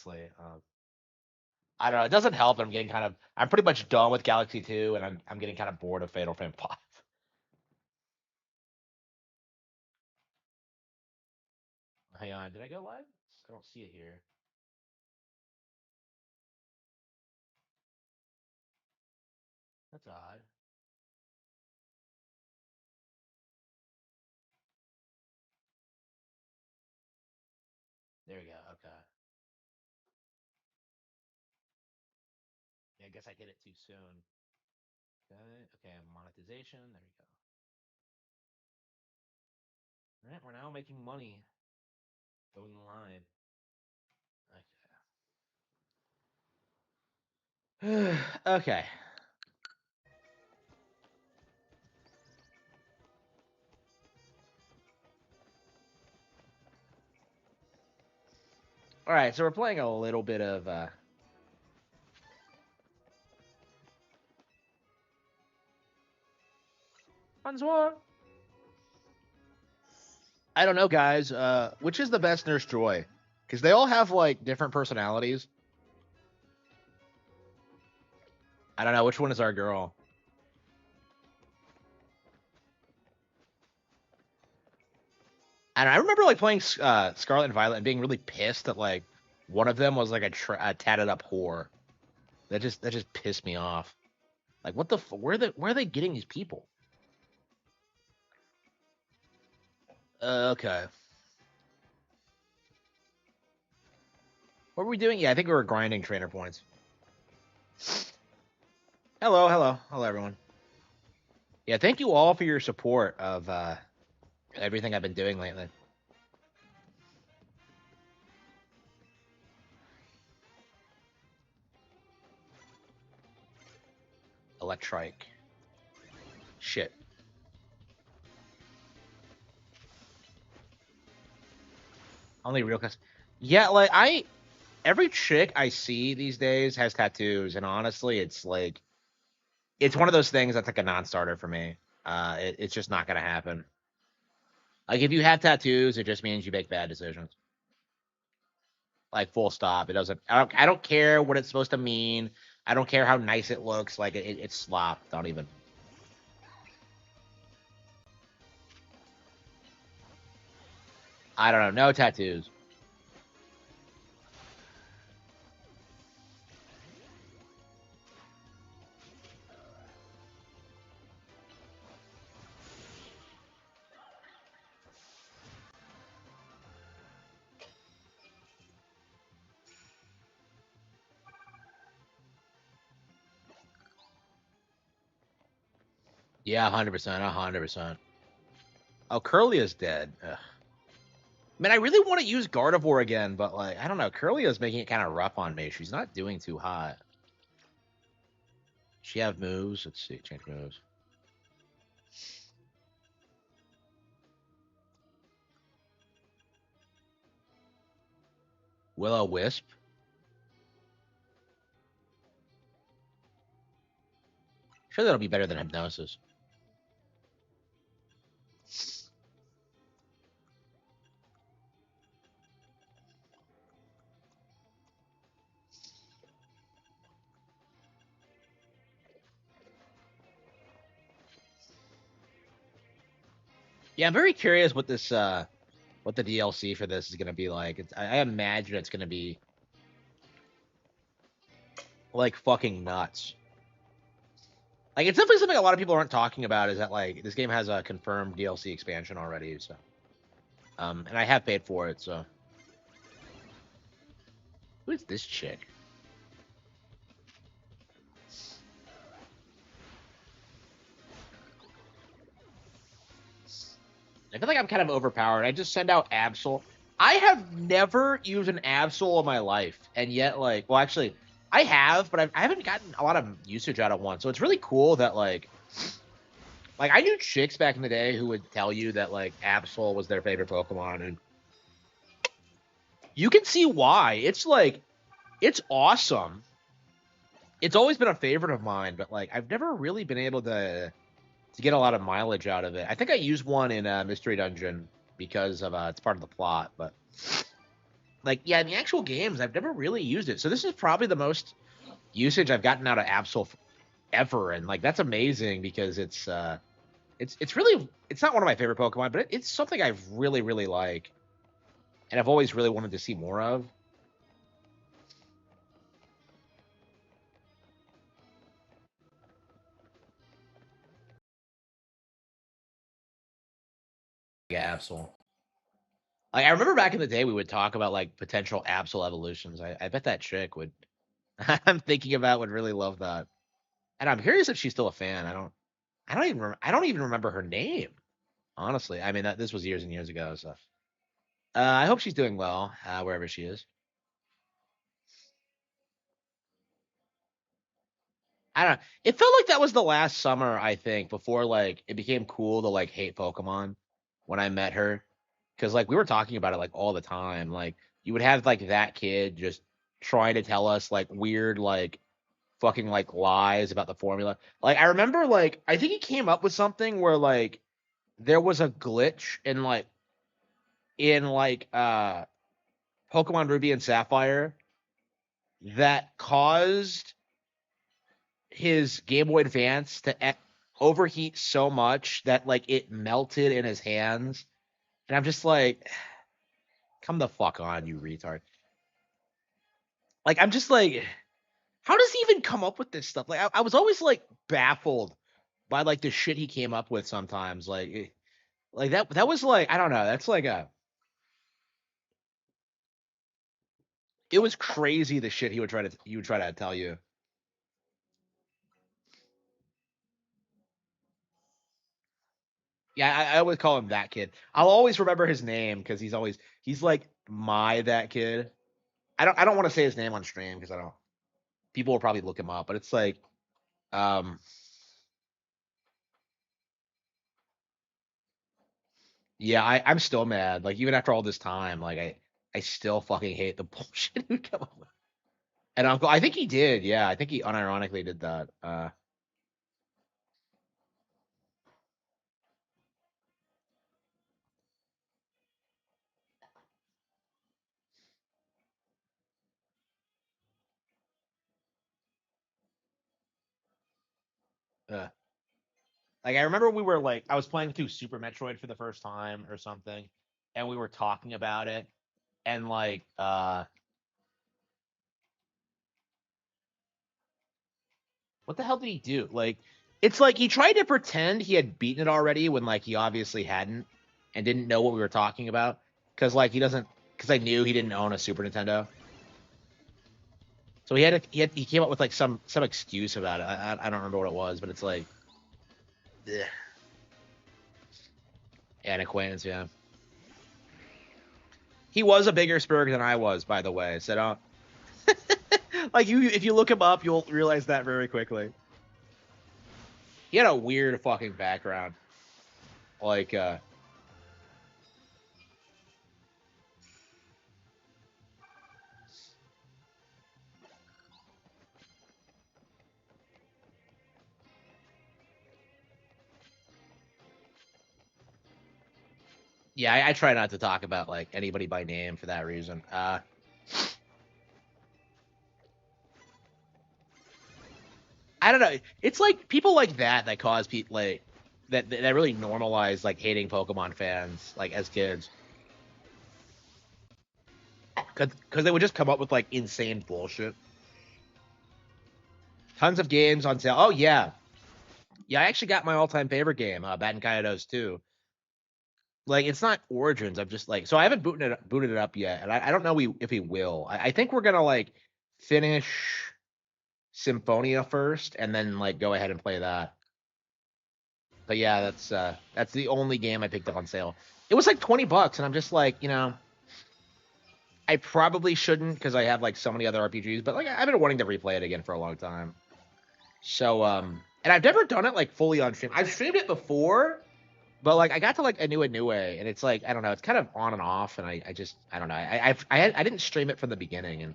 honestly. I don't know. It doesn't help that I'm pretty much done with Galaxy 2, and I'm getting kind of bored of Fatal Frame 5. Hang on, did I go live? I don't see it here. That's odd. There we go. Okay. Yeah, I guess I hit it too soon. Okay. Okay. Monetization. There we go. All right. We're now making money going live. Okay. Okay. All right. So we're playing a little bit of Bonsoir. I don't know, guys. Which is the best Nurse Joy? Because they all have like different personalities. I don't know which one is our girl. And I remember like playing Scarlet and Violet and being really pissed that like one of them was like a tatted up whore. That just pissed me off. Like what the where are they getting these people? Okay. What were we doing? Yeah, I think we were grinding trainer points. Hello, hello, hello, everyone. Yeah, thank you all for your support of everything I've been doing lately. Electrike. Shit. Only real cus. Yeah, like every chick I see these days has tattoos, and honestly, it's like it's one of those things that's like a non-starter for me. It's just not gonna happen. Like if you have tattoos, it just means you make bad decisions. Like full stop. It doesn't. I don't care what it's supposed to mean. I don't care how nice it looks. Like it's slop. Don't even. I don't know. No tattoos. Yeah, 100%. 100%. Oh, Curly is dead. Ugh. Man, I really want to use Gardevoir again, but like I don't know. Curly is making it kind of rough on me. She's not doing too hot. She have moves. Let's see. Change moves. Will-O-Wisp. Sure, that'll be better than Hypnosis. Yeah, I'm very curious what the DLC for this is gonna be like. I imagine it's gonna be like fucking nuts. Like it's definitely something a lot of people aren't talking about is that like this game has a confirmed DLC expansion already. So, and I have paid for it. So, who is this chick? I feel like I'm kind of overpowered. I just send out Absol. I have never used an Absol in my life, and yet, like, well, actually, I have, but I haven't gotten a lot of usage out of one. So it's really cool that, like I knew chicks back in the day who would tell you that like Absol was their favorite Pokemon, and you can see why. It's like, it's awesome. It's always been a favorite of mine, but like I've never really been able to get a lot of mileage out of it. I think I used one in Mystery Dungeon because of it's part of the plot, but like, yeah, in the actual games, I've never really used it. So this is probably the most usage I've gotten out of Absol ever, and like that's amazing because it's really it's not one of my favorite Pokemon, but it's something I really really like, and I've always really wanted to see more of. Yeah, Absol. Like, I remember back in the day, we would talk about like potential Absol evolutions. I bet that chick would. I'm thinking about would really love that, and I'm curious if she's still a fan. I don't even remember her name, honestly. I mean, this was years and years ago, so I hope she's doing well wherever she is. I don't know. It felt like that was the last summer, I think, before like it became cool to like hate Pokemon when I met her. Cause like we were talking about it like all the time. Like you would have like that kid just trying to tell us like weird like fucking like lies about the formula. Like I remember like I think he came up with something where like there was a glitch in Pokemon Ruby and Sapphire that caused his Game Boy Advance to overheat so much that like it melted in his hands, and I'm just like, come the fuck on, you retard! Like I'm just like, how does he even come up with this stuff? Like I was always like baffled by like the shit he came up with sometimes. Like that was like I don't know. That's like a it was crazy the shit he would try to tell you. Yeah, I always call him that kid. I'll always remember his name because he's like my that kid. I don't want to say his name on stream because I don't people will probably look him up, but it's like um yeah, I'm still mad. Like even after all this time, like I still fucking hate the bullshit he come up with. And Uncle I think he did, yeah. I think he unironically did that. Uh like I remember we were like I was playing through Super Metroid for the first time or something, and we were talking about it, and like what the hell did he do? Like, it's like he tried to pretend he had beaten it already when like he obviously hadn't and didn't know what we were talking about because like he doesn't because I knew he didn't own a Super Nintendo, so he came up with like some excuse about it. I don't remember what it was, but it's like ugh. An acquaintance, yeah. He was a bigger Spurg than I was, by the way. So don't like you if you look him up, you'll realize that very quickly. He had a weird fucking background, like yeah, I try not to talk about like anybody by name for that reason. I don't know. It's like people like that cause people like that really normalize like hating Pokemon fans like as kids because they would just come up with like insane bullshit. Tons of games on sale. Oh yeah, yeah. I actually got my all-time favorite game, Batten Kaitos 2. Like it's not Origins. I'm just like so I haven't booted it up yet, and I don't know if we will. I think we're gonna like finish Symphonia first, and then like go ahead and play that. But yeah, that's the only game I picked up on sale. It was like $20, and I'm just like, I probably shouldn't because I have like so many other RPGs, but like I've been wanting to replay it again for a long time. So and I've never done it like fully on stream. I've streamed it before, but like I got to like a new way, and it's like I don't know, it's kind of on and off, and I just I don't know. I didn't stream it from the beginning, and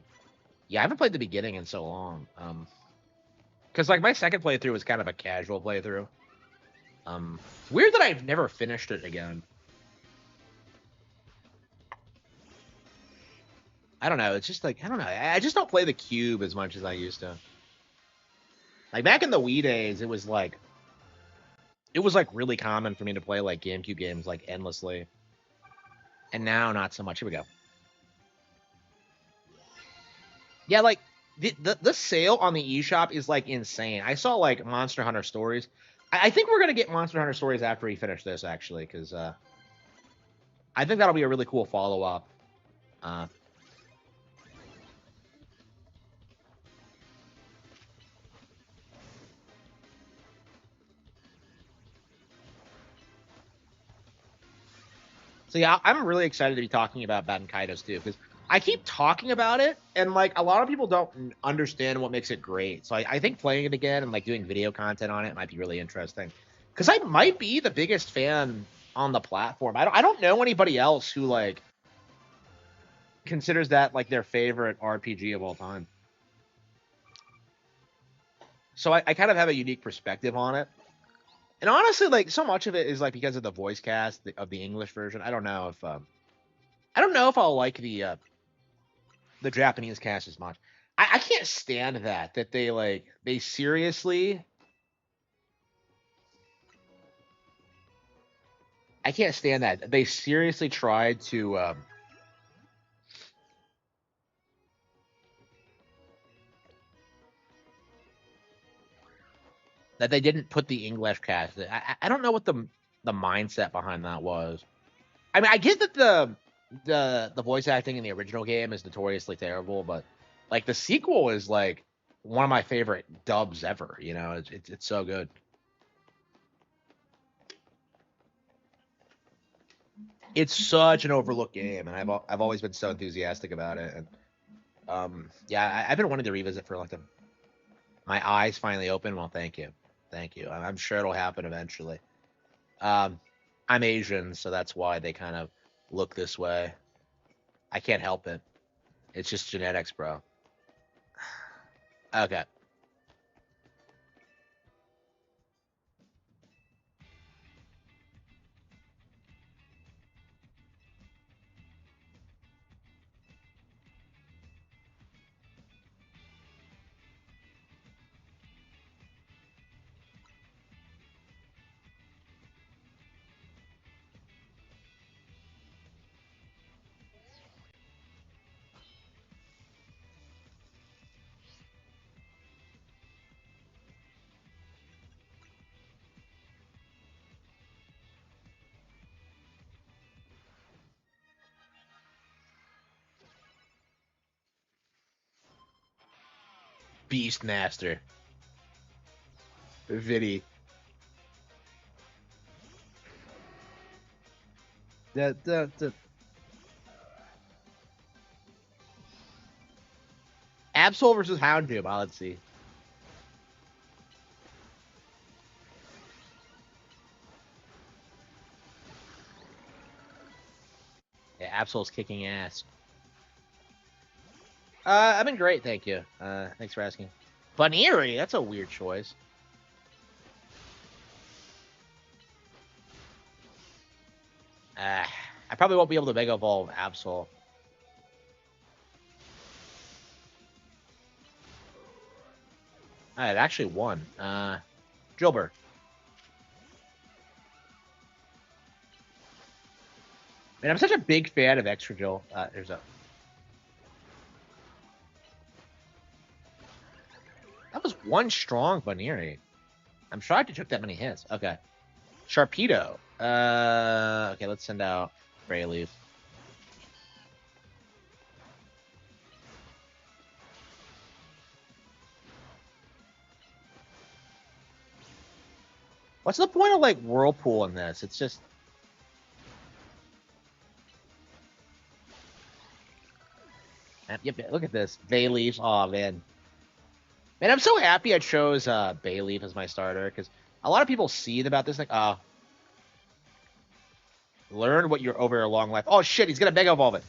yeah, I haven't played the beginning in so long. Because like my second playthrough was kind of a casual playthrough. Weird that I've never finished it again. I don't know. It's just like I don't know. I just don't play the cube as much as I used to. Like back in the Wii days, it was like really common for me to play like GameCube games like endlessly, and now not so much. Here we go. Yeah, like the sale on the eShop is like insane. I saw like Monster Hunter Stories. I think we're gonna get Monster Hunter Stories after we finish this actually, because I think that'll be a really cool follow up. Uh, so yeah, I'm really excited to be talking about Baten Kaitos too, because I keep talking about it, and like a lot of people don't understand what makes it great. So I think playing it again and like doing video content on it might be really interesting, because I might be the biggest fan on the platform. I don't know anybody else who like considers that like their favorite RPG of all time. So I kind of have a unique perspective on it. And honestly, like so much of it is like because of the voice cast of the English version. I don't know if I'll like the Japanese cast as much. I can't stand that they seriously. I can't stand that they seriously tried to that they didn't put the English cast. I don't know what the mindset behind that was. I mean, I get that the voice acting in the original game is notoriously terrible, but like the sequel is like one of my favorite dubs ever. You know, it's so good. It's such an overlooked game, and I've always been so enthusiastic about it. And yeah, I've been wanting to revisit for like my eyes finally open. Well, thank you, thank you. I'm sure it'll happen eventually. Um, I'm Asian, so that's why they kind of look this way. I can't help it. It's just genetics, bro. Okay. Beastmaster. Vinny. The Absol versus Houndoom. Let's see. Yeah, Absol's kicking ass. I've been great, thank you. Thanks for asking. Bunnery, that's a weird choice. I probably won't be able to Mega Evolve Absol. It actually won. Drilbur. Man, I'm such a big fan of Extra Drill. There's a. That was one strong Bunnery. I'm shocked it took that many hits. Okay. Sharpedo. Okay, let's send out Brayleaf. What's the point of like Whirlpool in this? It's just. Yep, look at this. Bayleaf. Oh man. Man, I'm so happy I chose Bayleaf as my starter, because a lot of people seethe about this, like, learn what you're over a long life. Oh shit, he's gonna Mega Evolve it.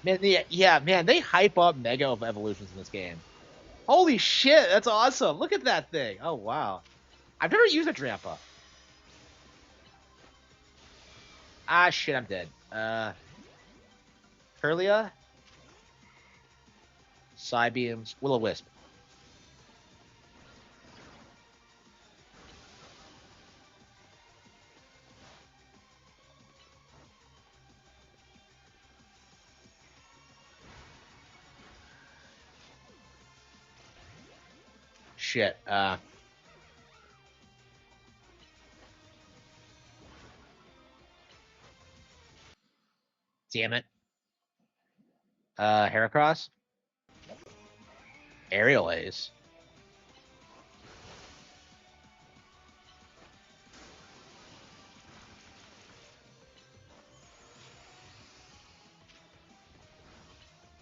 Man, yeah, man, they hype up Mega Evolutions in this game. Holy shit, that's awesome. Look at that thing. Oh wow. I've never used a Drampa. Ah, shit, I'm dead. Curlia, Psybeams, Will-O-Wisp. Shit. Damn it. Heracross, Aerial Ace.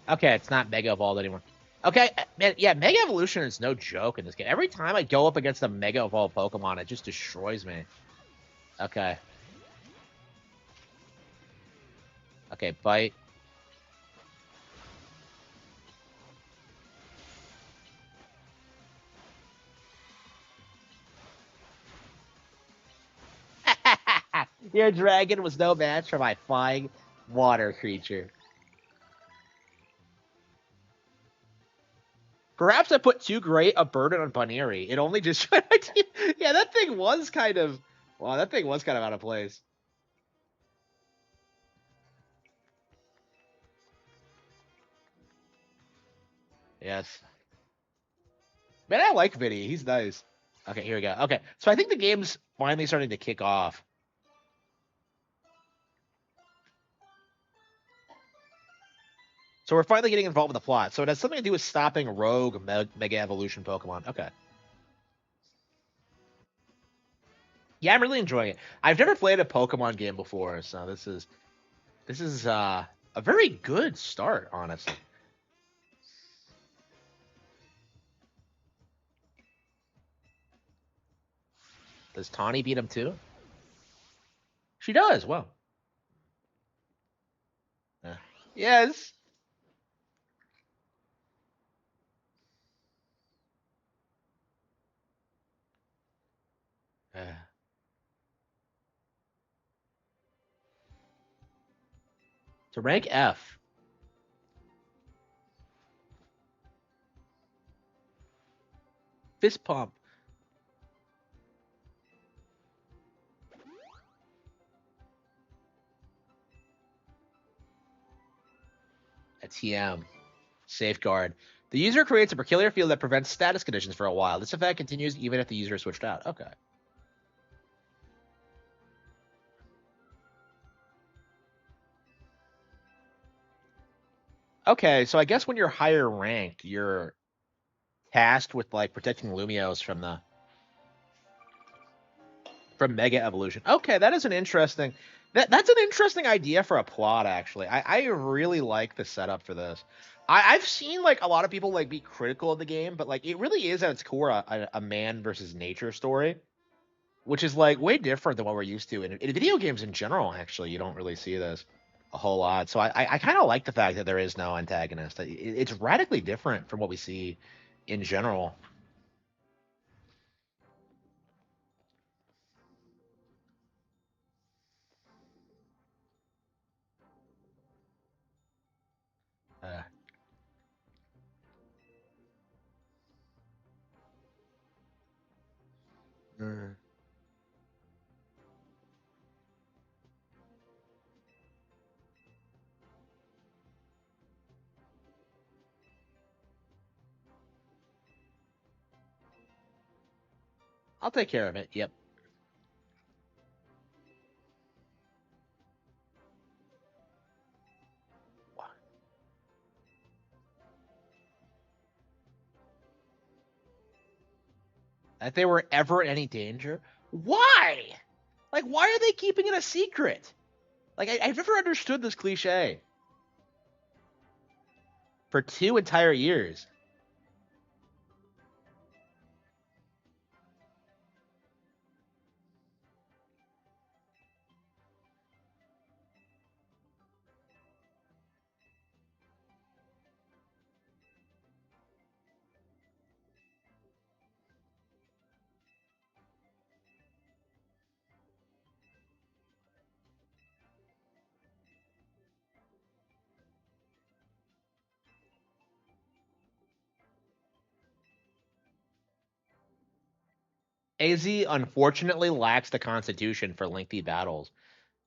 Okay, it's not Mega Evolved anymore. Okay, man, yeah, Mega Evolution is no joke in this game. Every time I go up against a Mega Evolved Pokemon, it just destroys me. Okay. Okay, Bite. Your dragon was no match for my flying water creature. Perhaps I put too great a burden on Baneri. It only just yeah, that thing was kind of wow, that thing was kind of out of place. Yes. Man, I like Vinny. He's nice. Okay, here we go. Okay, so I think the game's finally starting to kick off. So we're finally getting involved with the plot. So it has something to do with stopping rogue Mega Evolution Pokemon. Okay. Yeah, I'm really enjoying it. I've never played a Pokemon game before, so this is a very good start, honestly. Does Tawny beat him too? She does. Well, yeah. Yes. Uh, to rank F, fist pump. A TM. Safeguard. The user creates a peculiar field that prevents status conditions for a while. This effect continues even if the user is switched out. Okay. Okay, so I guess when you're higher ranked, you're tasked with like protecting Lumios from Mega Evolution. Okay, that is an interesting that's an interesting idea for a plot actually. I really like the setup for this. I've seen like a lot of people like be critical of the game, but like it really is at its core a man versus nature story, which is like way different than what we're used to in video games in general. Actually, you don't really see this a whole lot. So I kind of like the fact that there is no antagonist. It's radically different from what we see in general. Uh, mm. I'll take care of it. Yep. If they were ever in any danger, why? Like, why are they keeping it a secret? Like, I've never understood this cliche. For 2 entire years. AZ unfortunately lacks the constitution for lengthy battles.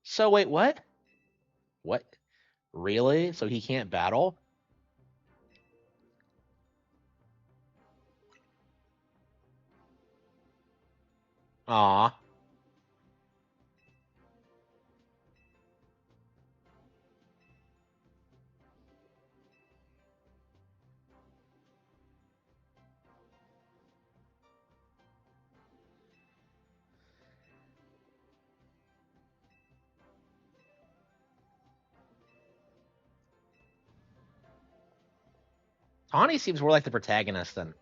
So wait, what? What? Really? So he can't battle? Aw. Tawny seems more like the protagonist than.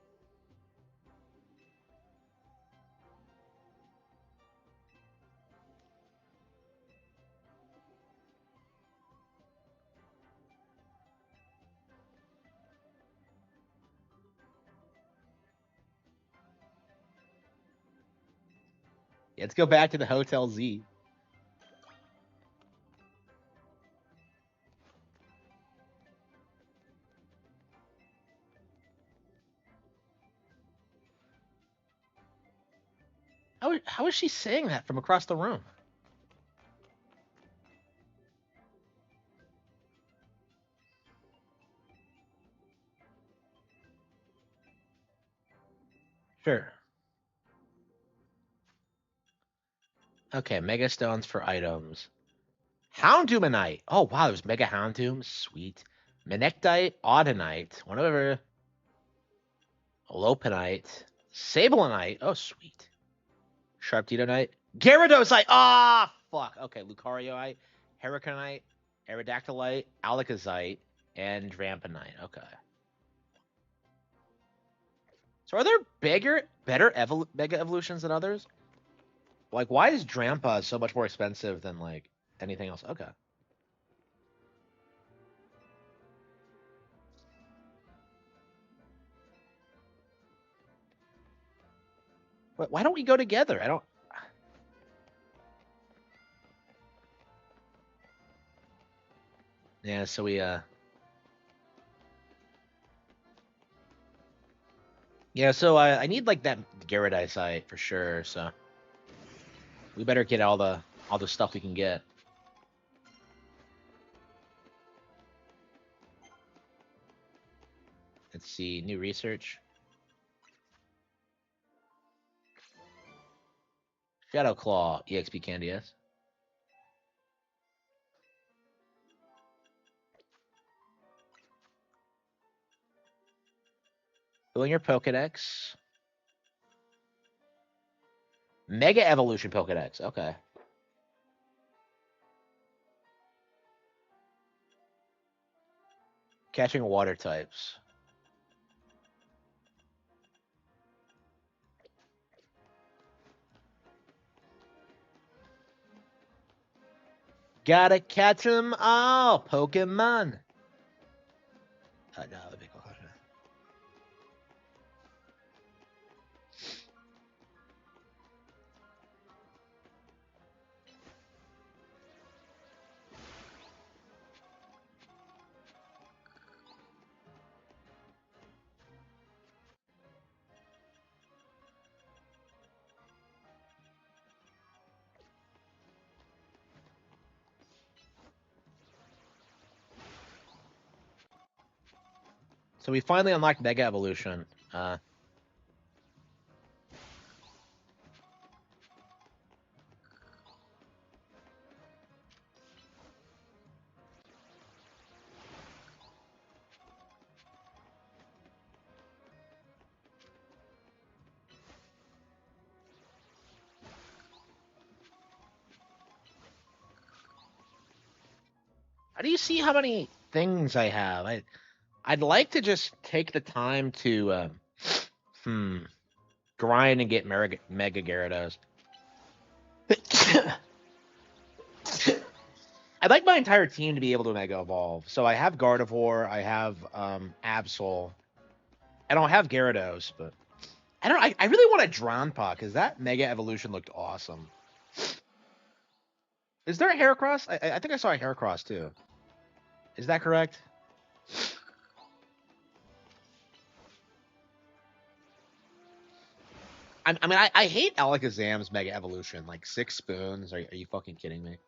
Let's go back to the Hotel Z. How is she saying that from across the room? Sure. Okay, Mega Stones for items. Houndumanite. Oh, wow, there's Mega Houndoom. Sweet. Manectite, Audinite, whatever. Lopunite. Sablenite. Oh, sweet. Sharptitodite. Gyarados. Ah, fuck. Okay, Lucarioite, Hurricanite, Aerodactylite, Alakazite, and Dramponite. Okay. So are there better Mega Evolutions than others? Like, why is Drampa so much more expensive than, like, anything else? Okay. But why don't we go together? I don't. Yeah, so we, Yeah, so I need, like, that Gyarados for sure, so. We better get all the stuff we can get. Let's see, new research. Shadow Claw, EXP candy, yes. Filling your Pokedex. Mega Evolution Pokedex, okay. Catching water types. Gotta catch 'em all, Pokemon. No, the big one. So we finally unlocked Mega Evolution. How do you see how many things I have? I'd like to just take the time to hmm grind and get Mega Gyarados. I'd like my entire team to be able to Mega Evolve. So I have Gardevoir, I have Absol, I don't have Gyarados, but I don't. I really want a Dronpa because that Mega Evolution looked awesome. Is there a Heracross? I think I saw a Heracross too. Is that correct? I hate Alakazam's Mega Evolution. Like 6 spoons. Are you fucking kidding me?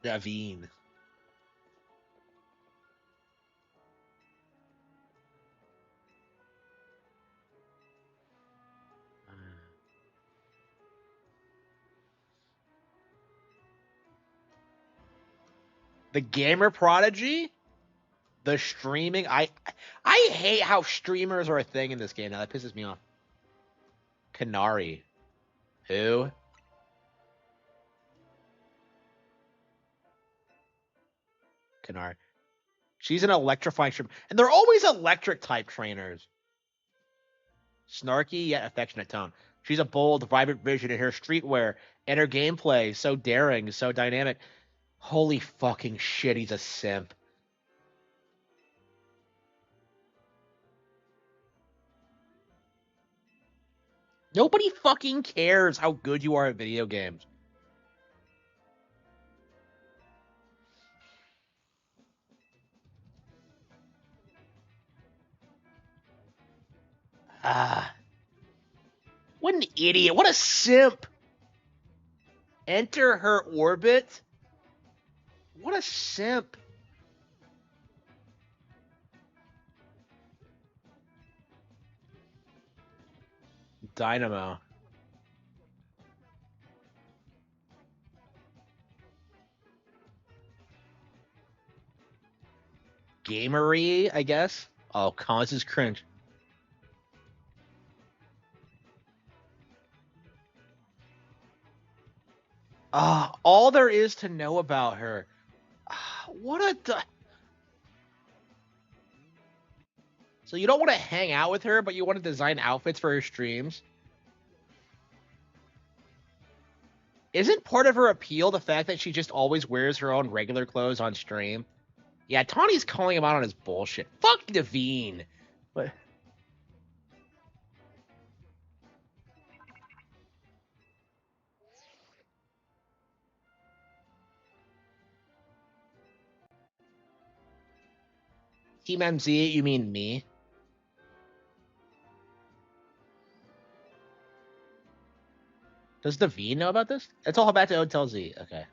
Davine. The gamer prodigy, the streaming. I hate how streamers are a thing in this game now. That pisses me off. Canary. Who? Canary. She's an electrifying streamer. And they're always electric type trainers. Snarky yet affectionate tone. She's a bold, vibrant vision in her streetwear and her gameplay. So daring, so dynamic. Holy fucking shit, he's a simp. Nobody fucking cares how good you are at video games. Ah, what an idiot. What a simp. Enter her orbit? What a simp. Dynamo. Gamery, I guess. Oh, causes cringe. All there is to know about her. What a. So you don't want to hang out with her, but you want to design outfits for her streams? Isn't part of her appeal the fact that she just always wears her own regular clothes on stream? Yeah, Tawny's calling him out on his bullshit. Fuck Devine. But Team MZ, you mean me? Does Devine know about this? It's all back to Hotel Z. Okay.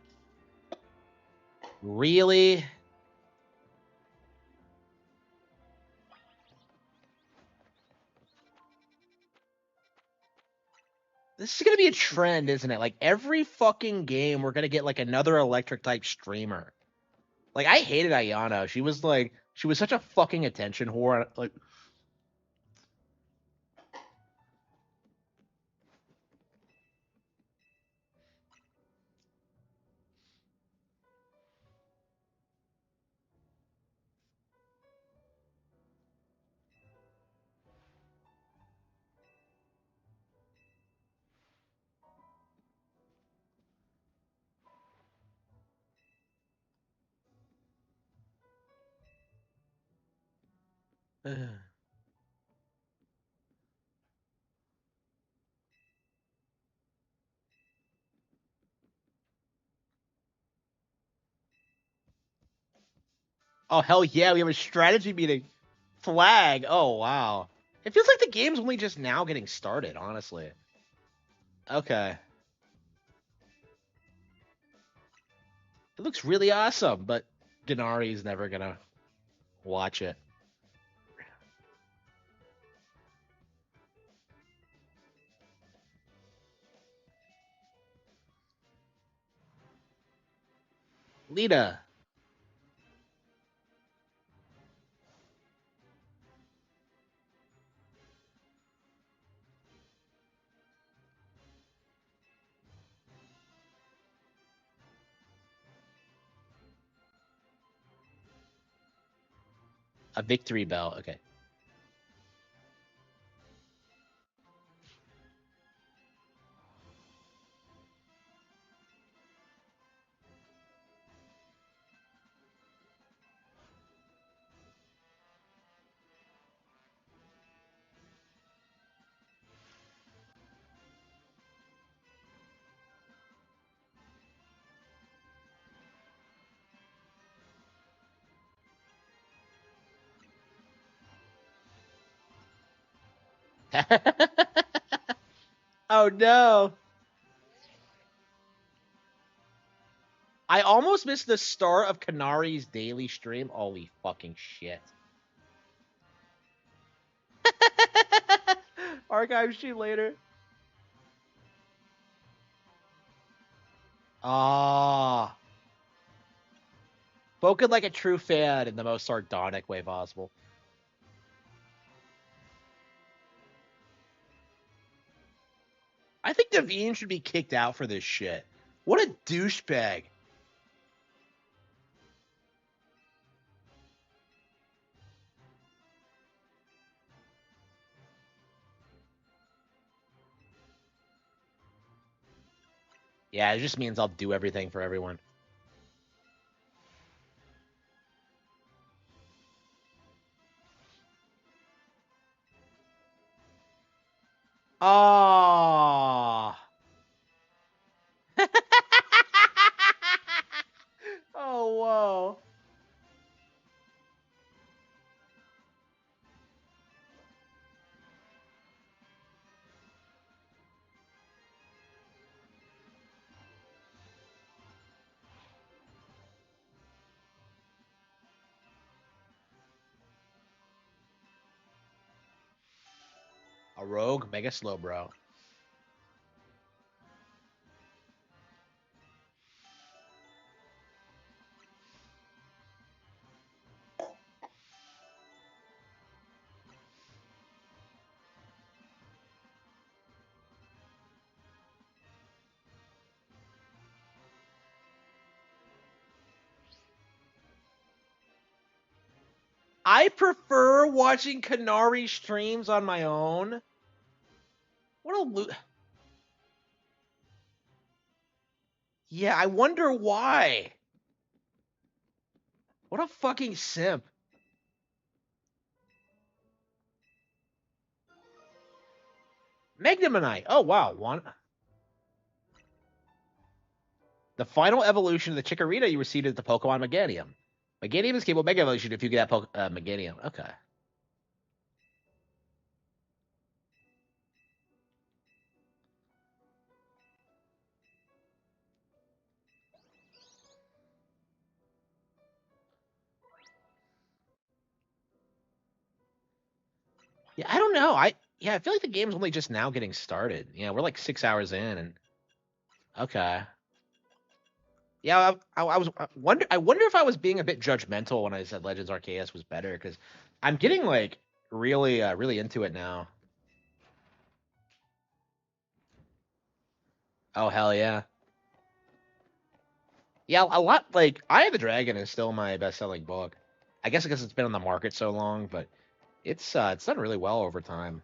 Really? This is gonna be a trend, isn't it? Like every fucking game, we're gonna get like another electric type streamer. Like I hated Ayano. She was such a fucking attention whore. Like, oh hell yeah, we have a strategy meeting. Flag. Oh wow. It feels like the game's only just now getting started, honestly. Okay. It looks really awesome, but Ganari's never gonna watch it. Lita. A victory bell. Okay. Oh no. I almost missed the start of Kanari's daily stream. Holy fucking shit. Archive stream later. Ah. Spoken like a true fan in the most sardonic way possible. I think Devine should be kicked out for this shit. What a douchebag. Yeah, it just means I'll do everything for everyone. Oh. Oh, whoa. A rogue, mega slow, bro. I prefer watching Kanari streams on my own. What a Yeah, I wonder why. What a fucking simp. Magnemite. Oh wow, one. The final evolution of the Chikorita you received is the Pokemon Meganium. Meganium is capable of Mega Evolution if you get that Meganium. Okay. Yeah, I don't know. I feel like the game's only just now getting started. Yeah, we're like 6 hours in, and okay. Yeah, I wonder if I was being a bit judgmental when I said Legends Arceus was better because I'm getting like really into it now. Oh hell yeah. Yeah, a lot like Eye of the Dragon is still my best-selling book. I guess because it's been on the market so long, but it's done really well over time.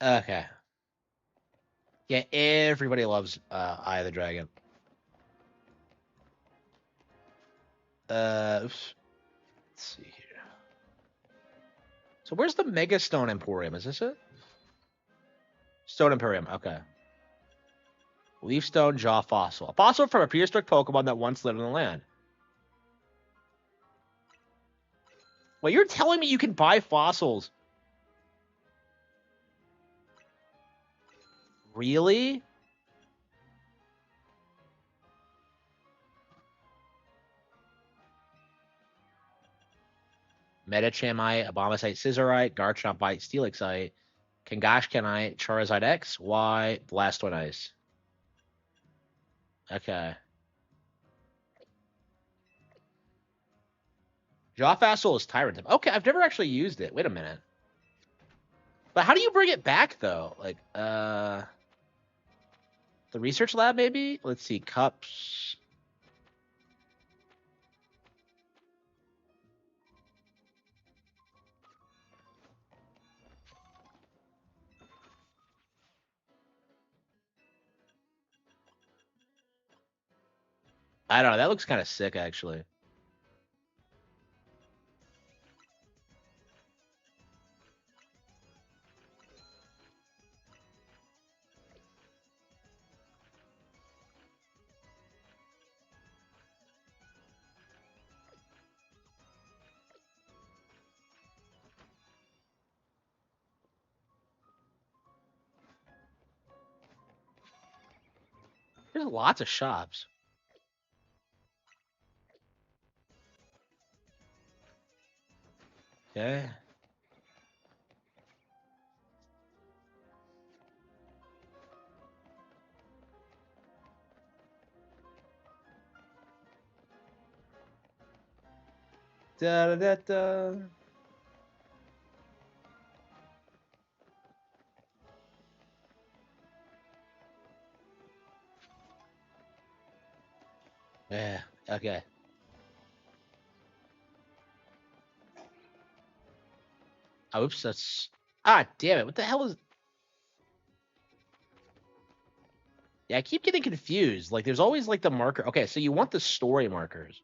Okay. Yeah, everybody loves Eye of the Dragon. Oops. Let's see here. So where's the Mega Stone Emporium? Is this it? Stone Emporium. Okay. Leafstone Jaw Fossil. A fossil from a prehistoric Pokemon that once lived in the land. Well, you're telling me you can buy fossils? Really? Metachamite, Abomasite, Scissorite, Garchompite, Steelixite, Kangashkanite, Charizard X, Y, Blastoise Ice. Okay. Jawfossil is Tyrant. Okay, I've never actually used it. Wait a minute. But how do you bring it back though? Like, the research lab maybe? Let's see, cups. I don't know. That looks kind of sick, actually. There's lots of shops. Okay. Da da da da. Yeah. Okay. Oops. That's. Ah, damn it! What the hell is? Yeah, I keep getting confused. Like, there's always like the marker. Okay, so you want the story markers.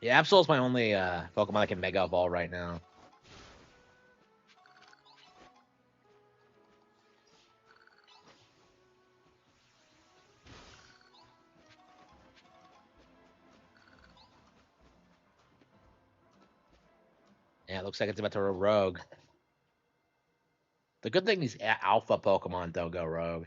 Yeah, Absol is my only Pokemon that can Mega Evolve right now. Yeah, it looks like it's about to go rogue. The good thing these alpha Pokemon don't go rogue.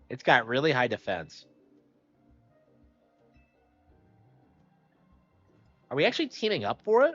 It's got really high defense. Are we actually teaming up for it?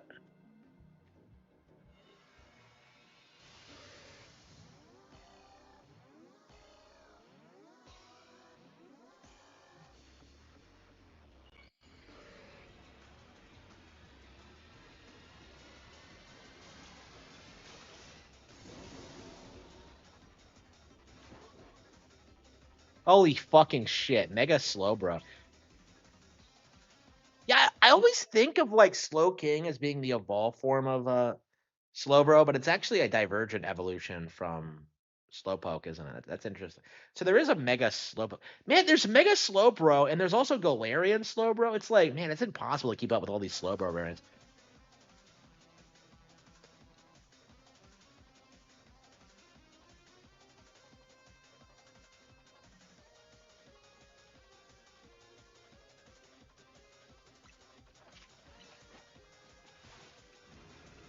Holy fucking shit. Mega Slowbro. Yeah, I always think of like Slowking as being the evolved form of Slowbro, but it's actually a divergent evolution from Slowpoke, isn't it? That's interesting. So there is a Mega Slowpoke. Man, there's Mega Slowbro, and there's also Galarian Slowbro. It's like, man, it's impossible to keep up with all these Slowbro variants.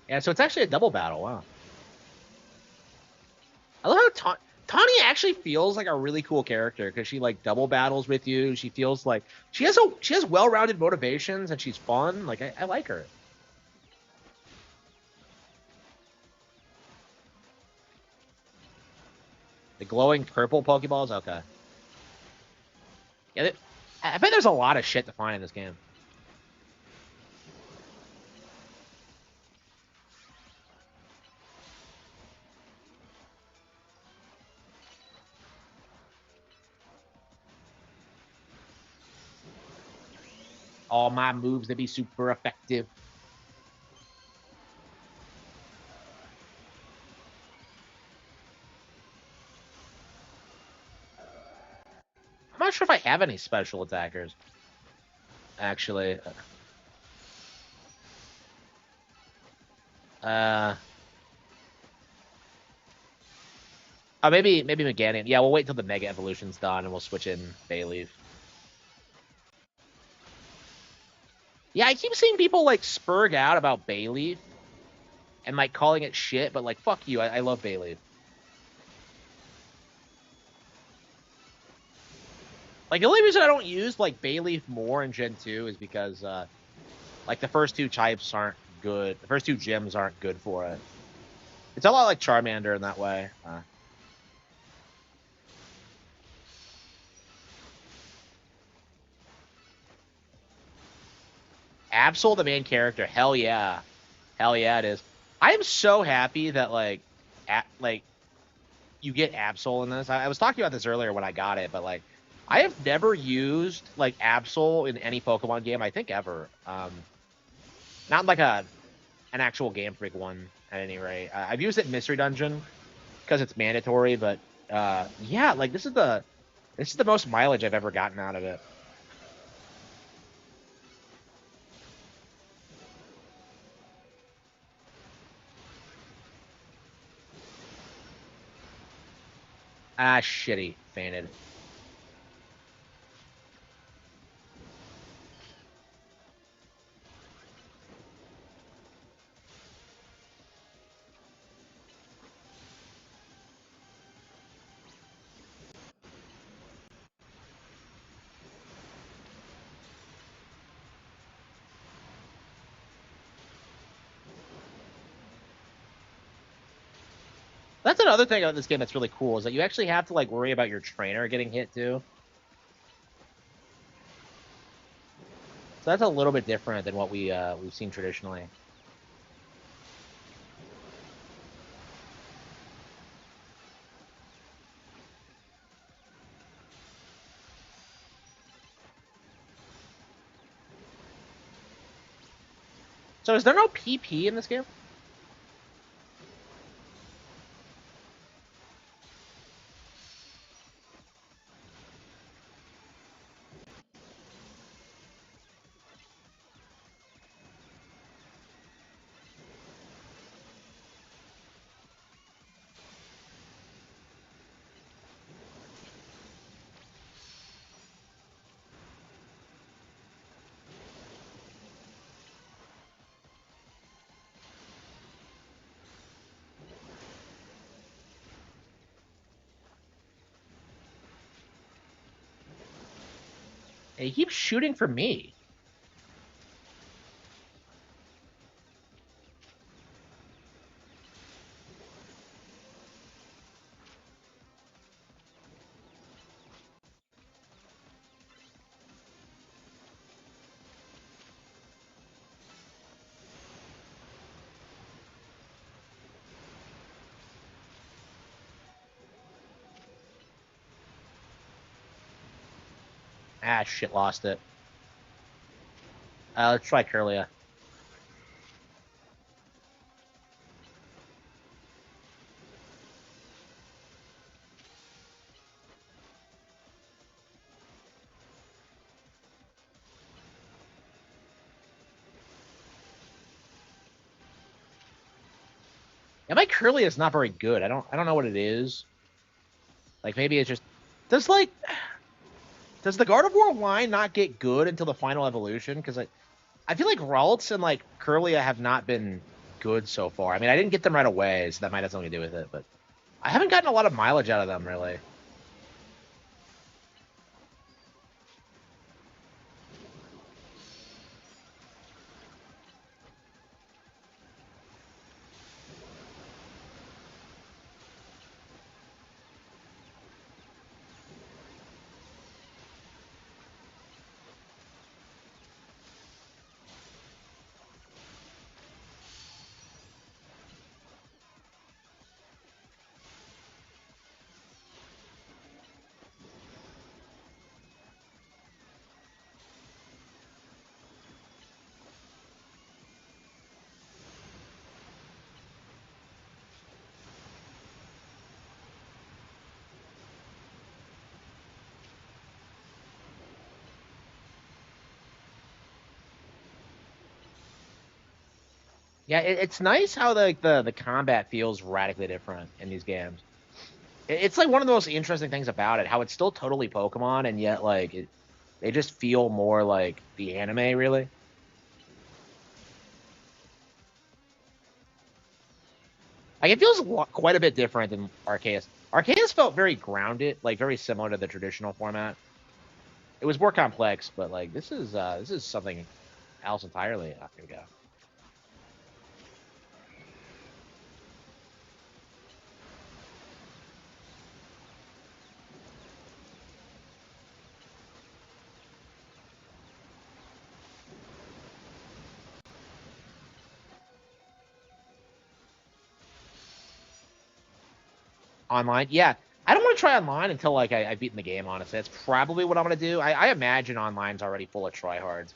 Yeah, so it's actually a double battle. Wow. I love how Tawny actually feels like a really cool character because she like double battles with you. She feels like she has well-rounded motivations and she's fun. Like I like her. The glowing purple Pokeballs. Okay. Yeah, I bet there's a lot of shit to find in this game. All my moves to be super effective. I'm not sure if I have any special attackers. Actually, uh, oh maybe Meganium. Yeah, we'll wait until the Mega Evolution's done and we'll switch in Bayleaf. Yeah, I keep seeing people like spurg out about Bayleaf and like calling it shit, but like fuck you, I love Bayleaf. Like the only reason I don't use like Bayleaf more in Gen 2 is because like the first two types aren't good. The first two gyms aren't good for it. It's a lot like Charmander in that way. Absol, the main character, hell yeah, it is. I am so happy that like you get Absol in this. I was talking about this earlier when I got it, but like I have never used like Absol in any Pokemon game. I think ever. Not like an actual Game Freak one at any rate. I've used it in Mystery Dungeon because it's mandatory, but yeah, like this is the This is the most mileage I've ever gotten out of it. Ah, shitty. Fainted. That's another thing about this game that's really cool is that you actually have to like worry about your trainer getting hit too. So that's a little bit different than what we've seen traditionally. So is there no PP in this game? And he keeps shooting for me. Ah, shit, lost it. Let's try Curlia. Yeah, my Curlia is not very good. I don't know what it is. Like maybe it's just does like does the Gardevoir line not get good until the final evolution? Because I feel like Ralts and like Curlia have not been good so far. I mean, I didn't get them right away, so that might have something to do with it. But I haven't gotten a lot of mileage out of them really. Yeah, it's nice how the combat feels radically different in these games. It's like one of the most interesting things about it, how it's still totally Pokemon, and yet like they just feel more like the anime, really. Like it feels quite a bit different than Arceus. Arceus felt very grounded, like very similar to the traditional format. It was more complex, but like this is something else entirely. Here we go. Online, yeah. I don't want to try online until like I've beaten the game. Honestly, that's probably what I'm gonna do. I imagine online's already full of tryhards.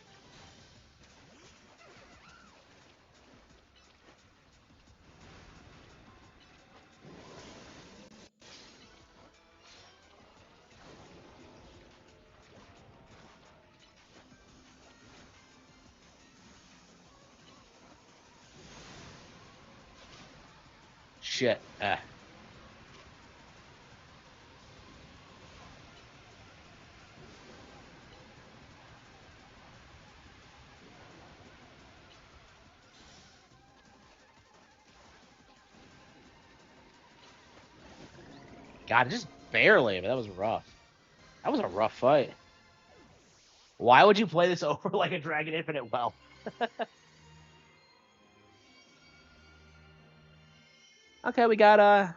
shit. God, just barely, but that was rough. That was a rough fight. Why would you play this over like a Dragon Infinite well? Okay, we got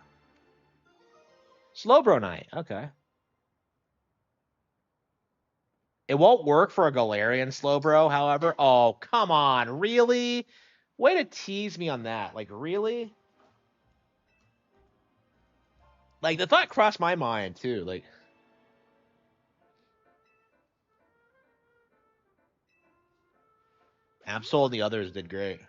Slowbro Knight. Okay. It won't work for a Galarian Slowbro, however. Oh, come on. Really? Way to tease me on that. Like, really? Like, the thought crossed my mind, too. Like, Absol and the others did great.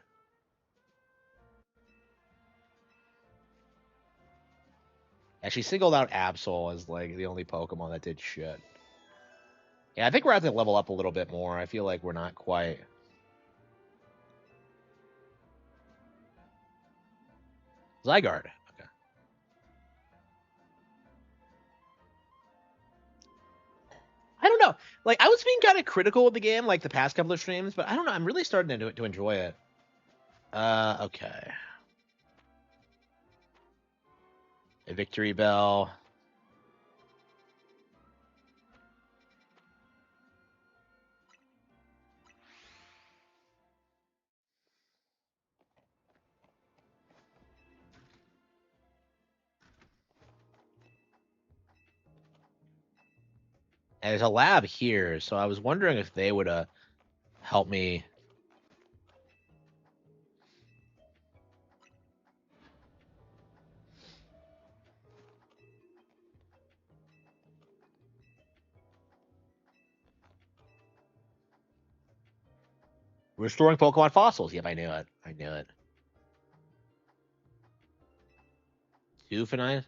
And she singled out Absol as, like, the only Pokemon that did shit. Yeah, I think we're at to level up a little bit more. I feel like we're not quite. Zygarde. Okay. I don't know. Like, I was being kind of critical of the game, like, the past couple of streams, but I don't know. I'm really starting to enjoy it. Okay. A Victory Bell. And there's a lab here, so I was wondering if they would help me. Restoring Pokemon fossils. Yep, I knew it. I knew it. Doofinite.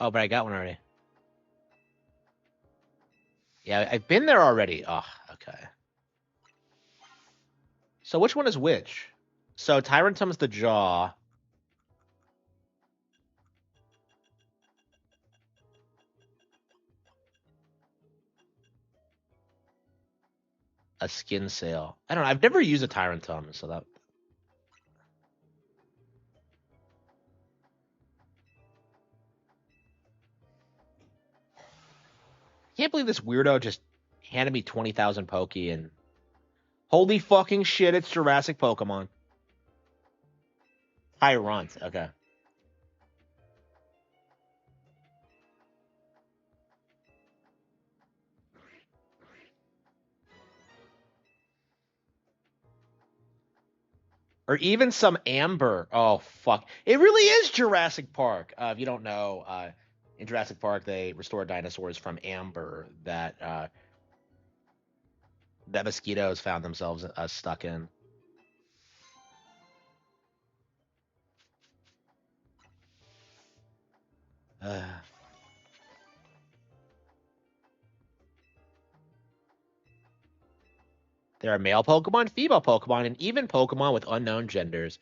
Oh, but I got one already. Yeah, I've been there already. Oh, okay. So which one is which? So Tyrantum's the jaw. A skin sale. I don't know. I've never used a Tyrantum, so that. Can't believe this weirdo just handed me 20,000 Poke and. Holy fucking shit! It's Jurassic Pokemon. Tyrunt. Okay. Or even some amber. Oh fuck! It really is Jurassic Park. If you don't know, in Jurassic Park they restore dinosaurs from amber that mosquitoes found themselves stuck in. Uh, there are male Pokemon, female Pokemon, and even Pokemon with unknown genders.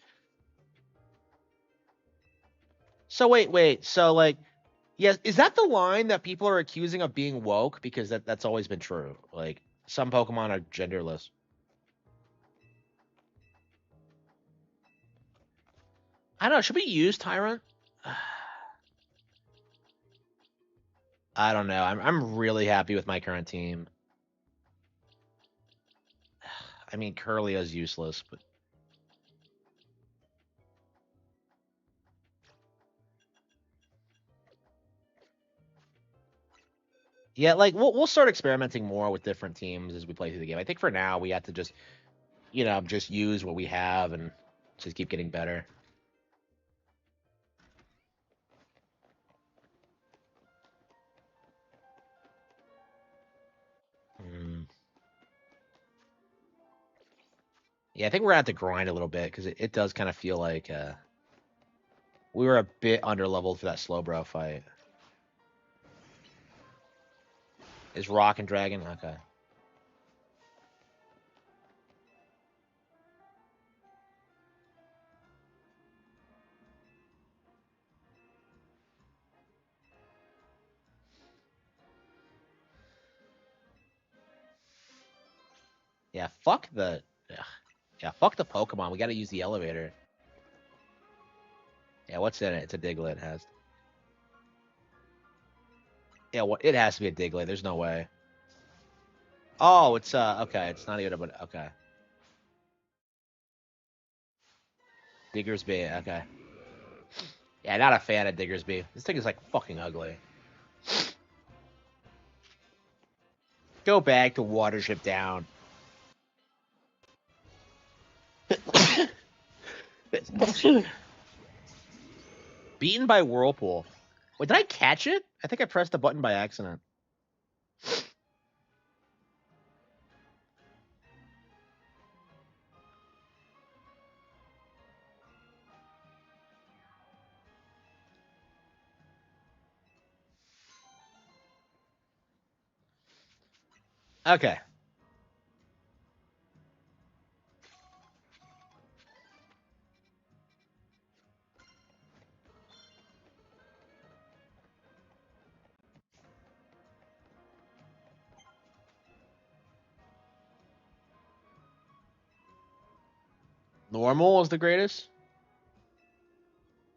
So wait. So like, yes, is that the line that people are accusing of being woke? Because that's always been true. Like some Pokemon are genderless. I don't know. Should we use Tyrant? I don't know. I'm really happy with my current team. I mean, Curlia's useless, but yeah, like we'll start experimenting more with different teams as we play through the game. I think for now we have to just just use what we have and just keep getting better. Mm. Yeah, I think we're gonna have to grind a little bit because it does kind of feel like we were a bit under leveled for that Slowbro fight. Is Rock and Dragon okay? Yeah, fuck the. Ugh. Yeah, fuck the Pokemon. We gotta use the elevator. Yeah, what's in it? It's a Diglett. It has. Yeah, what? It has to be a Diglett. There's no way. Oh, it's okay. It's not even a. Okay. Diggersby. Okay. Yeah, not a fan of Diggersby. This thing is like fucking ugly. Go back to Watership Down. Beaten by Whirlpool. Wait, did I catch it? I think I pressed the button by accident. Okay. Normal is the greatest.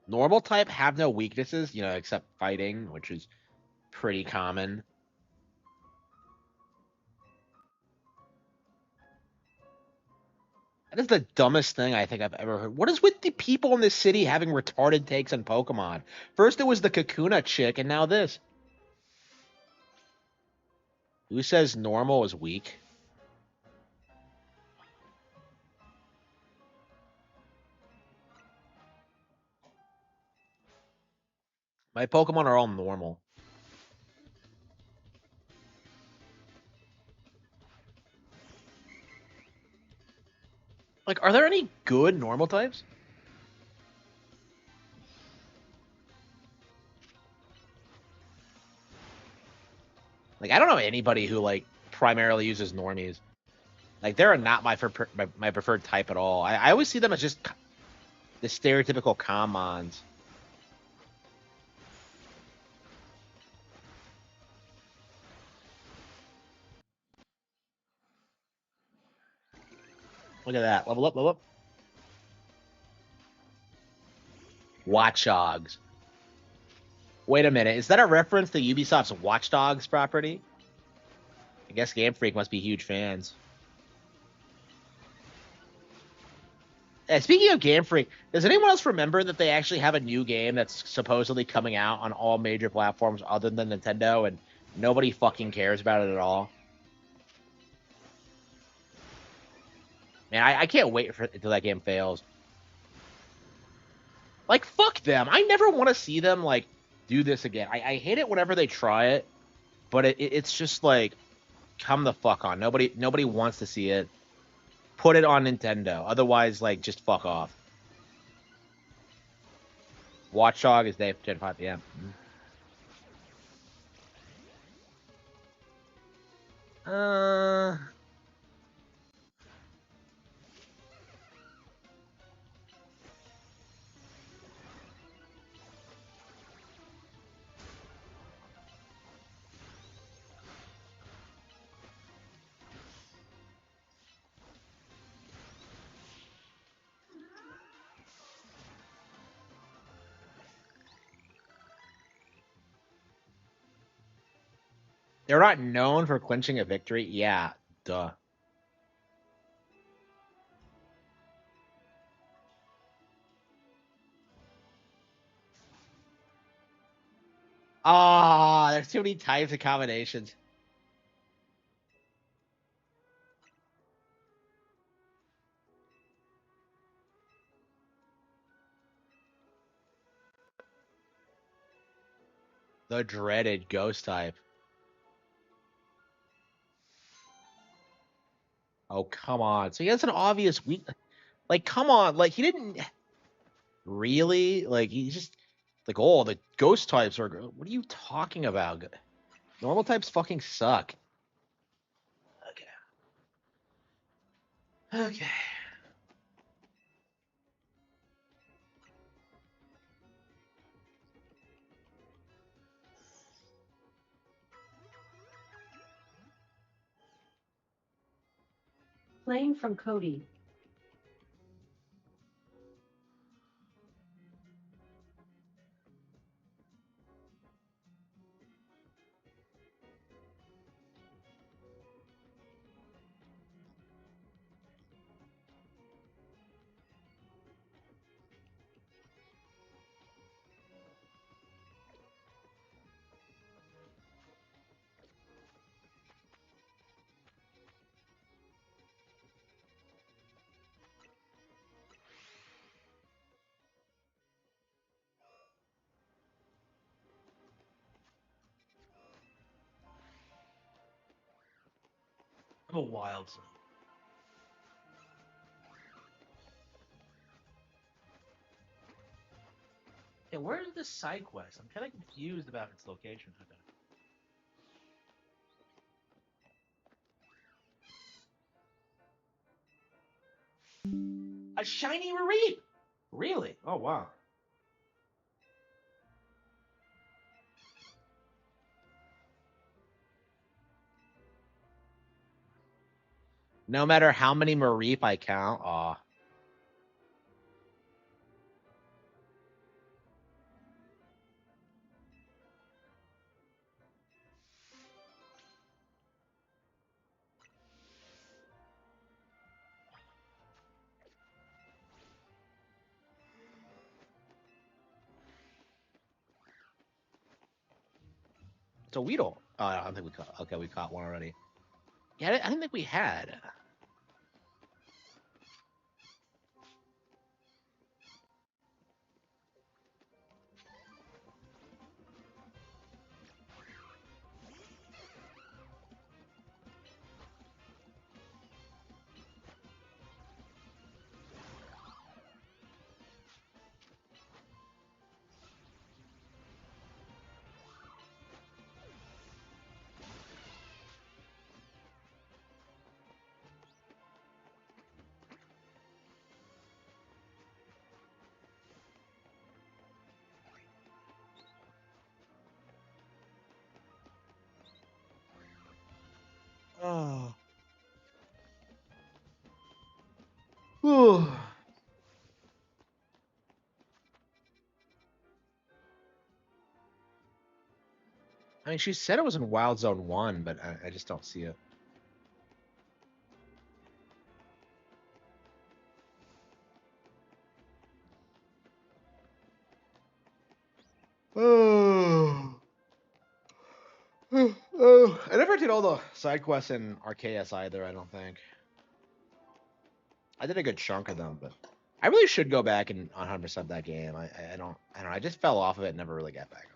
Normal type have no weaknesses, except fighting, which is pretty common. That is the dumbest thing I think I've ever heard. What is with the people in this city having retarded takes on Pokemon? First it was the Kakuna chick, and now this. Who says normal is weak? My Pokemon are all normal. Like, are there any good normal types? Like, I don't know anybody who like primarily uses normies. Like, they're not my preferred type at all. I always see them as just the stereotypical commons. Look at that. Level up, level up. Watch Dogs. Wait a minute. Is that a reference to Ubisoft's Watch Dogs property? I guess Game Freak must be huge fans. Speaking of Game Freak, does anyone else remember that they actually have a new game that's supposedly coming out on all major platforms other than Nintendo, and nobody fucking cares about it at all? Man, I can't wait until that game fails. Like, fuck them. I never want to see them, like, do this again. I hate it whenever they try it, but it's just like, come the fuck on. Nobody wants to see it. Put it on Nintendo. Otherwise, like, just fuck off. Watchdog is day 10 5 p.m. Uh, they're not known for clinching a victory. Yeah, duh. Ah, there's too many types of combinations. The dreaded ghost type. Oh, come on. So he has an obvious weak. Like, come on. Like, he didn't really. Like, he just. Like, oh, the ghost types are. What are you talking about? Normal types fucking suck. Okay. Okay. playing from Cody. I'm a wild son. Yeah, where is this side quest? I'm kind of confused about its location. Okay. A shiny Mareep! Really? Oh, wow. No matter how many Mareep I count, aw. It's a Weedle. Oh, I don't think we caught. Okay, we caught one already. Yeah, I didn't think we had. Oh. I mean, she said it was in Wild Zone 1, but I just don't see it. Oh. Oh. I never did all the side quests in Arceus either, I don't think. I did a good chunk of them, but I really should go back and 100% that game. I don't know. I just fell off of it and never really got back on.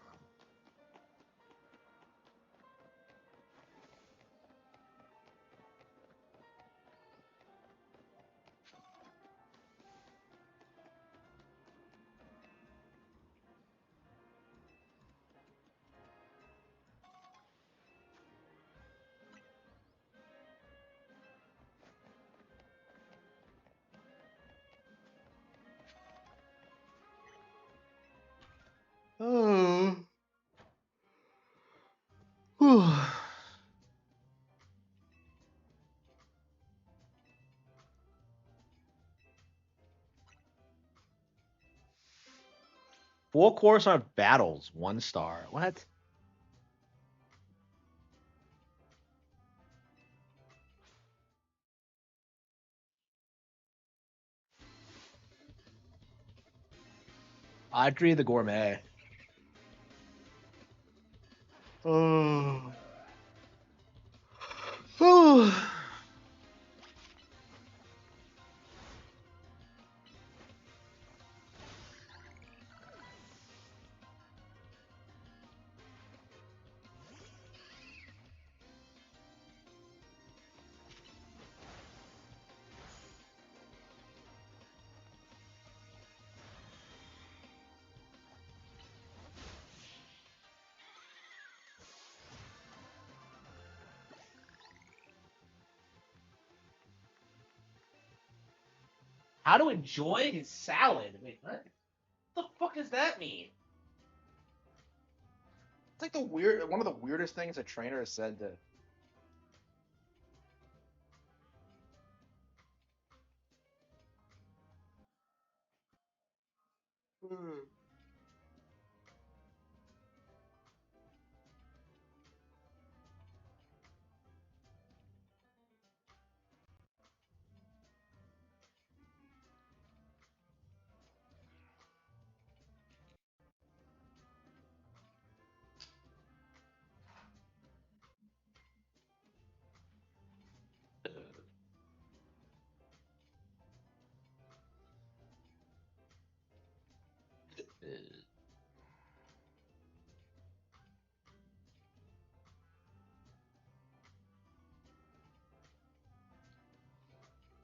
Oh. Full course on battles, 1 star. What? Audrey the Gourmet. Oh. Oh. How to enjoy his salad? Wait, what? What the fuck does that mean? It's like one of the weirdest things a trainer has said to.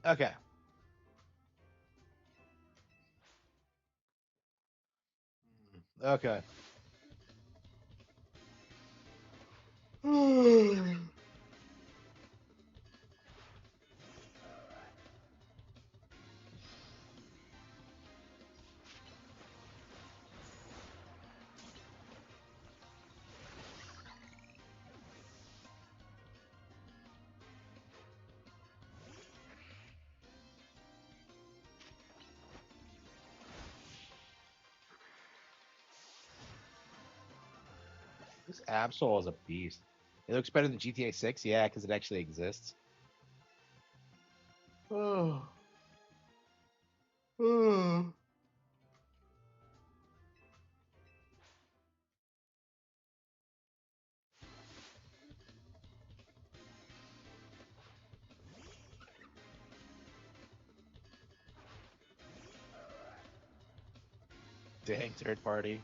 Okay. Okay. This Absol is a beast. It looks better than GTA 6, yeah, because it actually exists. Oh. Oh. Dang, third party.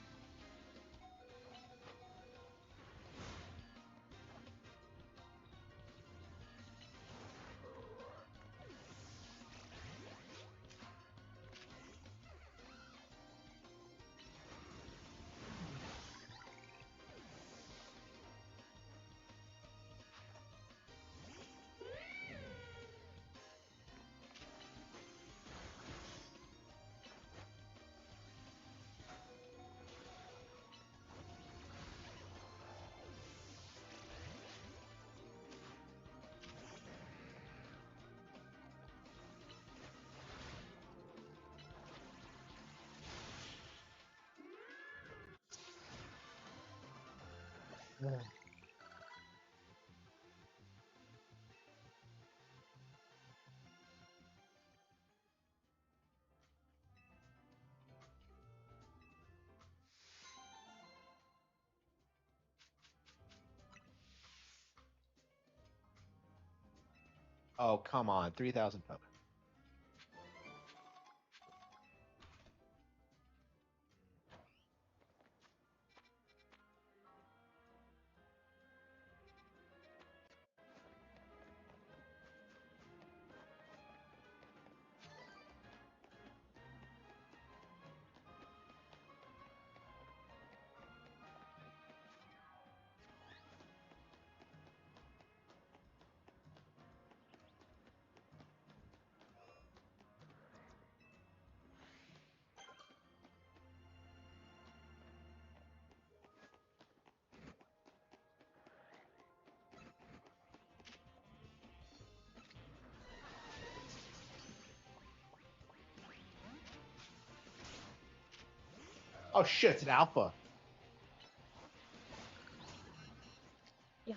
Oh, come on. 3,000 power. Oh, shit, it's an alpha. Yeah.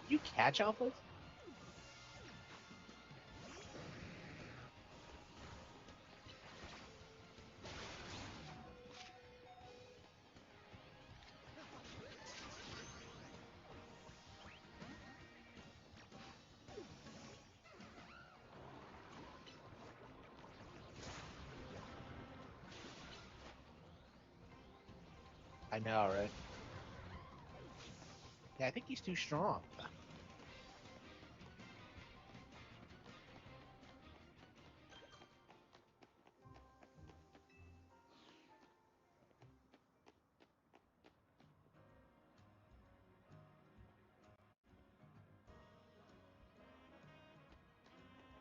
You catch alphas? I know, right? Yeah, I think he's too strong.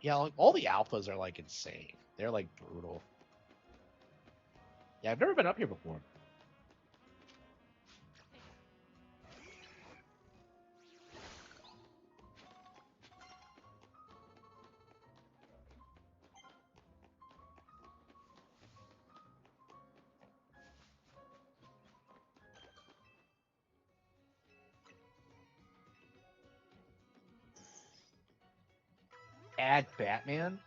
Yeah, like, all the alphas are like insane. They're like brutal. Yeah, I've never been up here before. add Batman.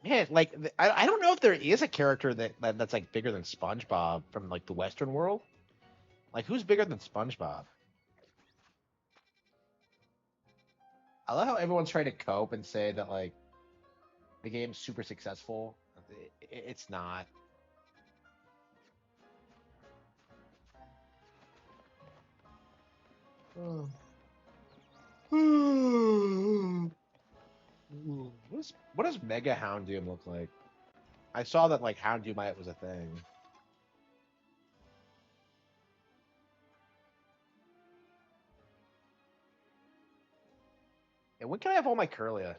Man, like I don't know if there is a character that's like bigger than SpongeBob from like the Western world. Like who's bigger than SpongeBob? I love how everyone's trying to cope and say that like the game's super successful. It's not. What does Mega Houndoom look like? I saw that like Houndoomite was a thing. And when can I have all my Curlia?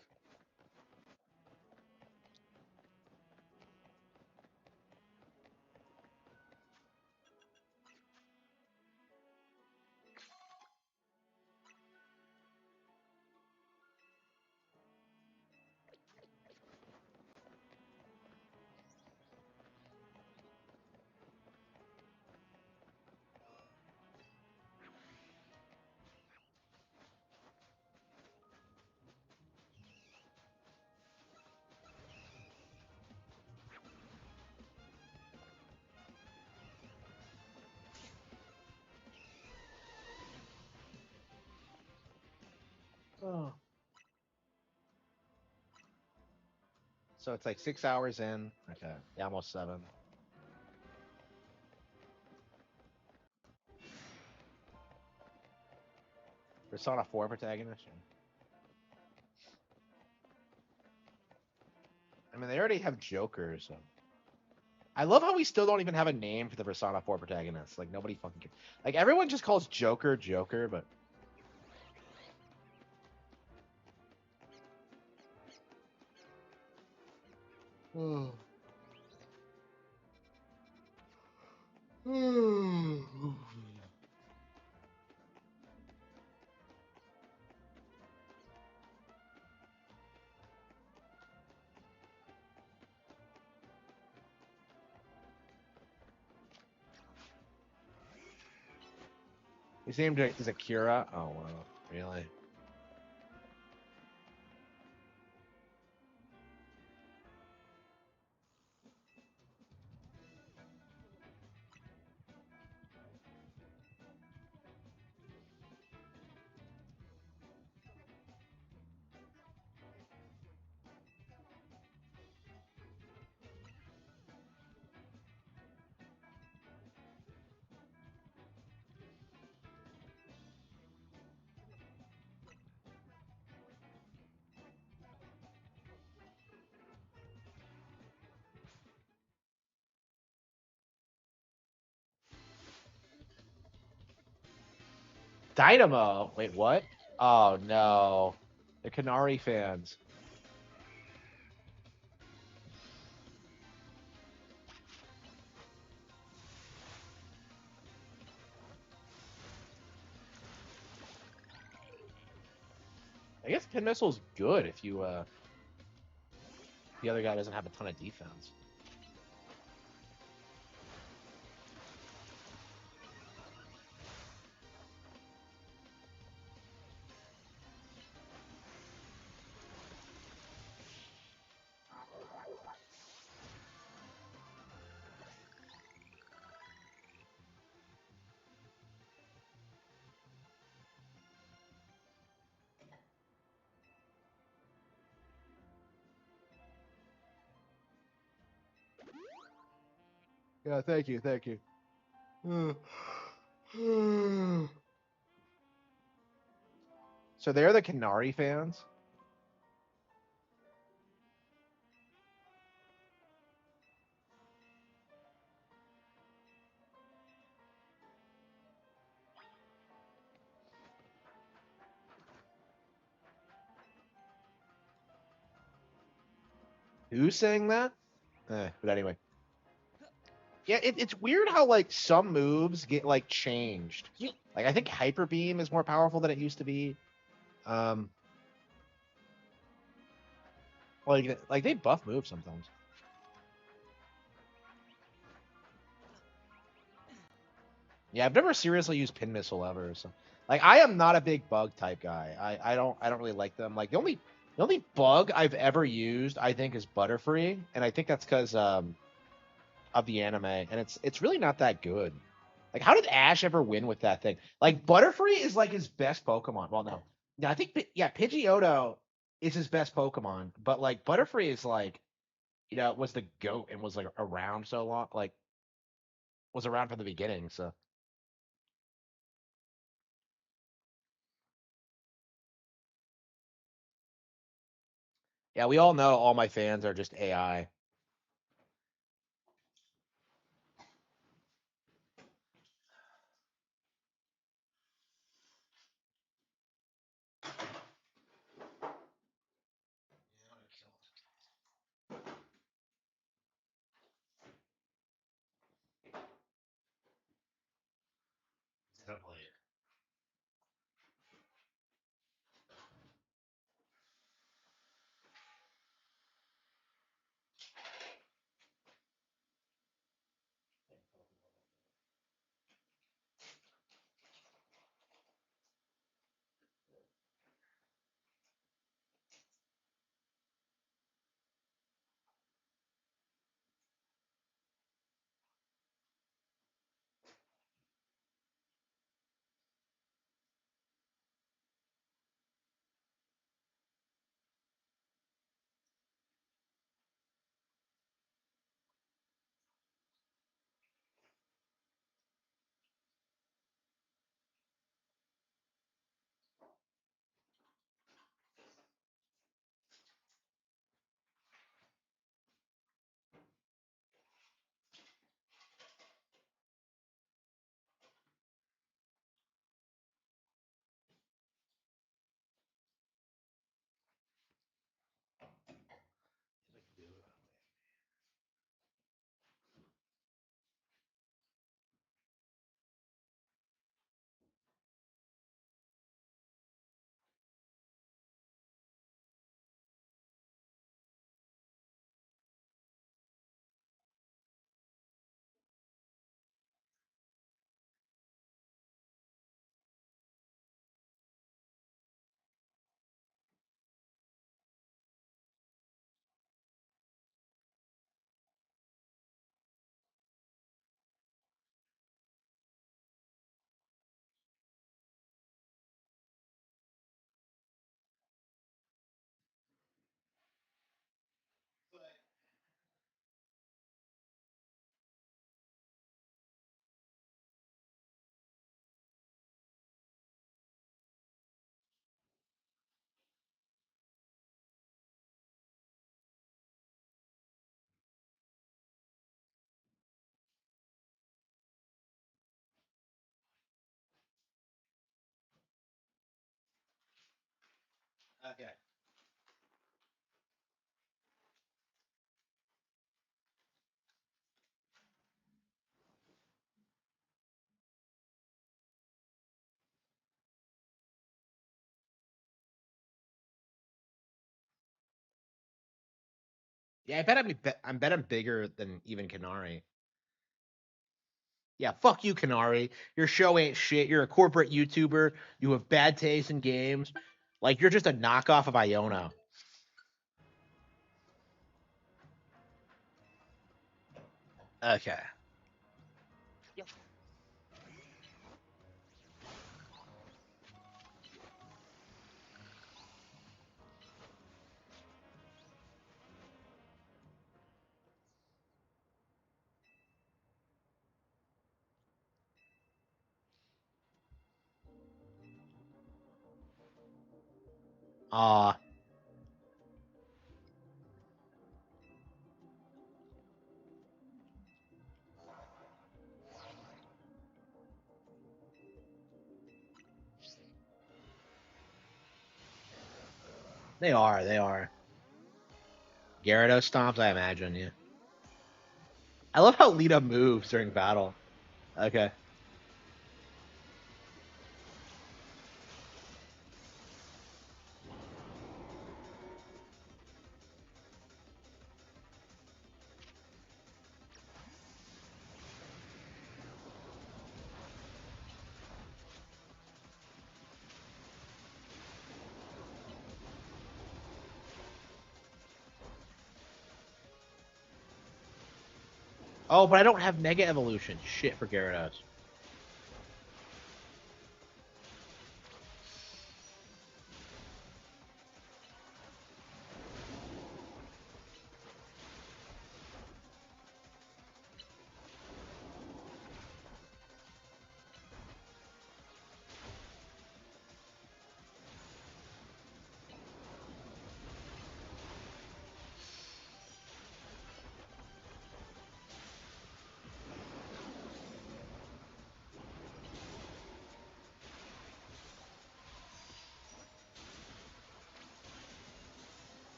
Oh. So it's like 6 hours in. Okay, yeah, almost 7. Persona 4 protagonist. I mean, they already have Joker, so. I love how we still don't even have a name for the Persona 4 protagonist. Like nobody fucking cares. Like everyone just calls Joker Joker, but. His name is Akira. Oh wow, really? Dynamo. Wait, what? Oh no, the Canary fans. I guess Pin Missile's good if you the other guy doesn't have a ton of defense. Yeah, thank you, thank you. So they're the Canary fans. Who's saying that? But anyway. Yeah, it's weird how like some moves get like changed. Like I think Hyper Beam is more powerful than it used to be. Um, like they buff moves sometimes. Yeah, I've never seriously used Pin Missile ever. So like I am not a big bug type guy. I don't really like them. Like the only The only bug I've ever used, I think, is Butterfree, and I think that's because of the anime, and it's really not that good. Like, how did Ash ever win with that thing? Like, Butterfree is like his best Pokemon. Well, no, I think yeah, Pidgeotto is his best Pokemon, but like Butterfree is like, was the goat and was like around so long, like was around from the beginning. So yeah, we all know all my fans are just AI. Simply. Okay. Yeah, I bet I'm bigger than even Kanari. Yeah, fuck you, Kanari. Your show ain't shit. You're a corporate YouTuber. You have bad taste in games. Like you're just a knockoff of Iona. Okay. Uh they are, they are. Gyarados stomps, I imagine, yeah. I love how Lita moves during battle. Okay. Oh, but I don't have Mega Evolution. Shit for Gyarados.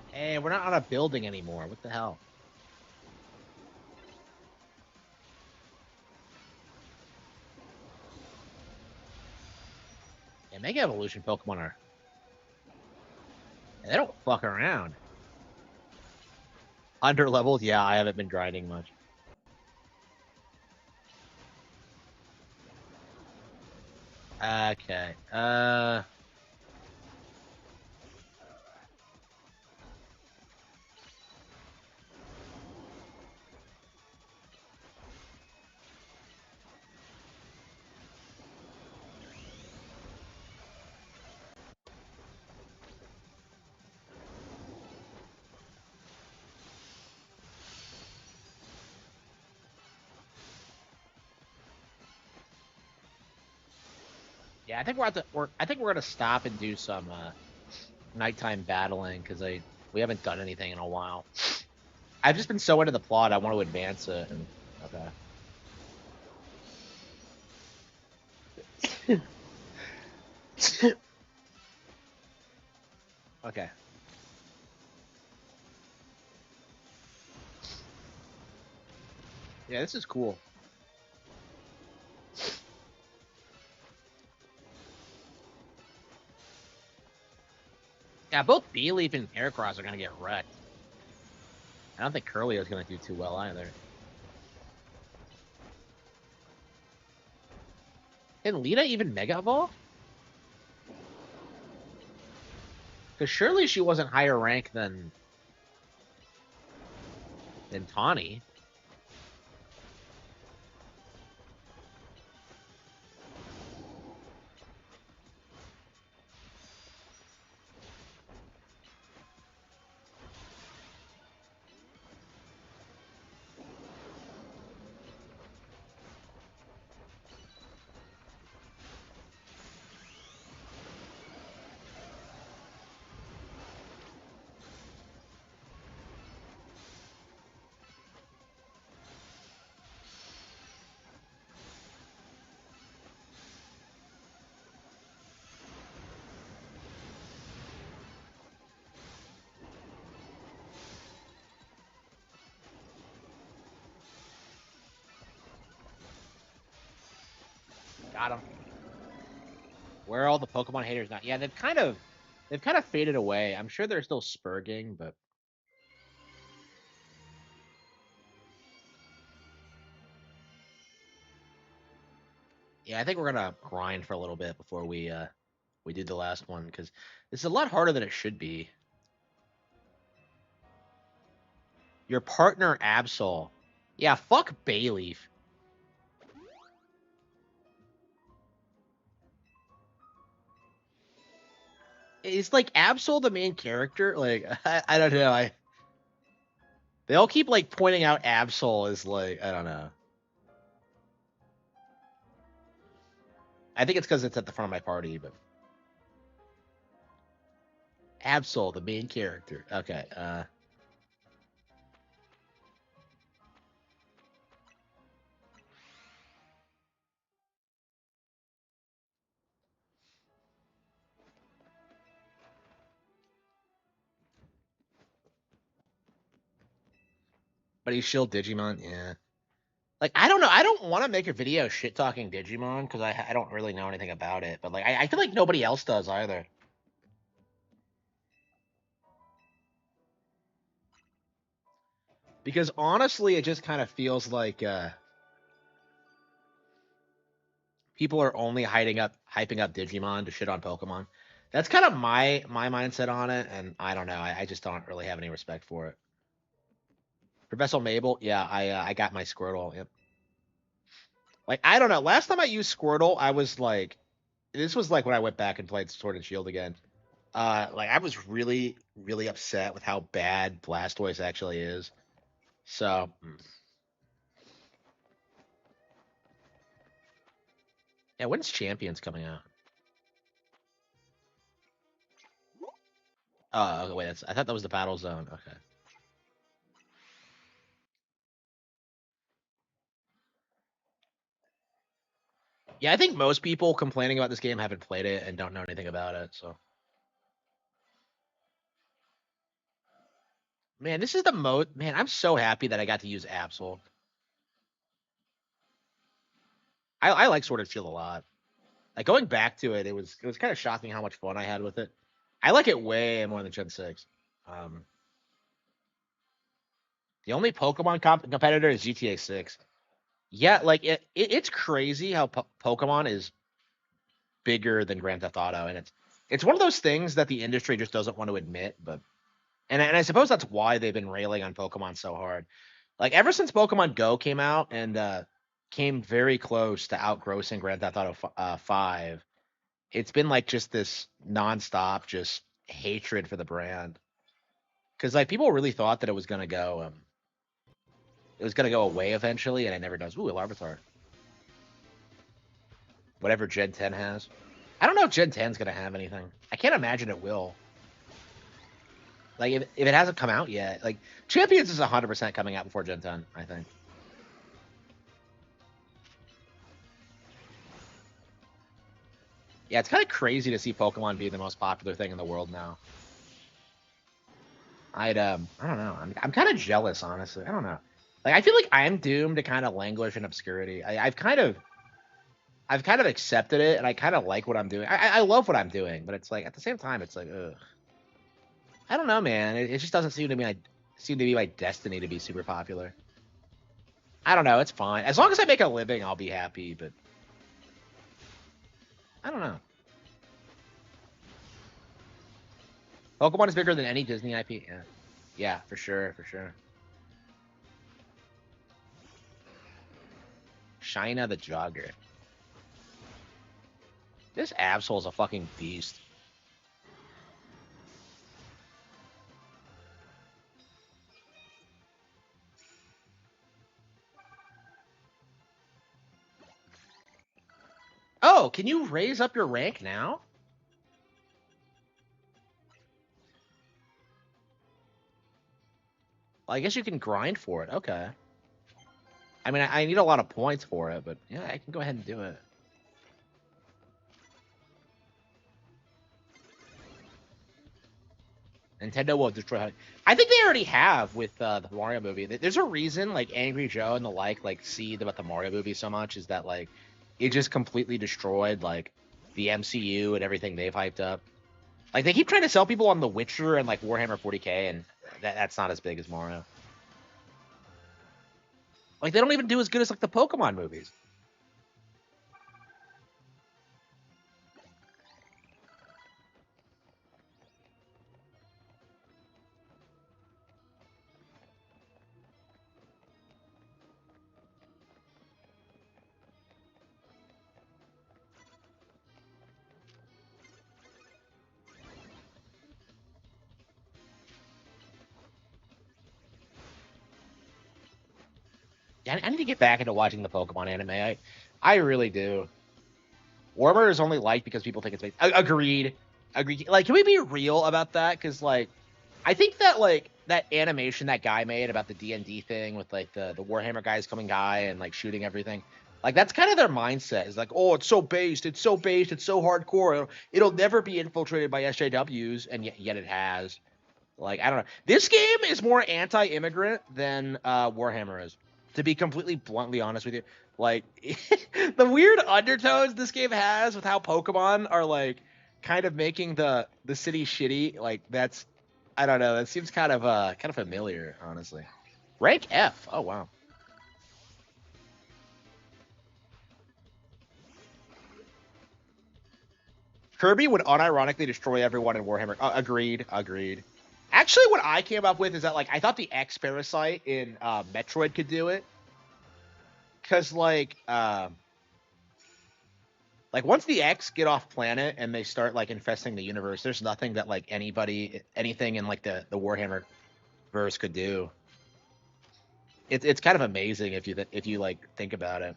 Hey, we're not on a building anymore. What the hell? Yeah, Mega Evolution Pokemon are. They don't fuck around. Under leveled? Yeah, I haven't been grinding much. Okay. Yeah, I think we're at the. I think we're gonna stop and do some nighttime battling because we haven't done anything in a while. I've just been so into the plot. I want to advance it. And, okay. Okay. Yeah, this is cool. Yeah, both Beleaf and Heracross are gonna get wrecked. I don't think Curlio's gonna do too well either. Can Lita even Mega Evolve? Because surely she wasn't higher rank than Tawny. Got him. Where are all the Pokemon haters now? Yeah, they've kind of faded away. I'm sure they're still spurging, but yeah, I think we're gonna grind for a little bit before we do the last one because it's a lot harder than it should be. Your partner Absol. Yeah, fuck Bayleaf. Is like Absol the main character? Like I don't know. They all keep like pointing out Absol as like I don't know. I think it's because it's at the front of my party, but Absol, the main character. Okay. But he's still Digimon. Yeah. Like I don't know. I don't want to make a video shit talking Digimon because I don't really know anything about it. But like I feel like nobody else does either. Because honestly, it just kind of feels like people are only hyping up Digimon to shit on Pokemon. That's kind of my mindset on it, and I don't know. I just don't really have any respect for it. Professor Mabel, yeah, I got my Squirtle. Yep. Like I don't know. Last time I used Squirtle, I was like, this was like when I went back and played Sword and Shield again. Like I was really upset with how bad Blastoise actually is. So yeah, when's Champions coming out? Oh, okay, wait, I thought that was the Battle Zone. Okay. Yeah, I think most people complaining about this game haven't played it and don't know anything about it. So, man, this is the most. Man, I'm so happy that I got to use Absol. I like Sword and Shield a lot. Like going back to it, it was kind of shocking how much fun I had with it. I like it way more than Gen 6. Um, the only Pokemon competitor is GTA 6. Yeah, like it's crazy how Pokemon is bigger than Grand Theft Auto, and it's one of those things that the industry just doesn't want to admit. But and I suppose that's why they've been railing on Pokemon so hard. Like ever since Pokemon Go came out and came very close to outgrossing Grand Theft Auto 5, it's been like just this nonstop just hatred for the brand. Because like people really thought that it was gonna go away eventually, and it never does. Ooh, Larvitar. Whatever Gen 10 has. I don't know if Gen 10's gonna have anything. I can't imagine it will. Like if it hasn't come out yet, like Champions is 100% coming out before Gen 10, I think. Yeah, it's kind of crazy to see Pokemon be the most popular thing in the world now. I don't know. I'm kind of jealous, honestly. I don't know. Like I feel like I'm doomed to kind of languish in obscurity. I've kind of accepted it, and I kind of like what I'm doing. I love what I'm doing, but it's like at the same time, it's like, ugh. I don't know, man. It just doesn't seem to be my destiny to be super popular. I don't know. It's fine as long as I make a living. I'll be happy. But I don't know. Pokemon is bigger than any Disney IP. Yeah, yeah, for sure, for sure. Shina the Jogger. This Absol is a fucking beast. Oh, can you raise up your rank now? Well, I guess you can grind for it. Okay. I mean, I need a lot of points for it, but yeah, I can go ahead and do it. Nintendo will destroy. I think they already have with the Mario movie. There's a reason, like Angry Joe and the like seethe about the Mario movie so much is that like it just completely destroyed like the MCU and everything they've hyped up. Like they keep trying to sell people on The Witcher and like Warhammer 40K, and that's not as big as Mario. Like they don't even do as good as like the Pokemon movies. Yeah, I need to get back into watching the Pokemon anime. I really do. Warmer is only liked because people think it's fake. Agreed. Agreed. Like, can we be real about that? Because like, I think that like that animation that guy made about the D&D thing with like the Warhammer guys coming by and like shooting everything. Like that's kind of their mindset. Is like, oh, it's so based, it's so based, it's so hardcore. It'll never be infiltrated by SJWs, and yet it has. Like I don't know. This game is more anti-immigrant than Warhammer is. To be completely bluntly honest with you, like the weird undertones this game has with how Pokemon are like kind of making the city shitty. Like that's I don't know. That seems kind of familiar, honestly. Rank F. Oh wow. Kirby would unironically destroy everyone in Warhammer. Agreed. Actually, what I came up with is that like I thought the X Parasite in Metroid could do it, because like once the X get off planet and they start like infesting the universe, there's nothing that like anything in like the Warhammer verse could do. It's kind of amazing if you like think about it.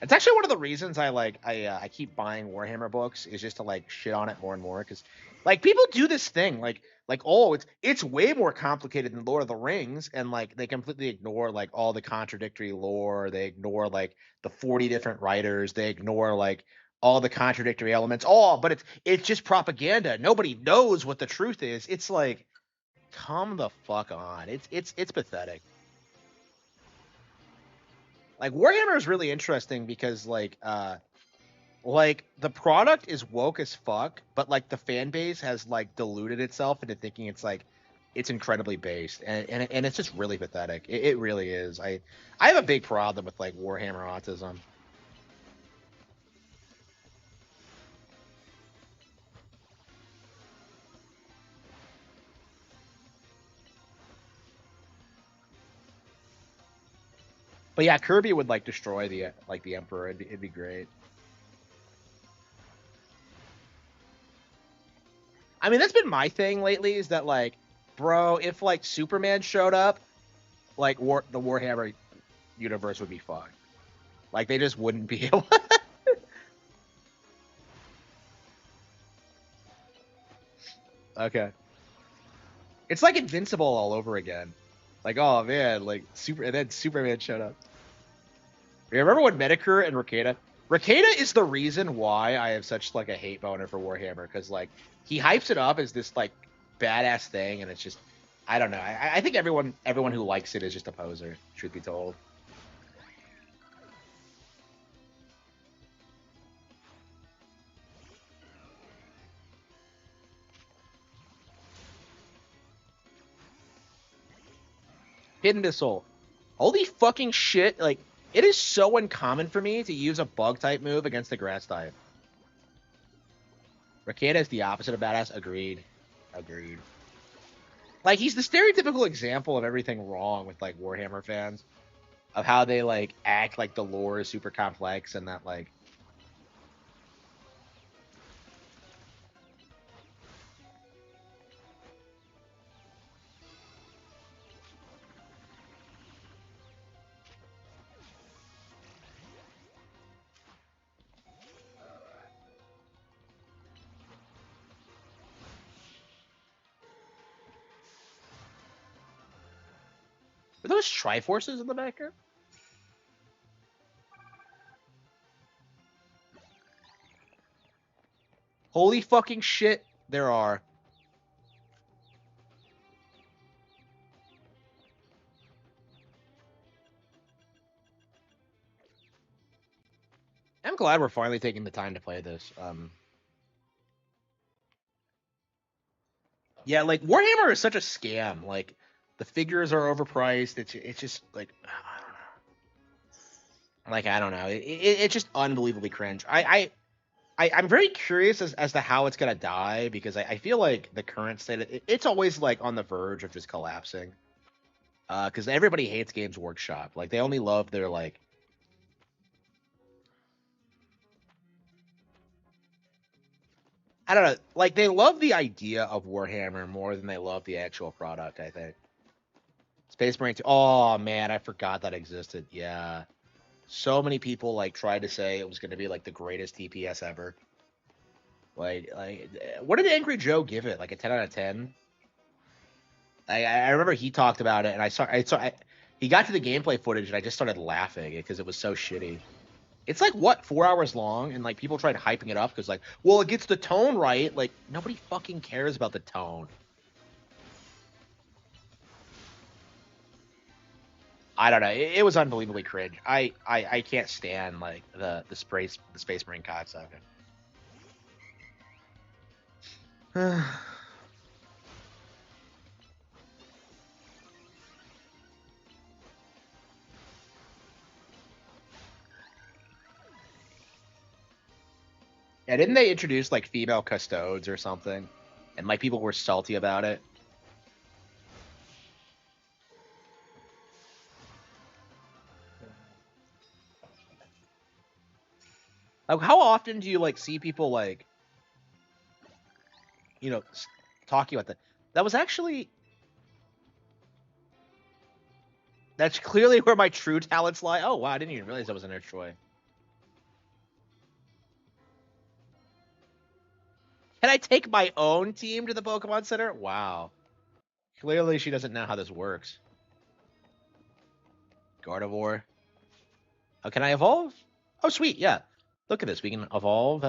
It's actually one of the reasons I keep buying Warhammer books, is just to like shit on it more and more, because like people do this thing like oh, it's way more complicated than Lord of the Rings, and like they completely ignore like all the contradictory lore, they ignore like the 40 different writers, they ignore like all the contradictory elements. Oh, but it's just propaganda. Nobody knows what the truth is. It's like, come the fuck on. It's pathetic. Like Warhammer is really interesting because like the product is woke as fuck, but like the fan base has like deluded itself into thinking it's like it's incredibly based, and it's just really pathetic. It really is. I have a big problem with like Warhammer autism. But yeah, Kirby would like destroy the Emperor. It'd be great. I mean, that's been my thing lately, is that like, bro, if like Superman showed up, like the Warhammer universe would be fucked. Like they just wouldn't be able. Okay. It's like Invincible all over again. Like, oh man, like and then Superman showed up. Remember when Medicure and Rakeda? Rakeda is the reason why I have such like a hate boner for Warhammer, because like he hypes it up as this like badass thing, and it's just, I don't know. I think everyone who likes it is just a poser, truth be told. Hidden Missile. Holy fucking shit! Like, it is so uncommon for me to use a bug type move against the grass type. Rakeda is the opposite of badass. Agreed. Like, he's the stereotypical example of everything wrong with like Warhammer fans, of how they like act like the lore is super complex, and that like, are those Triforces in the background? Holy fucking shit, there are. I'm glad we're finally taking the time to play this. Yeah, like Warhammer is such a scam. Like the figures are overpriced. It's just like, I don't know. It's just unbelievably cringe. I'm very curious as to how it's gonna die, because I feel like the current state it's always like on the verge of just collapsing. Because everybody hates Games Workshop. Like they only love their like, I don't know, like they love the idea of Warhammer more than they love the actual product, I think. Space Marine 2. Oh man, I forgot that existed. Yeah. So many people like tried to say it was going to be like the greatest TPS ever. Like, what did Angry Joe give it? Like a 10 out of 10? I remember he talked about it, and he got to the gameplay footage, and I just started laughing because it was so shitty. It's like what, 4 hours long, and like people tried hyping it up because like, well, it gets the tone right. Like nobody fucking cares about the tone. I don't know. It was unbelievably cringe. I can't stand like the Space Marine cocksucker. Yeah, didn't they introduce like female custodes or something? And like people were salty about it. Like, how often do you like see people like, you know, talking about that? That was actually that's clearly where my true talents lie. Oh wow, I didn't even realize that was in there, Troy. Can I take my own team to the Pokemon Center? Wow. Clearly she doesn't know how this works. Gardevoir. Oh, can I evolve? Oh, sweet, yeah. Look at this. We can evolve.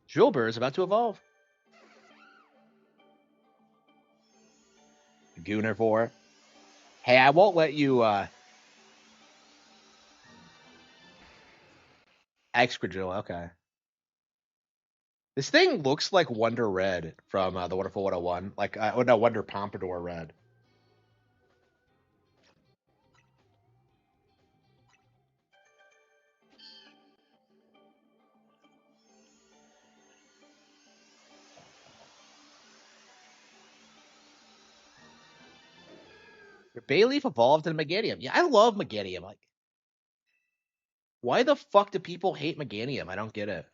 Drillbur is about to evolve. Gunnervor. Hey, I won't let you Excadrill, okay. This thing looks like Wonder Red from the Wonderful 101. Like, oh no, Wonder Pompadour Red. Bayleaf evolved in Meganium. Yeah, I love Meganium. Like, why the fuck do people hate Meganium? I don't get it.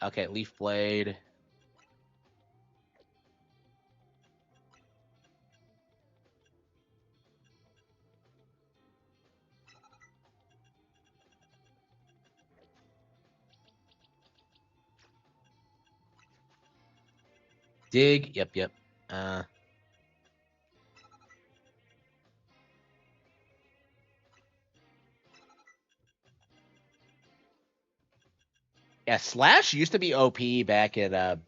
Okay, Leaf Blade. Dig. Yep, yep. Yeah, Slash used to be OP back at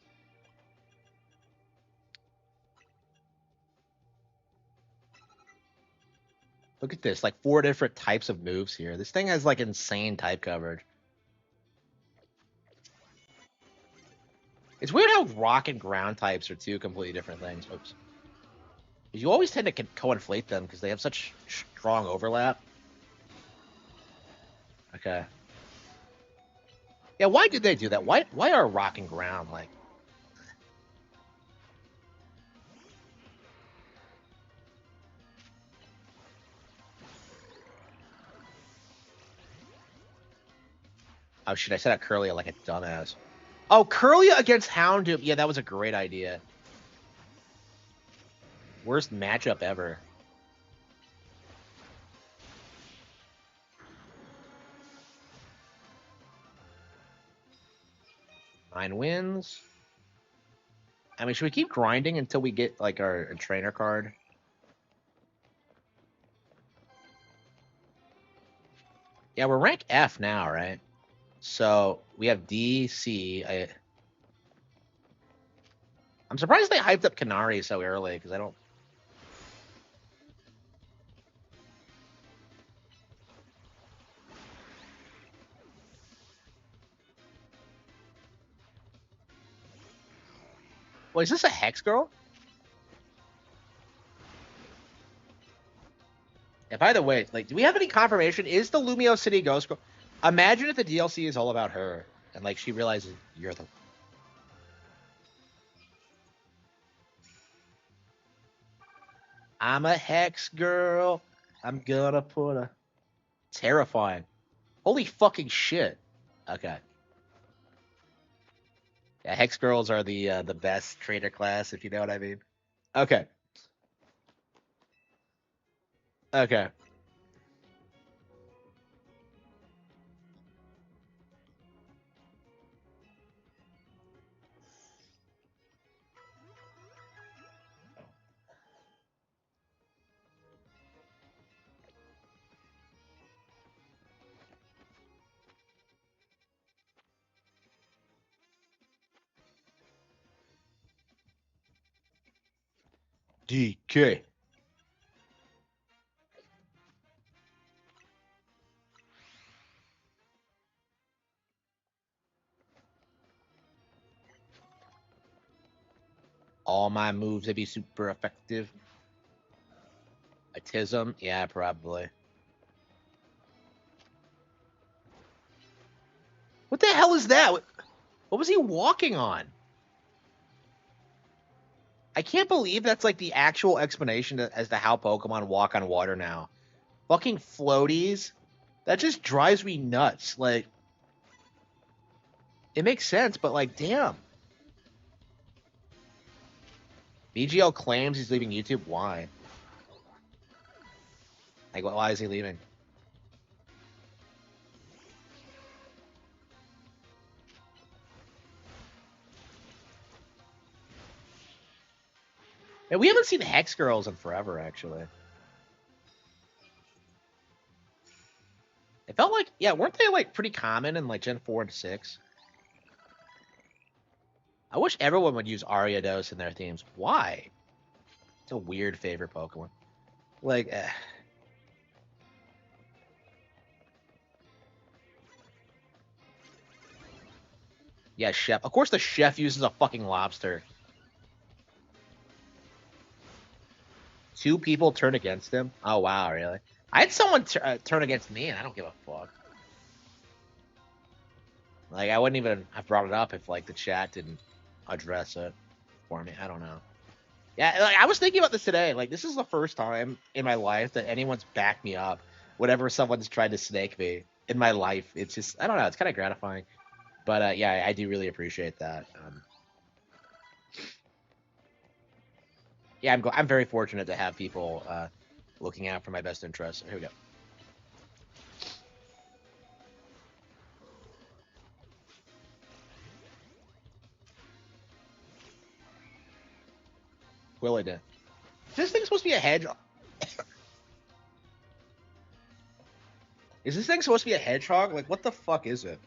look at this, like 4 different types of moves here. This thing has like insane type coverage. It's weird how rock and ground types are 2 completely different things. Oops. You always tend to co-inflate them because they have such strong overlap. Okay. Yeah, why did they do that? Why are rock and ground like? Oh shit! I said out Curlia like a dumbass. Oh, Curlia against Houndoom. Yeah, that was a great idea. Worst matchup ever. 9 wins. I mean, should we keep grinding until we get like our trainer card? Yeah, we're rank F now, right? So we have D, C. I'm surprised they hyped up Canary so early because I don't. Well, is this a Hex Girl? Yeah, by the way, like, do we have any confirmation? Is the Lumio City Ghost Girl? Imagine if the DLC is all about her and like she realizes you're the. I'm a Hex Girl. I'm gonna put a. Terrifying. Holy fucking shit. Okay. Yeah, Hex Girls are the best trainer class, if you know what I mean. Okay. Okay. DK. All my moves would be super effective. Autism? Yeah, probably. What the hell is that? What was he walking on? I can't believe that's like the actual explanation as to how Pokemon walk on water now. Fucking floaties. That just drives me nuts. Like, it makes sense, but like, damn. BGL claims he's leaving YouTube. Why? Like, why is he leaving? And we haven't seen Hex Girls in forever, actually. It felt like, yeah, weren't they like pretty common in like Gen 4 and 6? I wish everyone would use Ariados in their themes. Why? It's a weird favorite Pokemon. Like, yeah, Chef. Of course the Chef uses a fucking lobster. 2 people turn against him? Oh, wow, really? I had someone turn against me, and I don't give a fuck. Like, I wouldn't even have brought it up if, like, the chat didn't address it for me. I don't know. Yeah, like, I was thinking about this today. Like, this is the first time in my life that anyone's backed me up whenever someone's tried to snake me in my life. It's just, I don't know, it's kind of gratifying. But, yeah, I do really appreciate that. Yeah, I'm very fortunate to have people looking out for my best interests. Here we go. Willie did. Is this thing supposed to be a hedgehog? Is this thing supposed to be a hedgehog? Like, what the fuck is it?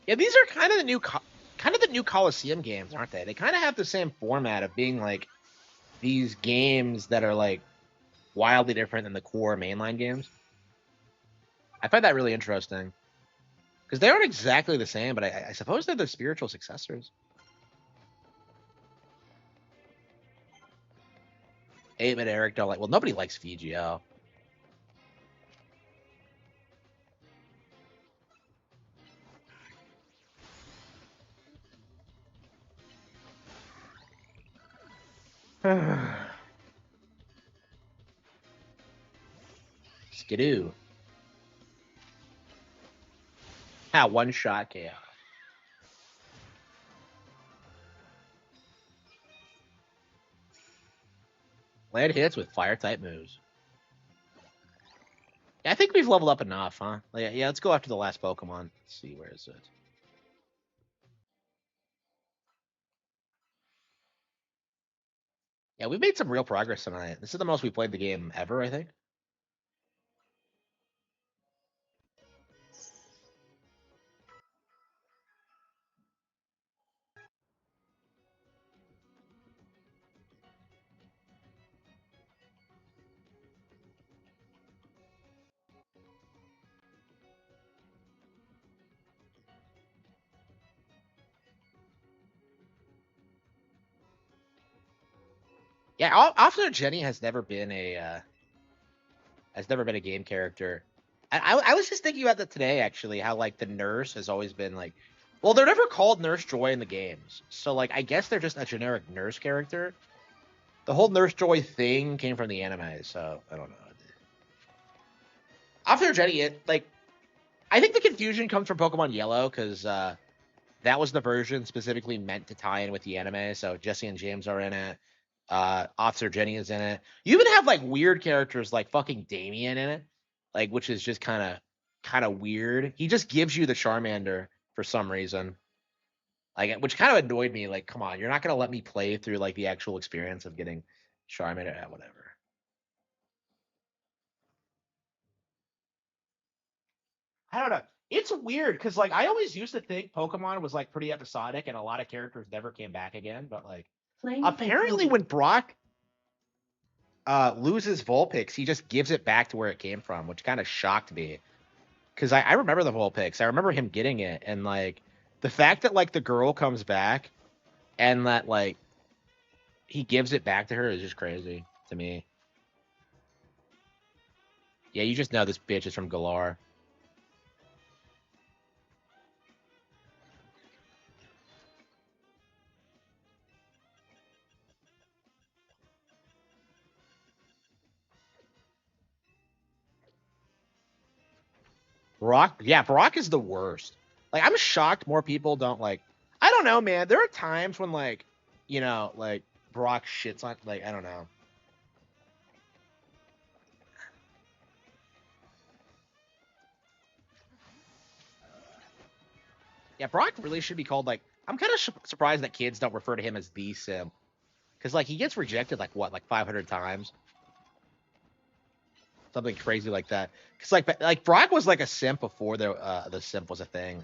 Yeah, these are kind of the new Coliseum games, aren't they? They kind of have the same format of being like these games that are like wildly different than the core mainline games. I find that really interesting because they aren't exactly the same, but I suppose they're the spiritual successors. 8-Bit Eric don't like. Well, nobody likes VGO. Skidoo. One shot KO. Land hits with fire type moves. Yeah, I think we've leveled up enough, huh? Like, yeah, let's go after the last Pokemon. Let's see, where is it? Yeah, we've made some real progress tonight. This is the most we played the game ever, I think. Yeah, Officer Jenny has never been a game character. I was just thinking about that today, actually. How like the nurse has always been like, well, they're never called Nurse Joy in the games, so like I guess they're just a generic nurse character. The whole Nurse Joy thing came from the anime, so I don't know. Officer Jenny, I think the confusion comes from Pokemon Yellow because that was the version specifically meant to tie in with the anime. So Jesse and James are in it. Officer Jenny is in it. You even have like weird characters like fucking Damien in it, like which is just kind of weird. He just gives you the Charmander for some reason, like which kind of annoyed me. Like, come on, you're not gonna let me play through like the actual experience of getting Charmander. Whatever. I don't know. It's weird because like I always used to think Pokemon was like pretty episodic and a lot of characters never came back again. But like apparently when Brock loses Vulpix, he just gives it back to where it came from, which kind of shocked me. Because I remember the Vulpix. I remember him getting it and like The fact that like the girl comes back and that like he gives it back to her is just crazy to me. Yeah, you just know this bitch is from Galar. Brock, yeah, Brock is the worst. Like, I'm shocked more people don't like. I don't know, man. There are times when like, like Brock shits on like I don't know. Yeah, Brock really should be called like. I'm kind of surprised that kids don't refer to him as the Sim, because like he gets rejected like what, like 500 times, something crazy like that. Because like Brock was like a simp before the simp was a thing.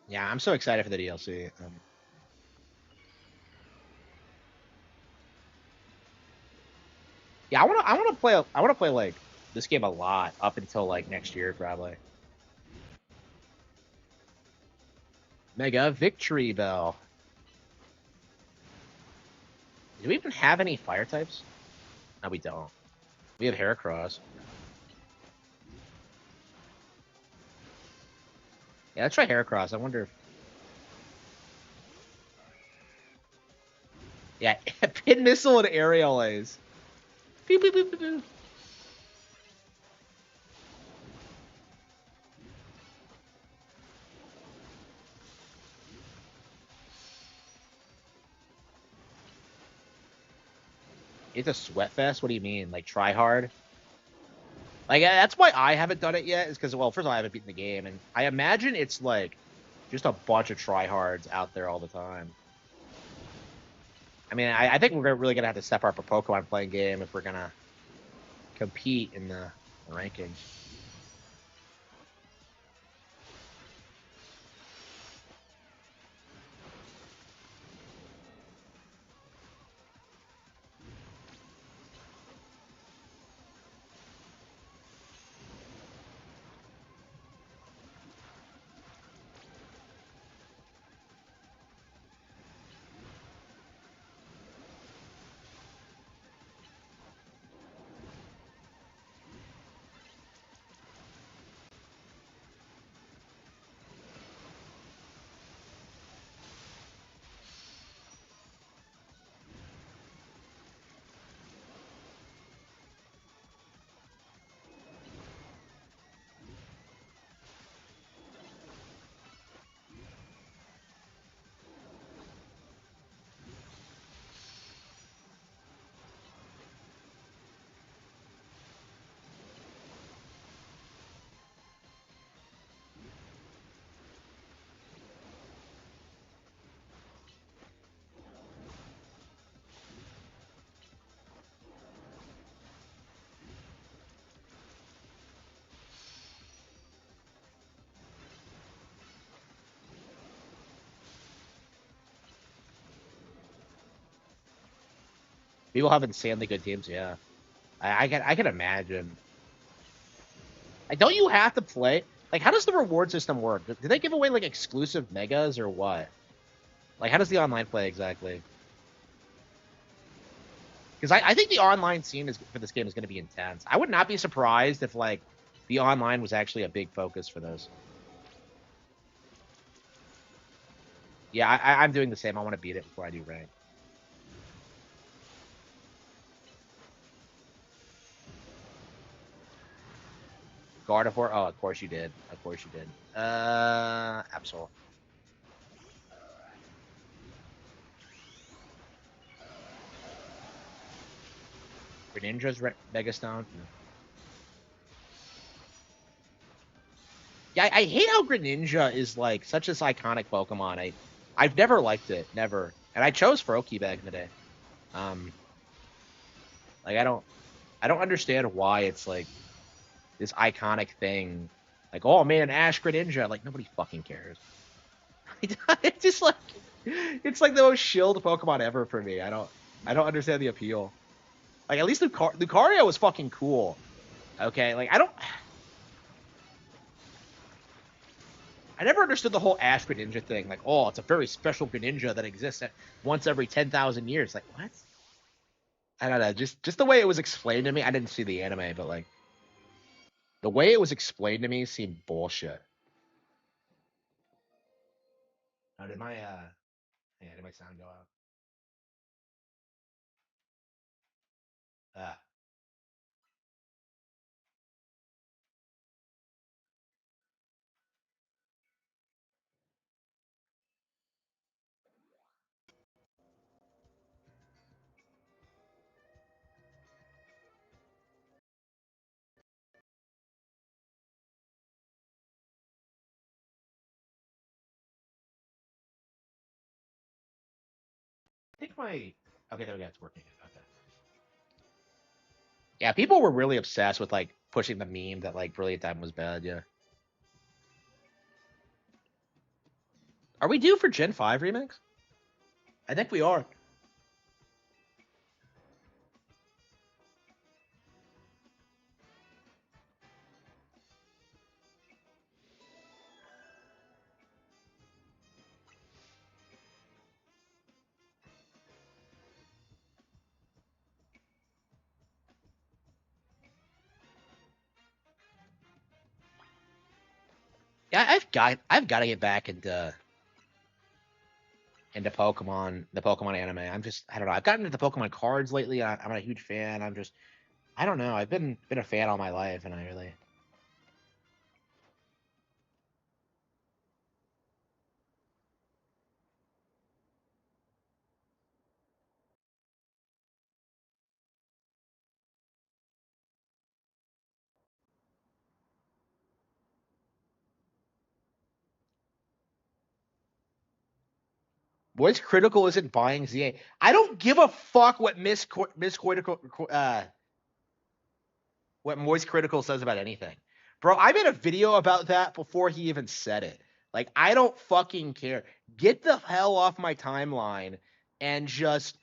Yeah, I'm so excited for the DLC. Yeah, I want to play like this game a lot up until like next year probably. Mega Victory Bell. Do we even have any fire types? No, we don't. We have Heracross. Yeah, let's try Heracross. I wonder if. Yeah, Pin Missile and Aerial Ace. Pew, pew, pew, pew, pew. It's a sweat fest? What do you mean? Like, try hard? Like, that's why I haven't done it yet, is because, well, first of all, I haven't beaten the game, and I imagine it's, like, just a bunch of tryhards out there all the time. I mean, I think we're really going to have to step up our Pokemon playing game if we're going to compete in the rankings. People have insanely good teams, yeah. I can imagine. Like, don't you have to play? Like, how does the reward system work? Do they give away like exclusive megas or what? Like, how does the online play exactly? Because I think the online scene is for this game is going to be intense. I would not be surprised if like the online was actually a big focus for this. Yeah, I'm doing the same. I want to beat it before I do rank. Gardevoir. Oh, of course you did. Of course you did. Absol. Greninja's Megastone. Yeah, I hate how Greninja is like such this iconic Pokemon. I've never liked it, never. And I chose Froakie back in the day. Um, like I don't understand why it's like this iconic thing. Like, oh man, Ash Greninja. Like nobody fucking cares. It's just like it's like the most shilled Pokemon ever for me. I don't understand the appeal. Like at least Lucario was fucking cool. Okay, like I never understood the whole Ash Greninja thing. Like, oh, it's a very special Greninja that exists at once every 10,000 years. Like, what? I don't know. Just the way it was explained to me. I didn't see the anime, but like the way it was explained to me seemed bullshit. Oh, did my sound go out? Ah. I think my okay, there we go. It's working. Okay. Yeah, people were really obsessed with like pushing the meme that like Brilliant Diamond was bad. Yeah. Are we due for Gen 5 remix? I think we are. Yeah, I've got to get back into Pokemon, the Pokemon anime. I don't know. I've gotten into the Pokemon cards lately. I'm a huge fan. I don't know. I've been a fan all my life, and Voice Critical isn't buying ZA. I don't give a fuck what Miss Critical what Voice Critical says about anything, bro. I made a video about that before he even said it. Like I don't fucking care. Get the hell off my timeline and just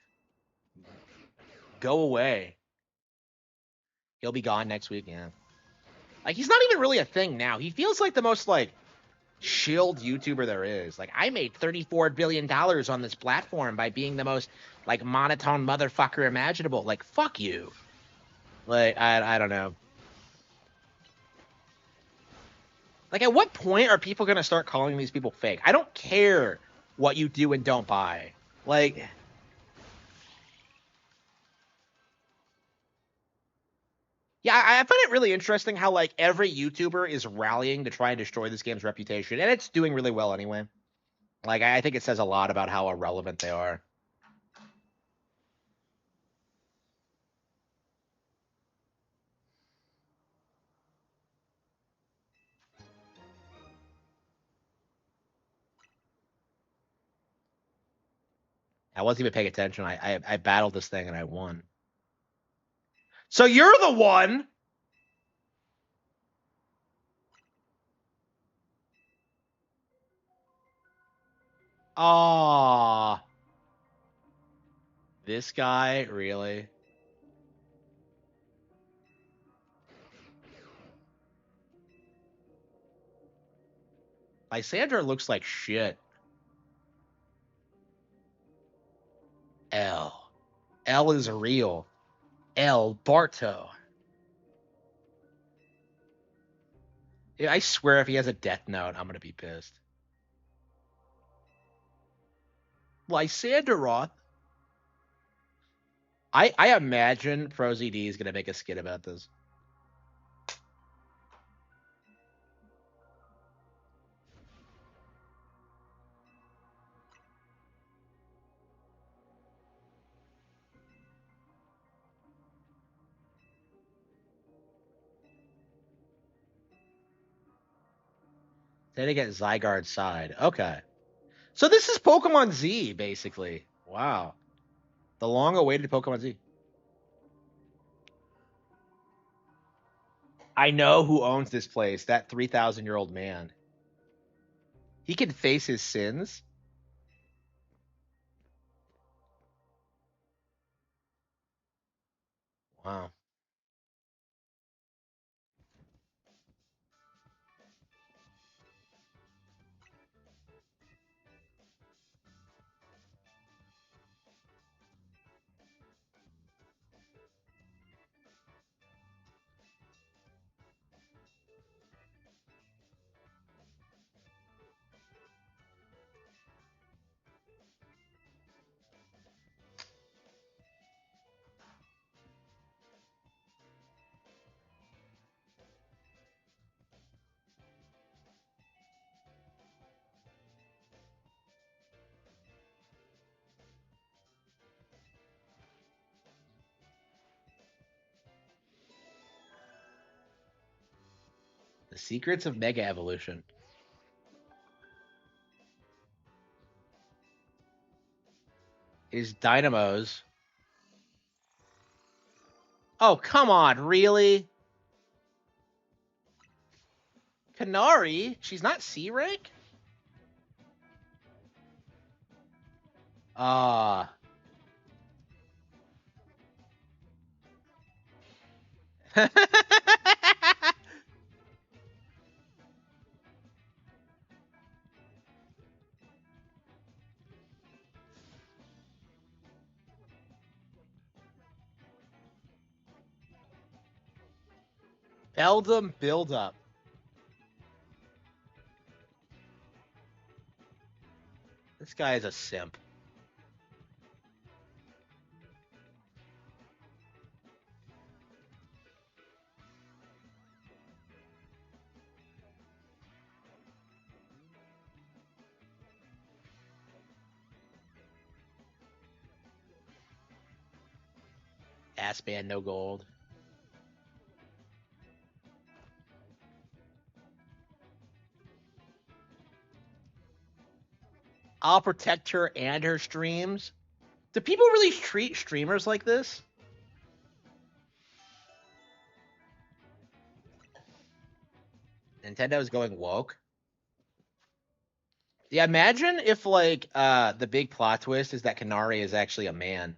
go away. He'll be gone next week. Yeah. Like he's not even really a thing now. He feels like the most like chilled YouTuber there is. Like I made $34 billion on this platform by being the most like monotone motherfucker imaginable. Like fuck you. Like I don't know. Like at what point are people gonna start calling these people fake? I don't care what you do and don't buy. Like yeah, I find it really interesting how like every YouTuber is rallying to try and destroy this game's reputation, and it's doing really well anyway. Like I think it says a lot about how irrelevant they are. I wasn't even paying attention. I battled this thing and I won. So you're the one. Ah, this guy really. Lysandra looks like shit. L. L is real. L Barto. Yeah, I swear if he has a death note, I'm gonna be pissed. Lysanderoth. I imagine ProZD is gonna make a skit about this. Then they get Zygarde's side. Okay. So this is Pokemon Z, basically. Wow. The long-awaited Pokemon Z. I know who owns this place. That 3,000-year-old man. He can face his sins. Wow. The secrets of Mega Evolution. Is Dynamos. Oh, come on, really? Canary? She's not C rank? Ah. Beldum build up. This guy is a simp. Ass band, no gold. I'll protect her and her streams. Do people really treat streamers like this? Nintendo's going woke. Yeah, imagine if like the big plot twist is that Canary is actually a man.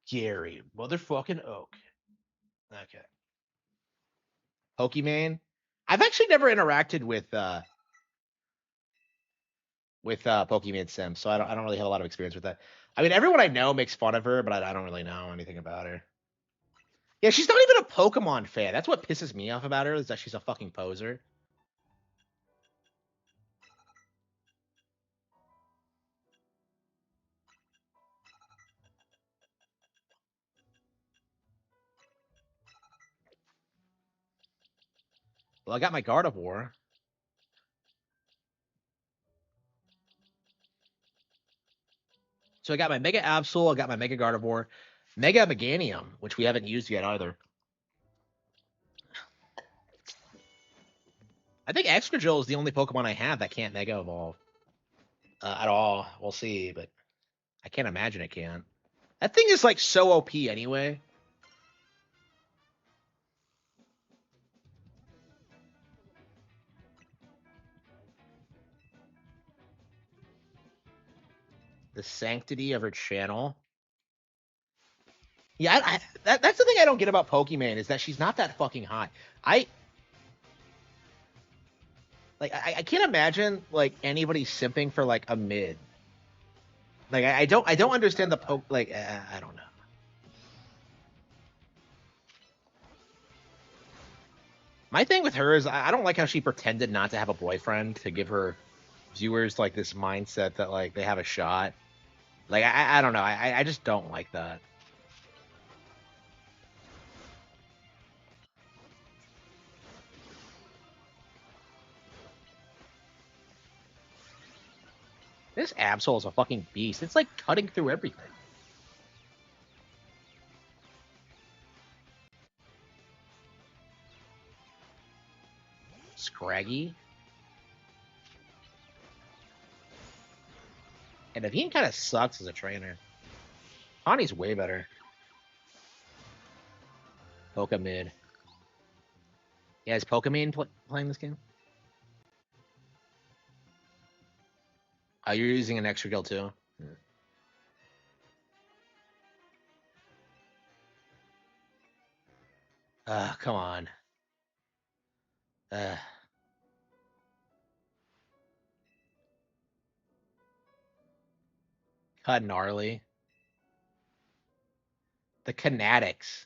Gary, motherfucking Oak. Okay. Pokimane. I've actually never interacted with Pokemon Sim, so I don't really have a lot of experience with that. I mean, everyone I know makes fun of her, but I don't really know anything about her. Yeah, she's not even a Pokemon fan. That's what pisses me off about her is that she's a fucking poser. Well, I got my Gardevoir. So I got my Mega Absol, I got my Mega Gardevoir, Mega Meganium, which we haven't used yet either. I think Excadrill is the only Pokemon I have that can't Mega Evolve. At all. We'll see, but I can't imagine it can. That thing is like so OP anyway. The sanctity of her channel. Yeah, that's the thing I don't get about Pokemon is that she's not that fucking high. I can't imagine like anybody simping for like a mid. Like I don't understand the I don't know. My thing with her is I don't like how she pretended not to have a boyfriend to give her viewers like this mindset that like they have a shot. Like I don't know. I just don't like that. This Absol is a fucking beast. It's like cutting through everything. Scraggy. And Naveen kind of sucks as a trainer. Connie's way better. Poke mid. Yeah, is Pokemon playing this game? Oh, you're using an extra kill too? Come on. Cut gnarly. The kinetics.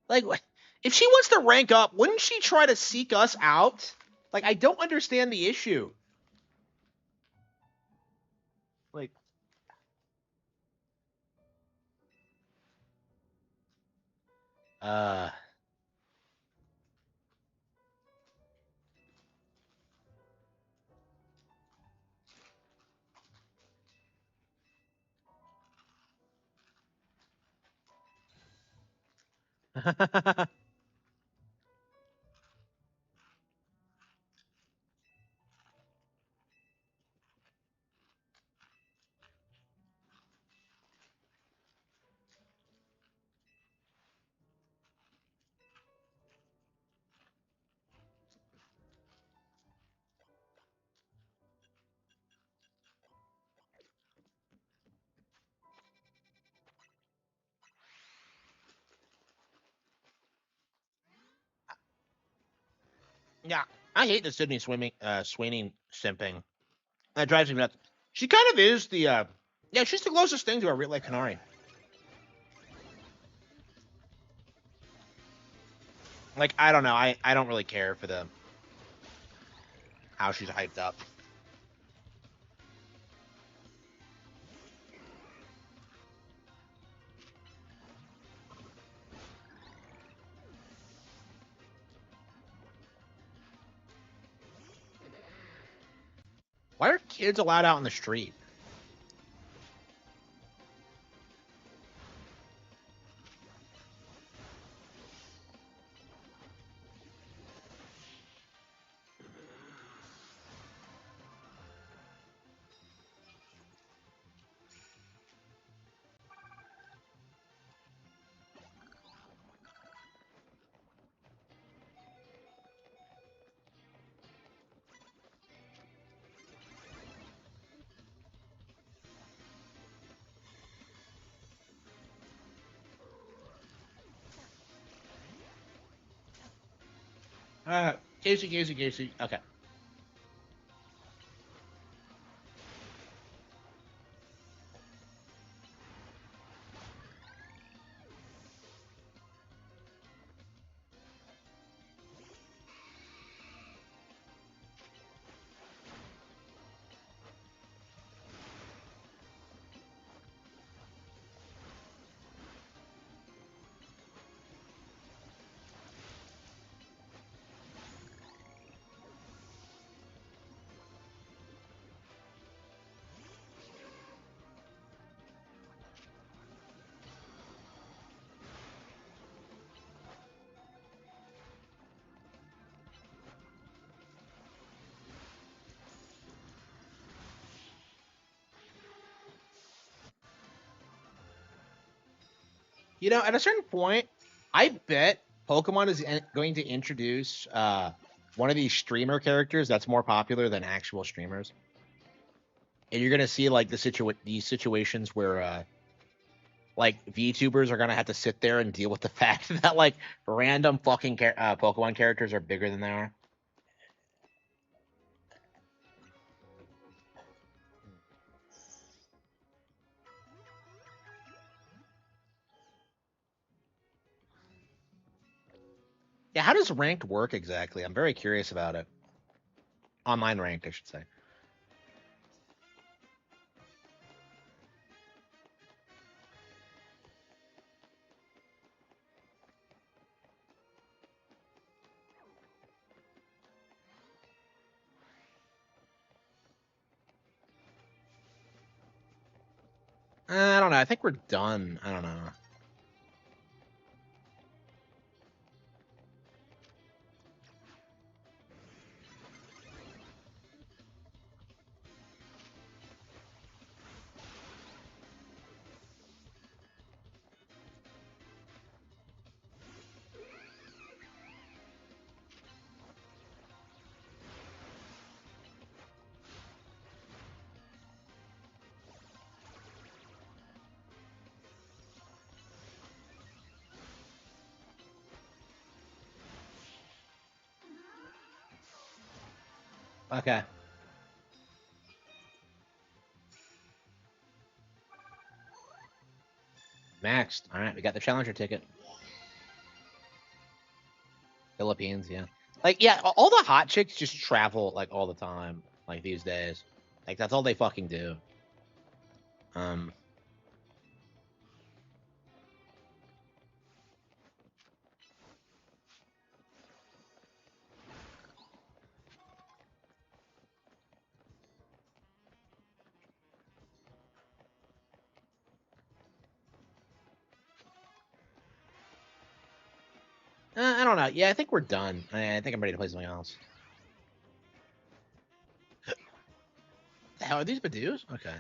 Like, if she wants to rank up, wouldn't she try to seek us out? Like, I don't understand the issue. Like, uh. Yeah, I hate the Sydney Sweeney simping. That drives me nuts. She kind of is the, yeah, she's the closest thing to a real life Canary. Like, I don't know. I don't really care for the how she's hyped up. Why are kids allowed out in the street? Casey. Okay. You know, at a certain point, I bet Pokemon is going to introduce one of these streamer characters that's more popular than actual streamers, and you're gonna see like these situations where like VTubers are gonna have to sit there and deal with the fact that like random fucking Pokemon characters are bigger than they are. Yeah, how does ranked work exactly? I'm very curious about it. Online ranked, I should say. I don't know. I think we're done. I don't know. Okay. Maxed. All right, we got the challenger ticket. Philippines, yeah. Like, yeah, all the hot chicks just travel like all the time, like these days. Like that's all they fucking do. Um, I don't know. Yeah, I think we're done. I think I'm ready to play something else. The hell are these Badoos? Okay.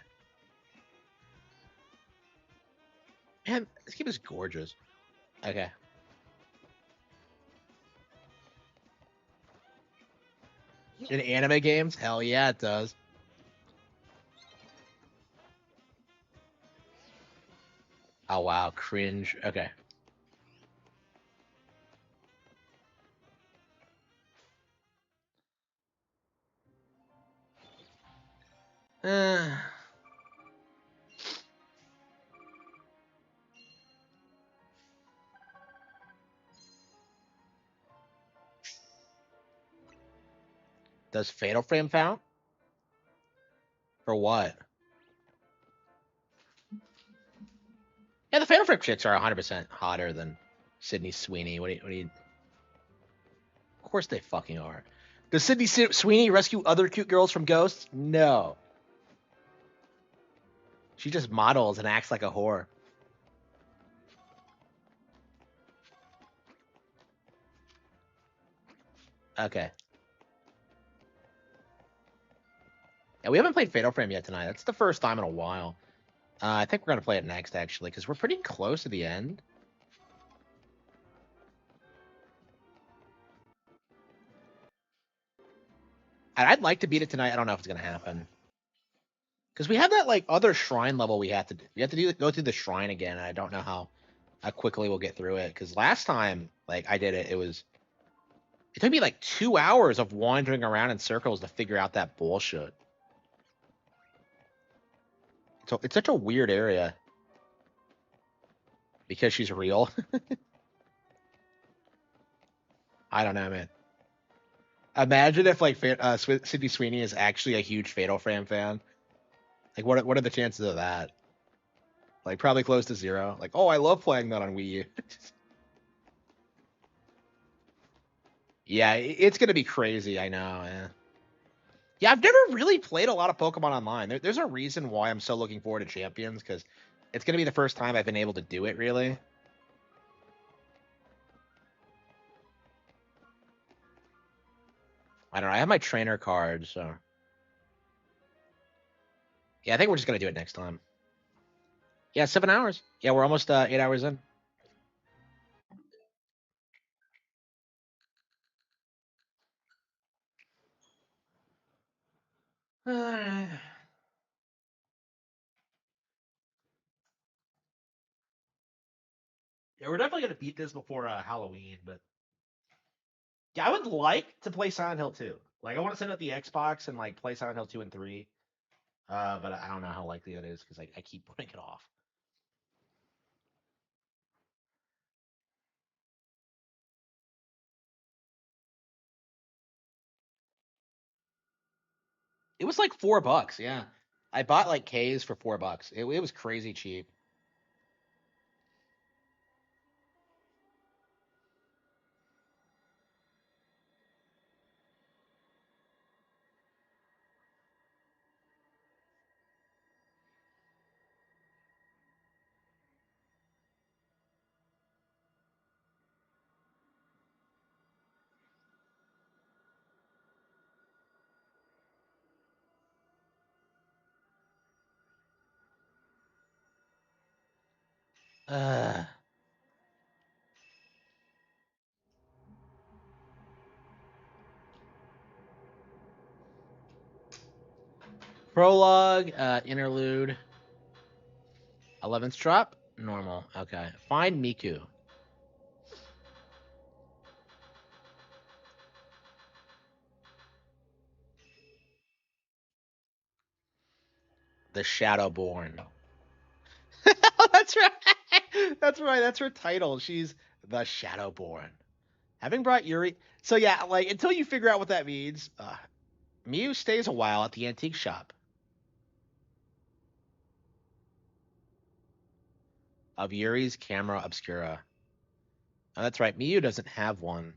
Man, this game is gorgeous. Okay. In anime games? Hell yeah, it does. Oh wow, cringe. Okay. Uh, does Fatal Frame count? For what? Yeah, the Fatal Frame chicks are 100% hotter than Sydney Sweeney. What do you? Of course they fucking are. Does Sydney Sweeney rescue other cute girls from ghosts? No. She just models and acts like a whore. Okay. Yeah, we haven't played Fatal Frame yet tonight. That's the first time in a while. I think we're gonna play it next actually, because we're pretty close to the end. And I'd like to beat it tonight. I don't know if it's gonna happen. Because we have that like other shrine level we have to do. We have to go through the shrine again. And I don't know how quickly we'll get through it. Because last time like I did it, it took me like 2 hours of wandering around in circles to figure out that bullshit. So it's such a weird area. Because she's real. I don't know, man. Imagine if like Sydney Sweeney is actually a huge Fatal Frame fan. Like, what are the chances of that? Like, probably close to zero. Like, oh, I love playing that on Wii U. Yeah, it's gonna be crazy. I know. Yeah. Yeah, I've never really played a lot of Pokemon Online. There's a reason why I'm so looking forward to Champions because it's gonna be the first time I've been able to do it. Really. I don't know. I have my trainer card, so yeah, I think we're just gonna do it next time. Yeah, 7 hours. Yeah, we're almost 8 hours in. Yeah, we're definitely gonna beat this before Halloween, but yeah, I would like to play Silent Hill 2. Like, I want to send out the Xbox and like play Silent Hill 2 and 3. But I don't know how likely that is because I keep putting it off. It was like $4. Yeah, I bought like K's for $4. It was crazy cheap. Uh, Prologue, interlude, 11th drop, normal. Okay, find Miku. The Shadowborn. That's right. That's right. That's her title. She's the Shadowborn. Having brought Yuri, so yeah, like until you figure out what that means, Miu stays a while at the antique shop of Yuri's camera obscura. Oh, that's right. Miu doesn't have one.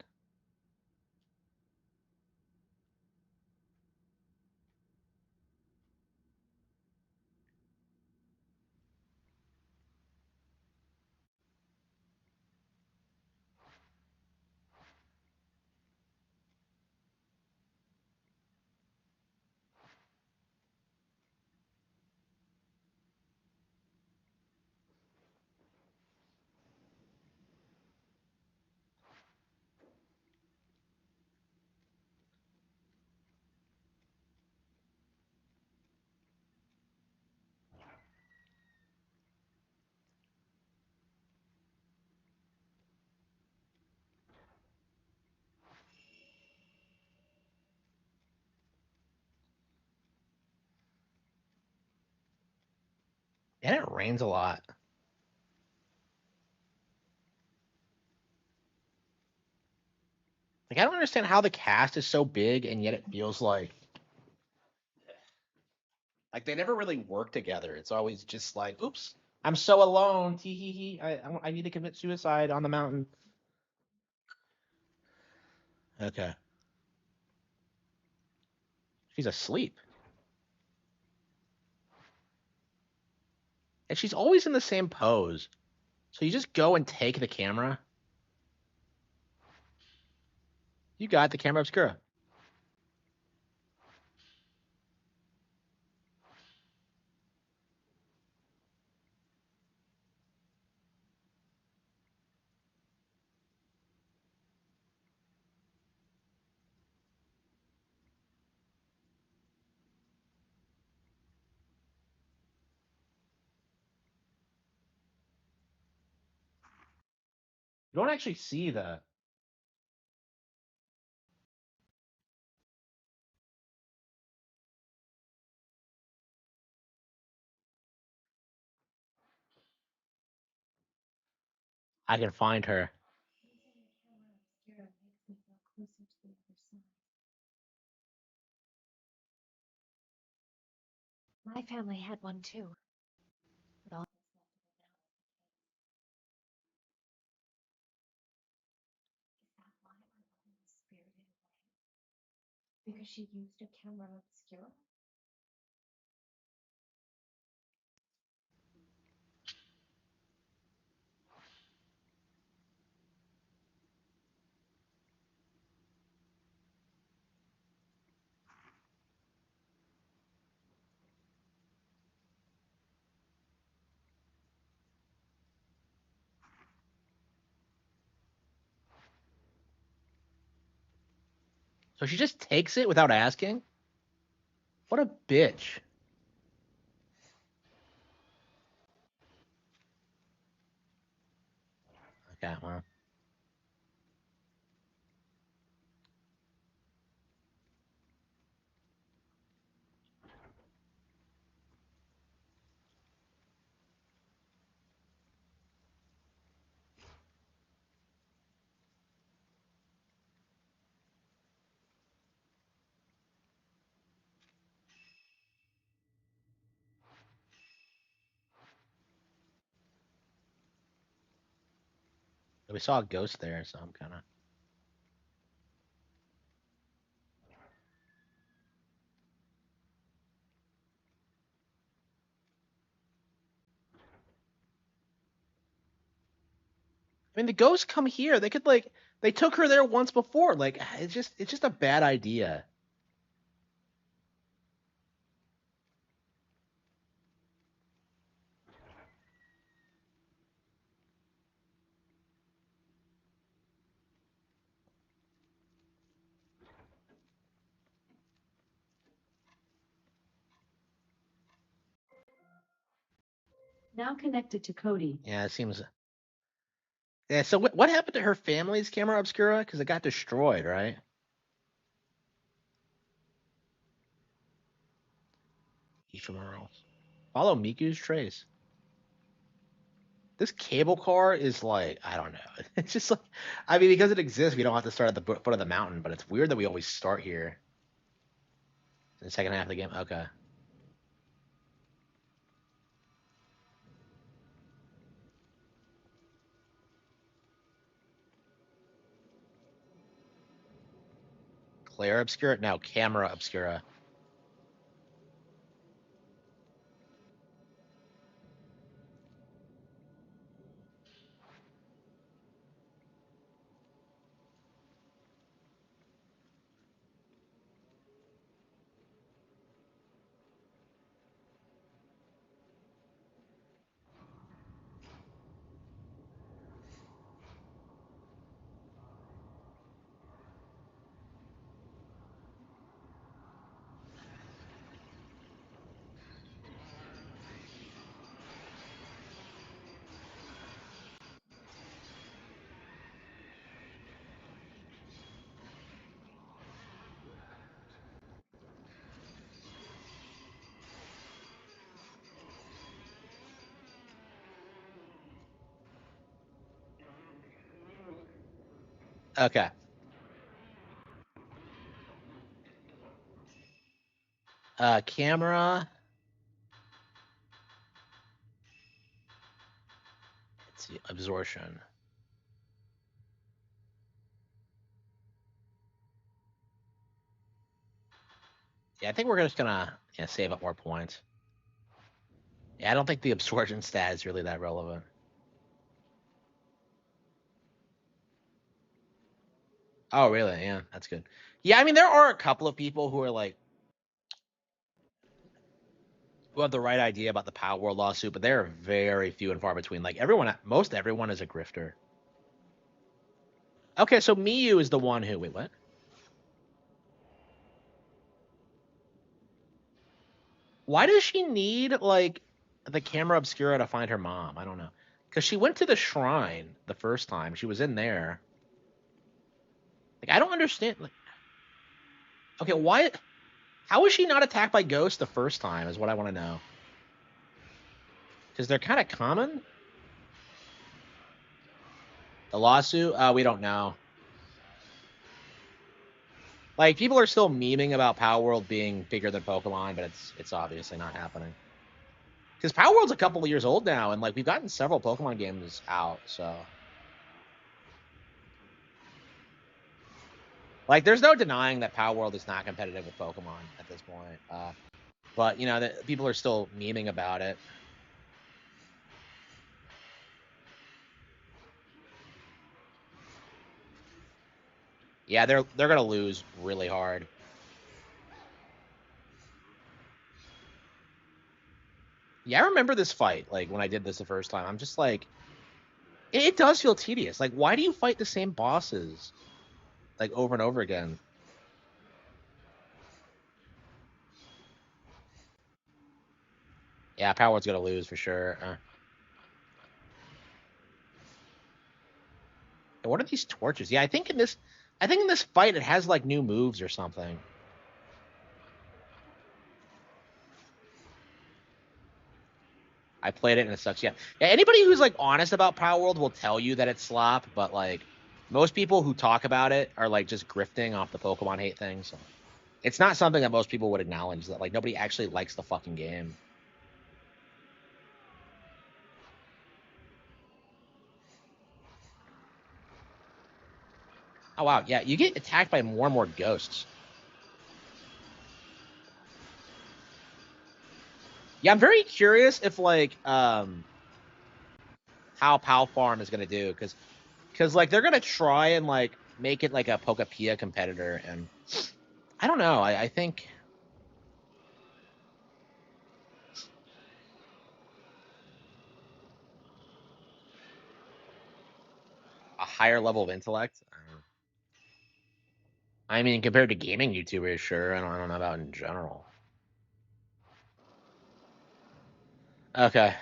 And it rains a lot. Like I don't understand how the cast is so big and yet it feels like they never really work together. It's always just like, oops, I'm so alone. Tee hee hee. I need to commit suicide on the mountain. Okay. She's asleep. And she's always in the same pose. So you just go and take the camera. You got the camera obscura. You don't actually see the. I can find her. My family had one too. But all is that why my mother was spirited away? Because she used a camera obscura? So she just takes it without asking? What a bitch. Okay, well. We saw a ghost there, so I'm kind of. I mean, the ghosts come here. They could like. They took her there once before. Like, it's just a bad idea. Now connected to Cody. Yeah, it seems. Yeah. So what happened to her family's camera obscura? Because it got destroyed, right? Ephemeral. Follow Miku's trace. This cable car is like, I don't know. It's just like, I mean, because it exists, we don't have to start at the foot of the mountain, but it's weird that we always start here in the second half of the game. Okay. Claire Obscura? No, Camera Obscura. Okay. Camera. Let's see. Absorption. Yeah, I think we're just gonna save up more points. Yeah, I don't think the absorption stat is really that relevant. Oh, really? Yeah, that's good. Yeah, I mean, there are a couple of people who are like, who have the right idea about the Power World lawsuit, but they're very few and far between. Like most everyone is a grifter. Okay, so Miyu is the one who. Wait, what? Why does she need like the camera obscura to find her mom? I don't know. Because she went to the shrine the first time. She was in there. Like, I don't understand. Like, okay, why? How was she not attacked by ghosts the first time? Is what I want to know. Because they're kind of common. The lawsuit? We don't know. Like, people are still memeing about Power World being bigger than Pokemon, but it's obviously not happening. Because Power World's a couple of years old now, and like we've gotten several Pokemon games out, so like there's no denying that Power World is not competitive with Pokemon at this point. But you know, people are still memeing about it. Yeah, they're gonna lose really hard. Yeah, I remember this fight. Like when I did this the first time, I'm just like, it does feel tedious. Like, why do you fight the same bosses like over and over again? Yeah, Power World's gonna lose for sure. What are these torches? Yeah, I think in this fight it has like new moves or something. I played it and it sucks. Yeah, yeah. Anybody who's like honest about Power World will tell you that it's slop, but like most people who talk about it are like just grifting off the Pokemon hate thing. So it's not something that most people would acknowledge. That like nobody actually likes the fucking game. Oh wow, yeah. You get attacked by more and more ghosts. Yeah, I'm very curious if like how Pal Farm is gonna do because like they're gonna try and like make it like a Pokepia competitor, and I don't know. I think a higher level of intellect. I mean, compared to gaming YouTubers, sure. I don't know about in general. Okay.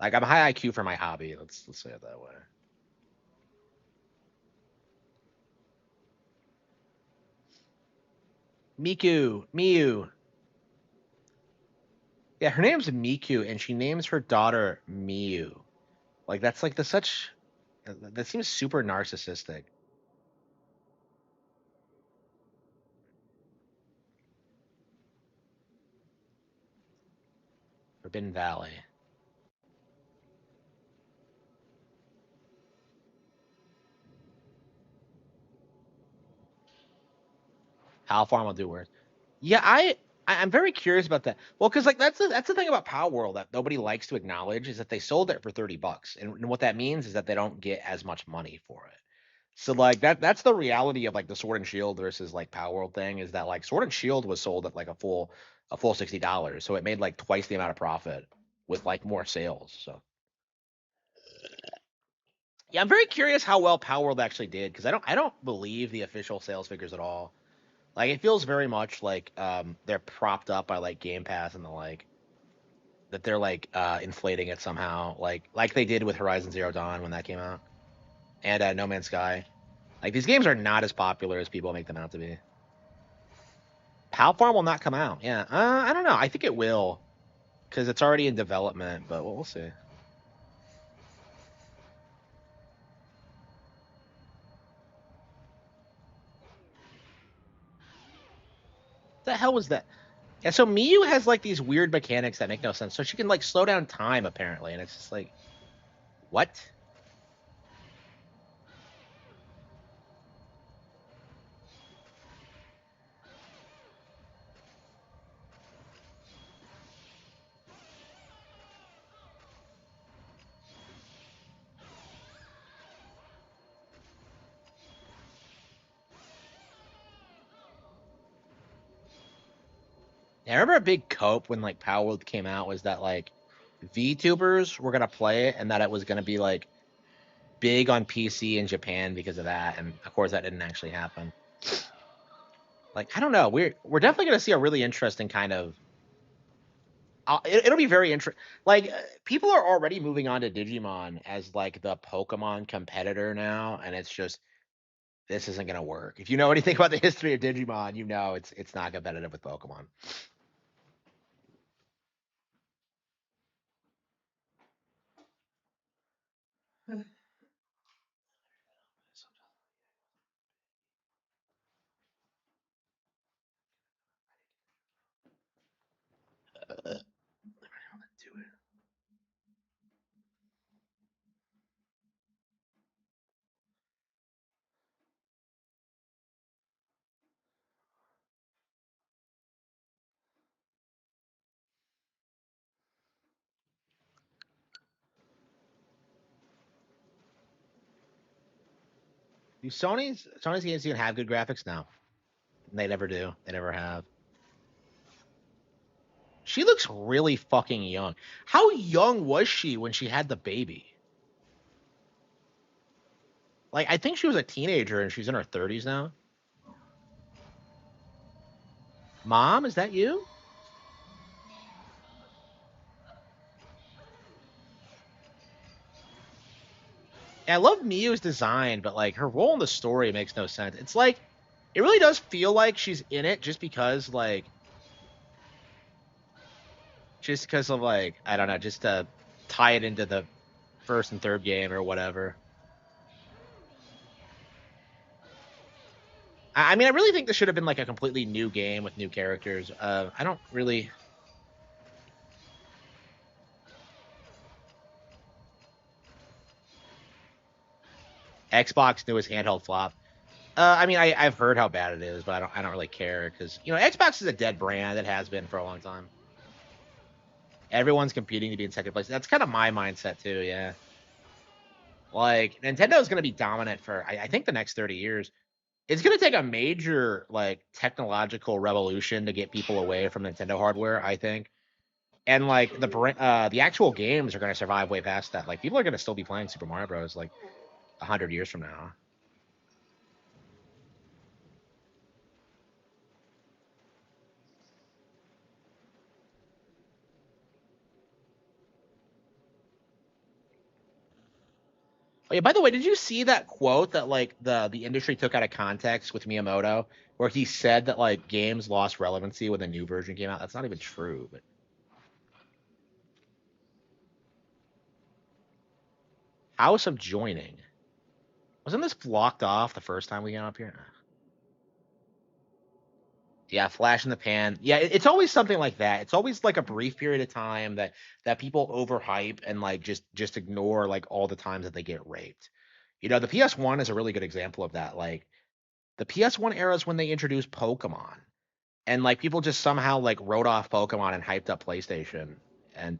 Like I'm high IQ for my hobby. Let's say it that way. Miu. Yeah, her name's Miku, and she names her daughter Miu. Like that's like the such. That seems super narcissistic. Forbidden Valley. How far will do worse. Yeah, I'm very curious about that. Well, because like that's the thing about Power World that nobody likes to acknowledge is that they sold it for $30, and what that means is that they don't get as much money for it. So like that's the reality of like the Sword and Shield versus like Power World thing is that like Sword and Shield was sold at like a full $60, so it made like twice the amount of profit with like more sales. So yeah, I'm very curious how well Power World actually did because I don't believe the official sales figures at all. Like it feels very much like they're propped up by like Game Pass and the like that they're like inflating it somehow like they did with Horizon Zero Dawn when that came out and No Man's Sky. Like these games are not as popular as people make them out to be. Pal Farm will not come out. Yeah, I don't know. I think it will because it's already in development, but we'll see. What the hell was that? Yeah, so Miyu has like these weird mechanics that make no sense. So she can like slow down time apparently, and it's just like what? Yeah, I remember a big cope when like Power World came out was that like VTubers were gonna play it and that it was gonna be like big on PC in Japan because of that, and of course that didn't actually happen. Like I don't know, we're definitely gonna see a really interesting kind of. It'll be very interesting. Like people are already moving on to Digimon as like the Pokemon competitor now, and it's just this isn't gonna work. If you know anything about the history of Digimon, you know it's not competitive with Pokemon. Do Sony's games even have good graphics now? They never do. They never have. She looks really fucking young. How young was she when she had the baby? Like, I think she was a teenager and she's in her 30s now. Mom, is that you? Yeah, I love Miu's design, but like her role in the story makes no sense. It's like it really does feel like she's in it just because of like I don't know, just to tie it into the first and third game or whatever. I mean, I really think this should have been like a completely new game with new characters. I don't really. Xbox newest handheld flop. I mean, I've heard how bad it is, but I don't really care because Xbox is a dead brand. It has been for a long time. Everyone's competing to be in second place. That's kind of my mindset too. Yeah, like Nintendo is going to be dominant for I think the next 30 years. It's going to take a major like technological revolution to get people away from Nintendo hardware. I think, and like the actual games are going to survive way past that. Like people are going to still be playing Super Mario Bros. Like 100 years from now. Oh, yeah, by the way, did you see that quote that like the industry took out of context with Miyamoto, where he said that like games lost relevancy when the new version came out? That's not even true. But House of Joining, wasn't this blocked off the first time we got up here? Yeah, flash in the pan. Yeah, it's always something like that. It's always like a brief period of time that people overhype and like just ignore like all the times that they get raped. The PS1 is a really good example of that. Like the PS1 era is when they introduced Pokemon, and like people just somehow like wrote off Pokemon and hyped up PlayStation, and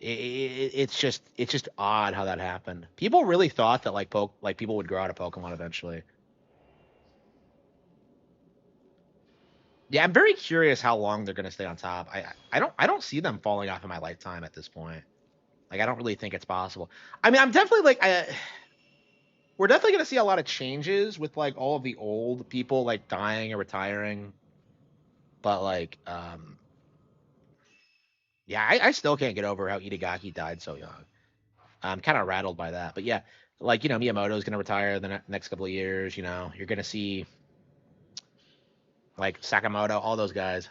it's just odd how that happened. People really thought that like people would grow out of Pokemon eventually. Yeah, I'm very curious how long they're gonna stay on top. I don't see them falling off in my lifetime at this point. Like I don't really think it's possible. I mean, I'm definitely like we're definitely gonna see a lot of changes with like all of the old people like dying or retiring. But like yeah, I still can't get over how Itagaki died so young. I'm kind of rattled by that. But yeah, like Miyamoto's gonna retire the next couple of years. You're gonna see like Sakamoto, all those guys.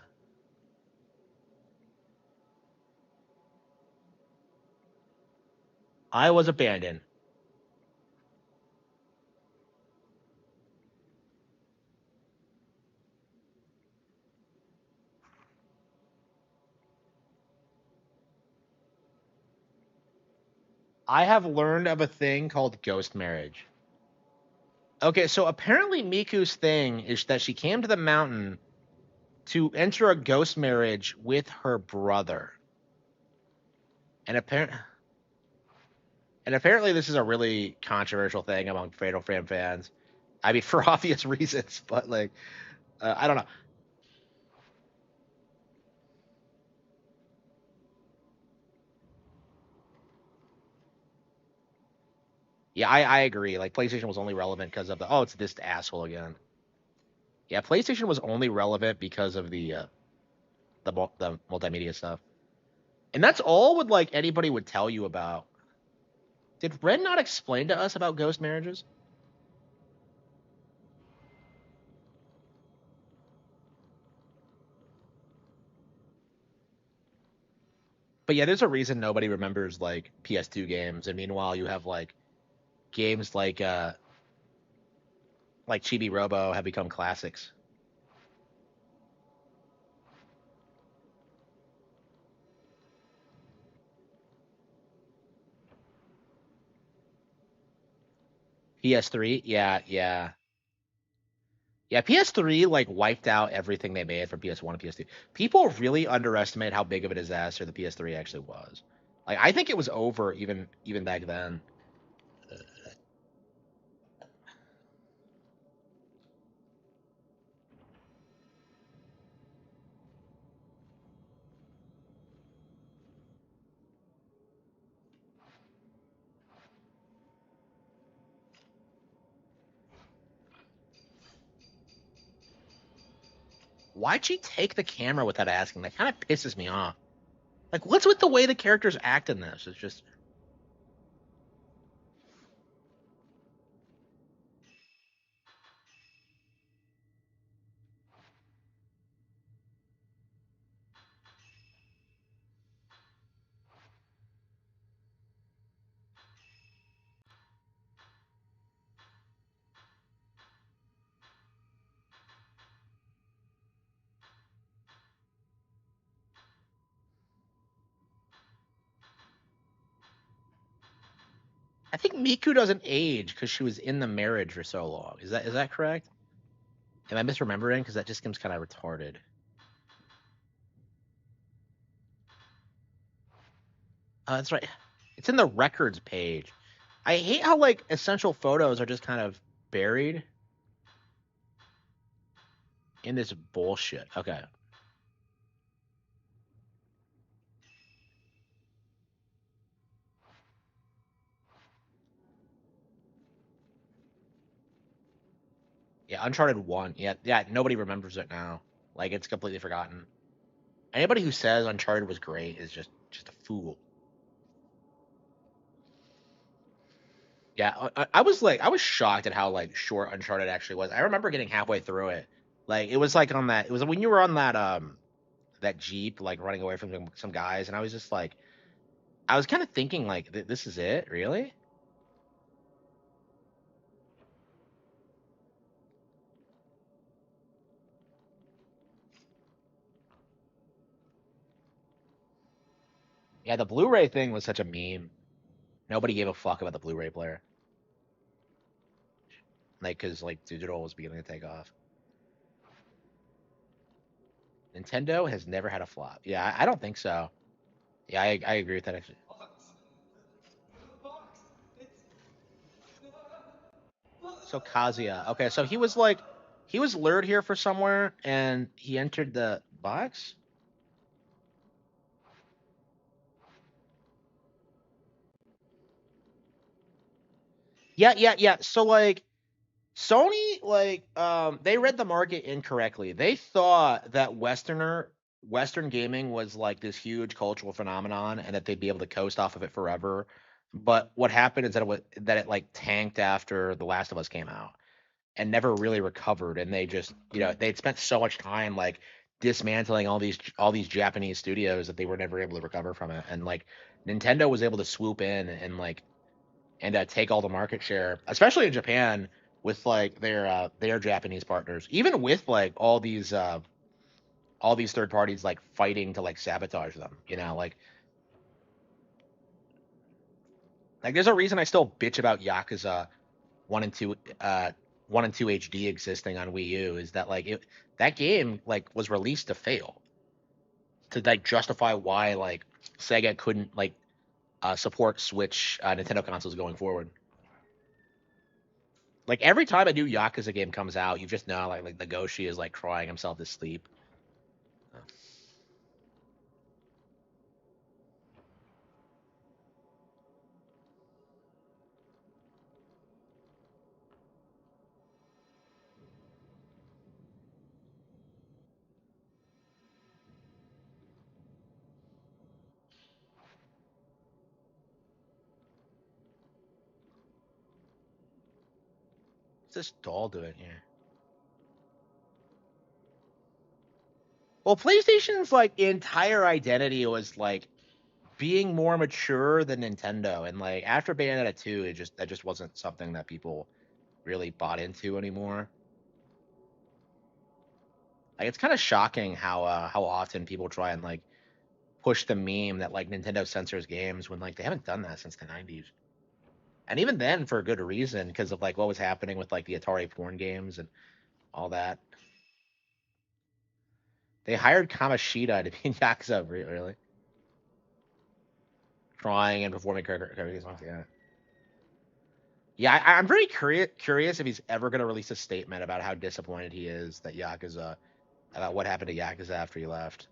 I was abandoned. I have learned of a thing called ghost marriage. Okay, so apparently Miku's thing is that she came to the mountain to enter a ghost marriage with her brother. And apparently this is a really controversial thing among Fatal Frame fans. I mean, for obvious reasons, but like, I don't know. Yeah, I agree. Like, PlayStation was only relevant because of it's this asshole again. Yeah, PlayStation was only relevant because of the multimedia stuff, and that's all would like anybody would tell you about. Did Ren not explain to us about ghost marriages? But yeah, there's a reason nobody remembers like PS2 games, and meanwhile you have like games like Chibi Robo have become classics. PS3, yeah, yeah. Yeah, PS3 like wiped out everything they made from PS1 and PS2. People really underestimate how big of a disaster the PS3 actually was. Like I think it was over even back then. Why'd she take the camera without asking? That kind of pisses me off. Like, what's with the way the characters act in this? It's just I think Miku doesn't age because she was in the marriage for so long. Is that correct? Am I misremembering? Because that just seems kind of retarded. That's right. It's in the records page. I hate how like essential photos are just kind of buried in this bullshit. Okay. Yeah, Uncharted 1. Yeah, yeah, nobody remembers it now. Like it's completely forgotten. Anybody who says Uncharted was great is just a fool. Yeah, I was shocked at how like short Uncharted actually was. I remember getting halfway through it. Like it was like on that. It was when you were on that Jeep like running away from some guys, and I was just like, I was kind of thinking like, this is it, really? Yeah, the Blu-ray thing was such a meme. Nobody gave a fuck about the Blu-ray player, like because like digital was beginning to take off. Nintendo has never had a flop. Yeah, I don't think so. Yeah, I agree with that actually. So Kazuya, okay, so he was lured here for somewhere, and he entered the box. Yeah. So like Sony, like they read the market incorrectly. They thought that Western gaming was like this huge cultural phenomenon, and that they'd be able to coast off of it forever. But what happened is that it like tanked after The Last of Us came out and never really recovered. And they just, they'd spent so much time like dismantling all these Japanese studios that they were never able to recover from it. And like Nintendo was able to swoop in and like take all the market share, especially in Japan with like their Japanese partners, even with like all these third parties like fighting to like sabotage them. Like there's a reason I still bitch about Yakuza one and two uh 1 and 2 HD existing on Wii U is that like that game like was released to fail to like justify why like Sega couldn't like support Switch Nintendo consoles going forward. Like every time a new Yakuza game comes out, you just know like Nagoshi is like crying himself to sleep. What's this doll doing here? Well, PlayStation's like entire identity was like being more mature than Nintendo, and like after Bayonetta 2, that just wasn't something that people really bought into anymore. Like it's kind of shocking how often people try and like push the meme that like Nintendo censors games when like they haven't done that since the 90s. And even then for a good reason because of like what was happening with like the Atari porn games and all that. They hired Kamashita to be in Yakuza, really? Drawing and performing character songs, yeah. Yeah, I'm very curious if he's ever going to release a statement about how disappointed he is that Yakuza, about what happened to Yakuza after he left.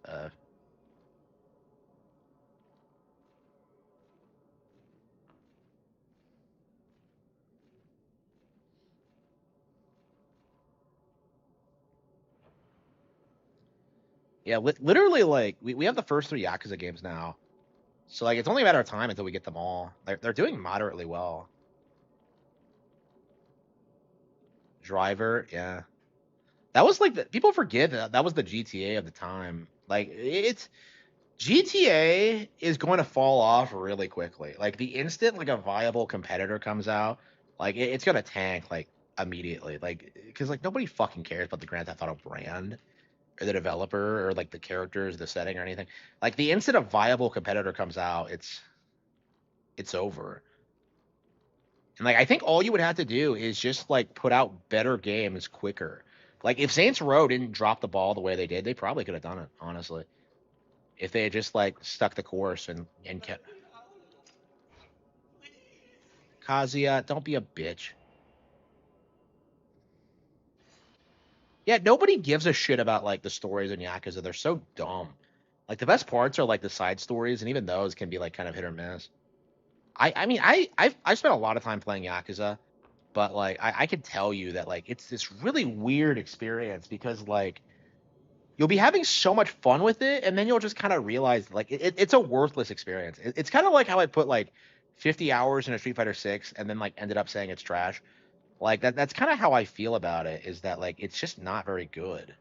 Yeah, literally, like, we have the first three Yakuza games now. So, like, it's only a matter of time until we get them all. They're doing moderately well. Driver, yeah. That was like people forget that was the GTA of the time. Like it's GTA is going to fall off really quickly. Like the instant like a viable competitor comes out, like it's going to tank like immediately. Like because like nobody fucking cares about the Grand Theft Auto brand or the developer or like the characters, the setting or anything. Like the instant a viable competitor comes out, it's over. And like I think all you would have to do is just like put out better games quicker. Like if Saints Row didn't drop the ball the way they did, they probably could have done it, honestly. If they had just like stuck the course and kept Kazuya, don't be a bitch. Yeah, nobody gives a shit about like the stories in Yakuza. They're so dumb. Like the best parts are like the side stories, and even those can be like kind of hit or miss. I mean I've spent a lot of time playing Yakuza, but like I can tell you that like it's this really weird experience because like you'll be having so much fun with it, and then you'll just kind of realize like it's a worthless experience. It's kind of like how I put like 50 hours in a Street Fighter 6 and then like ended up saying it's trash. Like that's kind of how I feel about it, is that like it's just not very good.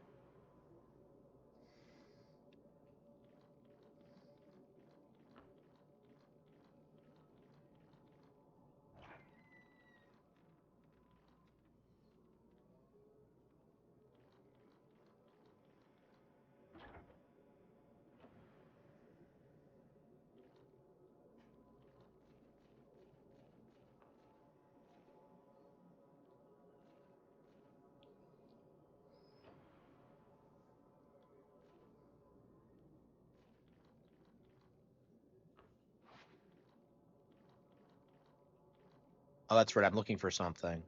Oh, that's right. I'm looking for something.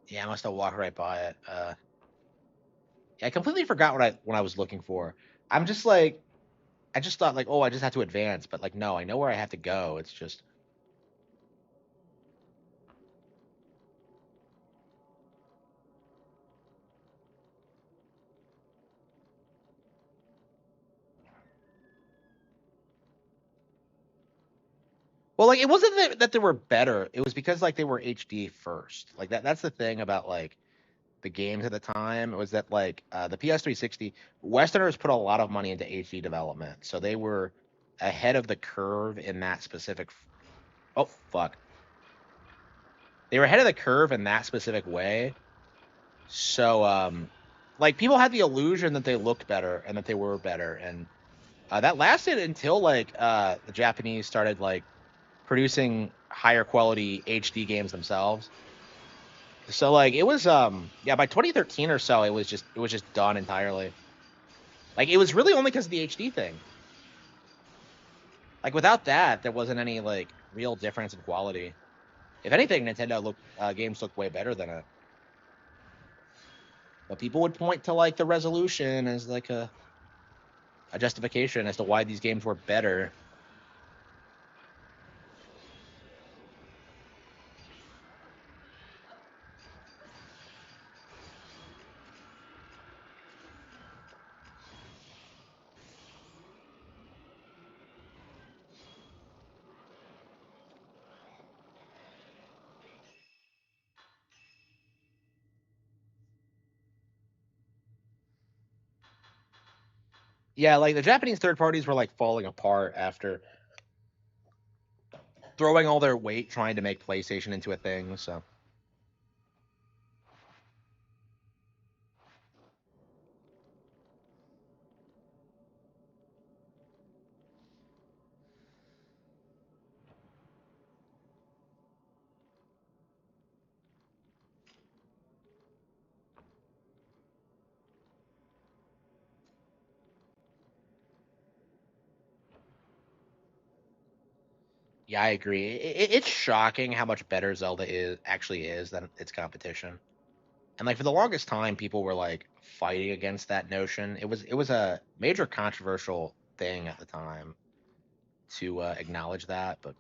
Yeah, I must have walked right by it. Yeah, I completely forgot what I was looking for. I'm just like I just thought like, oh, I just have to advance, but like no, I know where I have to go. It's just well, like it wasn't that they were better. It was because like they were HD first. Like that's the thing about like the games at the time was that like the PS360 Westerners put a lot of money into HD development, so they were ahead of the curve in that specific. Oh fuck, they were ahead of the curve in that specific way. So like people had the illusion that they looked better and that they were better, and that lasted until like the Japanese started like producing higher quality HD games themselves. So like it was yeah, by 2013 or so it was just done entirely. Like it was really only because of the HD thing. Like without that, there wasn't any like real difference in quality. If anything, Nintendo games looked way better than it. But people would point to like the resolution as like a justification as to why these games were better. Yeah, like the Japanese third parties were like falling apart after throwing all their weight trying to make PlayStation into a thing. So yeah, I agree. It's shocking how much better Zelda is actually is than its competition. And like for the longest time, people were like fighting against that notion. It was a major controversial thing at the time to acknowledge that. But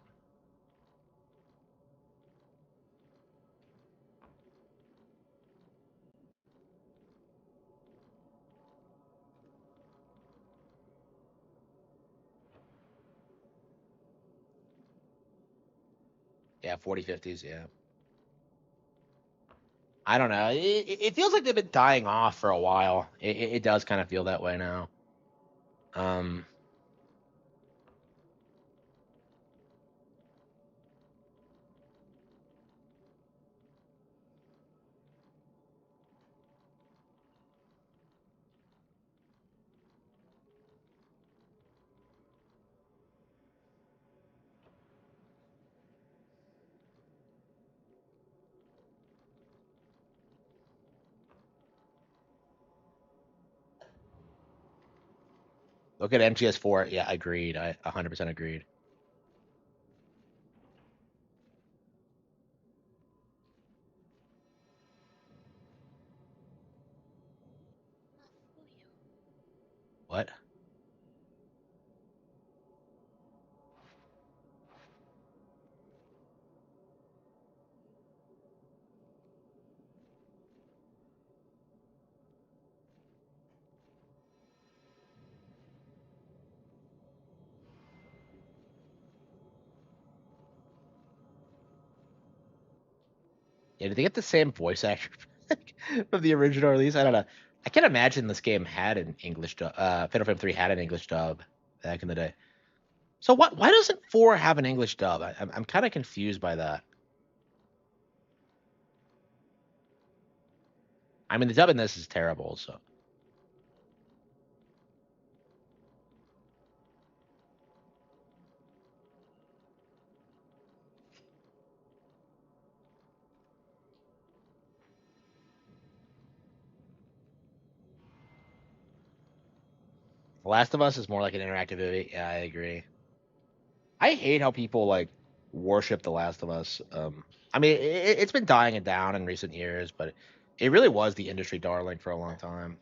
yeah, 4050s. Yeah, I don't know. It feels like they've been dying off for a while. It does kind of feel that way now. Um, Look at MGS4. Yeah, agreed. I 100% agreed. What? Yeah, did they get the same voice actor from the original release? I don't know. I can't imagine this game had an English dub. Final Fantasy 3 had an English dub back in the day. So what? Why doesn't 4 have an English dub? I'm kind of confused by that. I mean, the dub in this is terrible. So The Last of Us is more like an interactive movie. Yeah, I agree. I hate how people like worship The Last of Us. I mean, it's been dying down in recent years, but it really was the industry darling for a long time.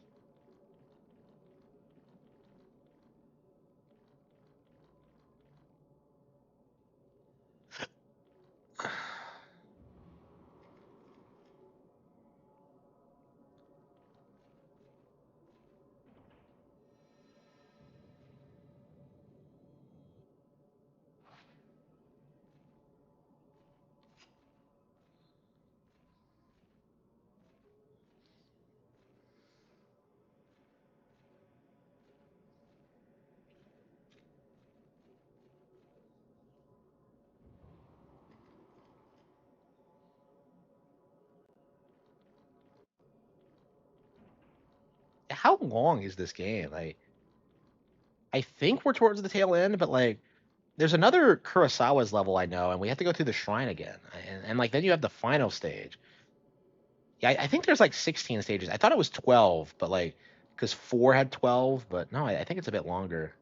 How long is this game? I think we're towards the tail end, but like there's another Kurosawa's level I know, and we have to go through the shrine again, and like then you have the final stage. Yeah, I think there's like 16 stages. I thought it was 12, but like because 4 had 12, but no, I think it's a bit longer.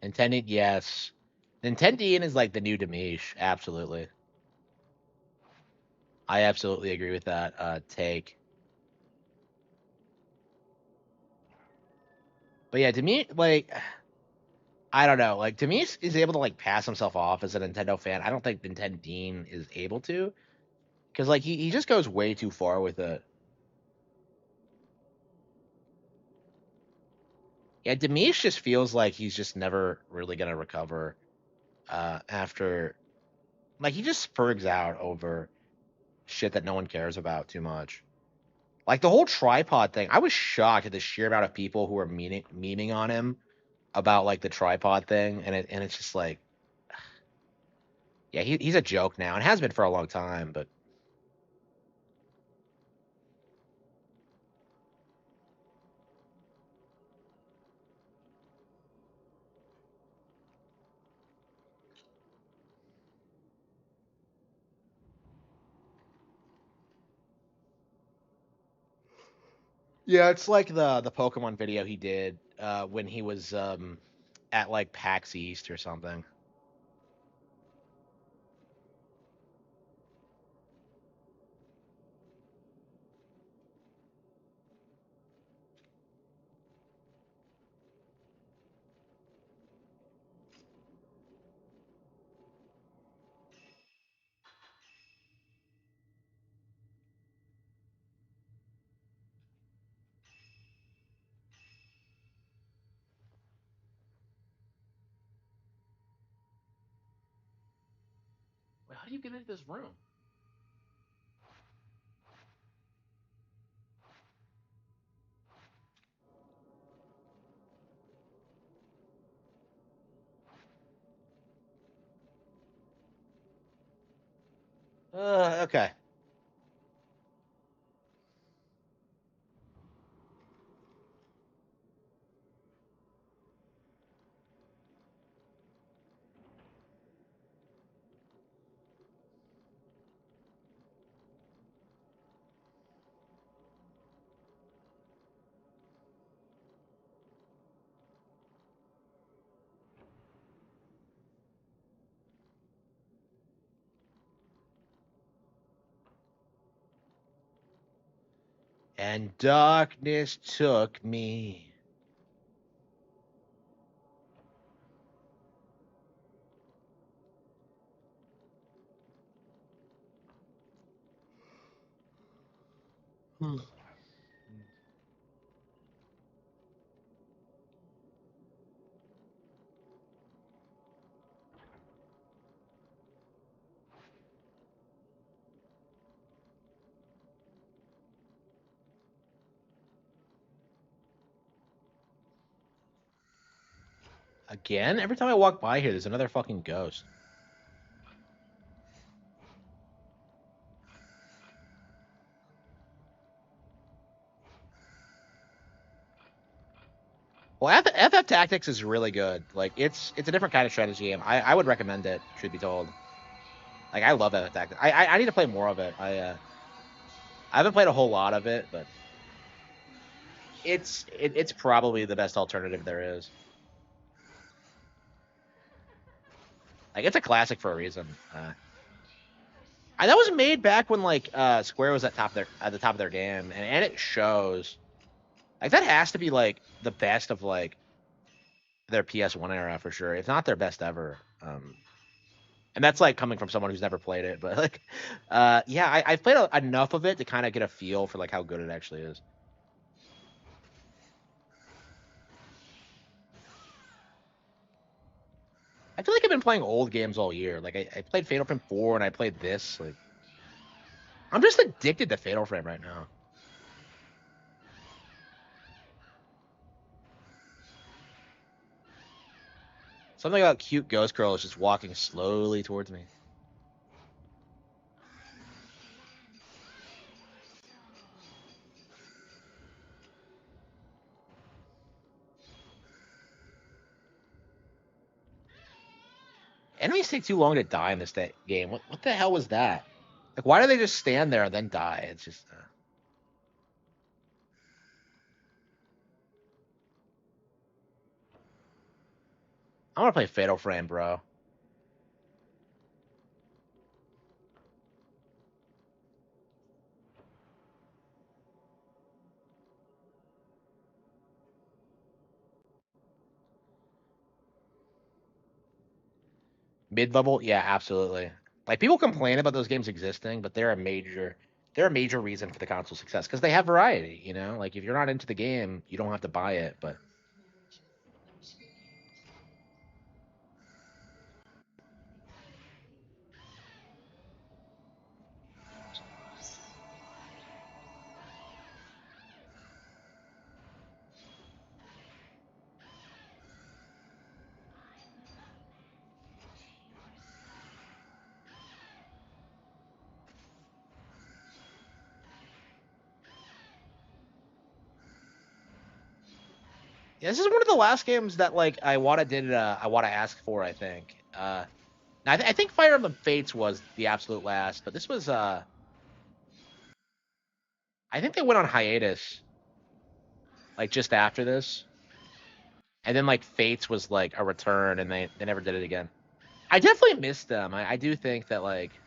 Intending, yes. Nintendine is like the new Demish, absolutely. I absolutely agree with that take. But yeah, to me, like I don't know, like Demish is able to like pass himself off as a Nintendo fan. I don't think Nintendine is able to because like he just goes way too far with it. Yeah, Demish just feels like he's just never really gonna recover after like he just spurgs out over shit that no one cares about too much. Like the whole tripod thing, I was shocked at the sheer amount of people who were memeing on him about like the tripod thing, and it's just like, yeah, he's a joke now and has been for a long time. But yeah, it's like the Pokemon video he did when he was at like PAX East or something. Wait, how do you get into this room? Okay. And darkness took me. Again? Every time I walk by here, there's another fucking ghost. Well, FF Tactics is really good. Like, it's a different kind of strategy game. I would recommend it, truth be told. Like, I love FF Tactics. I need to play more of it. I haven't played a whole lot of it, but it's probably the best alternative there is. Like, it's a classic for a reason. And that was made back when like Square was at the top of their game, and it shows. Like, that has to be like the best of like their PS1 era for sure. If not their best ever. And that's like coming from someone who's never played it, but like, yeah, I've played enough of it to kind of get a feel for like how good it actually is. I feel like I've been playing old games all year. Like, I played Fatal Frame 4 and I played this. Like, I'm just addicted to Fatal Frame right now. Something about cute ghost girl is just walking slowly towards me. Enemies take too long to die in this game. What the hell was that? Like, why do they just stand there and then die? It's just. I want to play Fatal Frame, bro. Mid-level, yeah, absolutely. Like, people complain about those games existing, but they're a major reason for the console success because they have variety. You know, like if you're not into the game, you don't have to buy it. But yeah, this is one of the last games that like Iwata did. Iwata asked for, I think. Now I think Fire Emblem Fates was the absolute last, but this was. I think they went on hiatus like just after this, and then like Fates was like a return, and they never did it again. I definitely missed them. I do think that like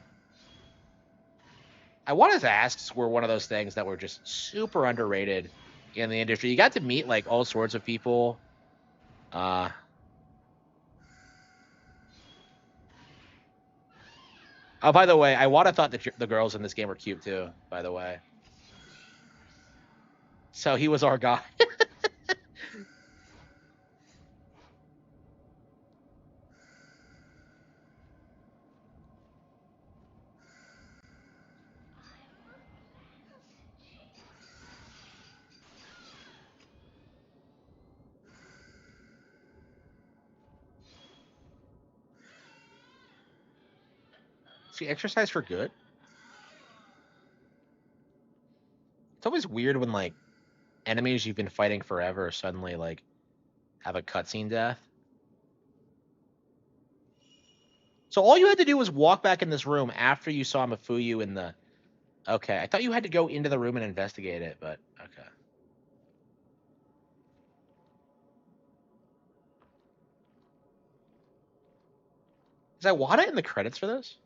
Iwata's asks were one of those things that were just super underrated in the industry. You got to meet like all sorts of people. Uh, oh, by the way, Iwata thought that the girls in this game were cute too. By the way, so he was our guy. She exercise for good. It's always weird when like enemies you've been fighting forever suddenly like have a cutscene death. So all you had to do was walk back in this room after you saw Mafuyu in the. Okay, I thought you had to go into the room and investigate it, but okay. Is Iwata in the credits for this?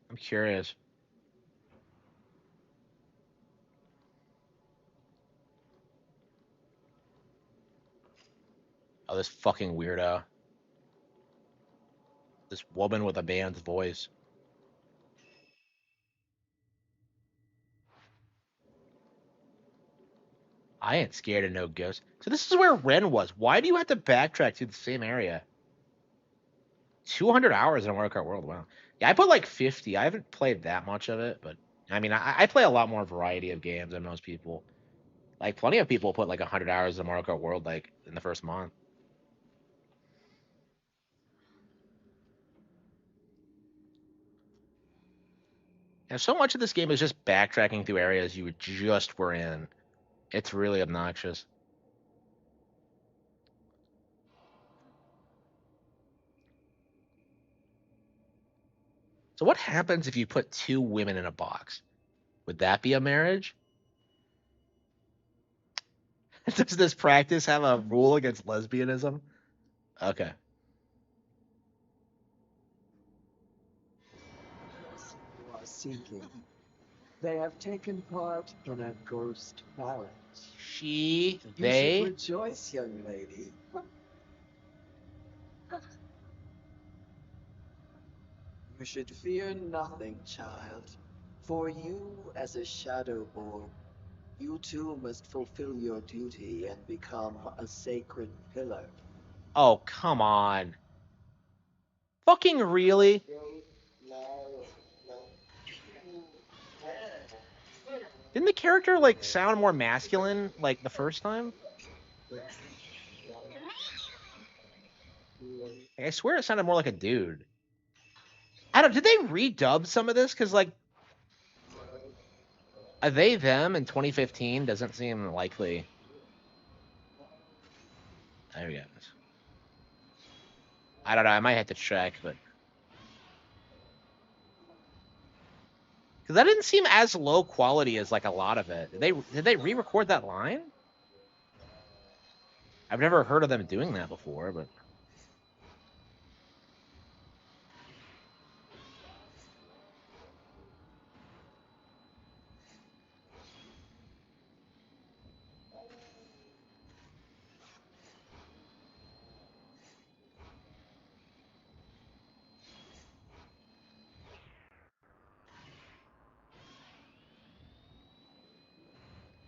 I'm curious. Oh, this fucking weirdo. This woman with a man's voice. I ain't scared of no ghosts. So this is where Ren was. Why do you have to backtrack to the same area? 200 hours in a Mario Kart World. Wow. Yeah, I put like 50. I haven't played that much of it, but I mean, I play a lot more variety of games than most people. Like, plenty of people put like 100 hours in Mario Kart World like in the first month. And so much of this game is just backtracking through areas you just were in. It's really obnoxious. So what happens if you put two women in a box? Would that be a marriage? Does this practice have a rule against lesbianism? Okay. Person you are seeking. They have taken part in a ghost marriage. She, You should they. rejoice, young lady. You should fear nothing, child. For you, as a Shadowborn, you too must fulfill your duty and become a sacred pillar. Oh, come on. Fucking really? Didn't the character like sound more masculine like the first time? Like, I swear it sounded more like a dude. I don't. Did they redub some of this? Because like, are they them in 2015? Doesn't seem likely. There we go. I don't know. I might have to check, but because that didn't seem as low quality as like a lot of it. Did they re-record that line? I've never heard of them doing that before, but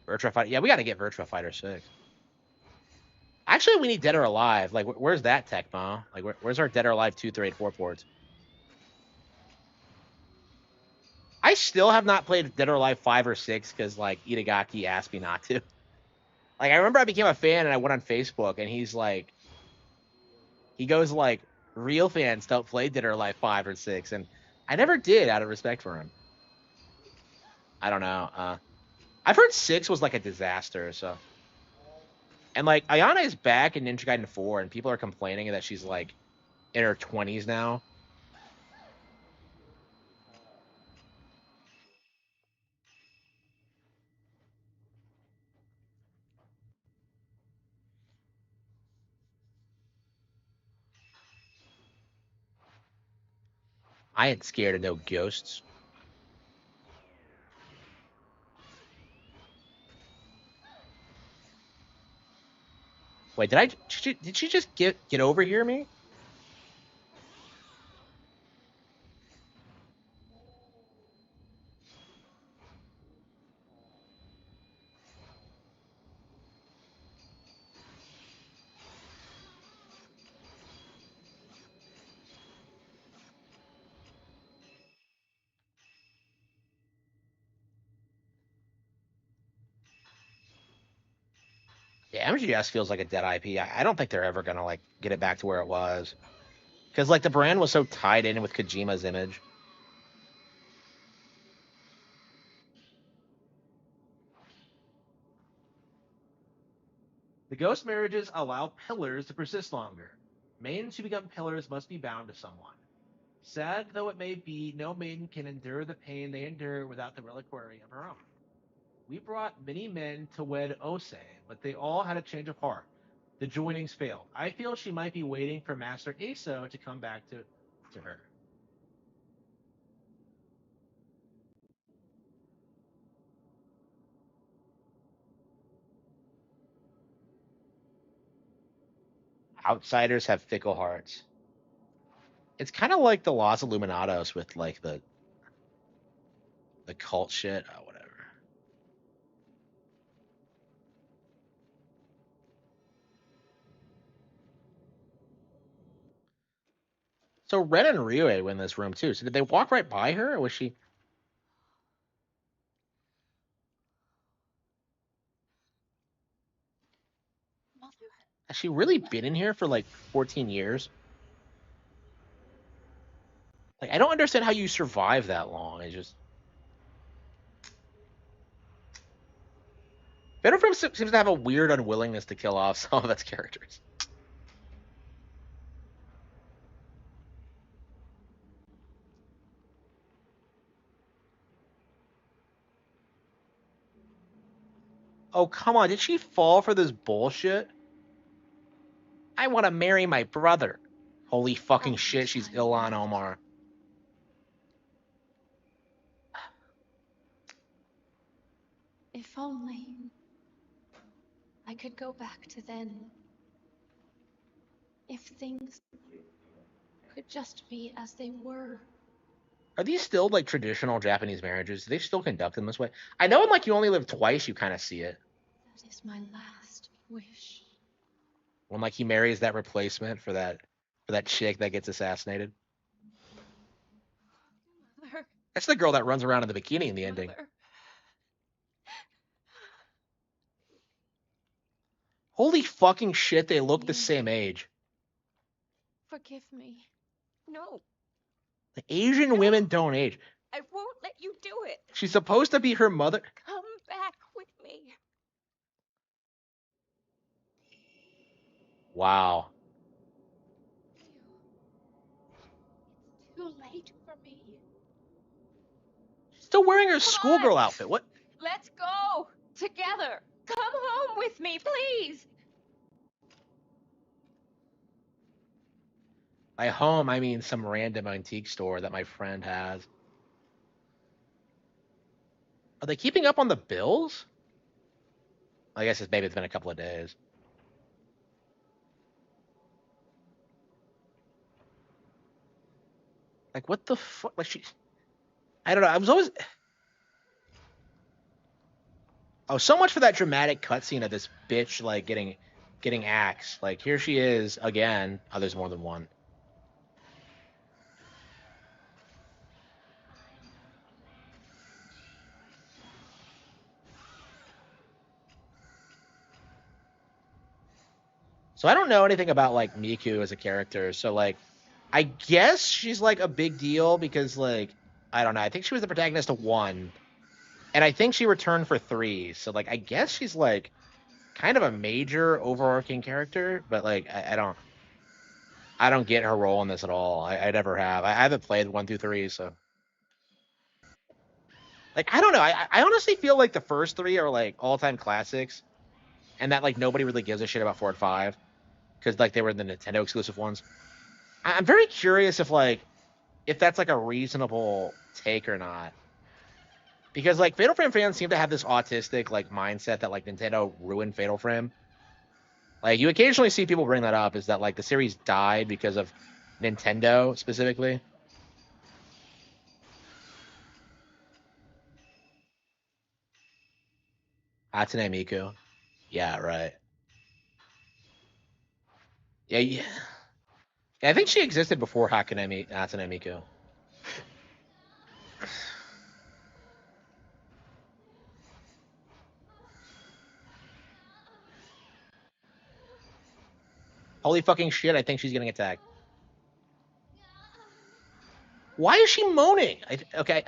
Virtua Fighter. Yeah, we got to get Virtua Fighter 6. Actually, we need Dead or Alive. Like, where's that Tecmo? Like, where's our Dead or Alive 2, 3, 4 ports? I still have not played Dead or Alive 5 or 6 because like Itagaki asked me not to. Like, I remember I became a fan and I went on Facebook and he goes like, real fans don't play Dead or Alive 5 or 6, and I never did out of respect for him. I don't know. I've heard 6 was like a disaster. So, and like Ayana is back in Ninja Gaiden 4, and people are complaining that she's like in her 20s now. I ain't scared of no ghosts. Wait, did she just get over here me? Yeah, MGS feels like a dead IP. I don't think they're ever gonna like get it back to where it was, because like the brand was so tied in with Kojima's image. The ghost marriages allow pillars to persist longer. Maidens who become pillars must be bound to someone. Sad though it may be, no maiden can endure the pain they endure without the reliquary of her own. We brought many men to wed Ose, but they all had a change of heart. The joinings failed. I feel she might be waiting for Master Aso to come back to her. Outsiders have fickle hearts. It's kind of like the Los Illuminados with like the cult shit. Oh, whatever. So Ren and Ryue were in this room too. So did they walk right by her, or was she? Mother? Has she really been in here for like 14 years? Like, I don't understand how you survive that long. I just. Fatal Frame seems to have a weird unwillingness to kill off some of its characters. Oh, come on. Did she fall for this bullshit? I want to marry my brother. Holy fucking shit, she's Ilhan Omar. If only I could go back to then. If things could just be as they were. Are these still like traditional Japanese marriages? Do they still conduct them this way? I know in like You Only Live Twice, you kind of see it. That is my last wish. When like he marries that replacement for that chick that gets assassinated. Mother. That's the girl that runs around in the bikini in the ending. Mother. Holy fucking shit, they look the same age. Forgive me. No, The Asian women don't age. I won't let you do it. She's supposed to be her mother. Come back with me. Wow. It's too late for me. Still wearing her Come schoolgirl on. outfit. What? Let's go together. Come home with me, please. By home, I mean some random antique store that my friend has. Are they keeping up on the bills? I guess maybe it's been a couple of days. Like, what the fuck? Like, I don't know. I was always. Oh, so much for that dramatic cutscene of this bitch like getting axed. Like, here she is again. Oh, there's more than one. So I don't know anything about like Miku as a character. So like, I guess she's like a big deal because like I don't know. I think she was the protagonist of 1, and I think she returned for 3. So like, I guess she's like kind of a major overarching character. But like, I don't get her role in this at all. I never have. I haven't played 1 through 3, so like I don't know. I honestly feel like the first 3 are like all time classics, and that like nobody really gives a shit about 4 and 5 because like they were the Nintendo exclusive ones. I'm very curious if that's like a reasonable take or not. Because like Fatal Frame fans seem to have this autistic like mindset that like Nintendo ruined Fatal Frame. Like you occasionally see people bring that up, is that like the series died because of Nintendo specifically. Hatsune Miku. Yeah, right. Yeah. I think she existed before Hatsune Miku. Holy fucking shit, I think she's getting attacked. Why is she moaning? Okay.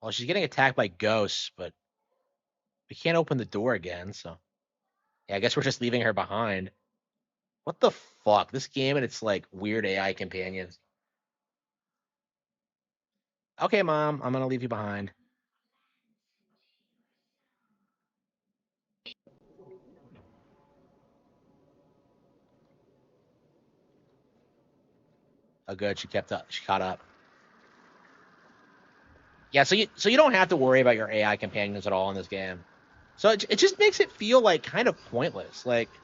Well, she's getting attacked by ghosts, but we can't open the door again, so yeah, I guess we're just leaving her behind. What the fuck? This game and its like weird AI companions. Okay, mom, I'm gonna leave you behind. Oh, good. She kept up. She caught up. Yeah, so you don't have to worry about your AI companions at all in this game. So it just makes it feel like kind of pointless. Like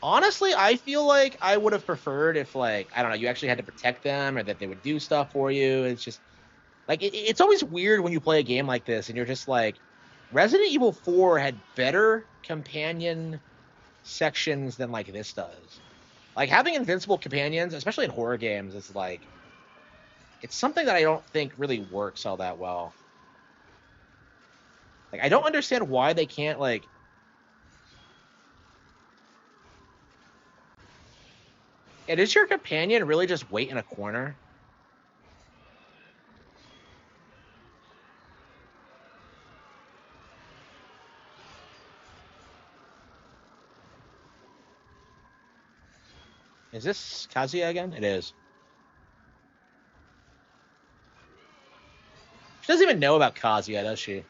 honestly, I feel like I would have preferred if like I don't know, you actually had to protect them or that they would do stuff for you. It's just like it's always weird when you play a game like this and you're just like Resident Evil 4 had better companion sections than like this does. Like having invincible companions, especially in horror games, is like it's something that I don't think really works all that well. Like I don't understand why they can't like. And is your companion really just wait in a corner? Is this Kazuya again? It is. She doesn't even know about Kazuya, does she?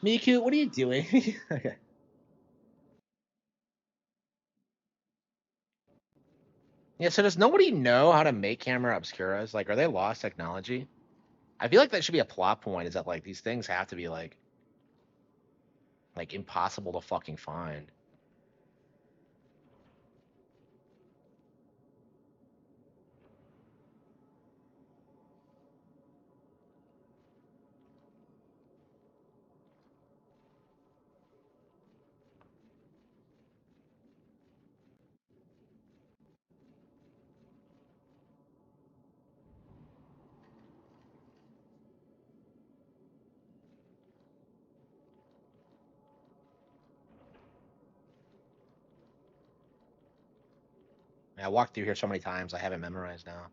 Miku, what are you doing? Okay. Yeah, so does nobody know how to make camera obscuras? Like, are they lost technology? I feel like that should be a plot point, is that like these things have to be like impossible to fucking find. I walked through here so many times, I have it memorized now.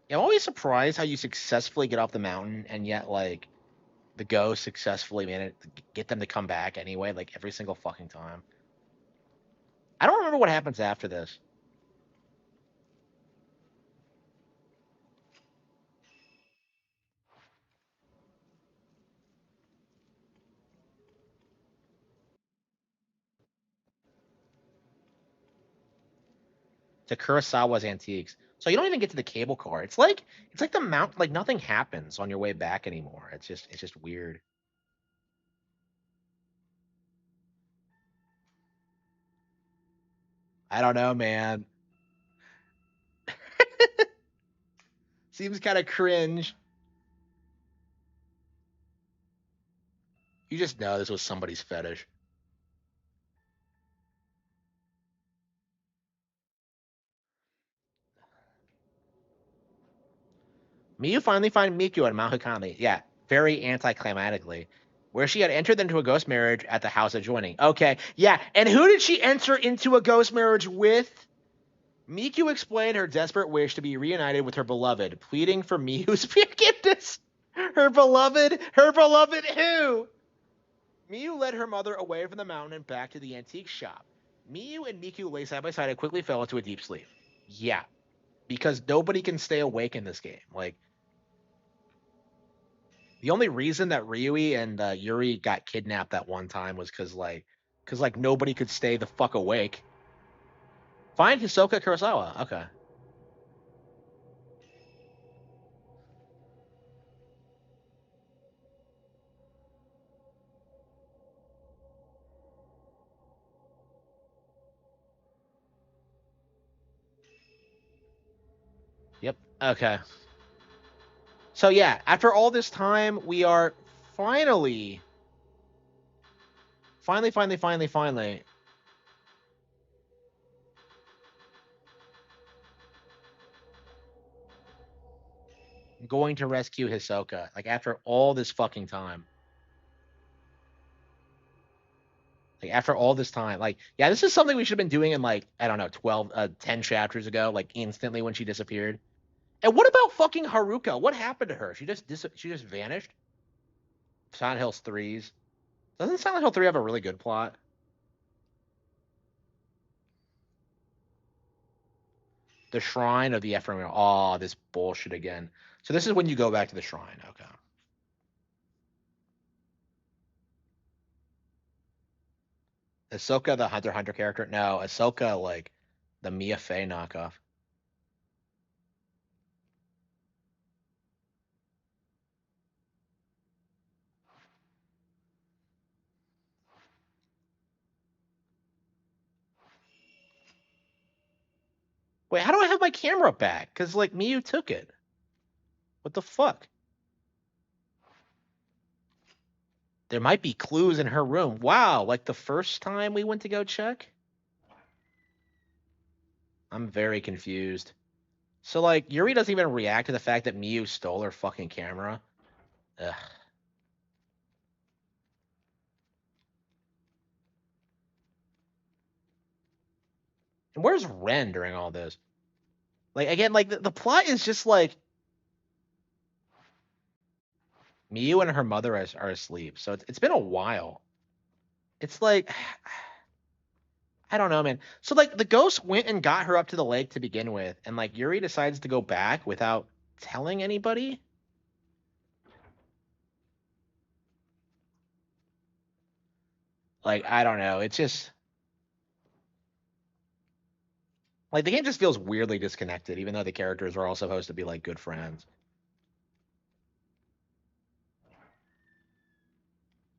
Yeah, I'm always surprised how you successfully get off the mountain and yet like the ghost successfully managed to get them to come back anyway, like every single fucking time. I don't remember what happens after this. To Kurosawa's Antiques. So you don't even get to the cable car. It's like the mount like nothing happens on your way back anymore. It's just weird. I don't know, man. Seems kind of cringe. You just know this was somebody's fetish. Miyu finally find Miku and Mount Hikami. Yeah, very anticlimactically. Where she had entered into a ghost marriage at the house adjoining. Okay, yeah. And who did she enter into a ghost marriage with? Miku explained her desperate wish to be reunited with her beloved, pleading for Miyu's forgiveness. Her beloved who? Miyu led her mother away from the mountain and back to the antique shop. Miyu and Miku lay side by side and quickly fell into a deep sleep. Yeah, because nobody can stay awake in this game. Like, the only reason that Ryui and Yuri got kidnapped that one time was because nobody could stay the fuck awake. Find Hisoka Kurosawa. Okay. Yep. Okay. So yeah, after all this time, we are finally, finally. going to rescue Hisoka, like after all this fucking time. Like after all this time, like yeah, this is something we should have been doing in like I don't know, 10 chapters ago, like instantly when she disappeared. And what about fucking Haruka? What happened to her? She just vanished. Silent Hills 3's. Doesn't Silent Hill 3 have a really good plot? The Shrine of the Ephemeral. Oh, this bullshit again. So this is when you go back to the shrine. Okay. Ahsoka, the Hunter x Hunter character. No, Ahsoka, like the Mia Fey knockoff. Wait, how do I have my camera back? Because like Miyu took it. What the fuck? There might be clues in her room. Wow, like the first time we went to go check? I'm very confused. So like Yuri doesn't even react to the fact that Miyu stole her fucking camera. Ugh. And where's Ren during all this? Like again, like the plot is just like Miyu and her mother are asleep. So it's been a while. It's like I don't know, man. So like the ghost went and got her up to the lake to begin with, and like Yuri decides to go back without telling anybody. Like I don't know. It's just like the game just feels weirdly disconnected, even though the characters are all supposed to be like good friends.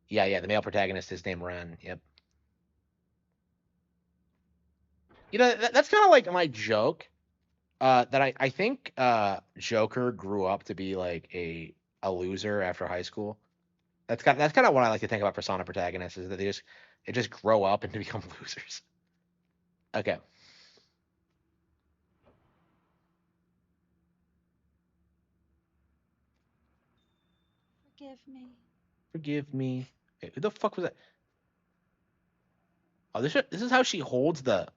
Yeah, yeah. The male protagonist is named Ren. Yep. You know that's kind of like my joke. That I think Joker grew up to be like a loser after high school. That's kind of what I like to think about Persona protagonists is that they just grow up and to become losers. Okay, Forgive me. forgive me. Wait, who the fuck was that? Oh, this is how she holds the.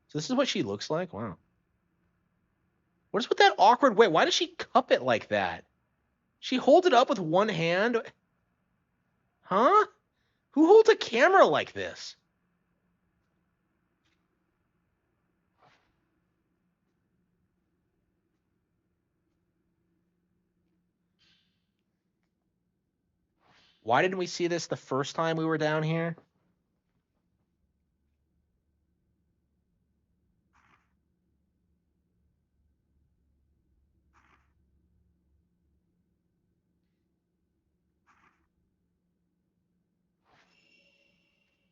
So this is what she looks like. Wow. What is with that awkward way? Why does she cup it like that? She holds it up with one hand. Huh? Who holds a camera like this? Why didn't we see this the first time we were down here?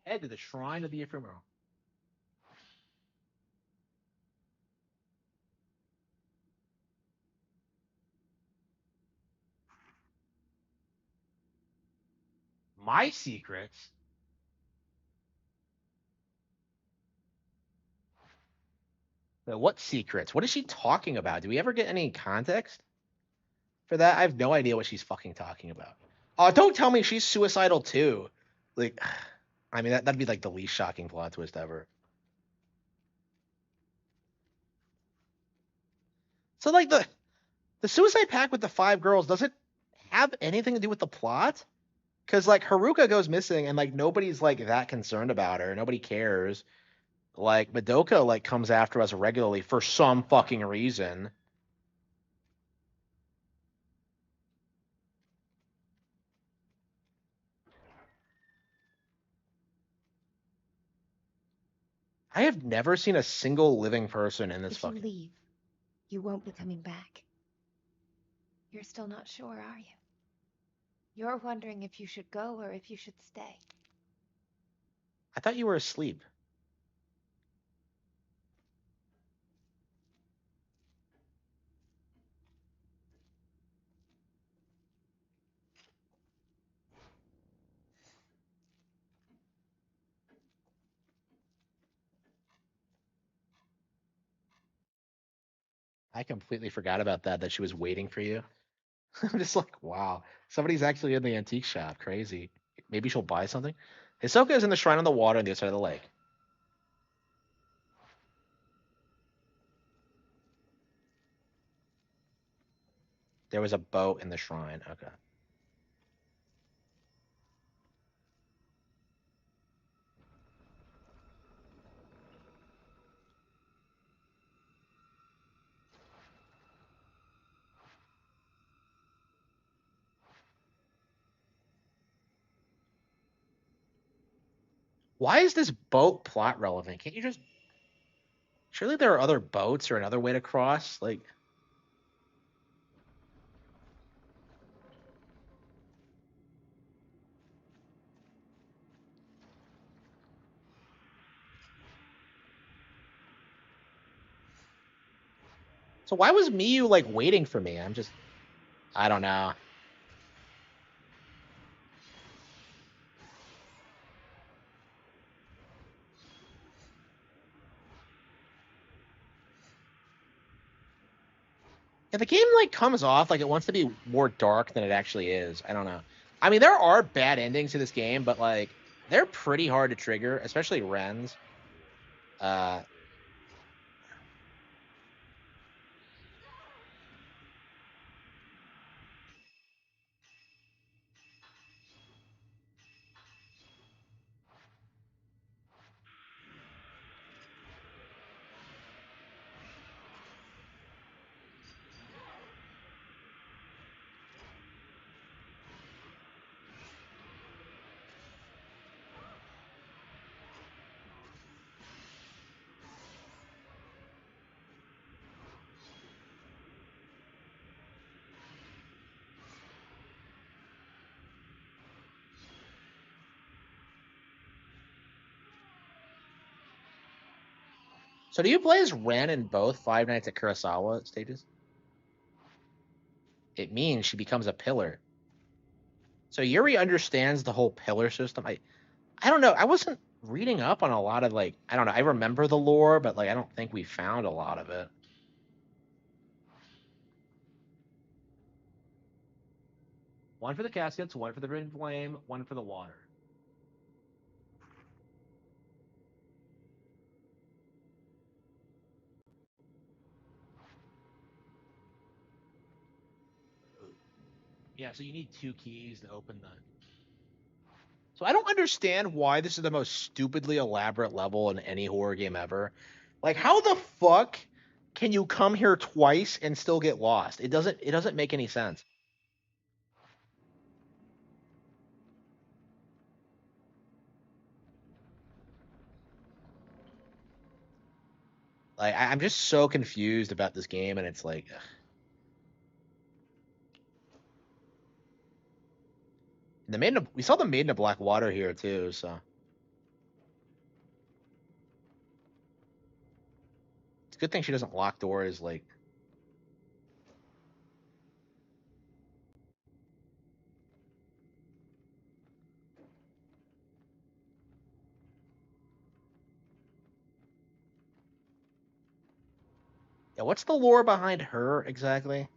Head to the shrine of the ephemeral. My secrets. What secrets? What is she talking about? Do we ever get any context for that? I have no idea what she's fucking talking about. Oh, don't tell me she's suicidal too. Like, I mean, that'd be like the least shocking plot twist ever. So, like, the suicide pact with the five girls, does it have anything to do with the plot? Because, like, Haruka goes missing and, like, nobody's, like, that concerned about her. Nobody cares. Like, Madoka, like, comes after us regularly for some fucking reason. I have never seen a single living person in this If you fucking. leave, you won't be coming back. You're still not sure, are you? You're wondering if you should go or if you should stay. I thought you were asleep. I completely forgot about that she was waiting for you. I'm just like, wow, somebody's actually in the antique shop. Crazy. Maybe she'll buy something. Hisoka is in the shrine on the water on the other side of the lake. There was a boat in the shrine. Okay. Why is this boat plot relevant? Can't you just? Surely there are other boats or another way to cross. Like, so why was Miyu like waiting for me? I'm just, I don't know. Yeah, the game like comes off like it wants to be more dark than it actually is. I don't know. I mean, there are bad endings to this game, but like they're pretty hard to trigger, especially Ren's. Uh, so do you play as Ren in both Five Nights at Kurosawa stages? It means she becomes a pillar. So Yuri understands the whole pillar system. I don't know. I wasn't reading up on a lot of like I don't know. I remember the lore, but like I don't think we found a lot of it. One for the caskets, one for the ring flame, one for the water. Yeah, so you need 2 keys to open the. So I don't understand why this is the most stupidly elaborate level in any horror game ever. Like how the fuck can you come here twice and still get lost? It doesn't make any sense. Like I'm just so confused about this game and it's like ugh. We saw the Maiden of Black Water here too, so it's a good thing she doesn't lock doors like yeah, what's the lore behind her exactly?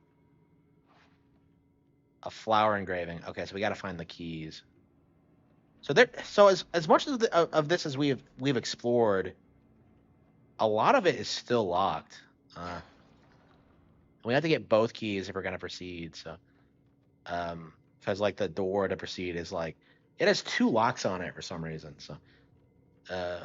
A flower engraving. Okay, so we got to find the keys. So as much as of this as we've explored, a lot of it is still locked. Uh, we have to get both keys if we're gonna proceed. So, because like the door to proceed is like it has two locks on it for some reason. So, uh,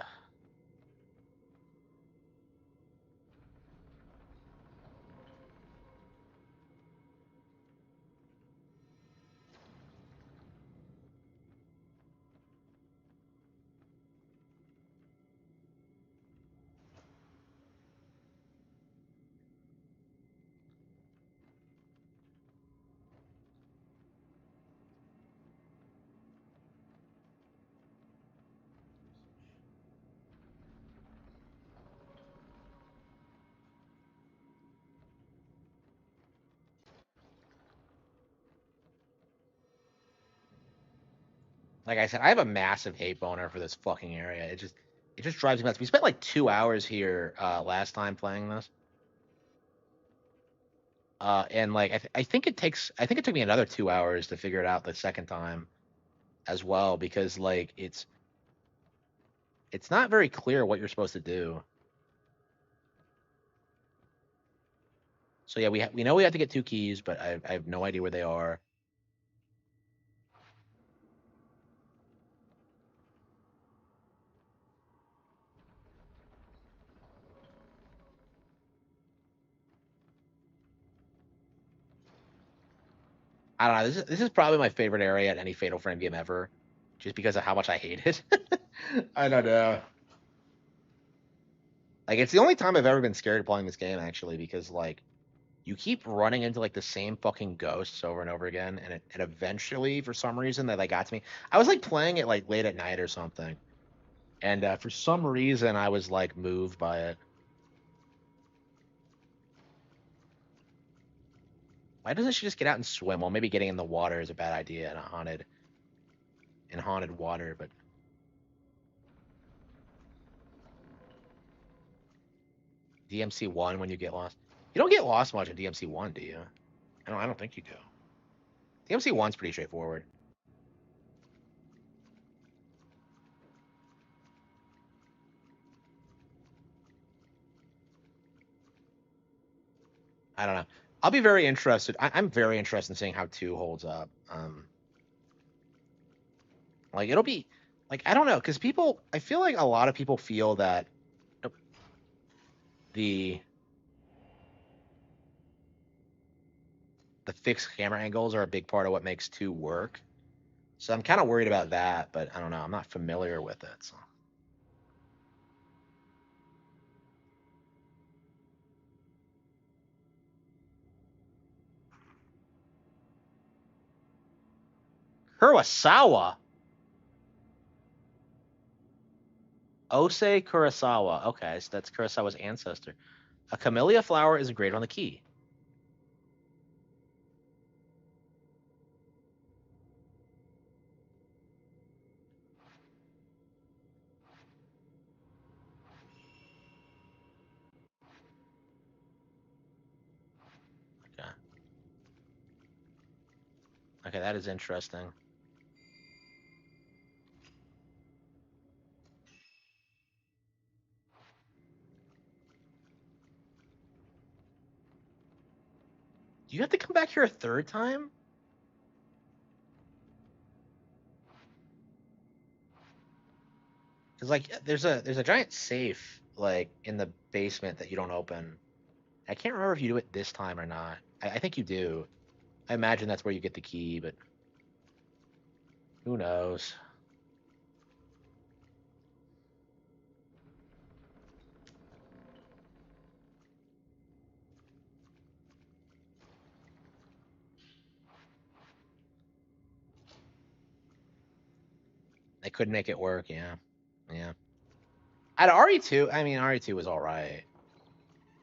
like I said, I have a massive hate boner for this fucking area. It just drives me nuts. We spent like 2 hours here last time playing this. And like I think it took me another 2 hours to figure it out the second time as well because like it's not very clear what you're supposed to do. So yeah, we know we have to get two keys, but I have no idea where they are. I don't know. This is probably my favorite area at any Fatal Frame game ever, just because of how much I hate it. I don't know. Like it's the only time I've ever been scared playing this game actually, because like you keep running into like the same fucking ghosts over and over again, and eventually for some reason they like got to me. I was like playing it like late at night or something, and for some reason I was like moved by it. Why doesn't she just get out and swim? Well, maybe getting in the water is a bad idea in haunted water, but DMC one when you get lost. You don't get lost much in DMC one, do you? I don't think you do. DMC one's pretty straightforward. I don't know. I'll be very interested. I'm very interested in seeing how two holds up. Like it'll be like I don't know because people. I feel like a lot of people feel that the the fixed camera angles are a big part of what makes two work. So I'm kind of worried about that, but I don't know. I'm not familiar with it. So. Kurosawa. Osei Kurosawa. Okay, so that's Kurosawa's ancestor. A camellia flower is engraved on the key. Okay. Okay, that is interesting. Do you have to come back here a third time? Because like there's a giant safe like in the basement that you don't open. I can't remember if you do it this time or not. I think you do. I imagine that's where you get the key, but who knows? They couldn't make it work. Yeah, yeah. At RE2, I mean RE2 was all right.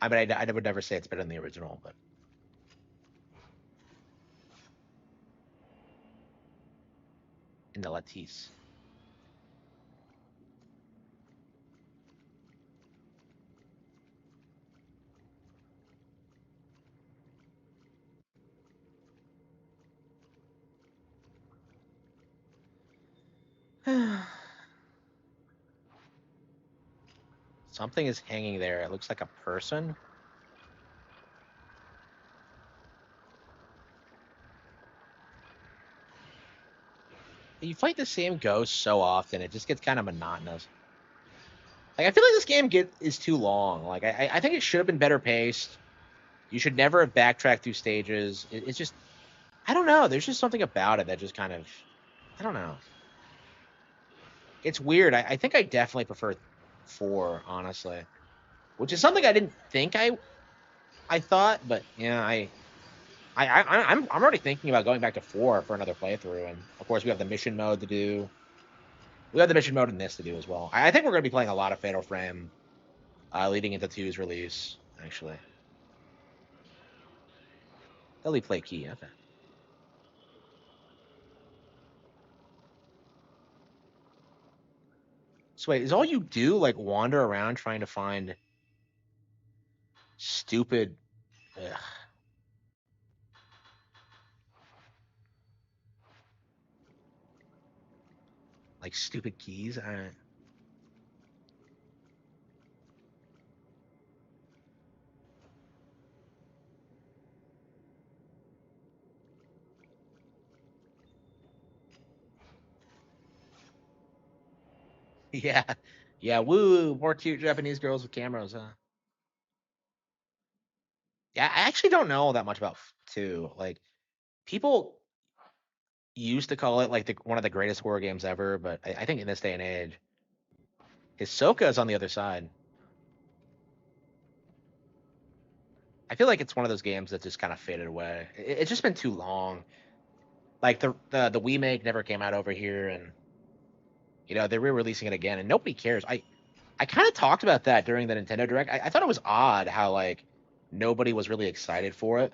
I mean I would never say it's better than the original, but in the Lattice. Something is hanging there. It looks like a person. You fight the same ghost so often, it just gets kind of monotonous. Like I feel like this game is too long. Like I think it should have been better paced. You should never have backtracked through stages. It's just I don't know. There's just something about it that just kind of I don't know. It's weird. I think I definitely prefer four, honestly, which is something I didn't think I thought, but yeah, I'm already thinking about going back to four for another playthrough, and of course we have the mission mode to do. We have the mission mode in this to do as well. I think we're going to be playing a lot of Fatal Frame leading into two's release. Actually, they'll play key. Okay. So wait, is all you do like wander around trying to find stupid? Ugh. Like stupid keys. Yeah. Yeah, woo, more cute Japanese girls with cameras, huh? Yeah, I actually don't know that much about 2. Like people used to call it like one of the greatest horror games ever, but I think in this day and age, Hisoka is on the other side. I feel like it's one of those games that just kind of faded away. It's just been too long. Like the remake never came out over here, and they're re-releasing it again, and nobody cares. I kind of talked about that during the Nintendo Direct. I thought it was odd how like nobody was really excited for it.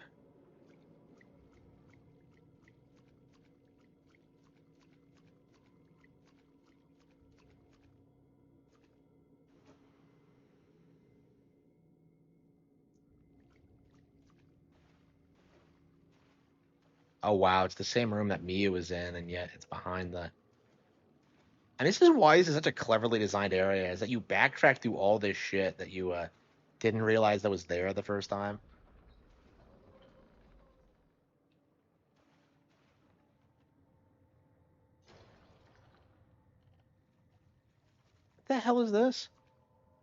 Oh wow, it's the same room that Mia was in, and yet it's behind the. And this is why this is such a cleverly designed area, is that you backtrack through all this shit that you didn't realize that was there the first time. What the hell is this?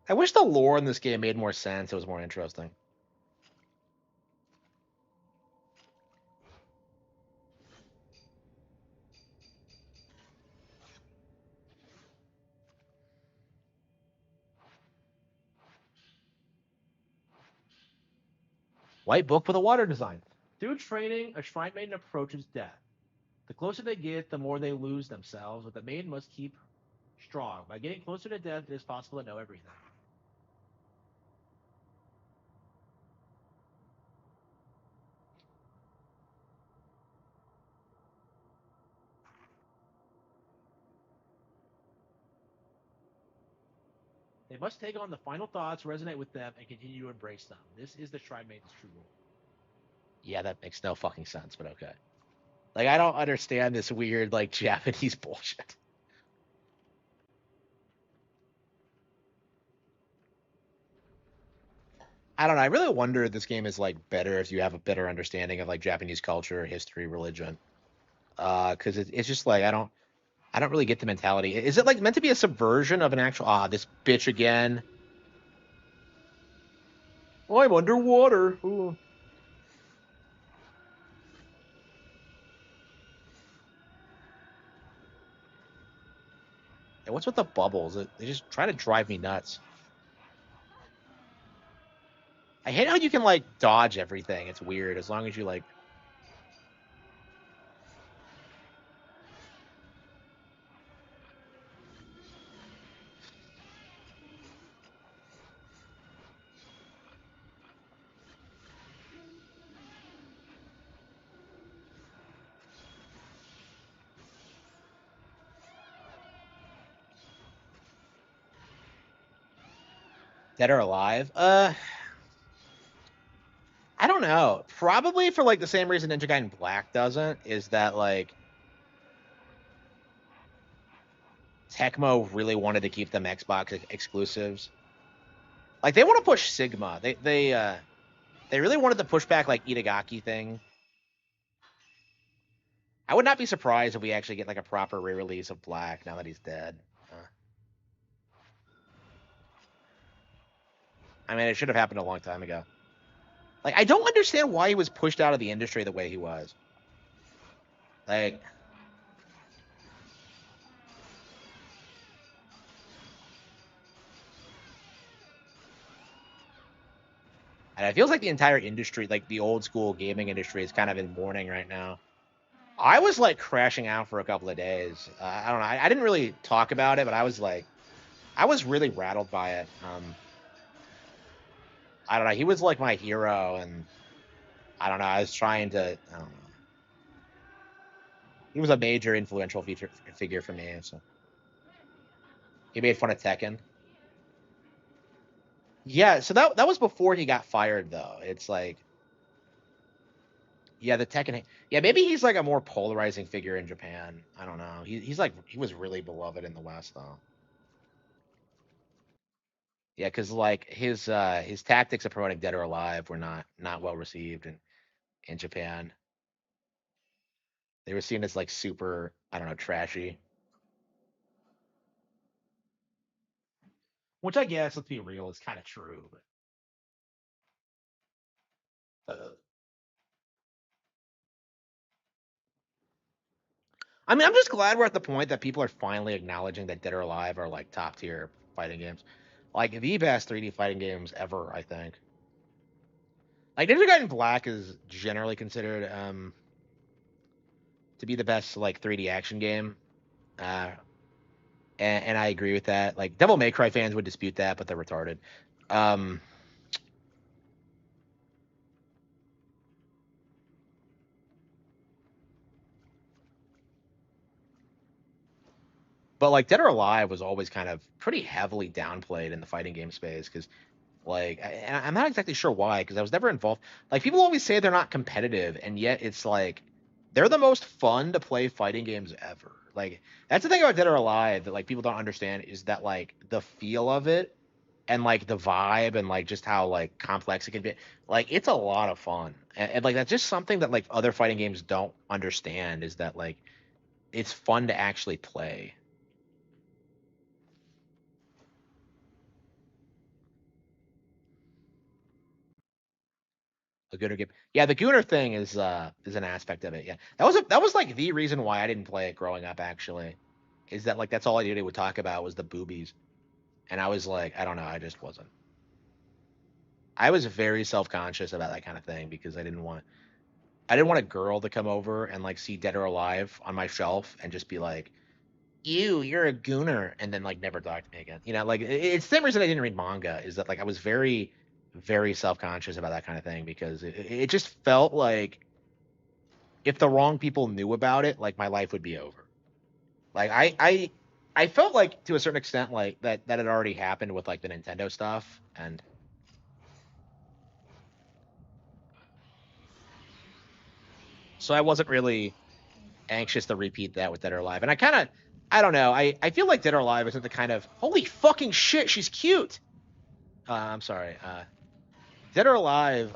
I wish the lore in this game made more sense. It was more interesting. White book with a water design. Through training, a shrine maiden approaches death. The closer they get, the more they lose themselves, but the maiden must keep strong. By getting closer to death, it is possible to know everything. They must take on the final thoughts, resonate with them, and continue to embrace them. This is the shrine maiden's true role. Yeah, that makes no fucking sense, but okay. Like, I don't understand this weird, like, Japanese bullshit. I don't know. I really wonder if this game is, like, better if you have a better understanding of, like, Japanese culture, history, religion. Because it's just, like, I don't really get the mentality. Is it, like, meant to be a subversion of an actual... this bitch again. Oh, I'm underwater. Ooh. And what's with the bubbles? They just try to drive me nuts. I hate how you can, like, dodge everything. It's weird, as long as you, like... Dead or alive? I don't know. Probably for, like, the same reason Ninja Gaiden Black doesn't, is that, like... Tecmo really wanted to keep them Xbox exclusives. Like, they want to push Sigma. They really wanted to push back, like, Itagaki thing. I would not be surprised if we actually get, like, a proper re-release of Black now that he's dead. I mean, it should have happened a long time ago. Like, I don't understand why he was pushed out of the industry the way he was. Like... And it feels like the entire industry, like the old school gaming industry, is kind of in mourning right now. I was like crashing out for a couple of days. I don't know. I didn't really talk about it, but I was really rattled by it. I don't know. He was like my hero, and I don't know. I was trying to. I don't know. He was a major influential figure for me. So he made fun of Tekken. Yeah. So that was before he got fired, though. It's like Yeah, the Tekken. Yeah, maybe he's like a more polarizing figure in Japan. I don't know. He's like he was really beloved in the West though. Yeah, because like his tactics of promoting Dead or Alive were not well received in Japan. They were seen as like super, I don't know, trashy. Which I guess, let's be real, is kind of true. Uh, I mean, I'm just glad we're at the point that people are finally acknowledging that Dead or Alive are like top tier fighting games, like the best 3D fighting games ever. I think. Like Ninja Gaiden Black is generally considered to be the best like 3D action game. Uh, and I agree with that. Like Devil May Cry fans would dispute that, but they're retarded. Um, but like Dead or Alive was always kind of pretty heavily downplayed in the fighting game space because like and I'm not exactly sure why because I was never involved. Like people always say they're not competitive, and yet it's like they're the most fun to play fighting games ever. Like that's the thing about Dead or Alive that like people don't understand is that like the feel of it and like the vibe and like just how like complex it can be, like it's a lot of fun, and like that's just something that like other fighting games don't understand is that like it's fun to actually play a Gooner game. Yeah, the Gooner thing is an aspect of it. Yeah, that was like the reason why I didn't play it growing up. Actually, is that like that's all I did would talk about was the boobies, and I was like, I don't know, I just wasn't. I was very self conscious about that kind of thing because I didn't want a girl to come over and like see Dead or Alive on my shelf and just be like, "Ew, you're a gooner," and then like never talk to me again. You know, like it's the same reason I didn't read manga is that like I was very self conscious about that kind of thing because it just felt like if the wrong people knew about it, like my life would be over. Like I felt like to a certain extent like that had already happened with like the Nintendo stuff, and so I wasn't really anxious to repeat that with Dead or Alive. And I don't know. I feel like Dead or Alive isn't the kind of holy fucking shit. She's cute. I'm sorry. Dead or Alive.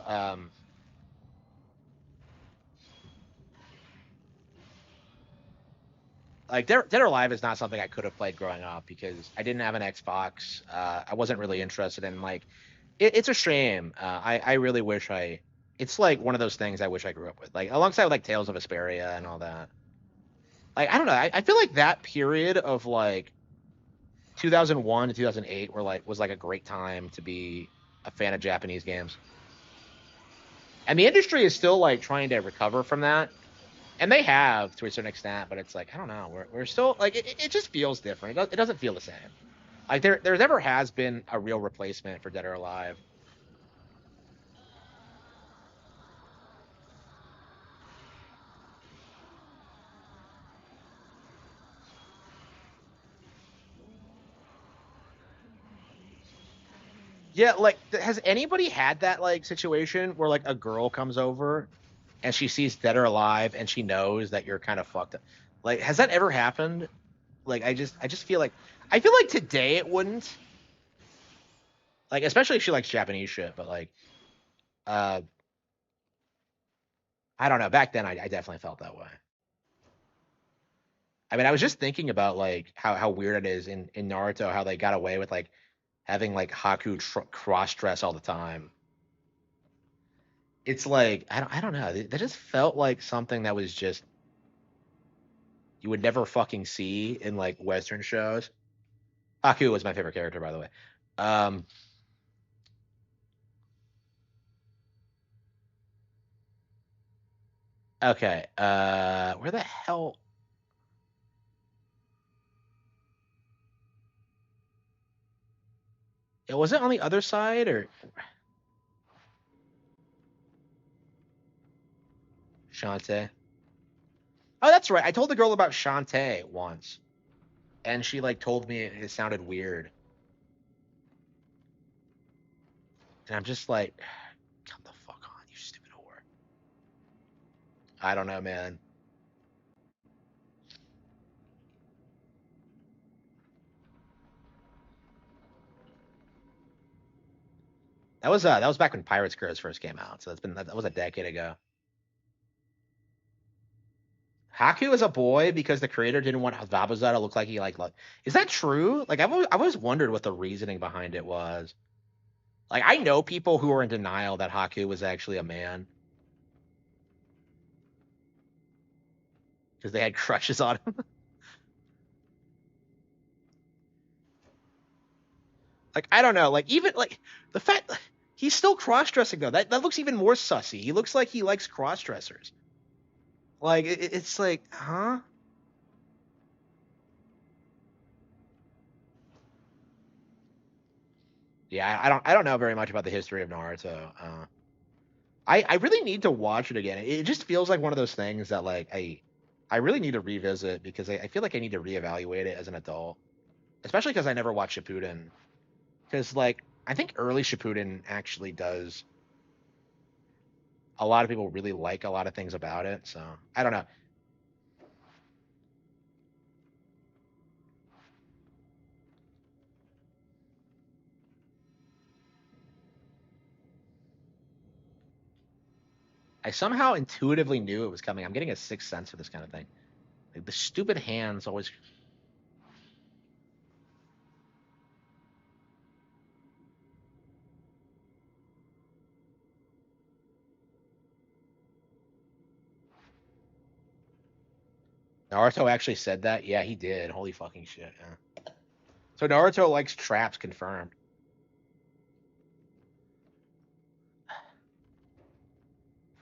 Like Dead or Alive is not something I could have played growing up because I didn't have an Xbox. I wasn't really interested in like. It's a shame. I really wish I. It's like one of those things I wish I grew up with, like alongside like Tales of Asperia and all that. Like I don't know. I feel like that period of like 2001 to 2008 were like was like a great time to be a fan of Japanese games. And the industry is still like trying to recover from that. And they have to a certain extent, but it's like I don't know. We're still like it just feels different. It doesn't feel the same. Like there never has been a real replacement for Dead or Alive. Yeah, like has anybody had that like situation where like a girl comes over and she sees Dead or Alive and she knows that you're kind of fucked up? Like has that ever happened? Like I just feel like I feel like today it wouldn't. Like especially if she likes Japanese shit, but like uh I don't know. Back then I definitely felt that way. I mean, I was just thinking about like how weird it is in Naruto how they got away with like having like Haku cross dress all the time. It's like I don't know. That just felt like something that was just you would never fucking see in like Western shows. Haku was my favorite character, by the way. Um, okay. Where the hell? Was it on the other side or Shantae? Oh, that's right. I told the girl about Shantae once, and she like told me it sounded weird, and I'm just like, come the fuck on, you stupid whore. I don't know, man. That was back when Pirates Girls first came out, so that was a decade ago. Haku is a boy because the creator didn't want Zabuza to look like he like. Is that true? Like I've always wondered what the reasoning behind it was. Like I know people who are in denial that Haku was actually a man because they had crushes on him. Like I don't know. Like even like the fact he's still cross dressing though. That looks even more sussy. He looks like he likes cross dressers. Like it's like, huh? Yeah, I don't know very much about the history of Naruto. I really need to watch it again. It just feels like one of those things that like I really need to revisit because I feel like I need to reevaluate it as an adult, especially because I never watched Shippuden. Because like I think early Shippuden actually does a lot of people really like a lot of things about it. So I don't know. I somehow intuitively knew it was coming. I'm getting a sixth sense for this kind of thing. Like the stupid hands always. Naruto actually said that. Yeah, he did. Holy fucking shit. Yeah. So Naruto likes traps confirmed.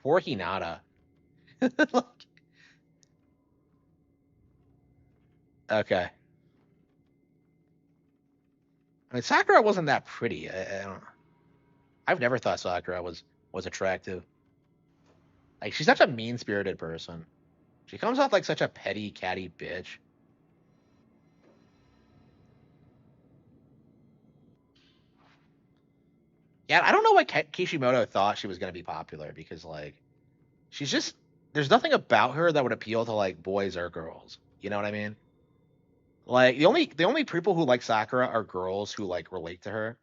For Hinata. Okay. I mean, Sakura wasn't that pretty. I don't. I've never thought Sakura was attractive. Like she's such a mean spirited person. She comes off like such a petty, catty bitch. Yeah, I don't know why Kishimoto thought she was gonna be popular because like she's just there's nothing about her that would appeal to like boys or girls. You know what I mean? Like the only people who like Sakura are girls who like relate to her.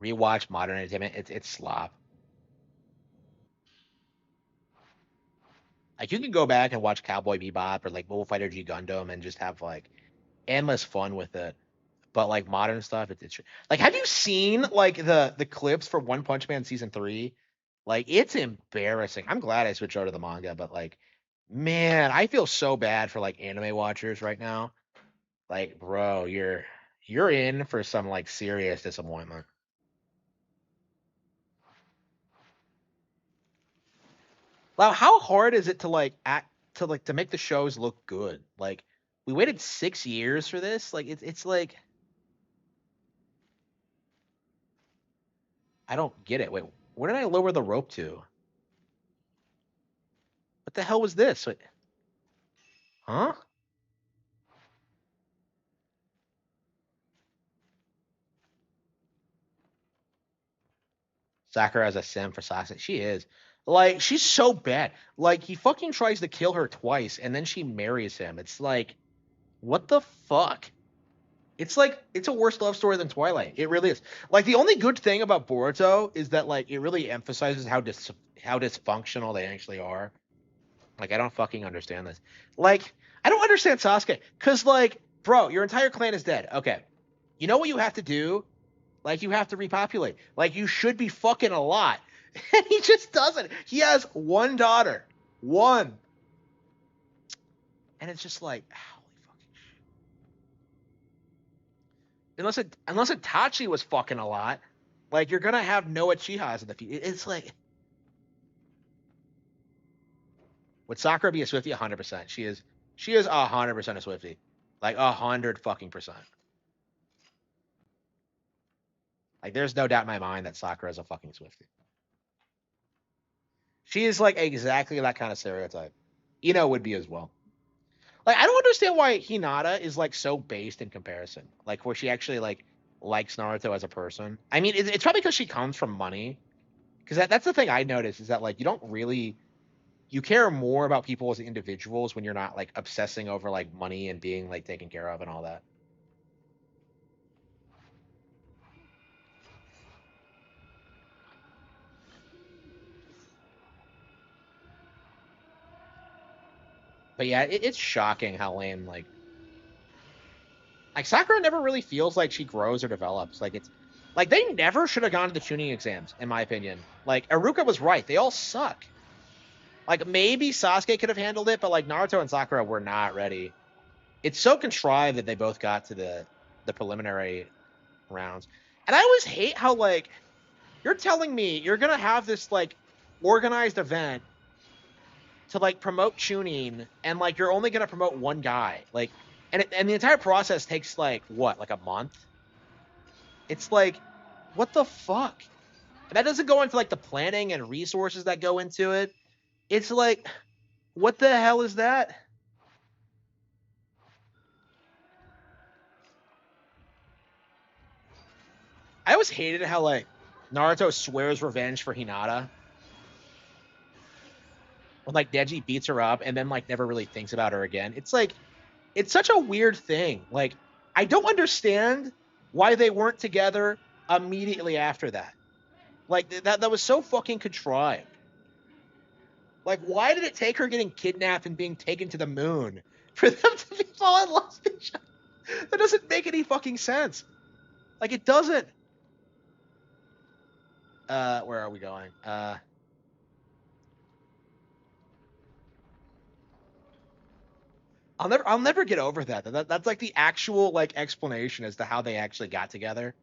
Rewatch Modern Entertainment. It's slop. Like you can go back and watch Cowboy Bebop or like Mobile Fighter G Gundam and just have like endless fun with it. But like modern stuff, it's like have you seen like the clips for One Punch Man season 3? Like it's embarrassing. I'm glad I switched over to the manga, but like man, I feel so bad for like anime watchers right now. Like, bro, you're in for some like serious disappointment. Wow, how hard is it to like act to make the shows look good? Like we waited 6 years for this. Like it's like I don't get it. Wait, where did I lower the rope to? What the hell was this? Wait, huh? Sakura as a sim for Sasuke. She is. Like, she's so bad. Like, he fucking tries to kill her twice and then she marries him. It's like, what the fuck? It's like, it's a worse love story than Twilight. It really is. Like, the only good thing about Boruto is that, like, it really emphasizes how dysfunctional they actually are. Like, I don't fucking understand this. Like, I don't understand Sasuke. Because, like, bro, your entire clan is dead. Okay. You know what you have to do? Like you have to repopulate. Like you should be fucking a lot. And he just doesn't. He has one daughter. One. And it's just like, holy fucking shit. Unless Itachi was fucking a lot, like you're gonna have no Uchihas in the future. It's like would Sakura be a Swifty? 100%. She is 100% a Swifty. Like 100 fucking percent. Like there's no doubt in my mind that Sakura is a fucking Swifty. She is like exactly that kind of stereotype. Would be as well. Like I don't understand why Hinata is like so based in comparison. Like where she actually like likes Naruto as a person. I mean, it's probably because she comes from money. Because that's the thing I noticed is that like you don't really you care more about people as individuals when you're not like obsessing over like money and being like taken care of and all that. But yeah, it's shocking how lame like Sakura never really feels like she grows or develops. Like it's like they never should have gone to the tuning exams, in my opinion. Like Aruka was right; they all suck. Like maybe Sasuke could have handled it, but like Naruto and Sakura were not ready. It's so contrived that they both got to the preliminary rounds, and I always hate how like you're telling me you're gonna have this like organized event to like promote tuning, and like you're only gonna promote one guy, like, and the entire process takes like what, like a month. It's like, what the fuck? And that doesn't go into like the planning and resources that go into it. It's like, what the hell is that? I always hated how like Naruto swears revenge for Hinata when like Neji beats her up and then like never really thinks about her again. It's like it's such a weird thing. Like I don't understand why they weren't together immediately after that. Like that was so fucking contrived. Like why did it take her getting kidnapped and being taken to the moon for them to be fall in love with each other? That doesn't make any fucking sense. Like it doesn't. Where are we going? I'll never get over that's like the actual like explanation as to how they actually got together.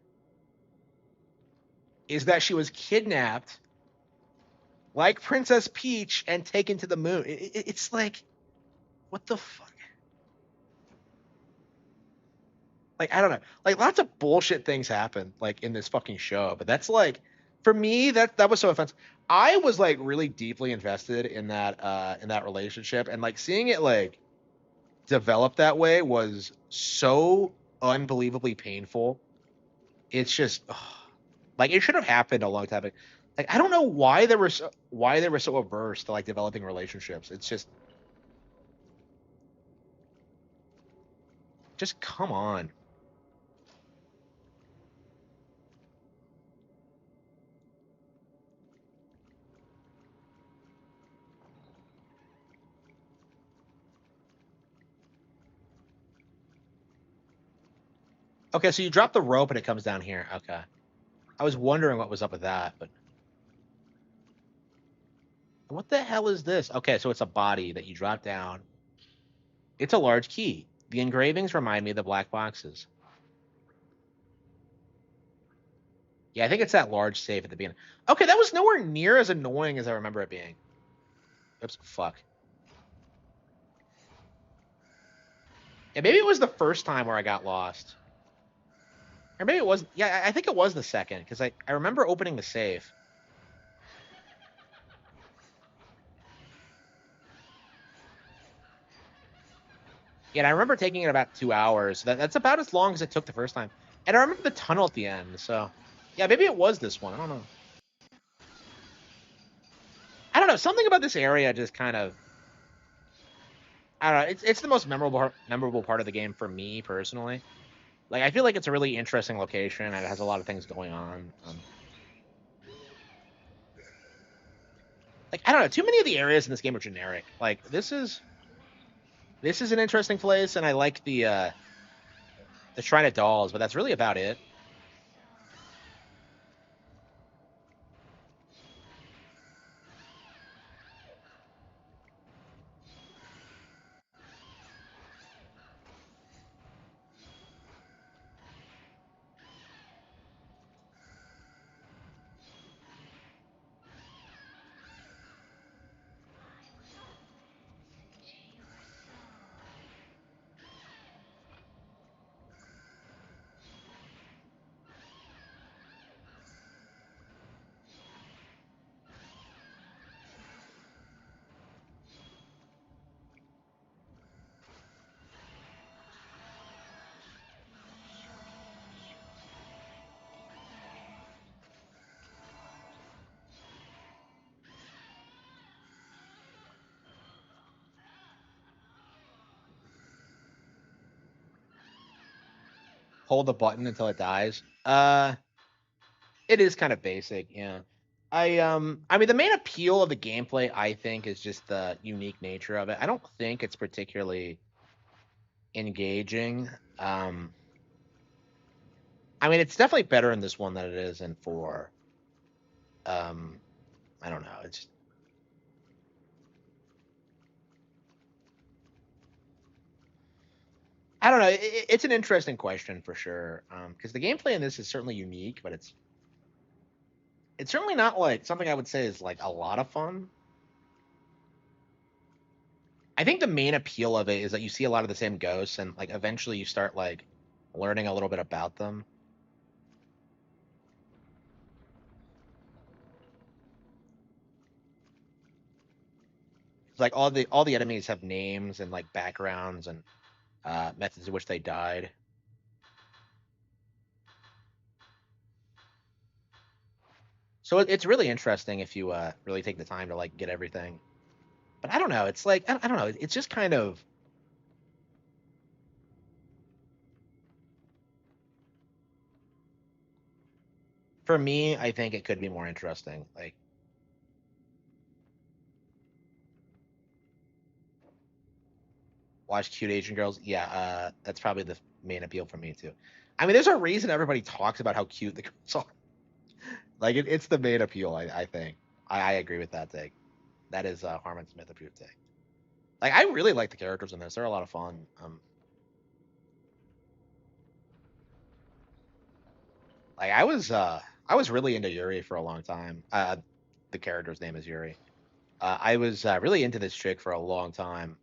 Is that she was kidnapped like Princess Peach and taken to the moon. It's like, what the fuck? Like I don't know. Like lots of bullshit things happen like in this fucking show, but that's like for me that was so offensive. I was like really deeply invested in that relationship, and like seeing it like develop that way was so unbelievably painful. It's just ugh. Like it should have happened a long time ago. Like I don't know why they were so averse to like developing relationships. It's just come on. Okay, so you drop the rope and it comes down here. Okay. I was wondering what was up with that, but what the hell is this? Okay, so it's a body that you drop down. It's a large key. The engravings remind me of the black boxes. Yeah, I think it's that large safe at the beginning. Okay, that was nowhere near as annoying as I remember it being. Oops, fuck. Yeah, maybe it was the first time where I got lost. Or maybe it was, yeah, I think it was the second, because I remember opening the safe. Yeah, and I remember taking it about 2 hours. That's about as long as it took the first time. And I remember the tunnel at the end, so yeah, maybe it was this one. I don't know. I don't know. Something about this area just kind of I don't know. It's the most memorable part of the game for me personally. Like I feel like it's a really interesting location and it has a lot of things going on. Like I don't know. Too many of the areas in this game are generic. Like this is an interesting place, and I like the Shrine of Dolls, but that's really about it. hold the button until it dies. It is kind of basic, yeah. I mean the main appeal of the gameplay I think is just the unique nature of it. I don't think it's particularly engaging. Um I mean it's definitely better in this one than it is in 4. Um I don't know. It's I don't know. It's an interesting question for sure. Because the gameplay in this is certainly unique, but it's certainly not like something I would say is like a lot of fun. I think the main appeal of it is that you see a lot of the same ghosts, and like eventually you start like learning a little bit about them. It's like all the enemies have names and like backgrounds and methods in which they died. So it's really interesting if you really take the time to like get everything. But I don't know. It's like I don't know. It's just kind of for me. I think it could be more interesting. Like watch cute Asian girls. Yeah, that's probably the main appeal for me too. I mean, there's a reason everybody talks about how cute the girls are. Like it's the main appeal. I think. I agree with that take. That is Harman Smith approved take. Like I really like the characters in this. They're a lot of fun. Like I was really into Yuri for a long time. The character's name is Yuri. I was really into this chick for a long time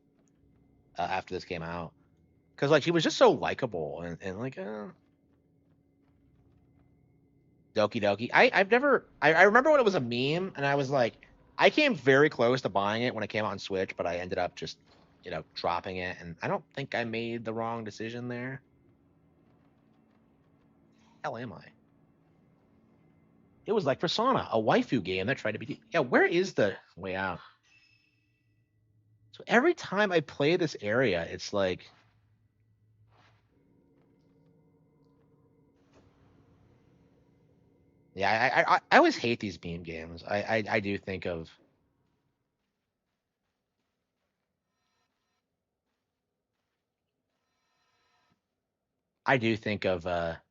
after this came out because like she was just so likable and like Doki Doki. I've never I remember when it was a meme and I was like I came very close to buying it when it came out on Switch, but I ended up just dropping it and I don't think I made the wrong decision there. Hell am I? It was like Persona, a waifu game that tried to be yeah, where is the way out? So every time I play this area, it's like yeah, I always hate these meme games. I do think of I do think of that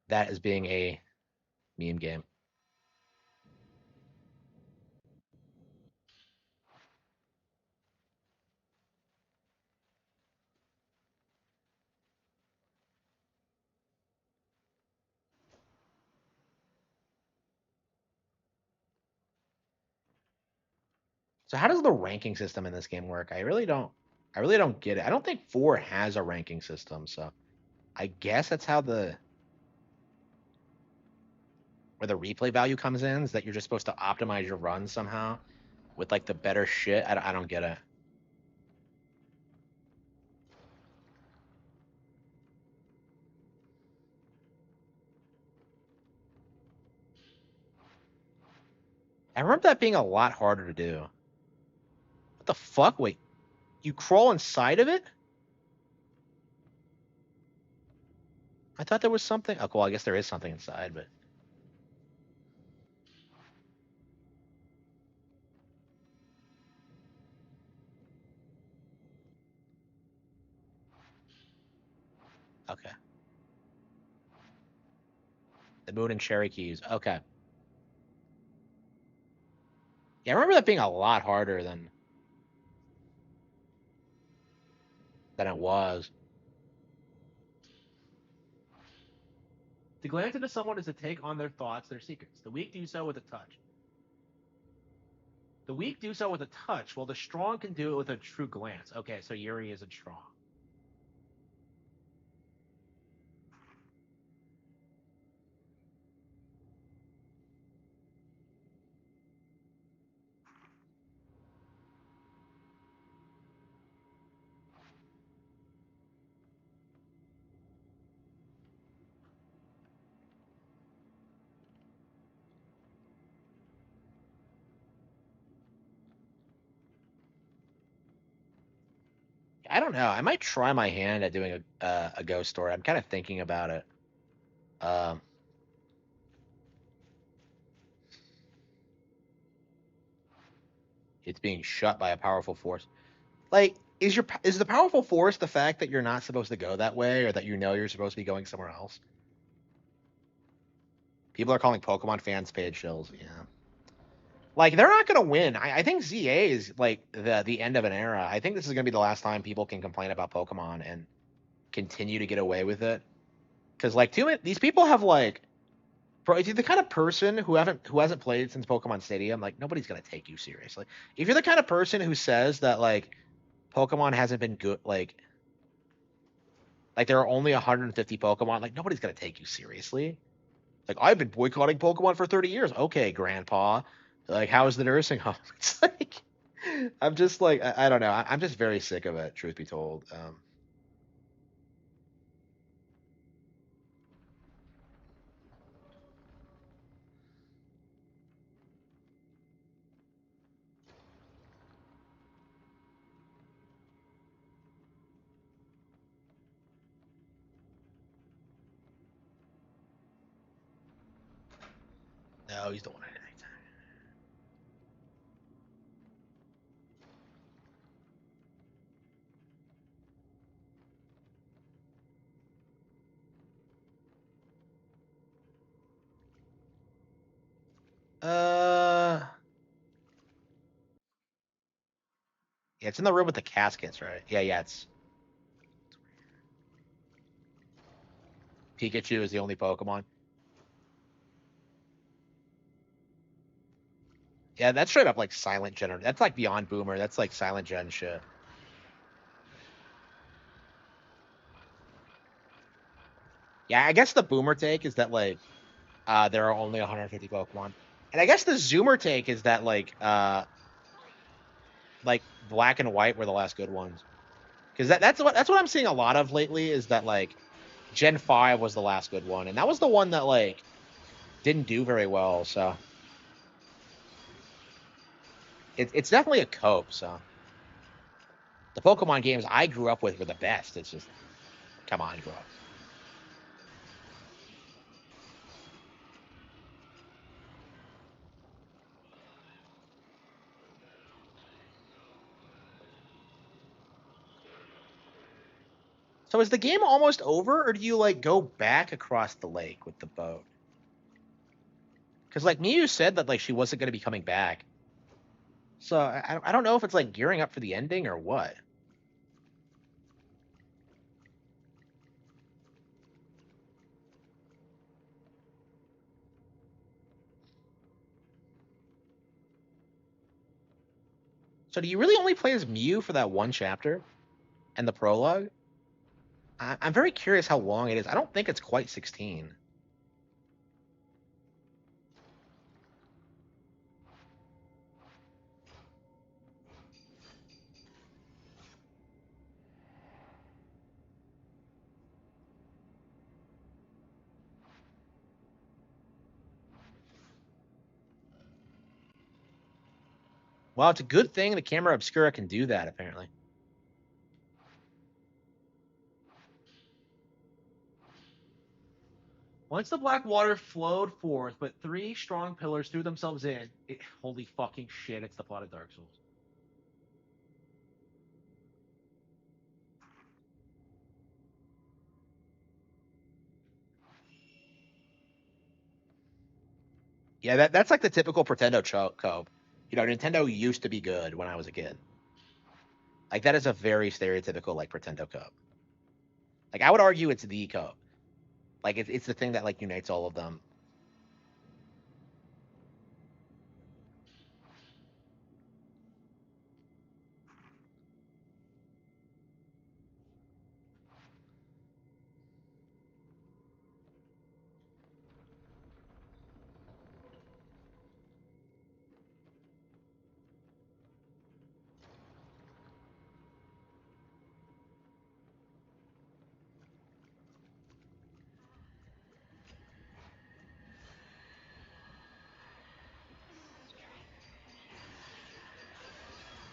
as being a meme game. So how does the ranking system in this game work? I really don't get it. I don't think 4 has a ranking system, so I guess that's how the where the replay value comes in is that you're just supposed to optimize your run somehow with like the better shit. I don't get it. I remember that being a lot harder to do. What the fuck? Wait, you crawl inside of it? I thought there was something. Oh, cool. I guess there is something inside, but okay. The moon and cherry keys. Okay. Yeah, I remember that being a lot harder than it was. To glance into someone is to take on their thoughts, their secrets. The weak do so with a touch. The weak do so with a touch, while the strong can do it with a true glance. Okay, so Yuri isn't strong. I don't know. I might try my hand at doing a ghost story. I'm kind of thinking about it. Um, it's being shut by a powerful force. Like, is the powerful force the fact that you're not supposed to go that way, or that you know you're supposed to be going somewhere else? People are calling Pokemon fans page shills. Yeah. Like they're not gonna win. I think ZA is like the end of an era. I think this is gonna be the last time people can complain about Pokemon and continue to get away with it. Because like too many these people have like, bro, if you're the kind of person who hasn't played since Pokemon Stadium, like nobody's gonna take you seriously. If you're the kind of person who says that like Pokemon hasn't been good, like there are only 150 Pokemon, like nobody's gonna take you seriously. Like I've been boycotting Pokemon for 30 years. Okay, Grandpa. Like how's the nursing home? It's like I'm just like I don't know. I'm just very sick of it. Truth be told. No, he's the one. Uh, yeah, it's in the room with the caskets, right? Yeah, yeah. It's Pikachu is the only Pokemon. Yeah, that's straight up like silent gen. That's like beyond Boomer. That's like silent gen shit. Yeah, I guess the Boomer take is that like there are only 150 Pokemon, and I guess the Zoomer take is that like Black and White were the last good ones. Because that's what I'm seeing a lot of lately is that like Gen 5 was the last good one, and that was the one that like didn't do very well. So it's definitely a cope. So the Pokemon games I grew up with were the best. It's just come on, bro. So is the game almost over, or do you like go back across the lake with the boat? Because like Miyu said that like she wasn't going to be coming back. So I don't know if it's like gearing up for the ending or what. So do you really only play as Mew for that one chapter and the prologue? I'm very curious how long it is. I don't think it's quite 16. Well, it's a good thing the camera obscura can do that, apparently. Once the black water flowed forth, but three strong pillars threw themselves in. Holy fucking shit! It's the plot of Dark Souls. Yeah, that's like the typical Nintendo cope. You know, Nintendo used to be good when I was a kid. Like that is a very stereotypical like Nintendo cope. Like I would argue it's the cope. Like it's the thing that like unites all of them.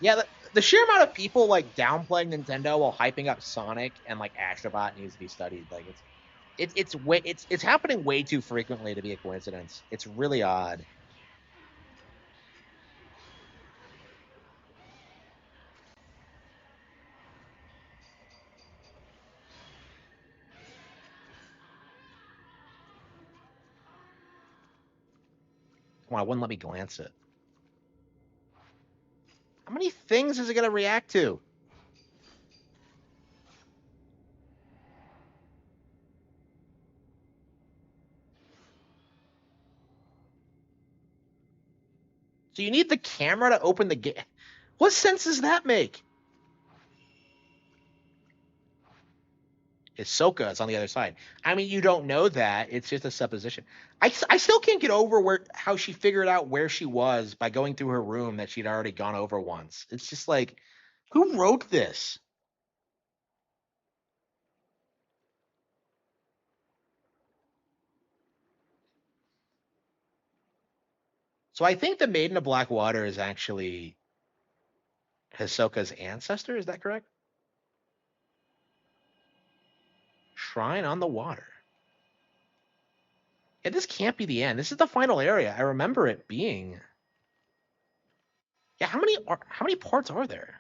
Yeah, the sheer amount of people like downplaying Nintendo while hyping up Sonic and like Astrobot needs to be studied. Like it's happening way too frequently to be a coincidence. It's really odd. Come on, it wouldn't let me glance it. How many things is it gonna react to? So you need the camera to open the game. What sense does that make? Hisoka is on the other side. I mean, you don't know that. It's just a supposition. I still can't get over how she figured out where she was by going through her room that she'd already gone over once. It's just like, who wrote this? So I think the Maiden of Black Water is actually Hisoka's ancestor. Is that correct? Shrine on the water. Yeah, this can't be the end. This is the final area. I remember it being. Yeah, how many parts are there?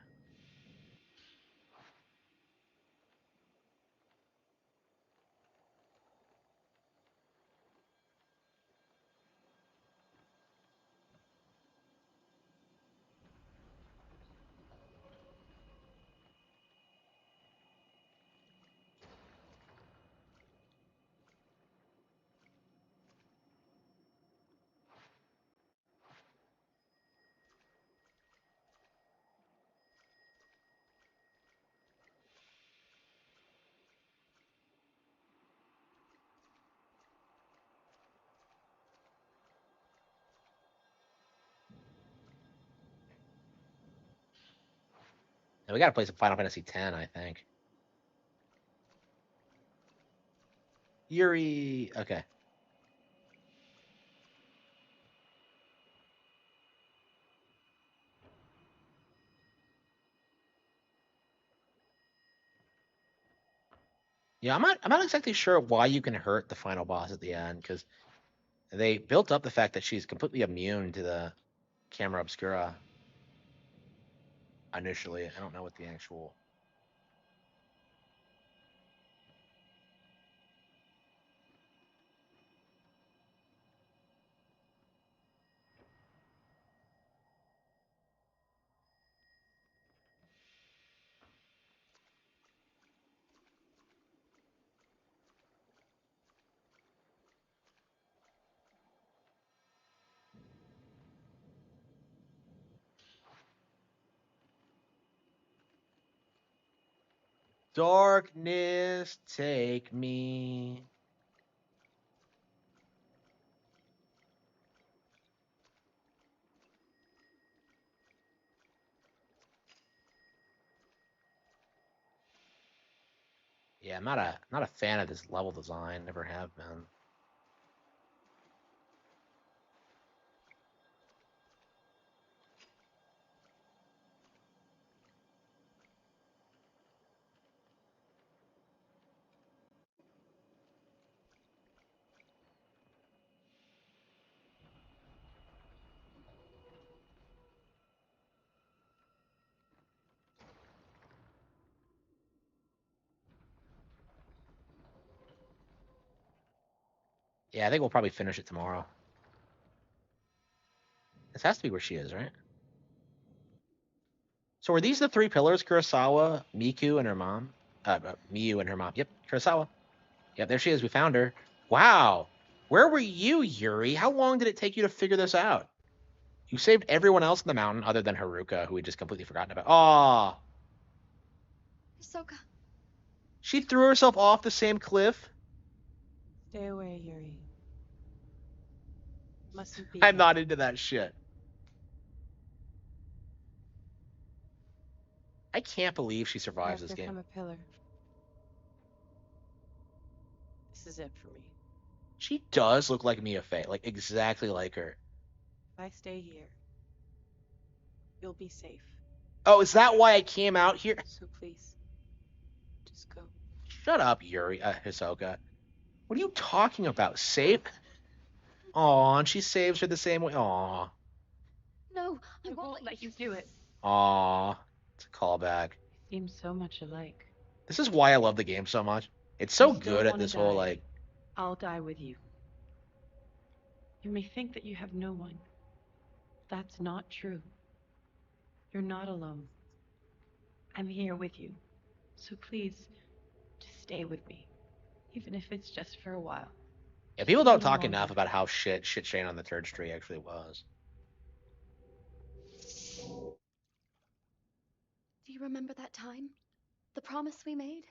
And we got to play some Final Fantasy X, I think. Yuri. Okay. Yeah, I'm not exactly sure why you can hurt the final boss at the end, because they built up the fact that she's completely immune to the camera obscura initially. I don't know what the actual. Darkness, take me. Yeah, I'm not a fan of this level design. Never have been. Yeah, I think we'll probably finish it tomorrow. This has to be where she is, right? So are these the three pillars? Kurosawa, Miku, and her mom. Miyu and her mom. Yep, Kurosawa. Yep, there she is. We found her. Wow. Where were you, Yuri? How long did it take you to figure this out? You saved everyone else in the mountain other than Haruka, who we just completely forgotten about. Aw. Hisoka. She threw herself off the same cliff. Stay away, Yuri. Mustn't be I'm here. not into that shit. I can't believe she I survives have this become game. a pillar. This is it for me. She does look like Mia Fey, like exactly like her. If I stay here, you'll be safe. Oh, is that why I came out here? So please, just go. Shut up, Yuri, Hisoka. What are you talking about? Save? Aw, and she saves her the same way. Aw. No, I I won't let you do it. Aw. It's a callback. Seem so much alike. This is why I love the game so much. It's You so still good at wanna this whole, die. like... I'll die with you. You may think that you have no one. That's not true. You're not alone. I'm here with you. So please, just stay with me. Even if it's just for a while. Yeah, people A don't little talk enough longer. about how shit Shane on the Third Street actually was. Do you remember that time? The promise we made?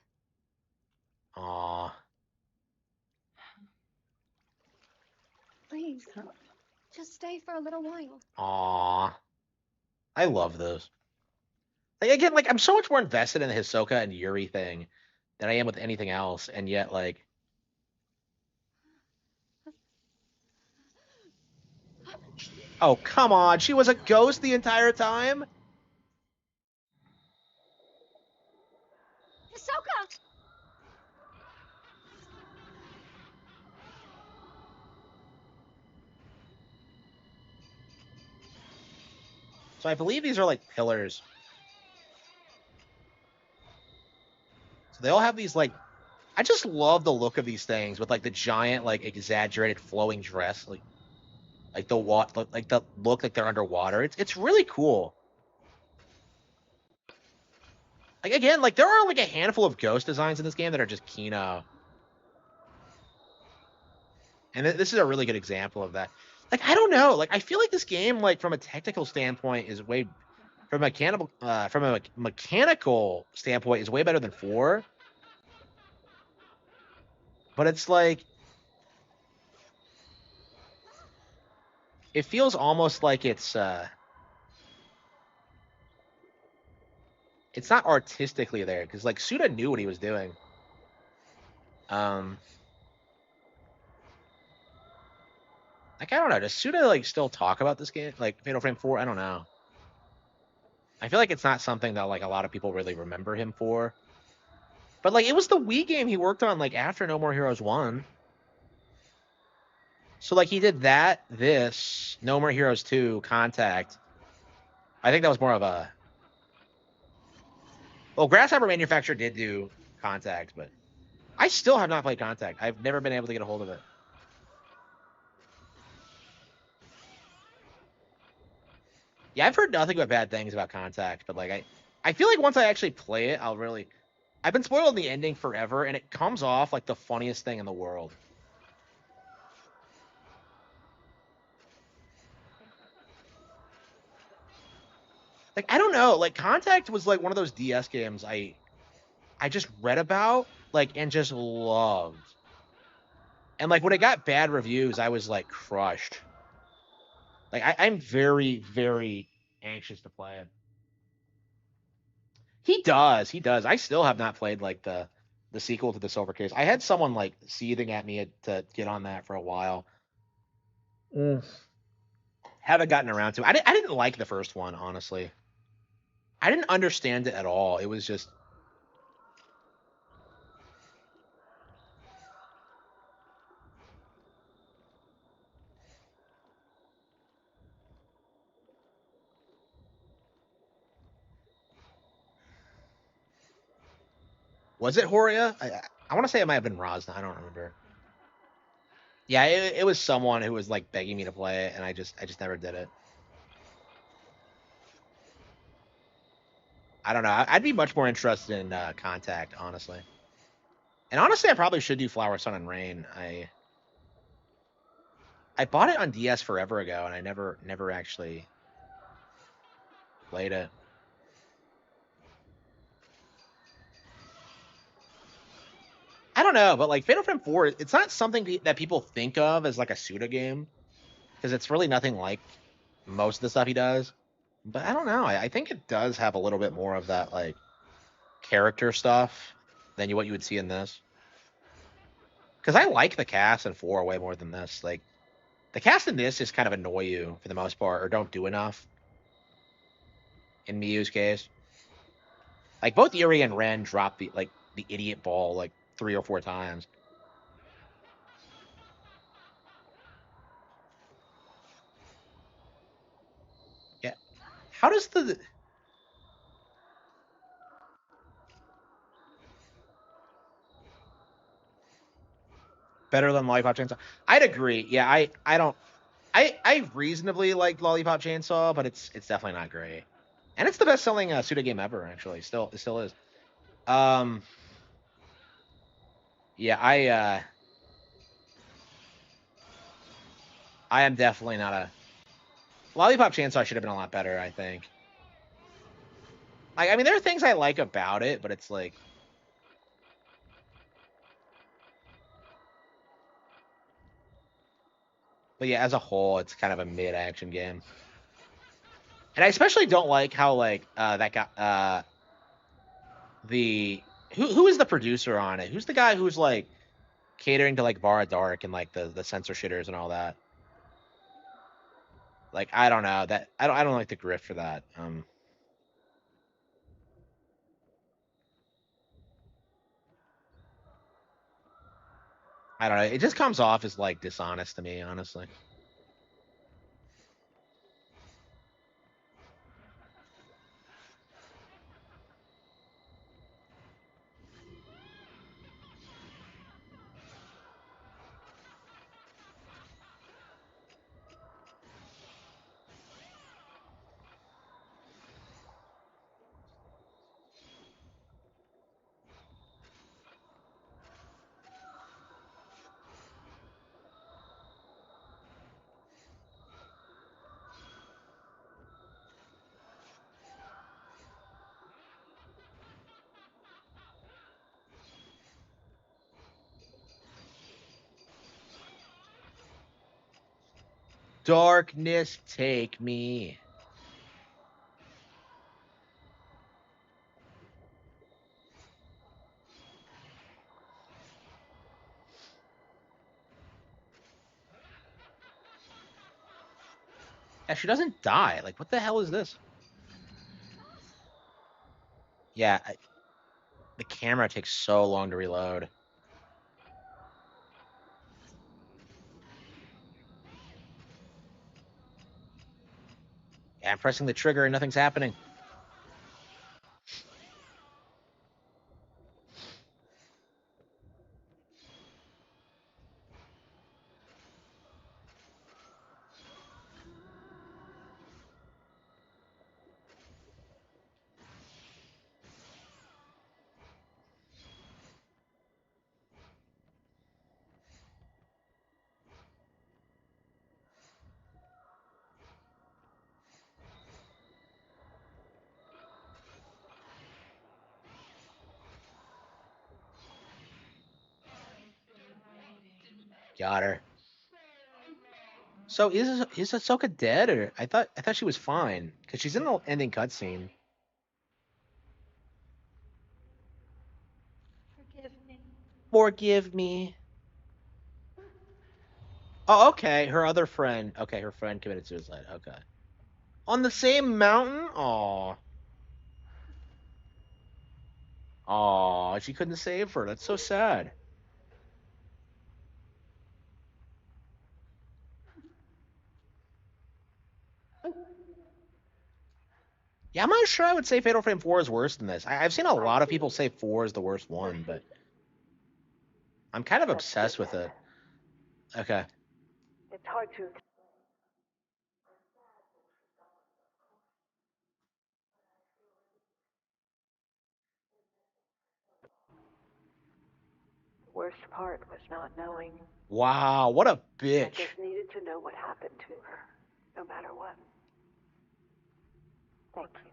Aw. Please, just stay for a little while. Aw. I love those. Like, again, like, I'm so much more invested in the Hisoka and Yuri thing than I am with anything else, and yet, like... Oh, come on. She was a ghost the entire time? Hisoka! So I believe these are, like, pillars. So they all have these, like... I just love the look of these things with, like, the giant, like, exaggerated flowing dress. Like the look like they're underwater. It's really cool. Like, again, like, there are, like, a handful of ghost designs in this game that are just Kino. And this is a really good example of that. Like, I don't know. Like, I feel like this game, like, from a technical standpoint, is way... From a mechanical standpoint, is way better than 4. But it's like... It feels almost like it's not artistically there, because, like, Suda knew what he was doing. Like, I don't know. Does Suda, like, still talk about this game? Like, Fatal Frame 4? I don't know. I feel like it's not something that, like, a lot of people really remember him for. But, like, it was the Wii game he worked on, like, after No More Heroes 1. So, like, he did that, this, No More Heroes 2, Contact. I think that was more of a... Well, Grasshopper Manufacturer did do Contact, but... I still have not played Contact. I've never been able to get a hold of it. Yeah, I've heard nothing but bad things about Contact, but, like, I feel like once I actually play it, I'll really... I've been spoiled in the ending forever, and it comes off like the funniest thing in the world. Like, I don't know. Like, Contact was, like, one of those DS games I just read about, like, and just loved. And, like, when it got bad reviews, I was, like, crushed. Like, I'm very, very anxious to play it. He does. He does. I still have not played, like, the sequel to the Silver Case. I had someone, like, seething at me to get on that for a while. Haven't gotten around to it. I didn't like the first one, honestly. I didn't understand it at all. It was just... Was it Horia? I want to say it might have been Rosna. I don't remember. Yeah, it was someone who was, like, begging me to play it, and I just never did it. I don't know. I'd be much more interested in Contact, honestly. And honestly, I probably should do Flower, Sun, and Rain. I bought it on DS forever ago, and I never actually played it. I don't know, but, like, Fatal Frame 4, it's not something that people think of as, like, a Suda game, because it's really nothing like most of the stuff he does. But I don't know. I think it does have a little bit more of that, like, character stuff than what you would see in this. Because I like the cast in 4 way more than this. Like, the cast in this just kind of annoy you for the most part, or don't do enough. in Miyu's case. Like both Yuri and Ren dropped the idiot ball like 3 or 4 times. Yeah. How does the better than Lollipop Chainsaw? I'd agree. Yeah, I don't I reasonably like Lollipop Chainsaw, but it's definitely not great. And it's the best selling Suda game ever, actually. It still is. Yeah, I am definitely not a Lollipop Chainsaw should have been a lot better, I think. Like, I mean, there are things I like about it, but it's like, but yeah, as a whole, it's kind of a mid-action game. And I especially don't like how like that guy the who is the producer on it? Who's the guy who's like catering to like Bar Dark and like the censor shitters and all that? Like, I don't know that I don't like the grift for that. I don't know. It just comes off as like dishonest to me, honestly. Darkness, take me. Yeah, she doesn't die. Like, what the hell is this? Yeah, the camera takes so long to reload. Yeah, I'm pressing the trigger and nothing's happening. Got her. So is Ahsoka dead, or I thought she was fine because she's in the ending cutscene. Forgive me. Forgive me. Oh, okay. Her other friend. Okay, her friend committed suicide. Okay. On the same mountain? Aw. Aw, she couldn't save her. That's so sad. Yeah, I'm not sure I would say Fatal Frame 4 is worse than this. I've seen a lot of people say 4 is the worst one, but I'm kind of obsessed with it. Okay. It's hard to. Worst part was not knowing. Wow, what a I bitch. just needed to know what happened to her, no matter what. Thank you.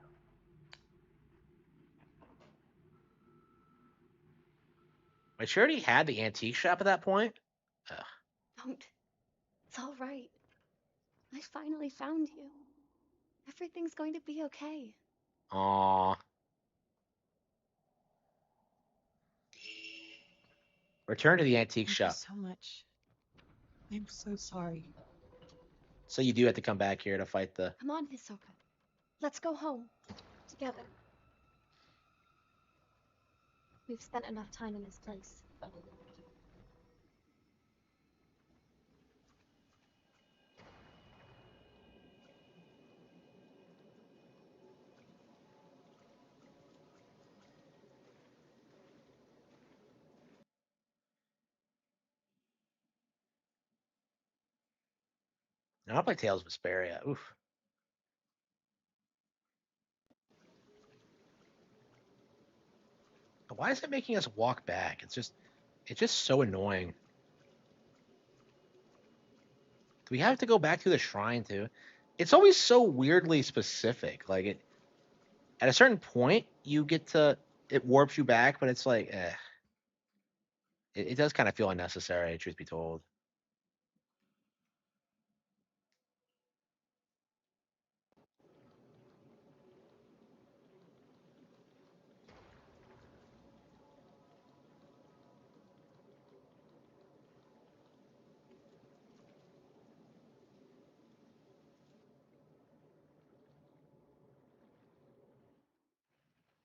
Wait, she already had the antique shop at that point? Ugh. Don't. It's all right. I finally found you. Everything's going to be okay. Aw. Return to the antique Thank shop. you so much. I'm so sorry. So you do have to come back here to fight the... Come on, Hisoka. Let's go home. Together. We've spent enough time in this place. I don't play Tales of Vesperia. Oof. But why is it making us walk back? It's just so annoying. Do we have to go back to the shrine too? It's always so weirdly specific. Like at a certain point, it warps you back, but it's like, it does kind of feel unnecessary, truth be told.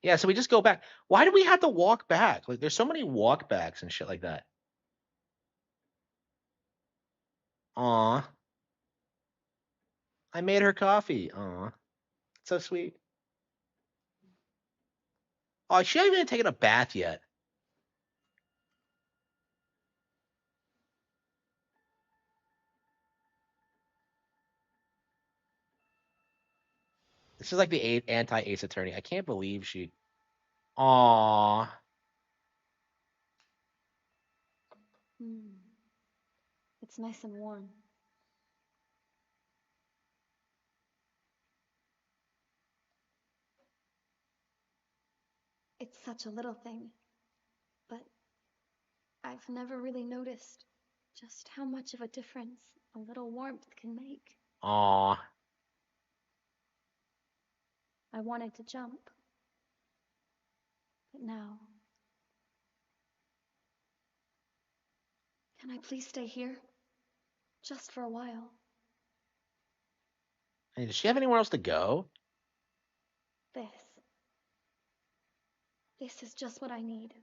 Yeah, so we just go back. Why do we have to walk back? Like, there's so many walk backs and shit like that. Aw, I made her coffee. Aw, so sweet. Oh, she hasn't even taken a bath yet. This is like the anti-Ace Attorney. I can't believe she. Aw, It's nice and warm. It's such a little thing, but I've never really noticed just how much of a difference a little warmth can make. aw. I wanted to jump, but now... Can I please stay here? Just for a while. Hey, does she have anywhere else to go? This. This is just what I need.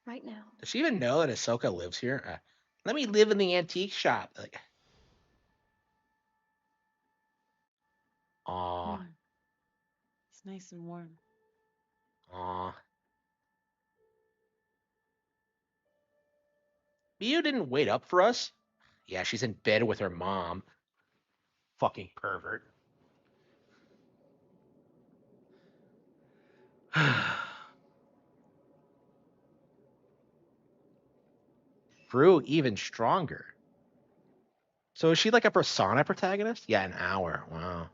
Right now. Does she even know that Ahsoka lives here? Let me live in the antique shop. Like, aw, It's nice and warm. aw. You didn't wait up for us? Yeah, she's in bed with her mom. Fucking pervert. Brew even stronger. So is she like a persona protagonist? Yeah, an hour. Wow.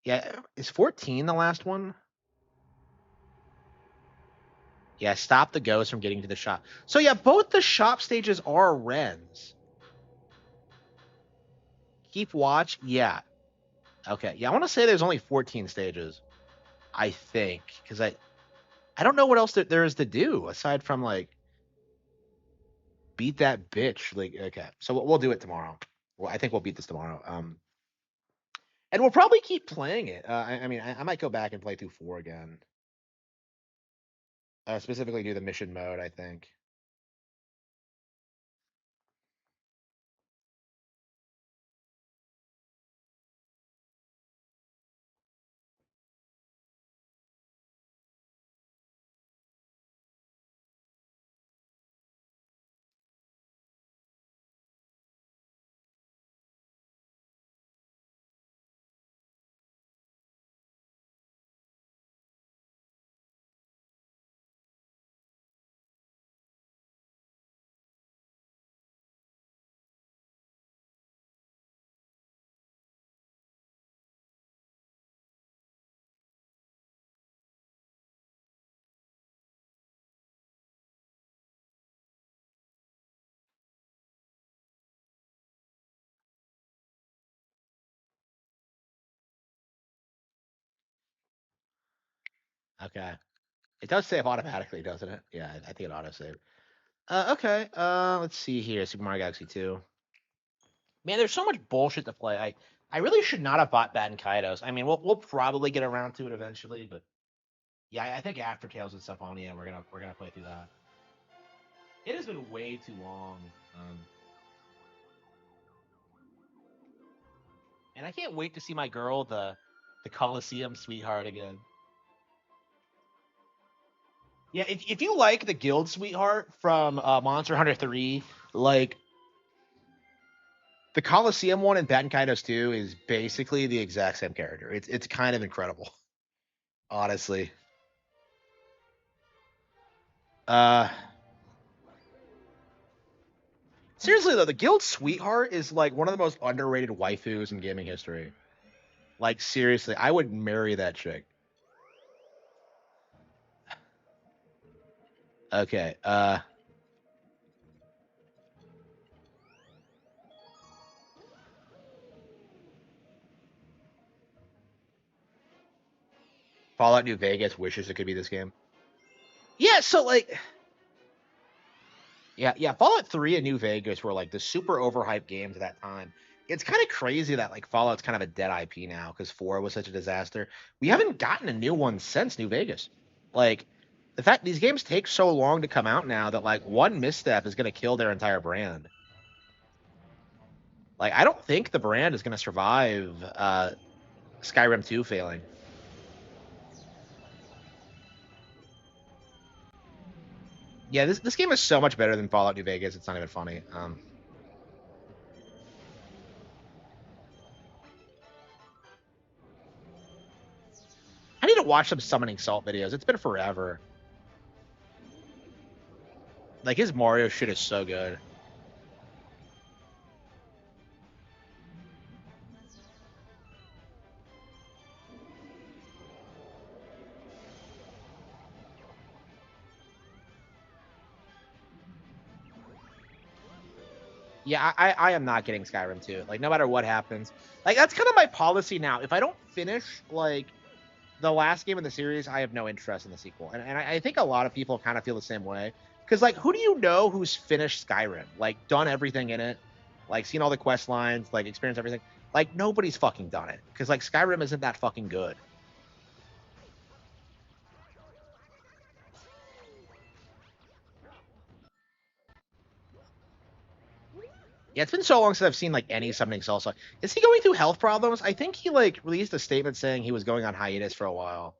Yeah, is 14 the last one? Yeah, stop the ghost from getting to the shop. So yeah, both the shop stages are Rens. Keep watch. Yeah. Okay. Yeah, I want to say there's only 14 stages. I think because I don't know what else there is to do aside from like beat that bitch. Like okay, so we'll do it tomorrow. Well, I think we'll beat this tomorrow. And we'll probably keep playing it. I mean, I might go back and play through 4 again. Specifically do the mission mode. I think. Okay. It does save automatically, doesn't it? Yeah, I think it auto saved. Okay. Let's see here. Super Mario Galaxy 2. Man, there's so much bullshit to play. I really should not have bought Bad and Kaidos. I mean, we'll probably get around to it eventually, but yeah, I think after Tales of Symphonia, we're gonna play through that. It has been way too long, and I can't wait to see my girl, the Coliseum sweetheart again. Yeah, if you like the Guild sweetheart from Monster Hunter 3, like the Coliseum one in Bad and Kaidos 2 is basically the exact same character. It's kind of incredible, honestly. Uh Seriously though, the Guild Sweetheart is like one of the most underrated waifus in gaming history. Like seriously, I would marry that chick. Okay. Fallout New Vegas wishes it could be this game. Yeah, so like yeah, Fallout 3 and New Vegas were like the super overhyped games at that time. It's kind of crazy that like Fallout's kind of a dead IP now because 4 was such a disaster. We haven't gotten a new one since New Vegas. Like the fact these games take so long to come out now that like one misstep is going to kill their entire brand. Like I don't think the brand is going to survive Skyrim 2 failing. Yeah, this game is so much better than Fallout New Vegas. It's not even funny. I need to watch some Summoning Salt videos. It's been forever. Like his Mario shit is so good. Yeah, I am not getting Skyrim 2. Like no matter what happens. Like that's kind of my policy now. If I don't finish like the last game in the series, I have no interest in the sequel. And I think a lot of people kind of feel the same way. Because like who do you know who's finished Skyrim? Like done everything in it, like seen all the quest lines, like experienced everything. Like nobody's fucking done it. Because like Skyrim isn't that fucking good. Yeah, it's been so long since I've seen like any Summoning Salsa. Is he going through health problems? I think he like released a statement saying he was going on hiatus for a while.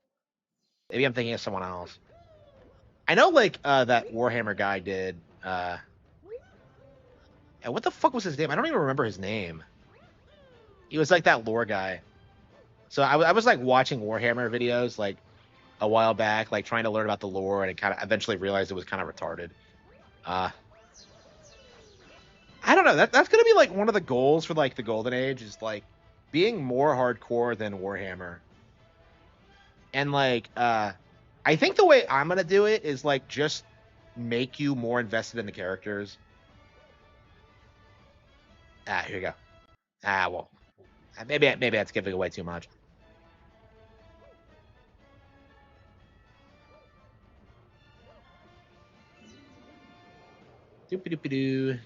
Maybe I'm thinking of someone else. I know like that Warhammer guy did. And what the fuck was his name? I don't even remember his name. He was like that lore guy. So I was like watching Warhammer videos like a while back, like trying to learn about the lore, and it kind of eventually realized it was kind of retarded. Uh, I don't know. That's gonna be like one of the goals for like the Golden Age is like being more hardcore than Warhammer. And like I think the way I'm gonna do it is like just make you more invested in the characters. Here you go. Well, maybe that's giving away too much. Doop-a-doop-a-doo.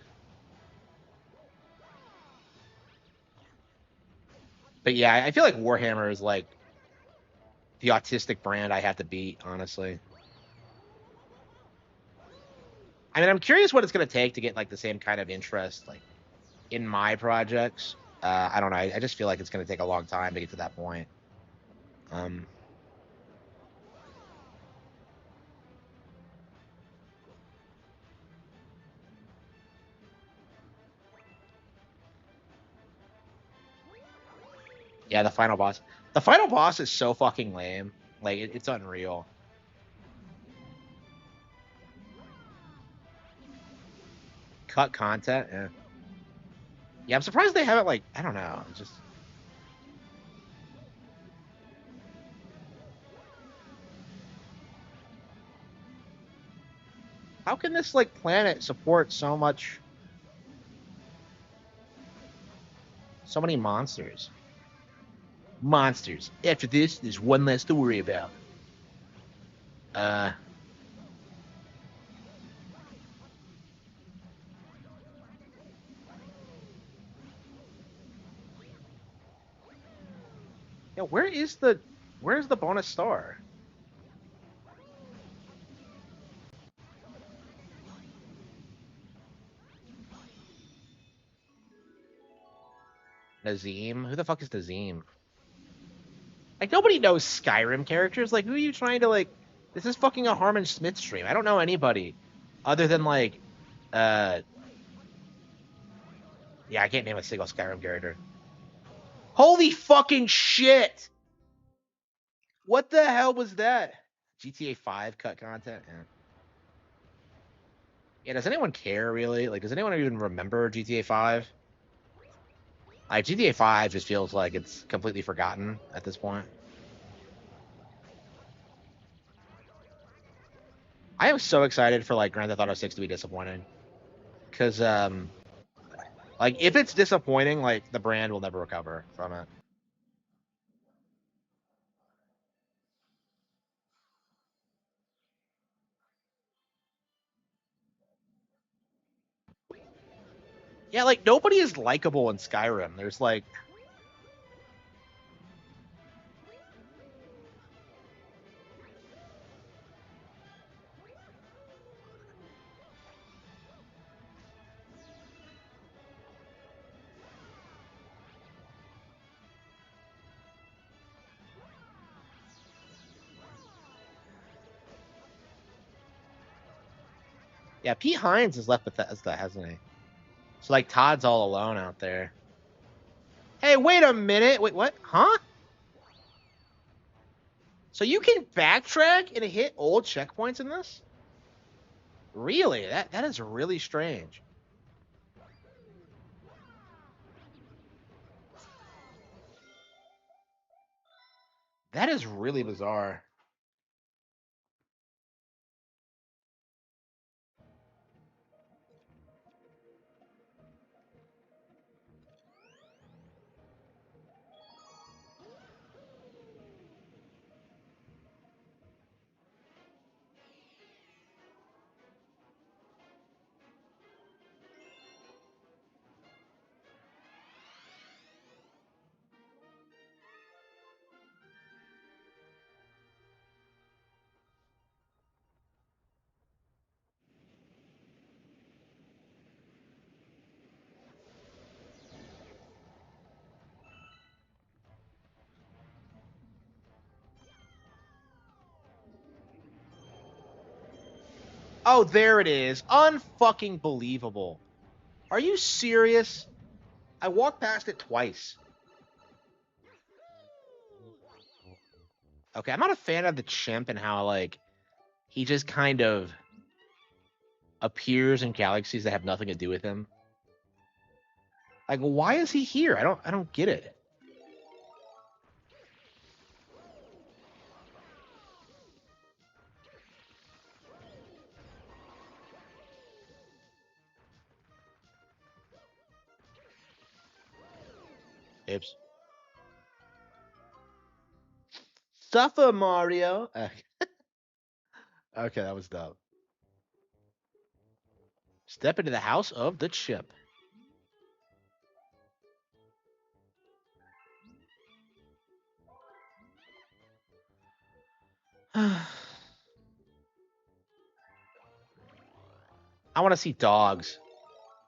But yeah, I feel like Warhammer is like the autistic brand I have to beat, honestly. I mean, I'm curious what it's gonna take to get like the same kind of interest like in my projects. I don't know. I just feel like it's gonna take a long time to get to that point. Um, yeah, the final boss. The final boss is so fucking lame. Like it's unreal. Cut content. Yeah. Yeah, I'm surprised they haven't like I don't know. Just how can this like planet support so many monsters? Monsters. After this, there's one less to worry about. Uh, Yeah, where's the bonus star? Nazim? Who the fuck is Nazim? Like, nobody knows Skyrim characters. Like, who are you trying to, like... This is fucking a Harman Smith stream. I don't know anybody other than, like, yeah, I can't name a single Skyrim character. Holy fucking shit! What the hell was that? GTA 5 cut content? Yeah, does anyone care, really? Like, does anyone even remember GTA 5? Like, GTA 5 just feels like it's completely forgotten at this point. I am so excited for, like, Grand Theft Auto 6 to be disappointing. Because, like, if it's disappointing, like, the brand will never recover from it. Yeah, like, nobody is likable in Skyrim. There's, like... Yeah, Pete Hines has left Bethesda, hasn't he? So, like, Todd's all alone out there. Hey, wait a minute. Wait, what? Huh? So you can backtrack and hit old checkpoints in this? Really? That is really strange. That is really bizarre. Oh, there it is. Unfucking believable. Are you serious? I walked past it twice. Okay, I'm not a fan of the chimp and how, like, he just kind of appears in galaxies that have nothing to do with him. Like, why is he here? I don't get it. Oops. Suffer, Mario. Okay, that was dumb. Step into the house of the chimp. I want to see dogs.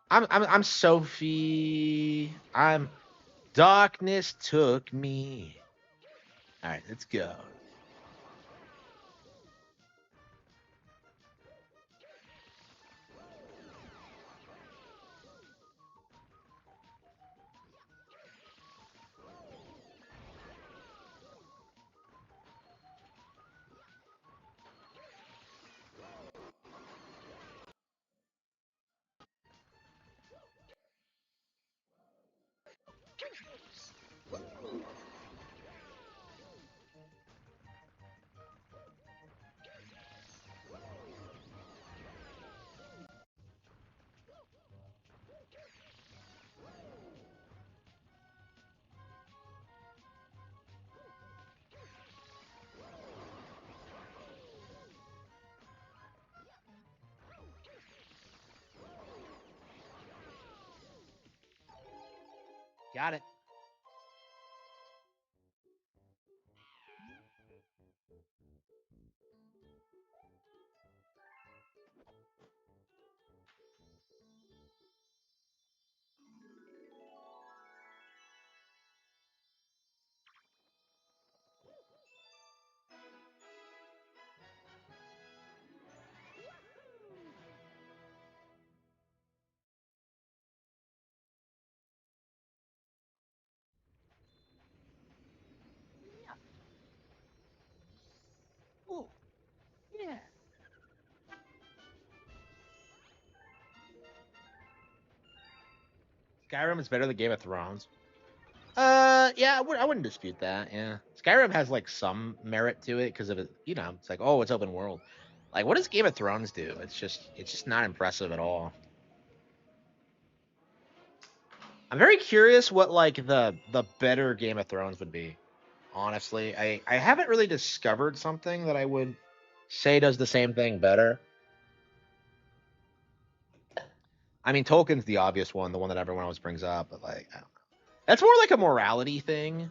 I'm Sophie. I'm darkness took me. All right, let's go. Got it. Skyrim is better than Game of Thrones. Yeah, I wouldn't dispute that. Yeah, Skyrim has like some merit to it because of it. You know, it's like, oh, it's open world. Like, what does Game of Thrones do? It's just not impressive at all. I'm very curious what like the better Game of Thrones would be. Honestly, I haven't really discovered something that I would say does the same thing better. I mean, Tolkien's the obvious one, the one that everyone always brings up, but like, I don't know. That's more like a morality thing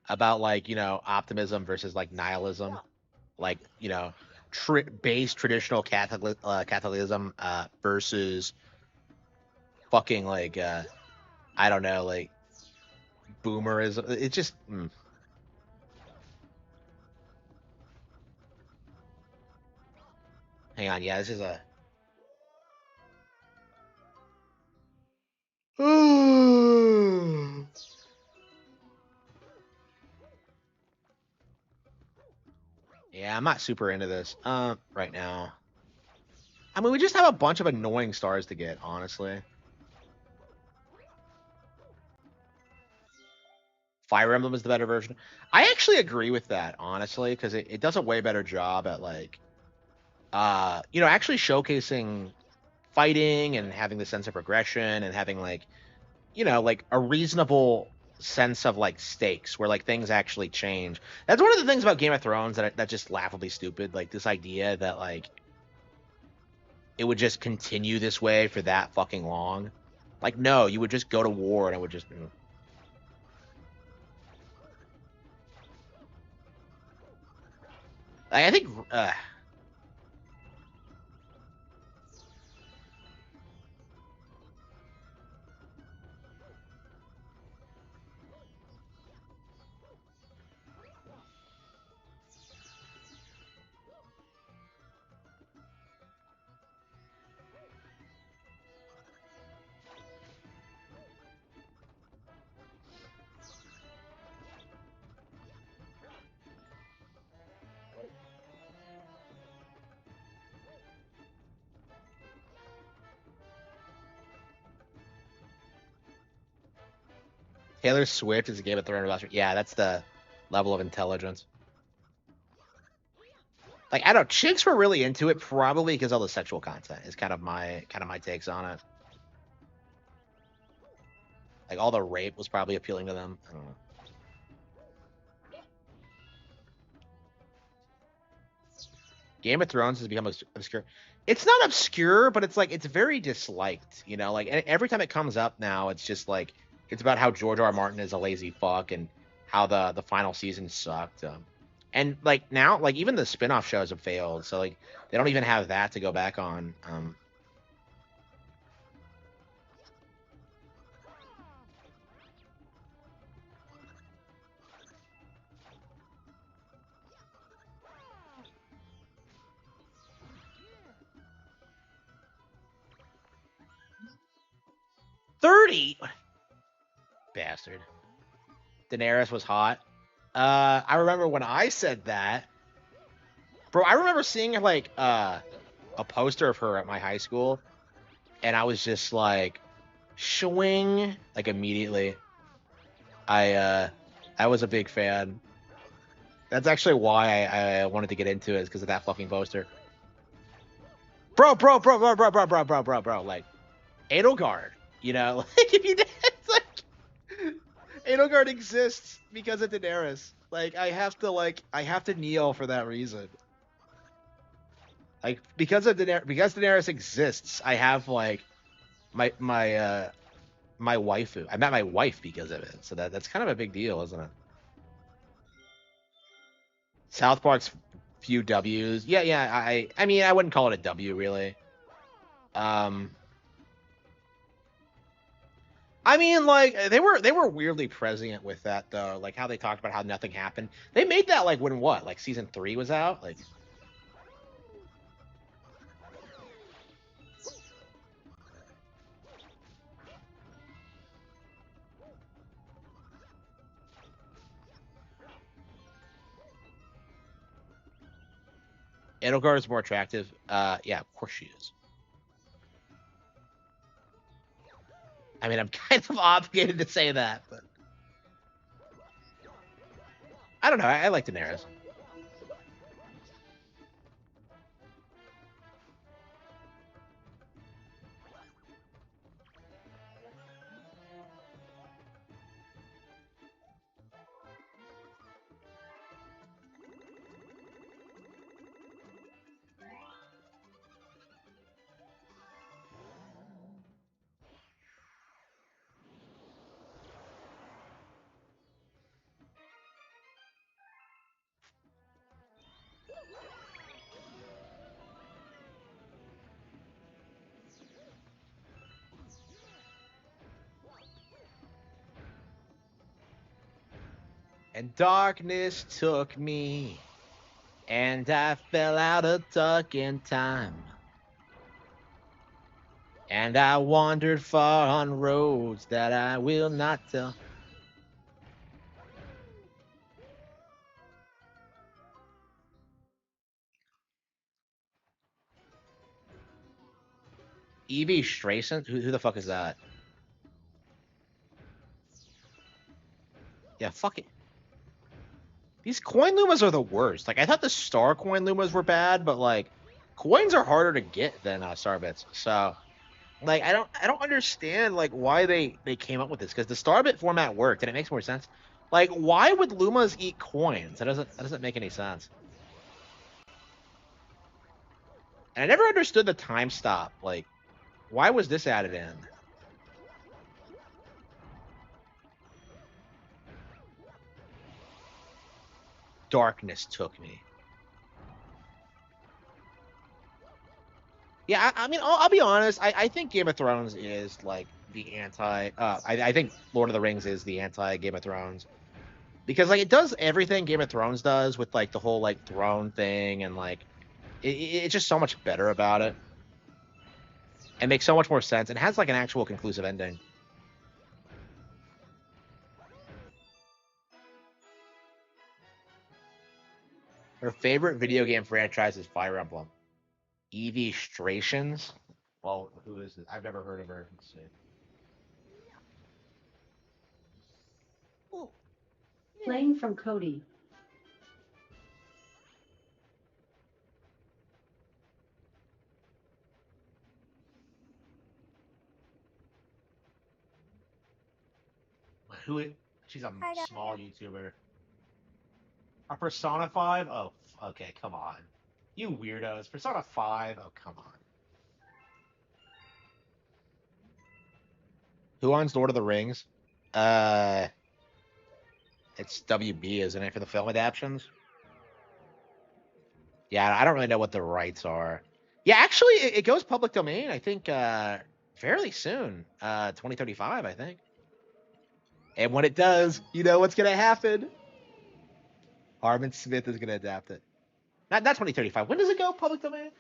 about like optimism versus like nihilism, like base traditional Catholicism versus fucking like I don't know, like boomerism. It's just hang on, yeah, this is a yeah, I'm not super into this right now. I mean, we just have a bunch of annoying stars to get, honestly. Fire Emblem is the better version. I actually agree with that, honestly, because it does a way better job at like actually showcasing fighting and having the sense of progression and having like like a reasonable sense of like stakes where like things actually change. That's one of the things about Game of Thrones that just laughably stupid. Like this idea that like it would just continue this way for that fucking long. Like no, you would just go to war and it would just. I think 'Taylor Swift is a Game of Thrones ambassador. Yeah, that's the level of intelligence. Like I don't know, chicks were really into it probably because all the sexual content is kind of my takes on it. Like all the rape was probably appealing to them. I don't know. Game of Thrones has become obscure. It's not obscure, but it's like it's very disliked. Like every time it comes up now, it's just like it's about how George R. R. Martin is a lazy fuck and how the final season sucked. And like now, like even the spin-off shows have failed, so like they don't even have that to go back on. 30 bastard. Daenerys was hot. I remember when I said that, bro. I remember seeing like a poster of her at my high school, and I was just like, swing, like immediately. I was a big fan. That's actually why I wanted to get into it, is because of that fucking poster. Bro. Like, Edelgard, like if you did, it's like Edelgard exists because of Daenerys. Like I have to kneel for that reason. Like because Daenerys exists, I have like my waifu. I met my wife because of it. So that's kind of a big deal, isn't it? South Park's few W's. Yeah. I mean, I wouldn't call it a W really. Um, I mean, like they were weirdly prescient with that though. Like how they talked about how nothing happened. They made that like when what? Like season 3 was out. Like Edelgard is more attractive. Yeah, of course she is. I mean, I'm kind of obligated to say that, but I don't know. I like Daenerys. And darkness took me, and I fell out of duck in time. And I wandered far on roads that I will not tell. Evie Streisand? Who the fuck is that? Yeah, fuck it. These coin lumas are the worst. Like, I thought the star coin lumas were bad, but like, coins are harder to get than star bits. So, like, I don't understand like why they came up with this, because the star bit format worked and it makes more sense. Like, why would lumas eat coins? That doesn't make any sense. And I never understood the time stop. Like, why was this added in? Darkness took me. Yeah, I mean, I'll be honest. I think Game of Thrones is like the anti. I think Lord of the Rings is the anti Game of Thrones, because like it does everything Game of Thrones does with like the whole like throne thing, and like it's just so much better about it. It makes so much more sense. It has like an actual conclusive ending. Her favorite video game franchise is Fire Emblem. Evie Strations. Well, who is it? I've never heard of her. Let's see. Playing from Cody. Who? She's a small YouTuber. A Persona 5? Oh, okay, come on. You weirdos. Persona 5? Oh, come on. Who owns Lord of the Rings? Uh, it's WB, isn't it, for the film adaptions? Yeah, I don't really know what the rights are. Yeah, actually, it goes public domain, I think, fairly soon. 2035, I think. And when it does, you know what's going to happen. Harman Smith is going to adapt it. Not 2035. When does it go public domain?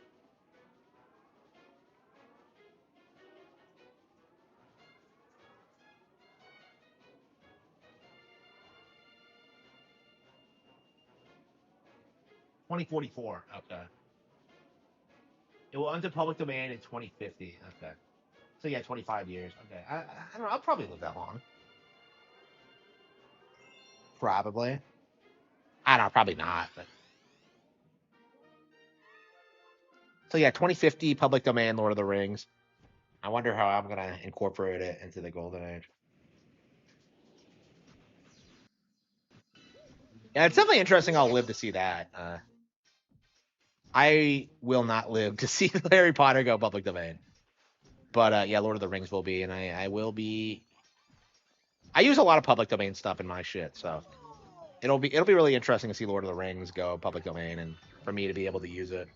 $2044. Okay. It will enter public domain in 2050. Okay. So yeah, 25 years. Okay. I don't know. I'll probably live that long. Probably. I don't know. Probably not. But so yeah, 2050 public domain, Lord of the Rings. I wonder how I'm gonna incorporate it into the Golden Age. Yeah, it's definitely interesting. I'll live to see that. I will not live to see Harry Potter go public domain. But yeah, Lord of the Rings will be, and I will be. I use a lot of public domain stuff in my shit, so it'll be really interesting to see Lord of the Rings go public domain, and for me to be able to use it.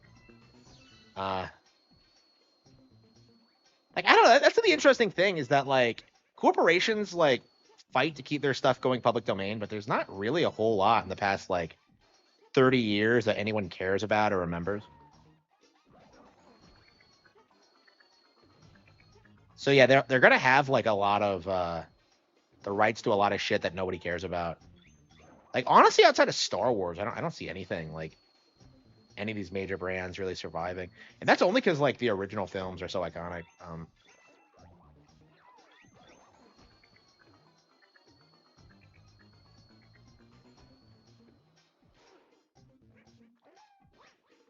Like, I don't know. That's the interesting thing, is that like corporations like fight to keep their stuff going public domain, but there's not really a whole lot in the past like 30 years that anyone cares about or remembers. So yeah, they're gonna have like a lot of the rights to a lot of shit that nobody cares about. Like, honestly, outside of Star Wars, I don't see anything like any of these major brands really surviving, and that's only because like the original films are so iconic.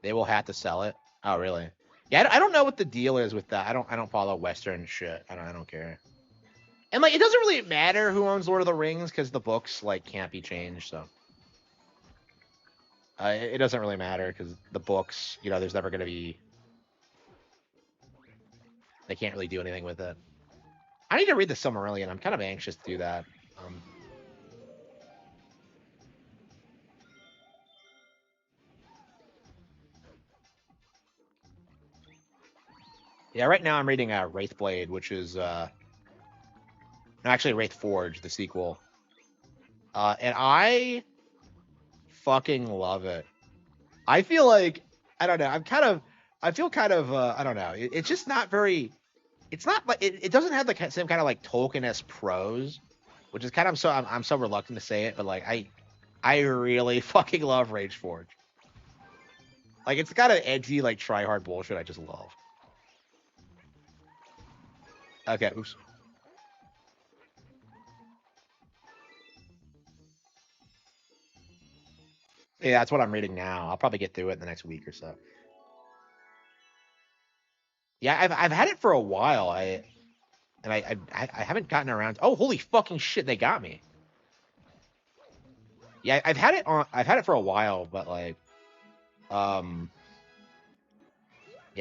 They will have to sell it. Oh, really? Yeah, I don't know what the deal is with that. I don't follow Western shit. I don't care. And like, it doesn't really matter who owns Lord of the Rings because the books like can't be changed. So it doesn't really matter because the books, you know, there's never gonna be. They can't really do anything with it. I need to read the Silmarillion. I'm kind of anxious to do that. Yeah, right now I'm reading Wraithblade, which is no, actually Wraithforge, the sequel. And I fucking love it. I feel like I don't know. I feel kind of I don't know. It's just not very. It's not like it doesn't have the same kind of like Tolkien-esque prose, which is kind of I'm so reluctant to say it, but like I really fucking love Rageforge. Like it's got an edgy like try hard bullshit I just love. Okay, oops. Yeah, that's what I'm reading now. I'll probably get through it in the next week or so. Yeah, I've had it for a while. I haven't gotten around. Oh, holy fucking shit! They got me. Yeah, I've had it on. I've had it for a while, but like, yeah,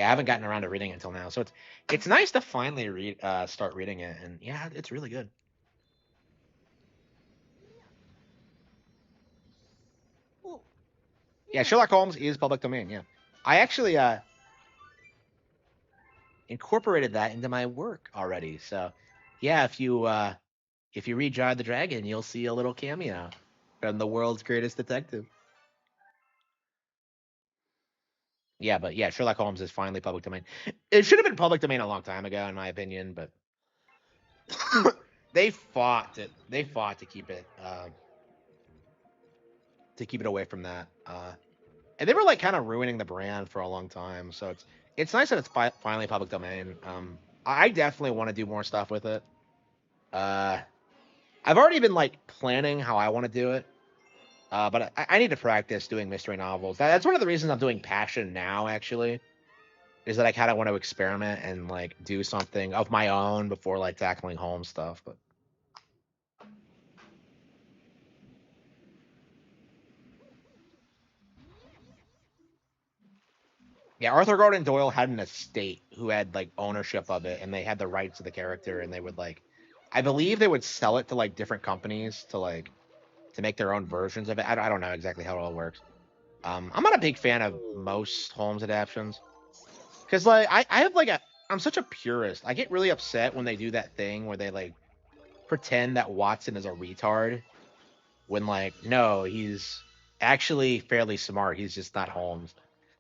I haven't gotten around to reading it until now. So it's nice to finally start reading it, and yeah, it's really good. Yeah, Sherlock Holmes is public domain. Yeah, I actually incorporated that into my work already. So yeah, if you read Jar the Dragon, you'll see a little cameo from the world's greatest detective. Yeah, but yeah, Sherlock Holmes is finally public domain. It should have been public domain a long time ago, in my opinion, but they fought it. They fought to keep it away from that. And they were like kind of ruining the brand for a long time. So it's nice that it's finally public domain. I definitely want to do more stuff with it. Uh, I've already been like planning how I want to do it. But I need to practice doing mystery novels. That's one of the reasons I'm doing Passion now, actually, is that I kind of want to experiment and like do something of my own before like tackling home stuff. But yeah, Arthur Gordon Doyle had an estate who had like ownership of it, and they had the rights to the character, and they would like, I believe they would sell it to like different companies to make their own versions of it. I don't know exactly how it all works. I'm not a big fan of most Holmes adaptations because like I have like I'm such a purist. I get really upset when they do that thing where they like pretend that Watson is a retard when like no, he's actually fairly smart. He's just not Holmes.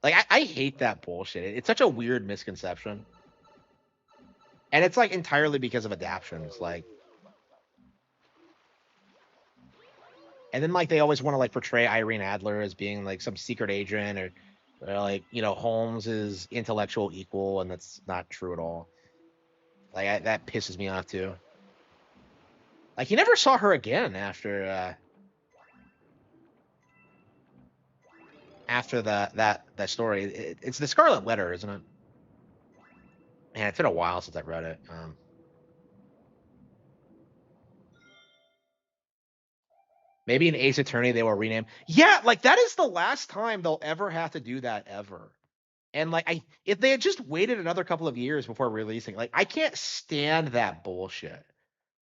Like I hate that bullshit. It's such a weird misconception. And it's like entirely because of adaptions. Like and then like they always want to like portray Irene Adler as being like some secret agent or like, you know, Holmes is intellectual equal, and that's not true at all. Like that pisses me off too. Like he never saw her again after that story. It's the Scarlet Letter, isn't it? Man, it's been a while since I've read it. Maybe in Ace Attorney they will rename. Yeah, like that is the last time they'll ever have to do that ever. And like if they had just waited another couple of years before releasing, like I can't stand that bullshit.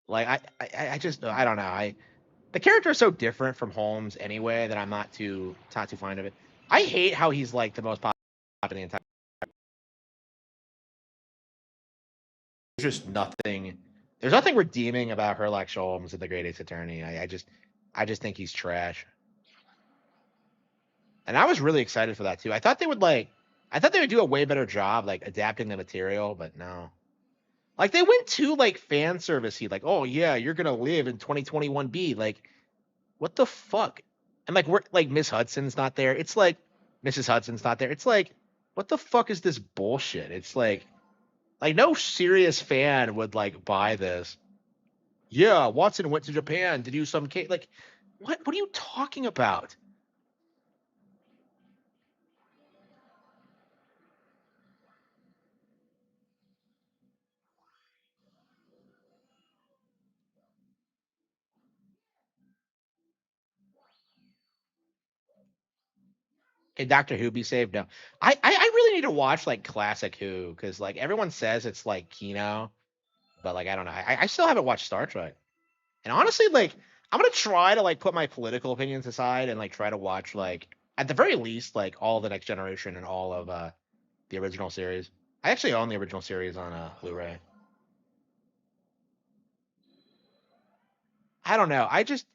Like I just I don't know. The character is so different from Holmes anyway that I'm not too fond of it. I hate how he's like the most popular in the entire. There's just nothing. There's nothing redeeming about Sherlock Holmes and the Great Ace Attorney. I just think he's trash. And I was really excited for that too. I thought they would do a way better job like adapting the material, but no. Like they went to like fan servicey, like, oh yeah, you're gonna live in 2021B. Like, what the fuck? And like we're like Miss Hudson's not there. It's like Mrs. Hudson's not there. It's like, what the fuck is this bullshit? It's like no serious fan would like buy this. Yeah, Watson went to Japan to do some case. Like, what are you talking about? Can Doctor Who be saved? No. I really need to watch like classic Who because like everyone says it's like Kino, but like I don't know. I still haven't watched Star Trek. And honestly, like I'm gonna try to like put my political opinions aside and like try to watch like at the very least like all the Next Generation and all of the original series. I actually own the original series on Blu-ray. I don't know. I just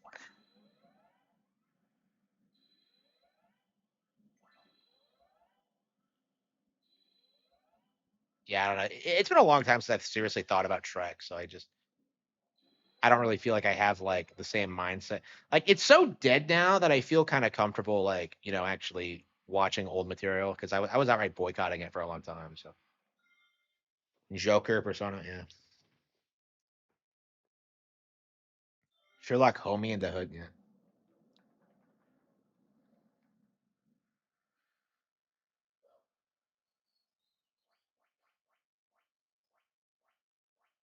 yeah, I don't know. It's been a long time since I've seriously thought about Trek, so I don't really feel like I have like the same mindset. Like it's so dead now that I feel kind of comfortable like, actually watching old material because I was outright boycotting it for a long time. So Joker, Persona, yeah. Sherlock Homie and the Hood, yeah.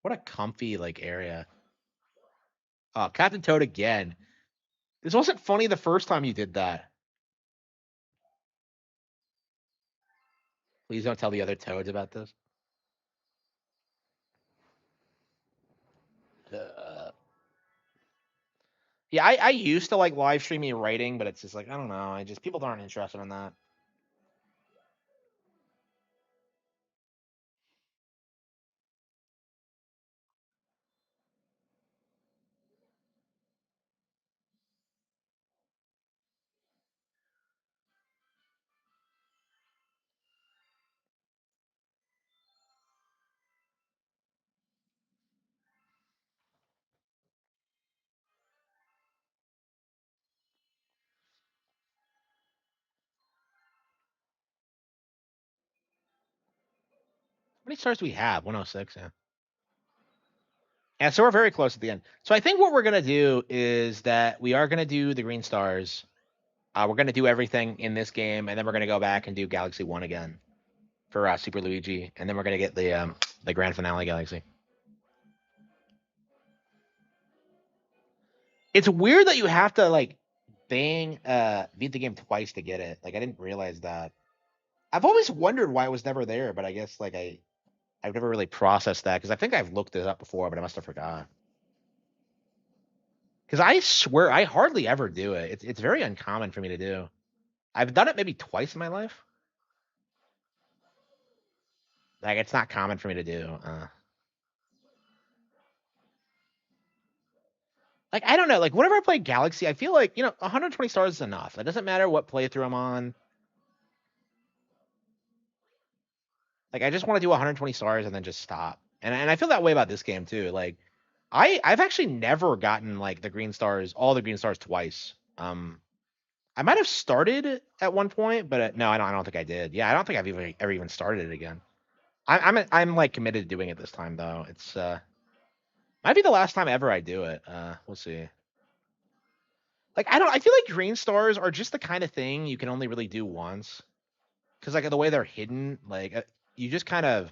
What a comfy like area. Oh, Captain Toad again. This wasn't funny the first time you did that. Please don't tell the other Toads about this. Uh, yeah, I used to like live streaming writing, but it's just like I don't know. I just people aren't interested in that. How many stars do we have? 106, yeah. And so we're very close at the end. So I think what we're gonna do is that we are gonna do the green stars. We're gonna do everything in this game, and then we're gonna go back and do Galaxy One again for Super Luigi, and then we're gonna get the grand finale Galaxy. It's weird that you have to like beat the game twice to get it. Like I didn't realize that. I've always wondered why it was never there, but I guess like I've never really processed that because I think I've looked it up before, but I must have forgot. Because I swear I hardly ever do it. It's very uncommon for me to do. I've done it maybe twice in my life. Like it's not common for me to do. Like I don't know. Like whenever I play Galaxy, I feel like 120 stars is enough. It doesn't matter what playthrough I'm on. Like I just want to do 120 stars and then just stop. And I feel that way about this game too. Like I've actually never gotten like the green stars, all the green stars twice. I might have started at one point, but no, I don't think I did. Yeah, I don't think I've ever even started it again. I'm like committed to doing it this time though. It's might be the last time ever I do it. We'll see. Like I feel like green stars are just the kind of thing you can only really do once because like the way they're hidden, like you just kind of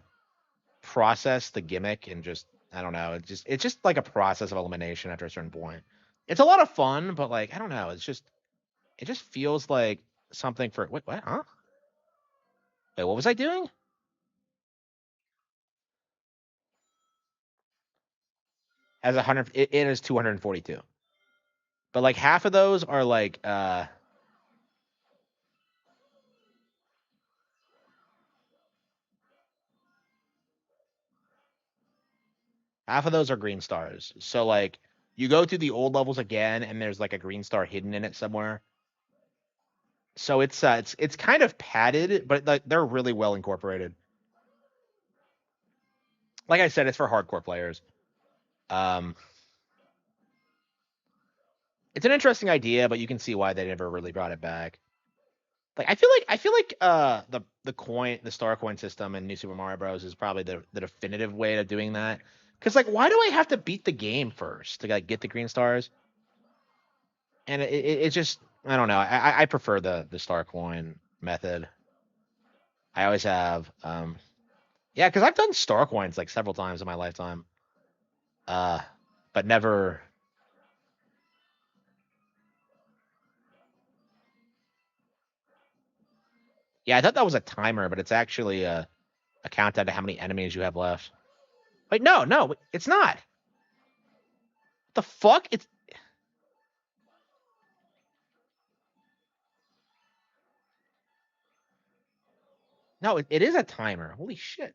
process the gimmick and just I don't know. It's just like a process of elimination after a certain point. It's a lot of fun, but like I don't know. It just feels like something for what? Huh? Wait, what was I doing? As 100, it is 242. But like half of those are like half of those are green stars. So like you go through the old levels again, and there's like a green star hidden in it somewhere. So it's kind of padded, but like they're really well incorporated. Like I said, it's for hardcore players. Um, it's an interesting idea, but you can see why they never really brought it back. Like I feel like the star coin system in New Super Mario Bros is probably the definitive way of doing that. Cause like why do I have to beat the game first to like get the green stars? And it just I don't know. I prefer the star coin method. I always have. Yeah, because I've done star coins like several times in my lifetime. Uh, but never. Yeah, I thought that was a timer, but it's actually a countdown to how many enemies you have left. Wait, no, it's not. What the fuck? It's no, it is a timer. Holy shit.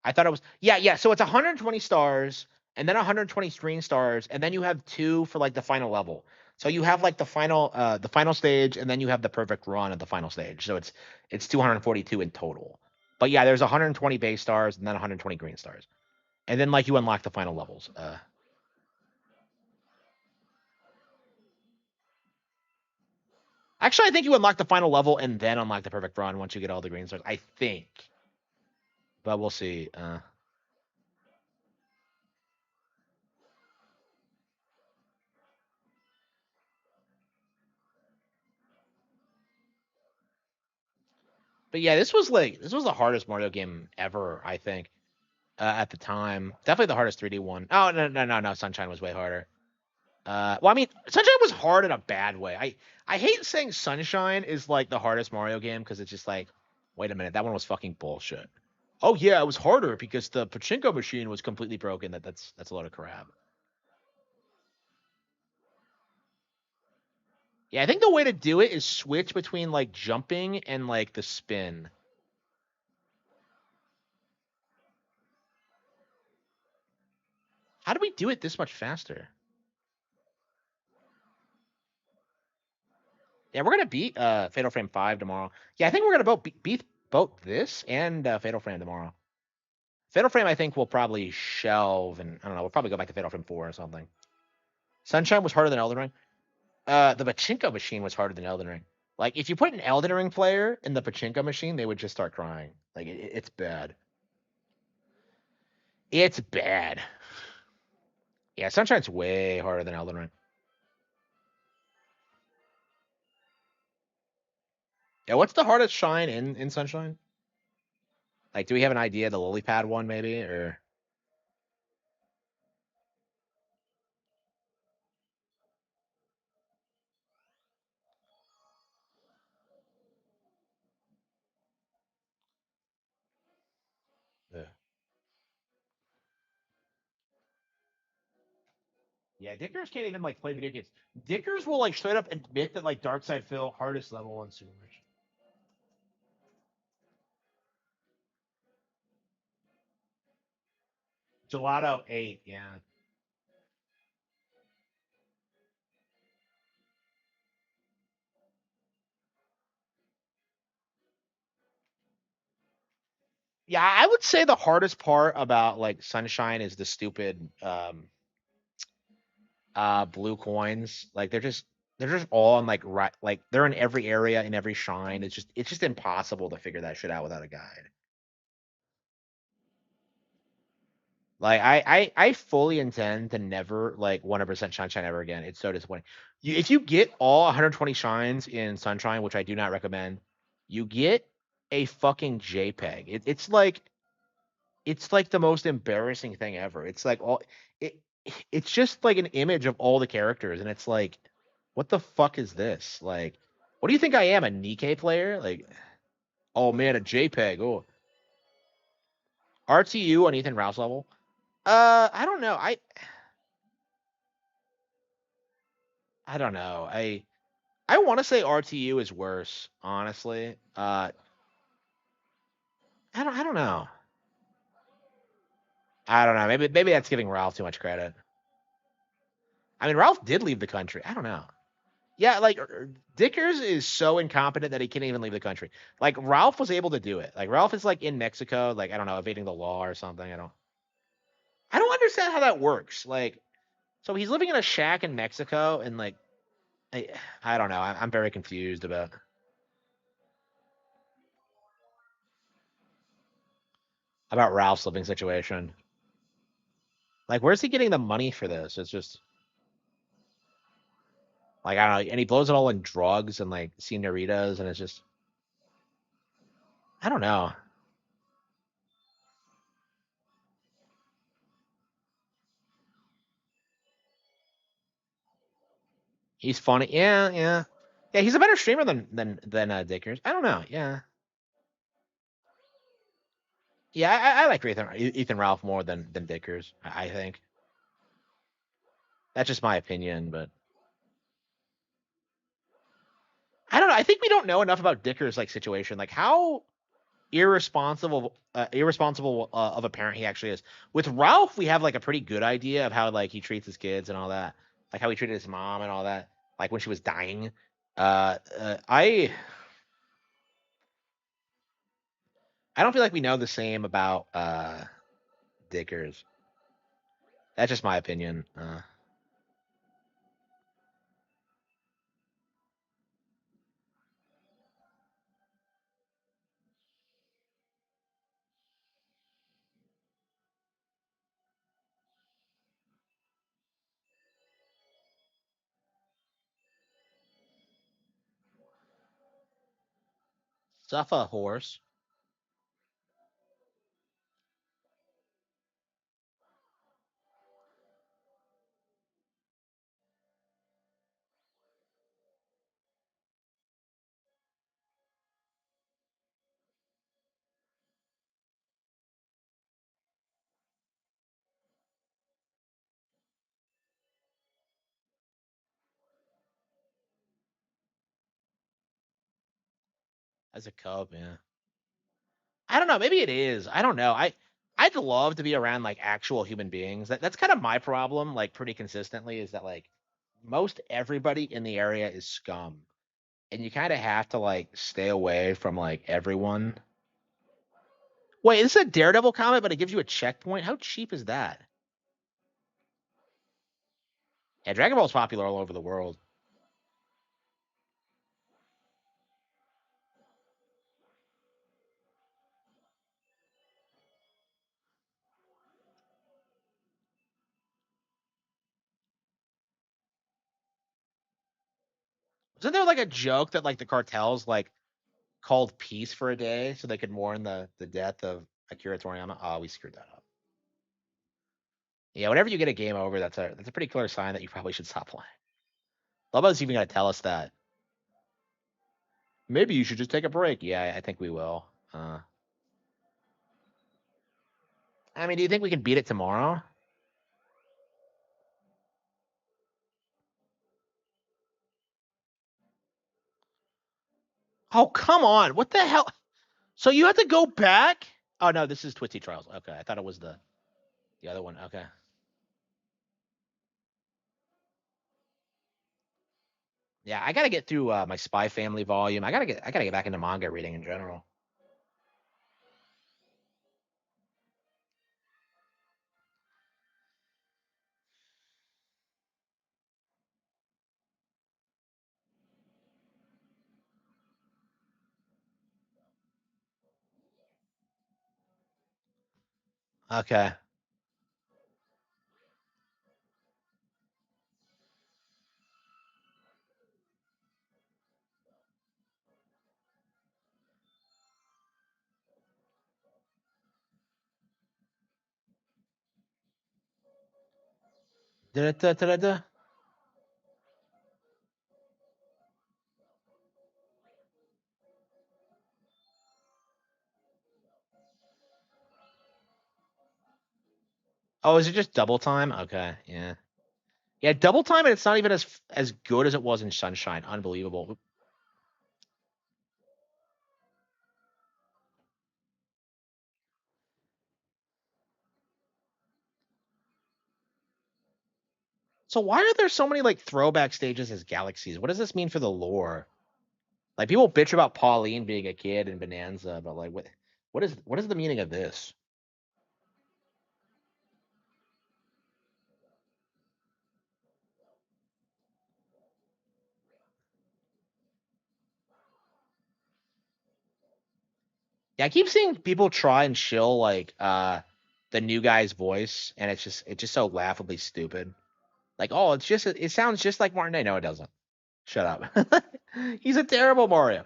I thought it was yeah. So it's 120 stars, and then 120 screen stars, and then you have two for like the final level. So you have like the final stage, and then you have the perfect run at the final stage. So it's 242 in total. But yeah, there's 120 base stars and then 120 green stars, and then like you unlock the final levels. Actually, I think you unlock the final level and then unlock the perfect run once you get all the green stars. I think, but we'll see. But yeah, this was the hardest Mario game ever. I think at the time, definitely the hardest 3D one. Oh no, Sunshine was way harder. Well, I mean, Sunshine was hard in a bad way. I hate saying Sunshine is like the hardest Mario game because it's just like, wait a minute, that one was fucking bullshit. Oh yeah, it was harder because the pachinko machine was completely broken. That's a lot of crap. Yeah, I think the way to do it is switch between like jumping and like the spin. How do we do it this much faster? Yeah, we're gonna beat Fatal Frame 5 tomorrow. Yeah, I think we're gonna beat both this and Fatal Frame tomorrow. Fatal Frame, I think we'll probably shelve, and I don't know, we'll probably go back to Fatal Frame 4 or something. Sunshine was harder than Elden Ring. The pachinko machine was harder than Elden Ring. Like, if you put an Elden Ring player in the pachinko machine, they would just start crying. Like, it's bad. It's bad. Yeah, Sunshine's way harder than Elden Ring. Yeah, what's the hardest shine in Sunshine? Like, do we have an idea? The lily pad one, maybe, or yeah. Yeah, Dickers can't even like play video games. Dickers will like straight up admit that like Dark Side Phil hardest level on Super Rich. Gelato 8, yeah. Yeah, I would say the hardest part about like Sunshine is the stupid blue coins. Like they're just all in like right like they're in every area in every shrine. It's just impossible to figure that shit out without a guide. Like I fully intend to never like 100% Sunshine ever again. It's so disappointing. If you get all 120 shines in Sunshine, which I do not recommend, you get a fucking JPEG. It's like the most embarrassing thing ever. It's like all it it's just like an image of all the characters, and it's like, what the fuck is this? Like, what do you think I am, a Nikkei player? Like, oh man, a JPEG. Oh, RTU on Ethan Rouse level. I don't know. I don't know. I want to say RTU is worse, honestly. I don't know. I don't know. Maybe that's giving Ralph too much credit. I mean, Ralph did leave the country. I don't know. Yeah, like Dickers is so incompetent that he can't even leave the country. Like Ralph was able to do it. Like Ralph is like in Mexico, like I don't know, evading the law or something. I don't understand how that works. Like, so he's living in a shack in Mexico, and like I, I don't know. I'm very confused about Ralph's living situation. Like, where's he getting the money for this? It's just like I don't know, and he blows it all in drugs and like senoritas, and it's just I don't know. He's funny. Yeah, yeah, yeah. He's a better streamer than Dickers. I don't know. Yeah, yeah. I like Ethan Ralph more than Dickers. I think that's just my opinion, but I don't know. I think we don't know enough about Dickers' like situation. Like how irresponsible of a parent he actually is. With Ralph, we have like a pretty good idea of how like he treats his kids and all that, like how he treated his mom and all that, like when she was dying. I don't feel like we know the same about Dickers. That's just my opinion. Stuff a horse as a cub. Yeah, I don't know. Maybe it is. I don't know. I'd love to be around like actual human beings. That's kind of my problem. Like pretty consistently is that like most everybody in the area is scum, and you kind of have to like stay away from like everyone. Wait, this is a Daredevil comic, but it gives you a checkpoint. How cheap is that? Yeah, Dragon Ball's popular all over the world. Isn't there like a joke that like the cartels like called peace for a day so they could mourn the death of Akira Toriyama? Oh, we screwed that up. Yeah, whenever you get a game over, that's a pretty clear sign that you probably should stop playing. Lobo's even gonna tell us that. Maybe you should just take a break. Yeah, I think we will. I mean, do you think we can beat it tomorrow? Oh, come on. What the hell? So you have to go back? Oh no, this is Twitchy Trials. Okay, I thought it was the other one. Okay. Yeah, I gotta get through my Spy Family volume. I gotta get back into manga reading in general. Okay. Da-da-da-da-da. Oh, is it just double time? Okay, yeah. Yeah, double time, and it's not even as good as it was in Sunshine. Unbelievable. So why are there so many like throwback stages as galaxies? What does this mean for the lore? Like people bitch about Pauline being a kid in Bonanza, but like what is the meaning of this? Yeah, I keep seeing people try and shill like the new guy's voice, and it's just so laughably stupid. Like, oh, it sounds just like Martin. No, it doesn't. Shut up. He's a terrible Mario.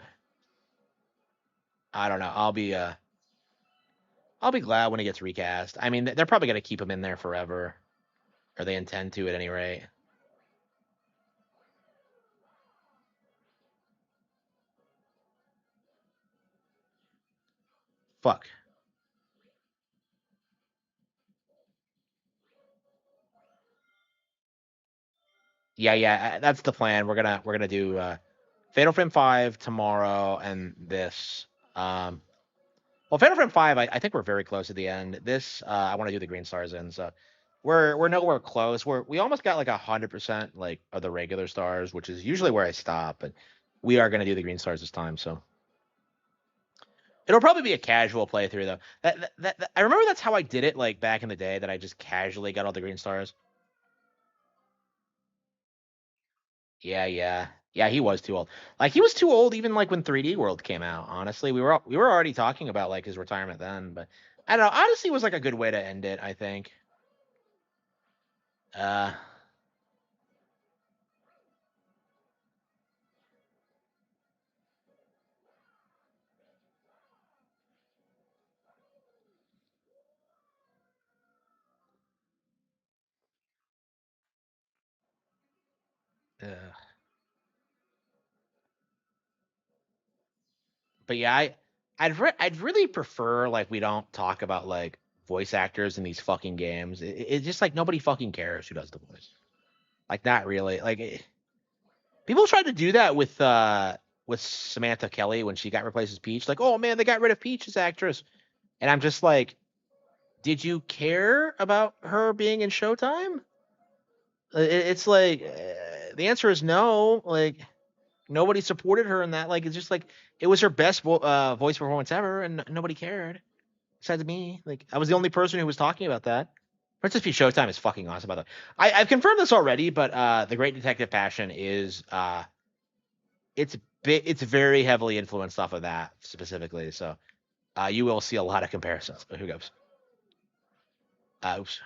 I don't know. I'll be glad when it gets recast. I mean, they're probably gonna keep him in there forever, or they intend to at any rate. Fuck. Yeah. That's the plan. We're gonna do Fatal Frame 5 tomorrow and this. Well, Fatal Frame 5, I think we're very close at the end. This, I want to do the Green Stars in, so we're nowhere close. We almost got like 100% like of the regular stars, which is usually where I stop, but we are gonna do the Green Stars this time, so it'll probably be a casual playthrough though. I remember that's how I did it like back in the day, that I just casually got all the Green Stars. Yeah. He was too old. Like he was too old even like when 3D World came out. Honestly, we were already talking about like his retirement then, but I don't know. Odyssey was like a good way to end it, I think. Uh, uh but yeah, I'd really prefer like we don't talk about like voice actors in these fucking games. It's just like nobody fucking cares who does the voice. Like not really. Like people tried to do that with Samantha Kelly when she got replaced as Peach. Like, oh man, they got rid of Peach as actress, and I'm just like, did you care about her being in Showtime? It's like the answer is no. Like nobody supported her in that. Like it's just like it was her best voice performance ever, and nobody cared besides me. Like I was the only person who was talking about that. Princess Peach Showtime is fucking awesome. By the way, I've confirmed this already, but the Great Detective Passion is it's very heavily influenced off of that specifically. So you will see a lot of comparisons. But who goes? Oops.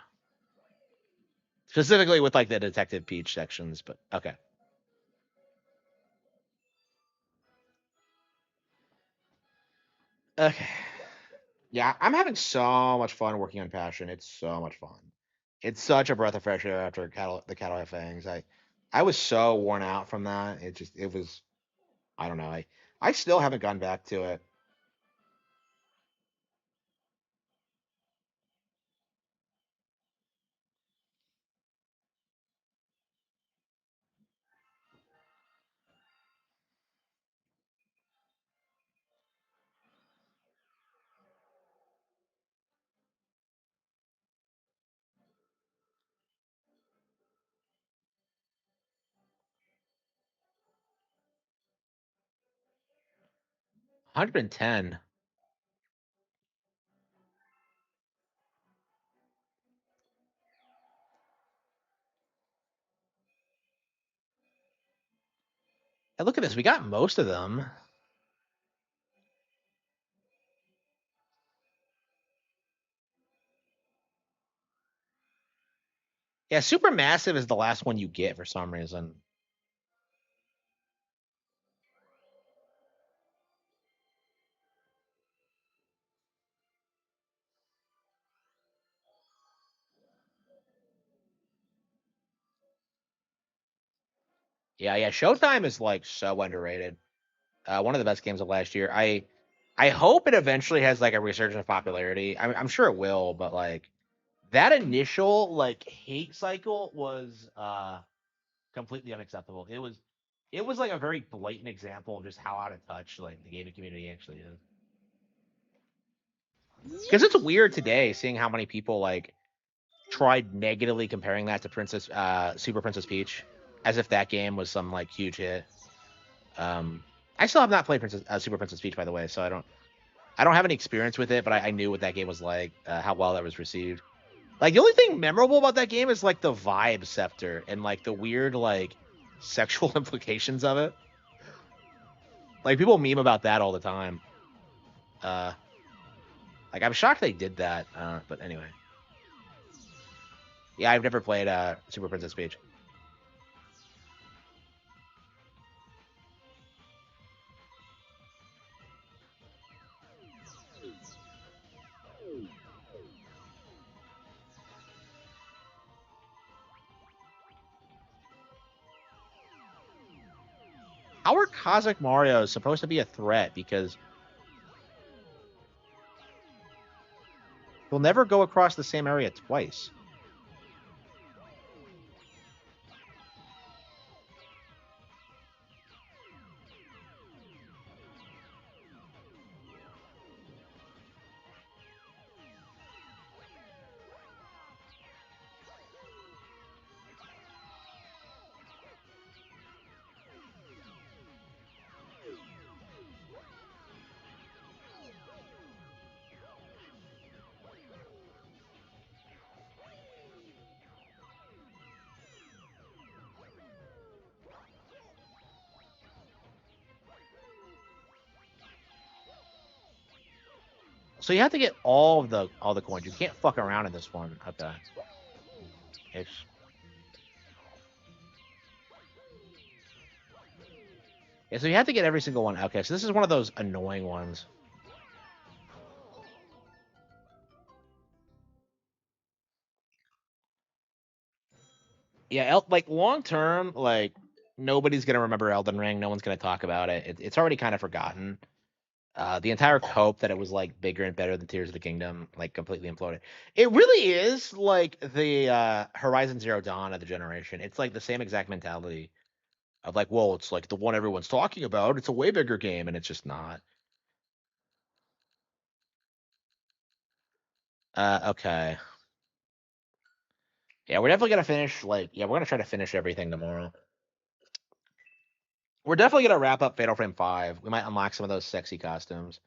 Specifically with like the Detective Peach sections, but okay. Okay. Yeah, I'm having so much fun working on Passion. It's so much fun. It's such a breath of fresh air after the Cattle Have Fangs. I was so worn out from that. It was I don't know. I still haven't gone back to it. 110. And look at this. We got most of them. Yeah, Supermassive is the last one you get for some reason. Yeah. Showtime is like so underrated. One of the best games of last year. I hope it eventually has like a resurgence of popularity. I'm sure it will, but like that initial like hate cycle was completely unacceptable. It was like a very blatant example of just how out of touch like the gaming community actually is. Because it's weird today seeing how many people like tried negatively comparing that to Super Princess Peach, as if that game was some like huge hit. Um, I still have not played Super Princess Peach, by the way, so I don't have any experience with it, but I knew what that game was like, how well that was received. Like the only thing memorable about that game is like the vibe scepter and like the weird like sexual implications of it. Like people meme about that all the time. Uh, like I'm shocked they did that. But anyway, yeah, I've never played Super Princess Peach. How are Cosmic Mario supposed to be a threat? Because You'll never go across the same area twice. So you have to get all the coins. You can't fuck around in this one. Okay. Yeah, so you have to get every single one. Okay, so this is one of those annoying ones. Yeah, like long term, like nobody's gonna remember Elden Ring. No one's gonna talk about it. It's already kind of forgotten. The entire hope that it was like bigger and better than Tears of the Kingdom, like completely imploded. It really is like the Horizon Zero Dawn of the generation. It's like the same exact mentality of like, well, it's like the one everyone's talking about. It's a way bigger game, and it's just not. Okay. Yeah, we're definitely gonna finish. Like, yeah, we're gonna try to finish everything tomorrow. We're definitely gonna wrap up Fatal Frame 5. We might unlock some of those sexy costumes,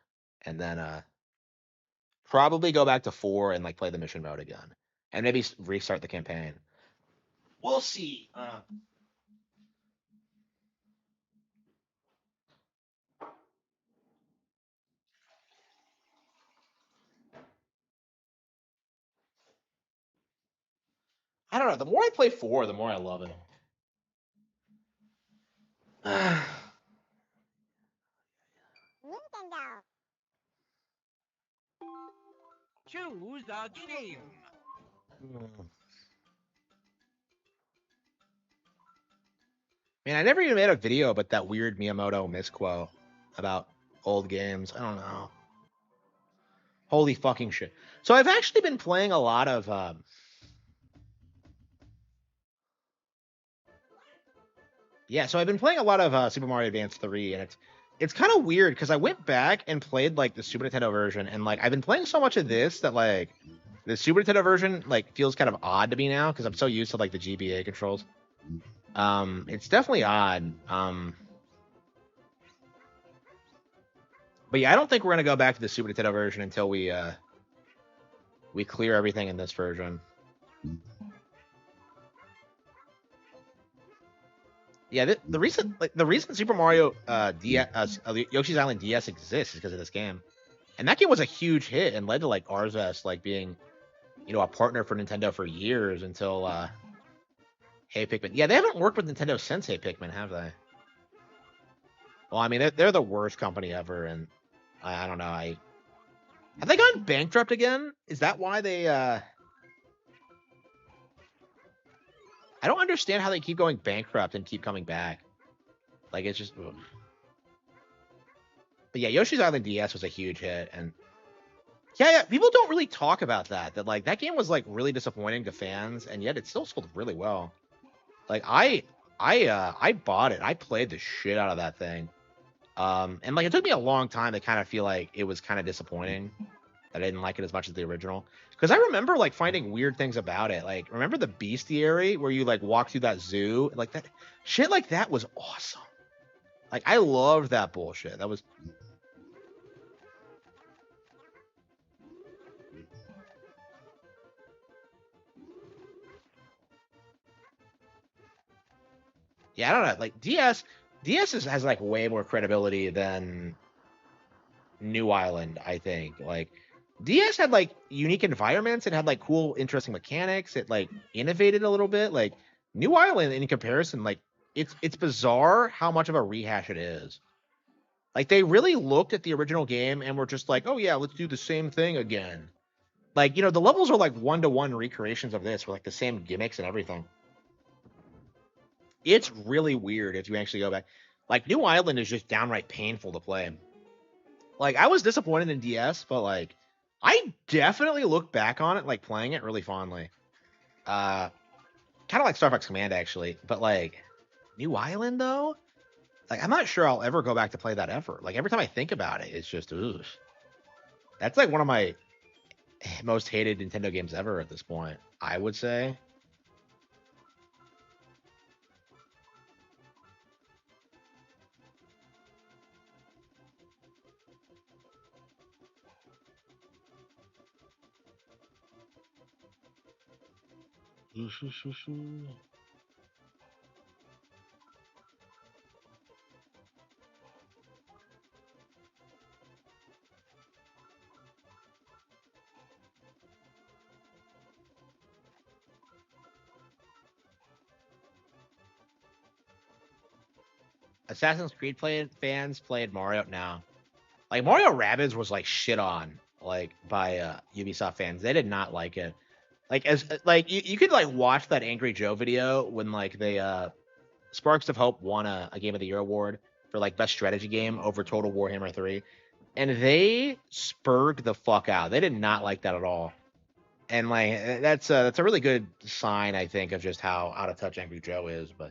and then probably go back to 4 and like play the mission mode again, and maybe restart the campaign. We'll see. I don't know. The more I play 4, the more I love it. Nintendo. Choose a game. Man, I never even made a video about that weird Miyamoto misquote about old games. I don't know. Holy fucking shit. So I've actually been playing a lot of yeah, so I've been playing a lot of Super Mario Advance 3, and it's kind of weird because I went back and played like the Super Nintendo version, and like I've been playing so much of this that like the Super Nintendo version like feels kind of odd to me now because I'm so used to like the GBA controls. It's definitely odd. But yeah, I don't think we're gonna go back to the Super Nintendo version until we clear everything in this version. Yeah, the reason Super Mario Yoshi's Island DS exists is because of this game, and that game was a huge hit and led to like Arzest like being, you know, a partner for Nintendo for years until Hey Pikmin. Yeah, they haven't worked with Nintendo since Hey Pikmin, have they? Well, I mean they're the worst company ever, and I don't know. Have they gone bankrupt again? Is that why they? I don't understand how they keep going bankrupt and keep coming back. Like it's just. Ugh. But yeah, Yoshi's Island DS was a huge hit, and yeah, people don't really talk about that. That like that game was like really disappointing to fans, and yet it still sold really well. Like I bought it. I played the shit out of that thing. And like it took me a long time to kind of feel like it was kind of disappointing that I didn't like it as much as the original. Because I remember like finding weird things about it. Like remember the bestiary where you like walk through that zoo? Like that shit like that was awesome. Like I loved that bullshit. That was yeah, I don't know. Like DS has like way more credibility than New Island, I think. Like DS had like unique environments, it had like cool, interesting mechanics, it like innovated a little bit. Like New Island in comparison, like it's bizarre how much of a rehash it is. Like they really looked at the original game and were just like, oh yeah, let's do the same thing again. Like, you know, the levels are like one-to-one recreations of this with like the same gimmicks and everything. It's really weird if you actually go back. Like New Island is just downright painful to play. Like I was disappointed in DS, but like I definitely look back on it like playing it really fondly. Kind of like Star Fox Command actually, but like New Island though, like I'm not sure I'll ever go back to play that ever. Like every time I think about it, it's just ugh. That's like one of my most hated Nintendo games ever at this point, I would say. Assassin's Creed fans played Mario now. Like Mario Rabbids was like shit on like by Ubisoft fans. They did not like it. Like as like you could like watch that Angry Joe video when like they Sparks of Hope won a Game of the Year award for like best strategy game over Total Warhammer 3. And they spurred the fuck out. They did not like that at all. And like that's a really good sign, I think, of just how out of touch Angry Joe is. But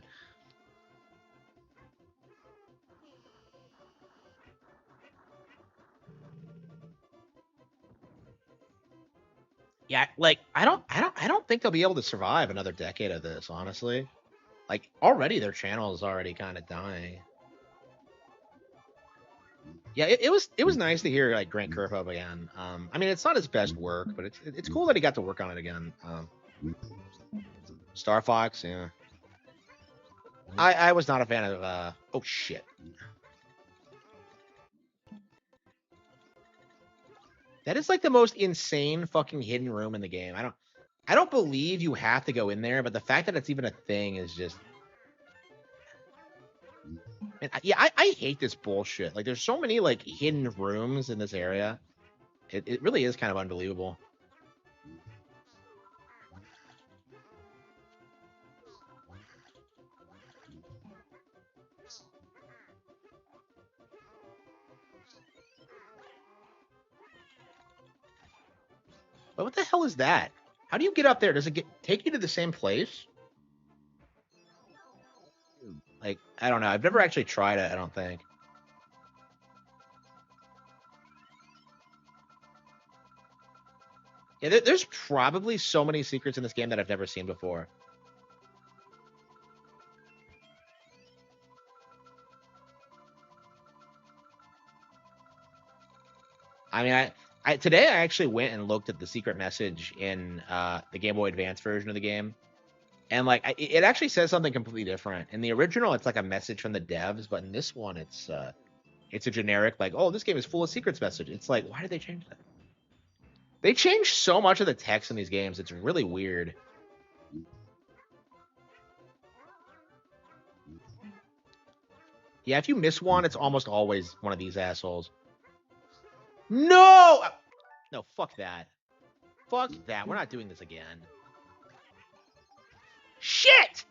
yeah, like I don't think they'll be able to survive another decade of this, honestly. Like already their channel is already kind of dying. Yeah, it was nice to hear like Grant Kirkhope again. I mean, it's not his best work, but it's cool that he got to work on it again. Star Fox, yeah. I was not a fan of. Oh shit. That is like the most insane fucking hidden room in the game. I don't believe you have to go in there, but the fact that it's even a thing is just. Man, yeah, I hate this bullshit. Like, there's so many like hidden rooms in this area. It really is kind of unbelievable. But what the hell is that? How do you get up there? Does it take you to the same place? Like, I don't know. I've never actually tried it, I don't think. Yeah, there's probably so many secrets in this game that I've never seen before. I mean, today I actually went and looked at the secret message in the Game Boy Advance version of the game, and like it actually says something completely different. In the original, it's like a message from the devs, but in this one, it's a generic like, oh, this game is full of secrets message. It's like, why did they change that? They changed so much of the text in these games. It's really weird. Yeah, if you miss one, it's almost always one of these assholes. No! No, fuck that. Fuck that. We're not doing this again. Shit!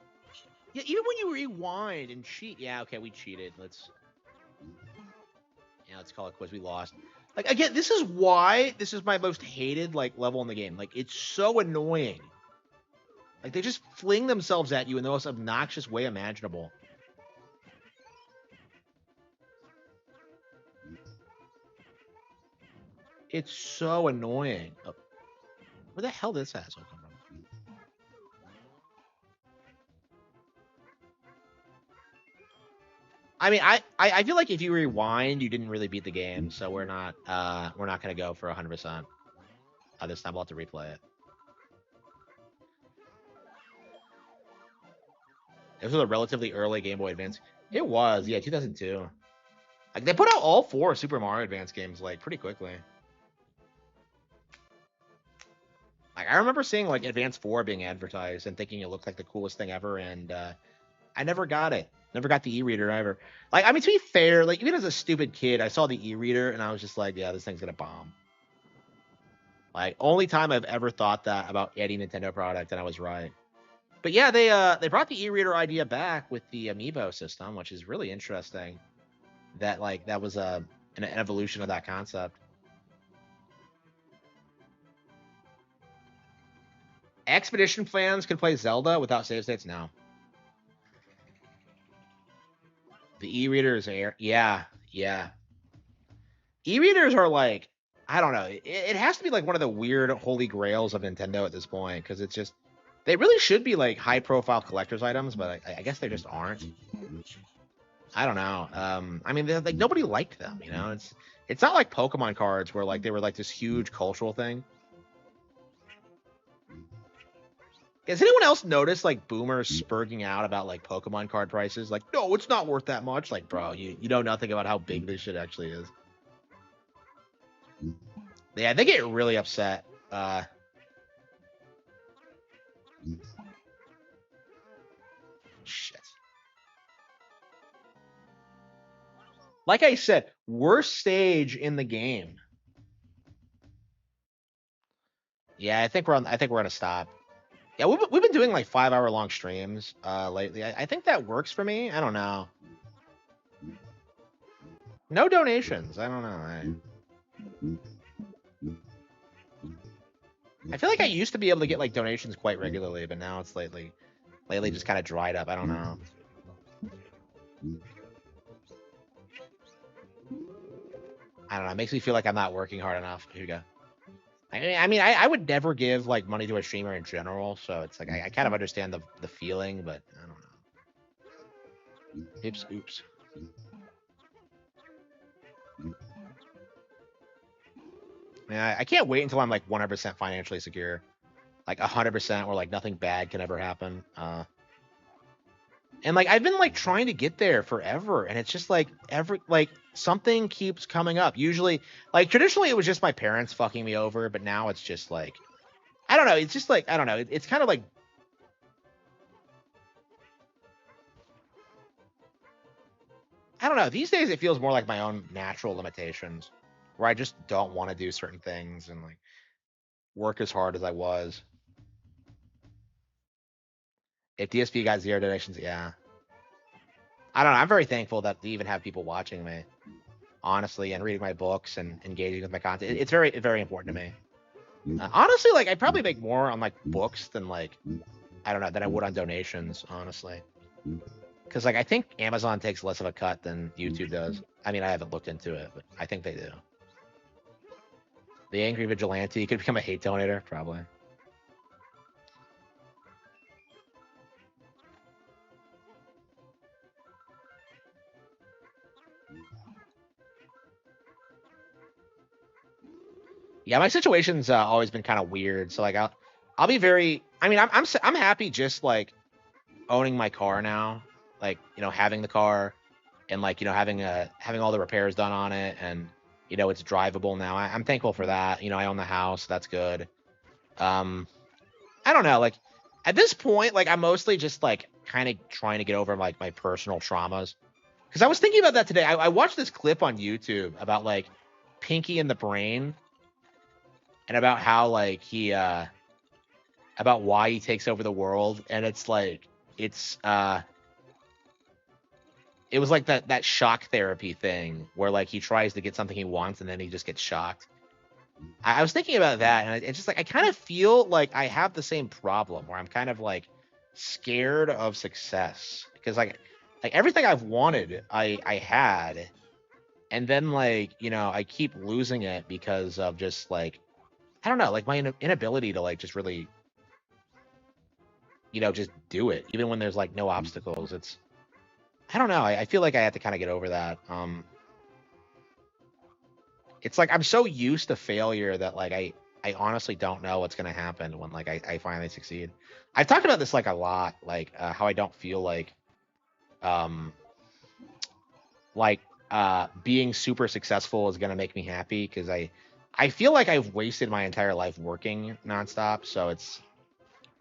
Yeah, even when you rewind and cheat. Yeah, okay, we cheated. Let's call it quits. We lost. Like, again, this is why this is my most hated, like, level in the game. Like, it's so annoying. Like, they just fling themselves at you in the most obnoxious way imaginable. It's so annoying. Oh, where the hell did this asshole come from? I mean, I feel like if you rewind, you didn't really beat the game, so we're not gonna go for 100%. This time we'll have to replay it. This was a relatively early Game Boy Advance. It was, yeah, 2002. Like they put out all 4 Super Mario Advance games like pretty quickly. Like I remember seeing like Advance 4 being advertised and thinking it looked like the coolest thing ever, and I never got it. Never got the e-reader either. Like, I mean, to be fair, like even as a stupid kid, I saw the e-reader and I was just like, yeah, this thing's gonna bomb. Like, only time I've ever thought that about any Nintendo product, and I was right. But yeah, they brought the e-reader idea back with the Amiibo system, which is really interesting. That like that was an evolution of that concept. Expedition fans could play Zelda without save states now. The e-readers are, yeah. E-readers are like, I don't know. It has to be like one of the weird holy grails of Nintendo at this point, because it's just, they really should be like high profile collector's items, but I guess they just aren't. I don't know. I mean, like nobody liked them, you know. It's not like Pokemon cards where like they were like this huge cultural thing. Has anyone else noticed like boomers spurging out about like Pokemon card prices? Like, no, it's not worth that much. Like, bro, you know nothing about how big this shit actually is. Yeah, they get really upset. Shit. Like I said, worst stage in the game. Yeah, I think we're gonna stop. Yeah, we've been doing like 5-hour long streams lately. I think that works for me. I don't know. No donations. I don't know. I feel like I used to be able to get like donations quite regularly, but now it's lately just kind of dried up. I don't know. I don't know. It makes me feel like I'm not working hard enough. Here we go. I mean, I would never give like money to a streamer in general, so it's like I kind of understand the feeling, but I don't know. Oops. Yeah, I can't wait until I'm like 100% financially secure, like 100%, where like nothing bad can ever happen. And like I've been like trying to get there forever, and it's just like something keeps coming up. Usually, like traditionally, it was just my parents fucking me over, but now it's just like I don't know. It's just like I don't know. It's kind of like I don't know. These days, it feels more like my own natural limitations, where I just don't want to do certain things and like work as hard as I was. If DSP got 0 donations, yeah. I don't know. I'm very thankful that they even have people watching me, honestly, and reading my books and engaging with my content. It's very, very important to me. Honestly, like I probably make more on like books than like I don't know than I would on donations, honestly. Because like I think Amazon takes less of a cut than YouTube does. I mean, I haven't looked into it, but I think they do. The angry vigilante could become a hate donator, probably. Yeah, my situation's always been kind of weird. So like I'll be very. I mean, I'm happy just like owning my car now, like you know having the car, and like you know having all the repairs done on it, and you know it's drivable now. I'm thankful for that. You know, I own the house, that's good. I don't know, like at this point, like I'm mostly just like kind of trying to get over like my personal traumas. Because I was thinking about that today. I watched this clip on YouTube about like Pinky and the Brain, and about how like he about why he takes over the world, and it's like it's it was like that shock therapy thing where like he tries to get something he wants and then he just gets shocked. I was thinking about that, and it's just like I kind of feel like I have the same problem where I'm kind of like scared of success because like everything I've wanted I had, and then like you know I keep losing it because of just like I don't know, like my inability to like just really you know just do it even when there's like no obstacles. It's I don't know. I feel like I have to kind of get over that. It's like I'm so used to failure that like I honestly don't know what's gonna happen when like I finally succeed. I've talked about this like a lot, like how I don't feel um like being super successful is gonna make me happy because I feel like I've wasted my entire life working nonstop. So it's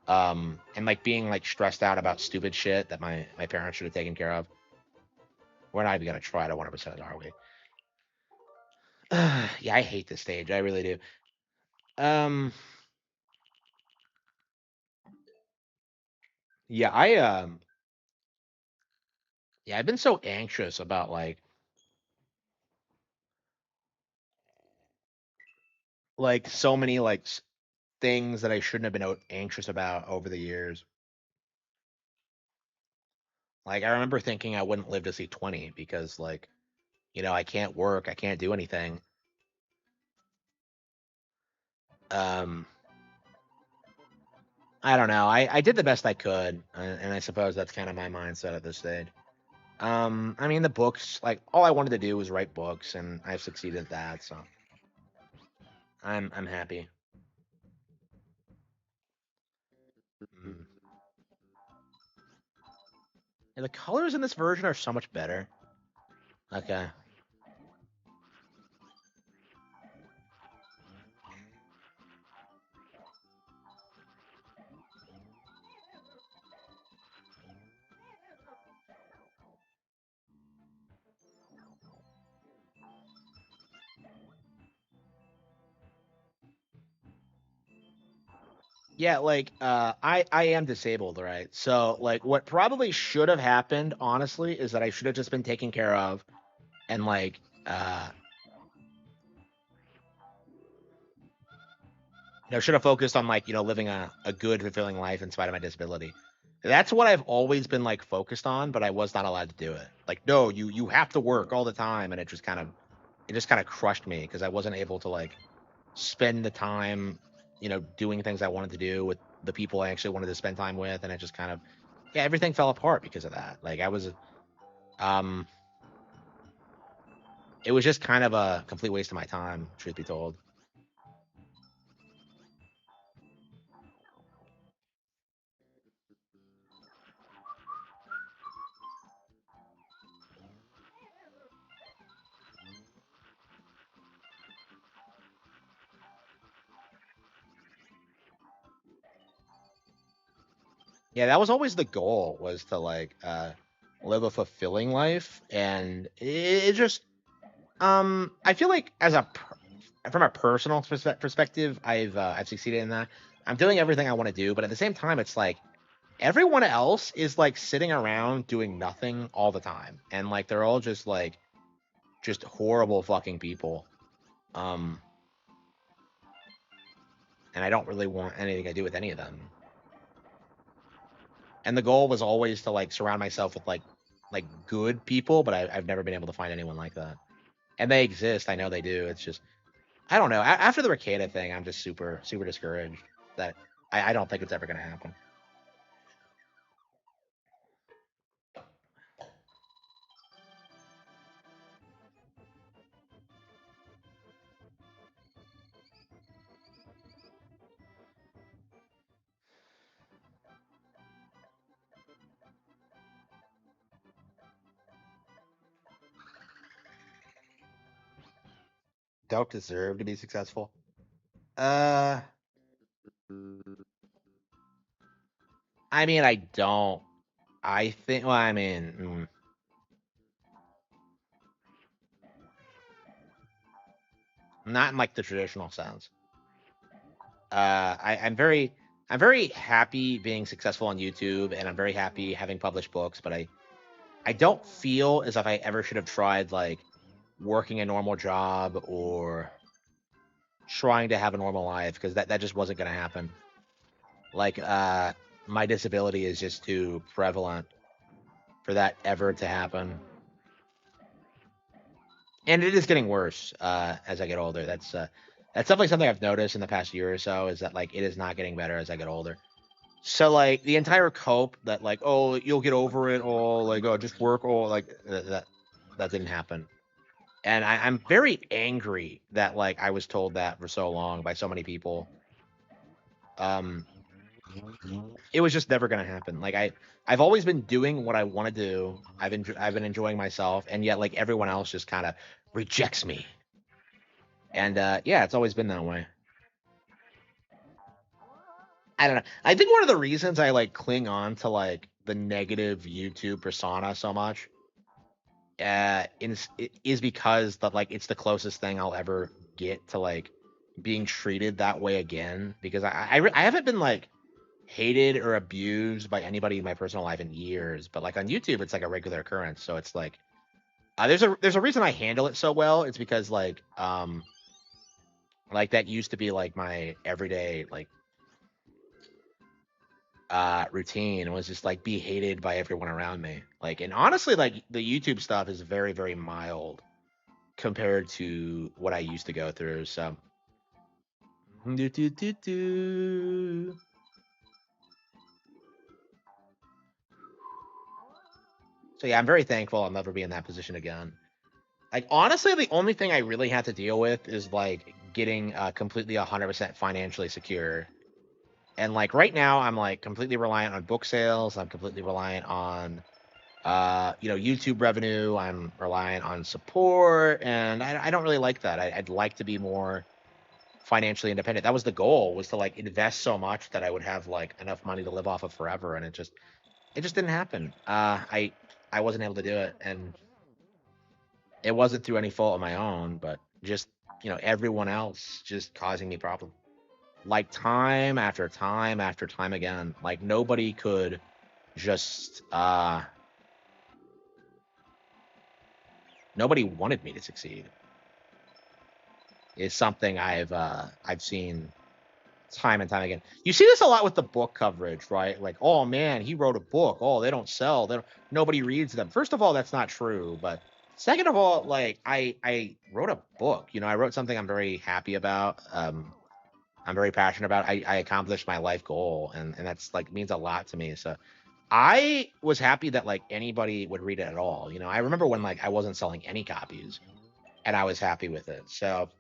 and like being like stressed out about stupid shit that my parents should have taken care of. We're not even gonna try to 100%, are we? Yeah, I hate this stage. I really do. Um, yeah, yeah, I've been so anxious about like so many like things that I shouldn't have been anxious about over the years. Like I remember thinking I wouldn't live to see 20 because like, I can't work, I can't do anything. Um I don't know. I did the best I could, and I suppose that's kind of my mindset at this stage. I mean the books, like all I wanted to do was write books and I've succeeded at that, so I'm happy. Mm. Yeah, the colors in this version are so much better. Okay. Yeah, like I am disabled, right? So like what probably should have happened, honestly, is that I should have just been taken care of and like should have focused on like, living a good, fulfilling life in spite of my disability. That's what I've always been like focused on, but I was not allowed to do it. Like, no, you have to work all the time, and it just kind of crushed me because I wasn't able to like spend the time, doing things I wanted to do with the people I actually wanted to spend time with, and it just kind of yeah, everything fell apart because of that. Like um it was just kind of a complete waste of my time, truth be told. Yeah, that was always the goal, was to like live a fulfilling life, and it just I feel like from a personal perspective, I've succeeded in that. I'm doing everything I want to do, but at the same time, it's like everyone else is like sitting around doing nothing all the time, and like they're all just horrible fucking people. Um, and I don't really want anything to do with any of them. And the goal was always to like surround myself with like good people, but I've never been able to find anyone like that. And they exist, I know they do. It's just I don't know. After the Ricada thing, I'm just super super discouraged that I don't think it's ever gonna happen. Don't deserve to be successful. Uh, I mean, I don't. I think. Well, I mean, not in like the traditional sense. I'm very happy being successful on YouTube, and I'm very happy having published books. But I don't feel as if I ever should have tried like working a normal job or trying to have a normal life, because that just wasn't going to happen. Like my disability is just too prevalent for that ever to happen. And it is getting worse as I get older. That's definitely something I've noticed in the past year or so, is that like it is not getting better as I get older. So like the entire cope that like, oh, you'll get over it, or like, oh, just work, or like that didn't happen. And I'm very angry that like I was told that for so long by so many people. Um, it was just never gonna happen. Like I've always been doing what I want to do. I've been enjoying myself, and yet like everyone else just kind of rejects me. And yeah, it's always been that way. I don't know. I think one of the reasons I like cling on to like the negative YouTube persona so much is because that like it's the closest thing I'll ever get to like being treated that way again. Because I haven't been like hated or abused by anybody in my personal life in years, but like on YouTube it's like a regular occurrence. So it's like there's a reason I handle it so well. It's because like Like that used to be like my everyday like routine was just like be hated by everyone around me. Like, and honestly, like the YouTube stuff is very, very mild compared to what I used to go through. So, do, do, do, do. So yeah, I'm very thankful I'll never be in that position again. Like honestly, the only thing I really had to deal with is like getting completely 100% financially secure. And like right now, I'm like completely reliant on book sales. I'm completely reliant on YouTube revenue. I'm reliant on support, and I don't really like that. I'd like to be more financially independent. That was the goal, was to like invest so much that I would have like enough money to live off of forever, and it just didn't happen. I wasn't able to do it, and it wasn't through any fault of my own, but just everyone else just causing me problems. Like time after time after time again. Like nobody could just nobody wanted me to succeed. Is something I've seen time and time again. You see this a lot with the book coverage, right? Like, oh man, he wrote a book. Oh, they don't sell. Nobody reads them. First of all, that's not true. But second of all, like I wrote a book. I wrote something I'm very happy about. I'm very passionate about. I accomplished my life goal, and that's like means a lot to me. So I was happy that like anybody would read it at all. I remember when like I wasn't selling any copies, and I was happy with it. So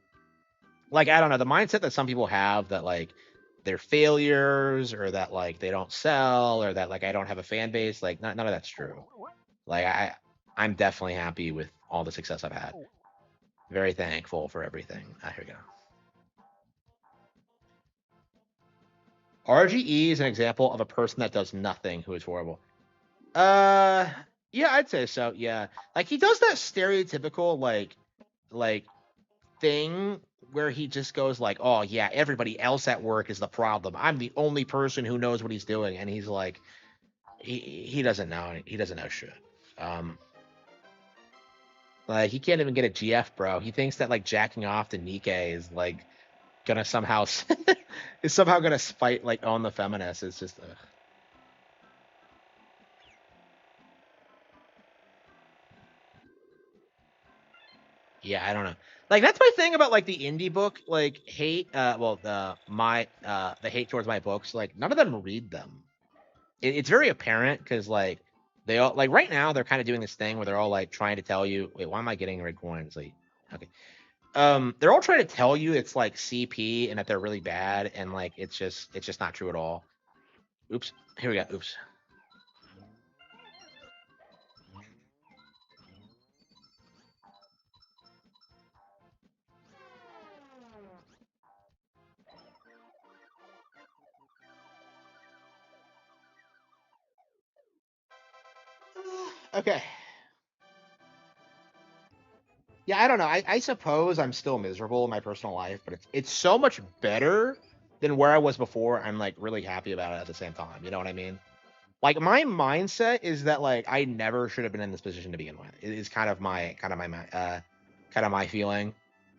like I don't know, the mindset that some people have that like they're failures or that like they don't sell or that like I don't have a fan base, like none of that's true. Like I'm definitely happy with all the success I've had. Very thankful for everything. Here we go. RGE is an example of a person that does nothing who is horrible. Uh, yeah, I'd say so. Yeah, like he does that stereotypical like thing where he just goes like, "Oh yeah, everybody else at work is the problem. I'm the only person who knows what he's doing," and he's like, he doesn't know. He doesn't know shit. Um, like he can't even get a GF, bro. He thinks that like jacking off to Nikkei is like gonna somehow is somehow gonna spite like on the feminists. It's just. Yeah, I don't know. Like that's my thing about like the indie book like hate. Well, the hate towards my books. Like none of them read them. It's very apparent because like they all like right now they're kind of doing this thing where they're all like trying to tell you. Wait, why am I getting red coins? Like, okay. They're all trying to tell you it's like CP and that they're really bad, and like it's just not true at all. Oops. Here we go. Oops. Okay. Yeah, I don't know. I suppose I'm still miserable in my personal life, but it's so much better than where I was before. I'm like really happy about it at the same time. You know what I mean? Like my mindset is that like I never should have been in this position to begin with. It is kind of my feeling.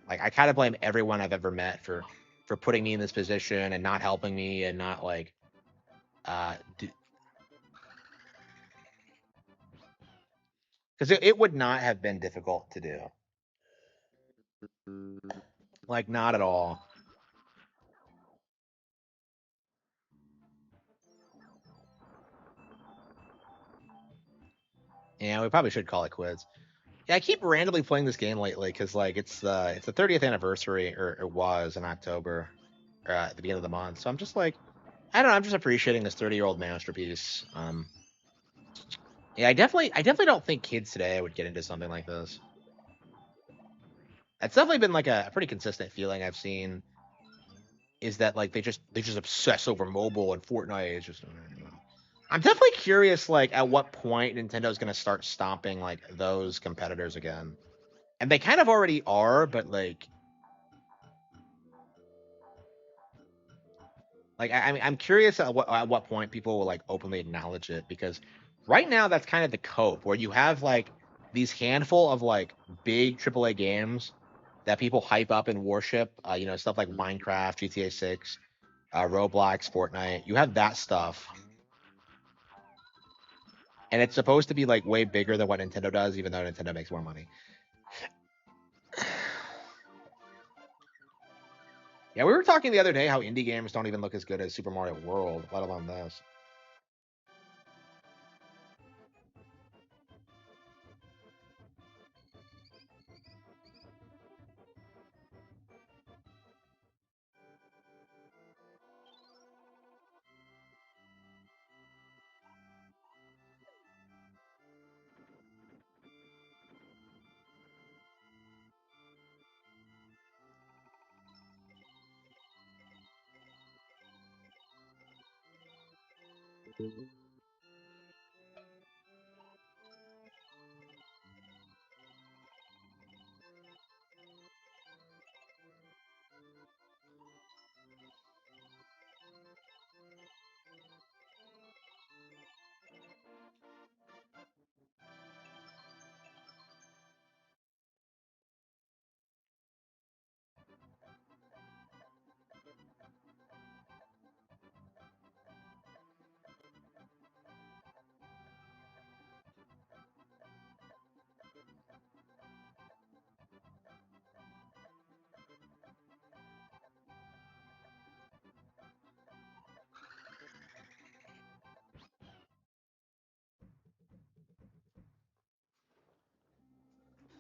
Like I kind of blame everyone I've ever met for putting me in this position and not helping me and not like uh because it would not have been difficult to do. Like not at all. Yeah, we probably should call it quits. Yeah, I keep randomly playing this game lately because like it's the 30th anniversary, or it was in October, at the beginning of the month. So I'm just like, I don't know, I'm just appreciating this 30-year-old masterpiece. Yeah, I definitely don't think kids today would get into something like this. That's definitely been like a pretty consistent feeling I've seen, is that like they just obsess over mobile and Fortnite. Is just I'm definitely curious like at what point Nintendo's gonna start stomping like those competitors again. And they kind of already are, but like I'm curious at what point people will like openly acknowledge it, because right now that's kind of the cope where you have like these handful of like big AAA games that people hype up and worship. Stuff like Minecraft, GTA 6, Roblox, Fortnite. You have that stuff, and it's supposed to be like way bigger than what Nintendo does, even though Nintendo makes more money. Yeah, we were talking the other day how indie games don't even look as good as Super Mario World, let alone this.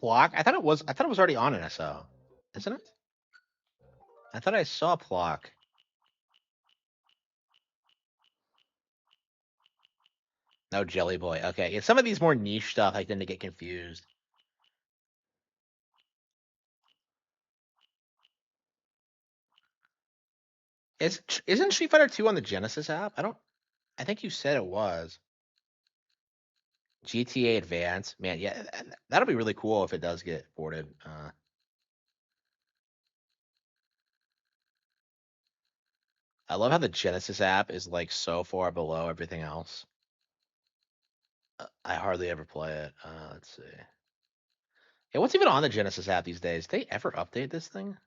Block? I thought it was already on NSO, isn't it? I thought I saw Block. No, Jelly Boy. Okay, yeah, some of these more niche stuff I tend to get confused. Isn't Street Fighter 2 on the Genesis app? I think you said it was. GTA Advance, man, yeah, that'll be really cool if it does get ported. I love how the Genesis app is like so far below everything else. I hardly ever play it. Let's see. Yeah, what's even on the Genesis app these days? They ever update this thing?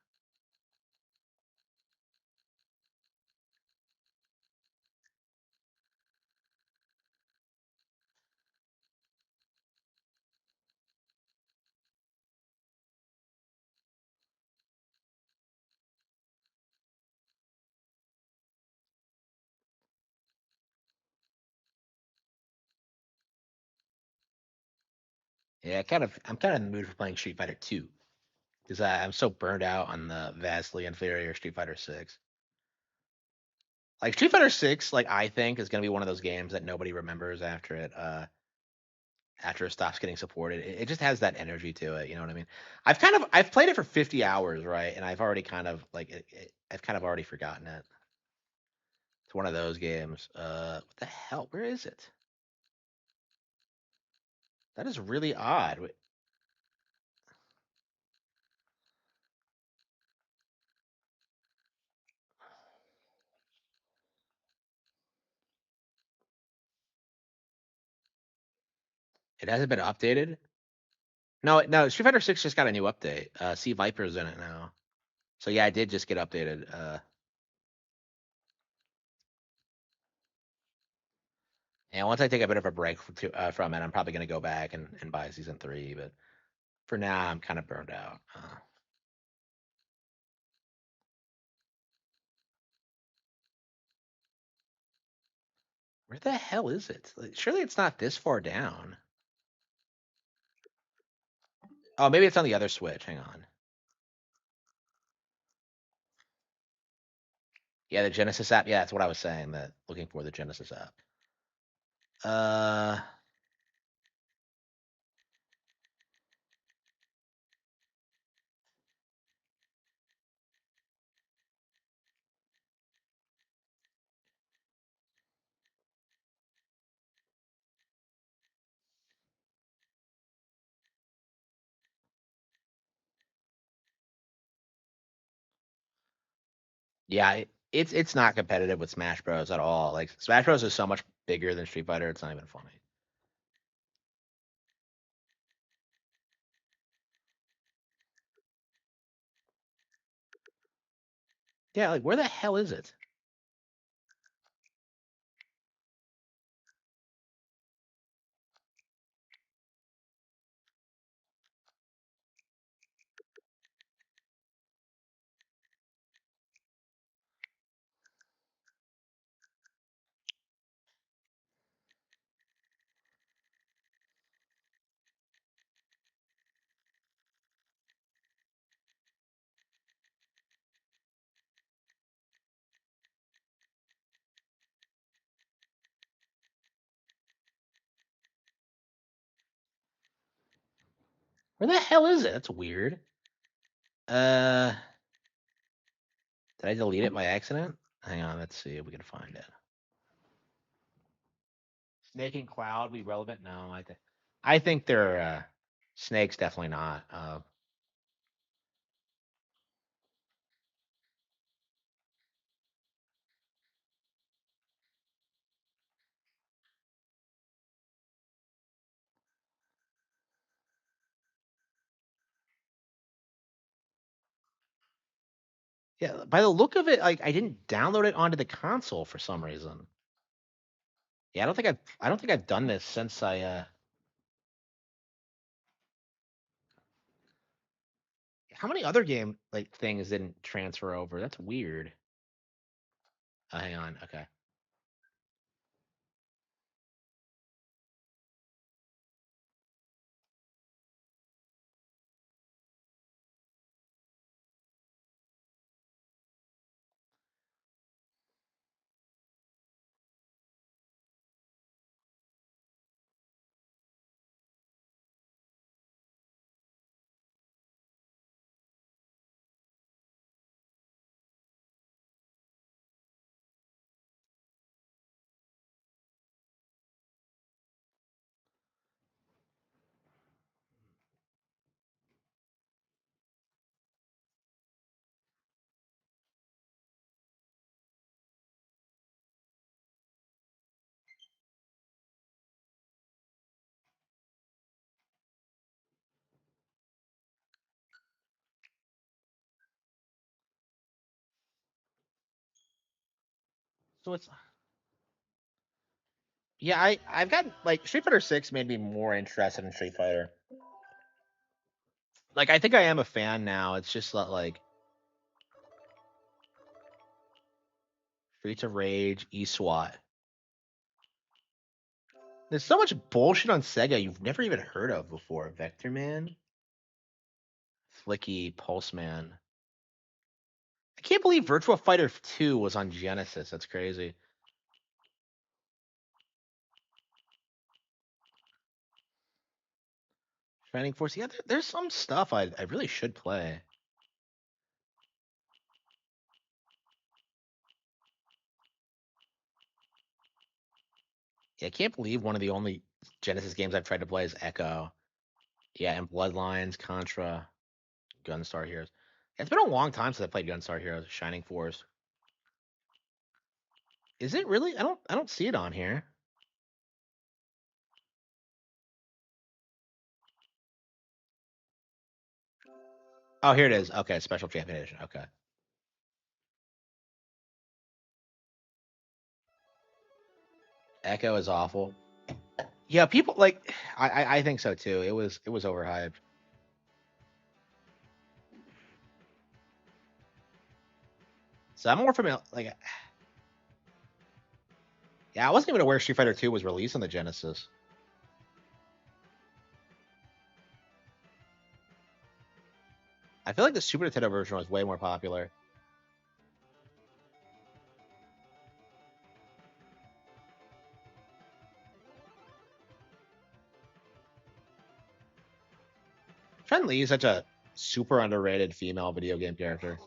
Yeah, I'm kind of in the mood for playing Street Fighter 2 because I'm so burned out on the vastly inferior Street Fighter 6. Like Street Fighter 6, like I think is gonna be one of those games that nobody remembers after it stops getting supported. It just has that energy to it. You know what I mean? I've played it for 50 hours, right? And I've already kind of like I've kind of already forgotten it. It's one of those games. What the hell? Where is it? That is really odd. It hasn't been updated. No, no. Street Fighter 6 just got a new update. See Viper's in it now. So yeah, I did just get updated. And once I take a bit of a break from it, I'm probably gonna go back and buy season 3. But for now, I'm kind of burned out. Where the hell is it? Like, surely it's not this far down. Oh, maybe it's on the other Switch. Hang on. Yeah, the Genesis app. Yeah, that's what I was saying. That looking for the Genesis app. Uh, yeah, it's not competitive with Smash Bros at all. Like Smash Bros is so much bigger than Street Fighter. It's not even funny. Yeah, like where the hell is it? Where the hell is it? That's weird. Uh, did I delete it by accident? Hang on, let's see if we can find it. Snake and Cloud be relevant? No, I think they're snakes. Definitely not. Yeah, by the look of it, like I didn't download it onto the console for some reason. Yeah, I don't think I've done this since I how many other game like things didn't transfer over? That's weird. Hang on. Okay. So it's yeah, I've got like Street Fighter 6 made me more interested in Street Fighter. Like I think I am a fan now. It's just that like Streets of Rage, eSWAT. There's so much bullshit on Sega you've never even heard of before. Vector Man, Flicky, Pulse Man. I can't believe Virtua Fighter 2 was on Genesis. That's crazy. Shining Force. Yeah, there's some stuff I really should play. Yeah, I can't believe one of the only Genesis games I've tried to play is Echo. Yeah, and Bloodlines, Contra, Gunstar Heroes. It's been a long time since I played Gunstar Heroes, Shining Force. Is it really? I don't see it on here. Oh, here it is. Okay, Special Champion Edition. Okay. Echo is awful. Yeah, people like I think so too. It was overhyped. So I'm more familiar like yeah, I wasn't even aware Street Fighter 2 was released on the Genesis. I feel like the Super Nintendo version was way more popular. Chun Li is such a super underrated female video game character.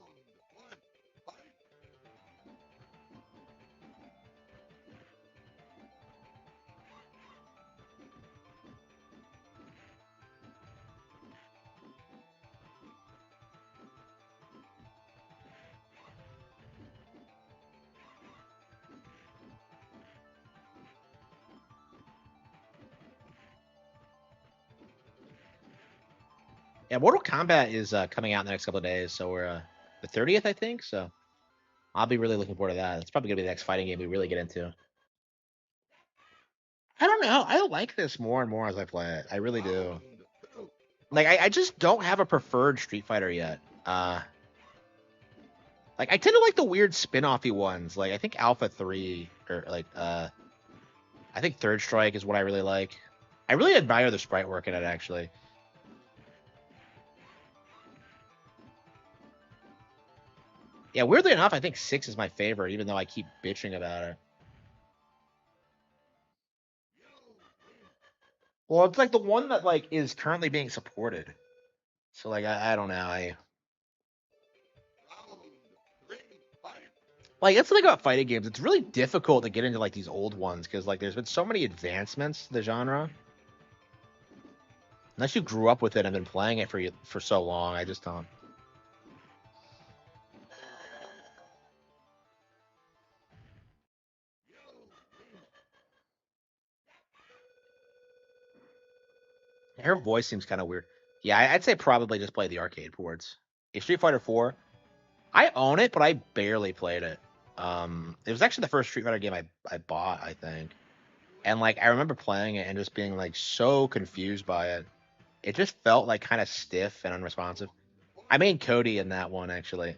Yeah, Mortal Kombat is coming out in the next couple of days, so we're the 30th, I think. So I'll be really looking forward to that. It's probably gonna be the next fighting game we really get into. I don't know. I like this more and more as I play it. I really do. Like I just don't have a preferred Street Fighter yet. Like I tend to like the weird spin-offy ones. Like I think Alpha 3 or like I think Third Strike is what I really like. I really admire the sprite work in it actually. Yeah, weirdly enough, I think 6 is my favorite, even though I keep bitching about it. Well, it's like the one that like is currently being supported. So like I don't know. Like that's the thing about fighting games. It's really difficult to get into like these old ones because like there's been so many advancements to the genre. Unless you grew up with it and been playing it for so long, I just don't. Her voice seems kind of weird. Yeah, I'd say probably just play the arcade ports. A Street Fighter 4, I own it, but I barely played it. It was actually the first Street Fighter game I bought, I think. And like I remember playing it and just being like so confused by it. It just felt like kind of stiff and unresponsive. I made Cody in that one actually.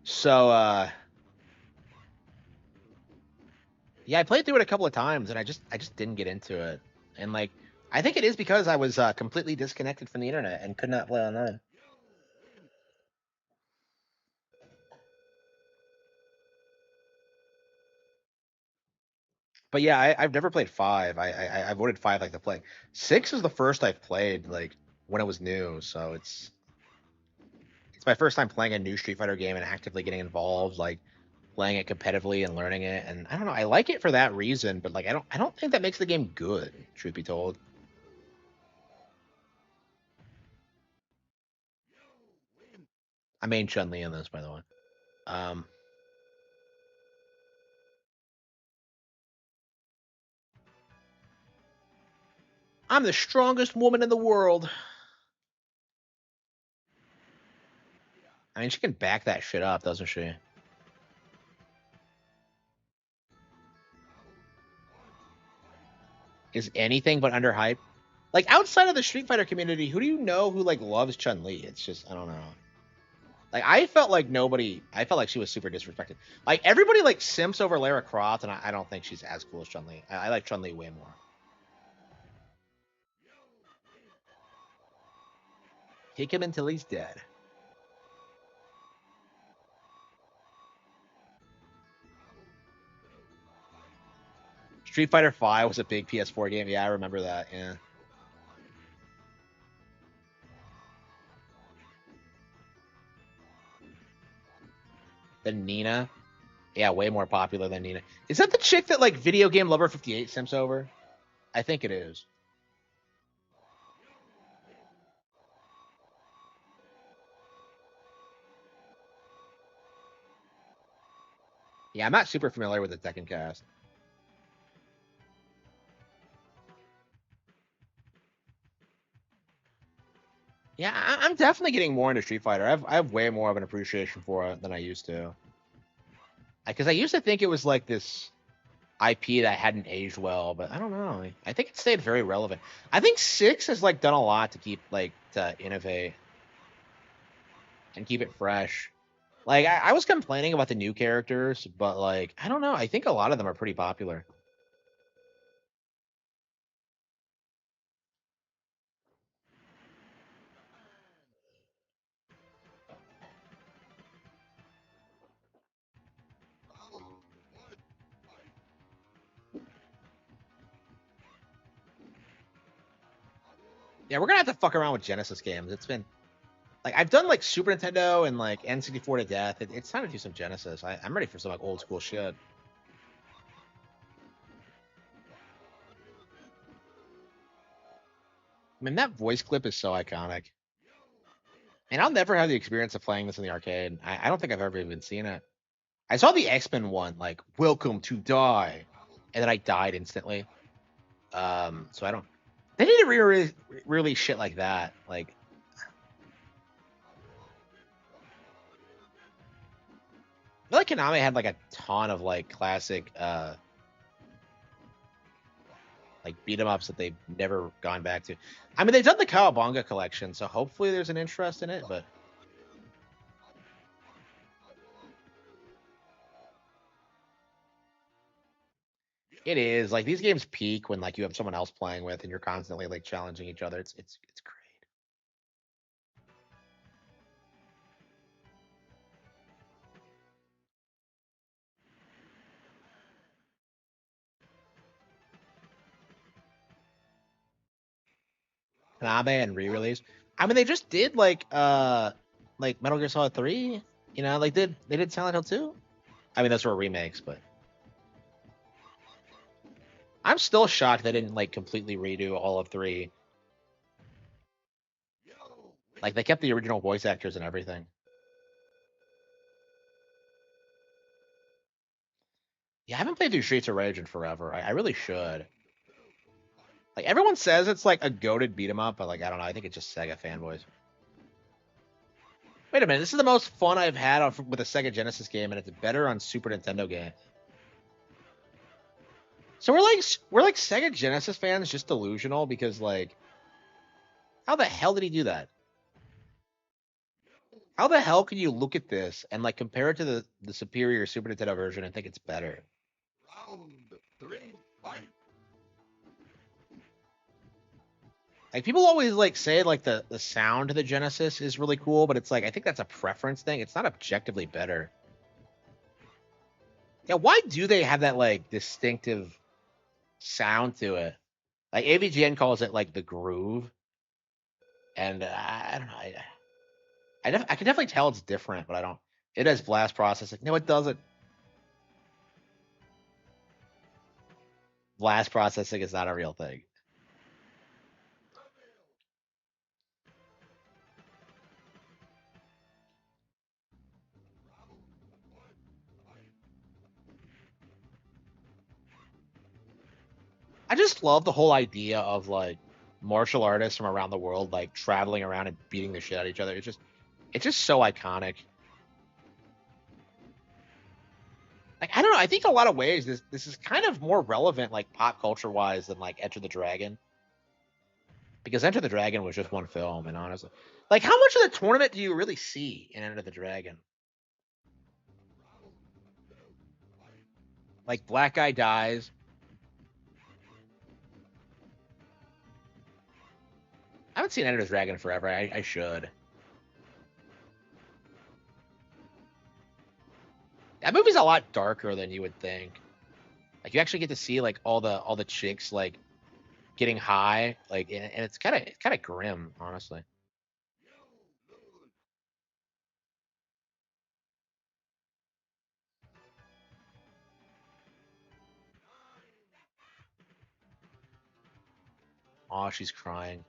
So yeah, I played through it a couple of times and I just didn't get into it. And like I think it is because I was completely disconnected from the internet and could not play online. But yeah, I've never played 5. I voted 5 like the play. 6 is the first I've played like when it was new, so it's my first time playing a new Street Fighter game and actively getting involved, like playing it competitively and learning it. And I don't know, I like it for that reason, but like I don't think that makes the game good, truth be told. I main Chun-Li in this, by the way. Um I'm the strongest woman in the world. I mean, she can back that shit up, doesn't she? Is anything but underhyped. Like outside of the Street Fighter community, who do you know who like loves Chun-Li? It's just I don't know. Like I felt like nobody. I felt like she was super disrespected. Like everybody like simps over Lara Croft, and I don't think she's as cool as Chun Li. I like Chun Li way more. Kick him until he's dead. Street Fighter 5 was a big PS4 game. Yeah, I remember that. Yeah. Then Nina. Yeah, way more popular than Nina. Is that the chick that like Video Game Lover 58 simps over? I think it is. Yeah, I'm not super familiar with the Tekken cast. Yeah, I'm definitely getting more into Street Fighter. I have way more of an appreciation for it than I used to. Because I used to think it was like this IP that hadn't aged well, but I don't know. I think it stayed very relevant. I think 6 has like done a lot to keep like to innovate and keep it fresh. Like I was complaining about the new characters, but like I don't know. I think a lot of them are pretty popular. Yeah, we're gonna have to fuck around with Genesis games. It's been like I've done like Super Nintendo and like N64 to death. It's time to do some Genesis. I'm ready for some like old school shit. I mean, that voice clip is so iconic. And I'll never have the experience of playing this in the arcade. I don't think I've ever even seen it. I saw the X-Men one, like "Welcome to Die," and then I died instantly. So I don't. They need to really shit like that. Like, feel like Konami had like a ton of like classic like beat 'em ups that they've never gone back to. I mean, they've done the Cowabunga collection, so hopefully there's an interest in it, but it is like these games peak when like you have someone else playing with and you're constantly like challenging each other. It's great. Konami and re-release. I mean, they just did like Metal Gear Solid 3. You know, like they did Silent Hill 2. I mean, those were remakes, but I'm still shocked they didn't like completely redo all of 3. Like they kept the original voice actors and everything. Yeah, I haven't played through Streets of Rage in forever. I really should. Like everyone says it's like a goated beat 'em up, but like I don't know. I think it's just Sega fanboys. Wait a minute, this is the most fun I've had with a Sega Genesis game, and it's better on Super Nintendo game. So we're like Sega Genesis fans just delusional because like how the hell did he do that? How the hell can you look at this and like compare it to the superior Super Nintendo version and think it's better? Like people always like say like the sound of the Genesis is really cool, but it's like I think that's a preference thing. It's not objectively better. Yeah, why do they have that like distinctive sound to it? Like AVGN calls it like the groove, and I don't know. I can definitely tell it's different, but I don't. It has blast processing. No, it doesn't. Blast processing is not a real thing. I just love the whole idea of like martial artists from around the world like traveling around and beating the shit out of each other. It's just so iconic. Like I don't know. I think in a lot of ways this is kind of more relevant like pop culture wise than like Enter the Dragon. Because Enter the Dragon was just one film, and honestly, like how much of the tournament do you really see in Enter the Dragon? Like black guy dies. I haven't seen Enter the Dragon forever. I should. That movie's a lot darker than you would think. Like you actually get to see like all the chicks like getting high, like and it's kind of grim, honestly. Oh, she's crying.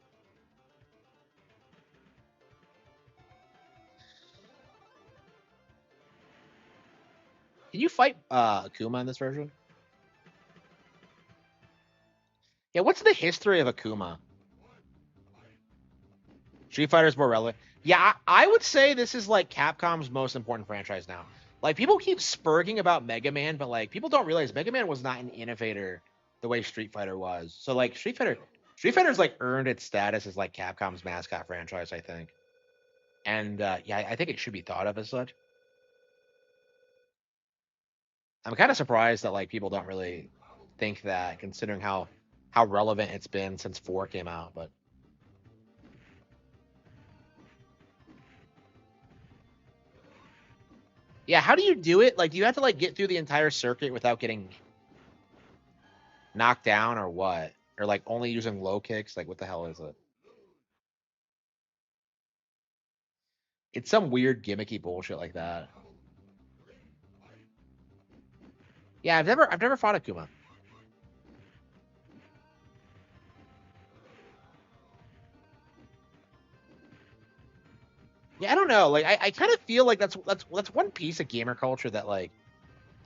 Can you fight Akuma in this version? Yeah, what's the history of Akuma? Street Fighter's more relevant. Yeah, I would say this is like Capcom's most important franchise now. Like people keep spurging about Mega Man, but like people don't realize Mega Man was not an innovator the way Street Fighter was. So like Street Fighter's like earned its status as like Capcom's mascot franchise, I think. And yeah, I think it should be thought of as such. I'm kind of surprised that like people don't really think that, considering how relevant it's been since 4 came out. But yeah, how do you do it? Like, do you have to like get through the entire circuit without getting knocked down, or what? Or like only using low kicks? Like, what the hell is it? It's some weird gimmicky bullshit like that. Yeah, I've never fought Akuma. Yeah, I don't know. Like, I kind of feel like that's one piece of gamer culture that like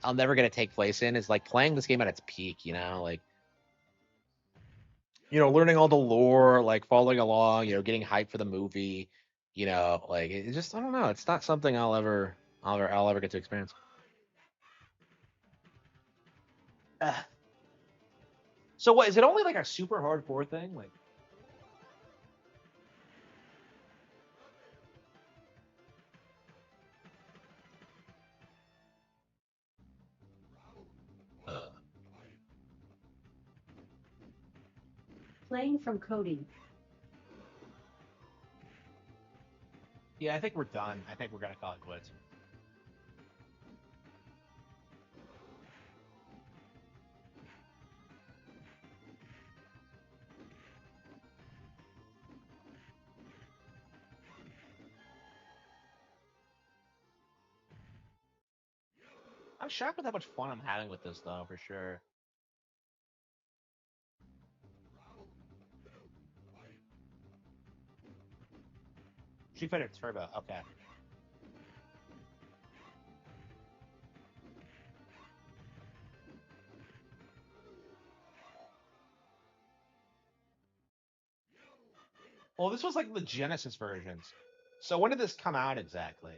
I'll never get to take place in is like playing this game at its peak. You know, like learning all the lore, like following along, getting hyped for the movie. Like it's just I don't know. It's not something I'll ever get to experience. So what, is it only like a super hardcore thing? Like, Playing from Cody. yeah, I think we're done. I think we're gonna call it quits. I'm shocked with how much fun I'm having with this, though, for sure. Street Fighter Turbo. Okay. Well, this was like the Genesis versions. So when did this come out exactly?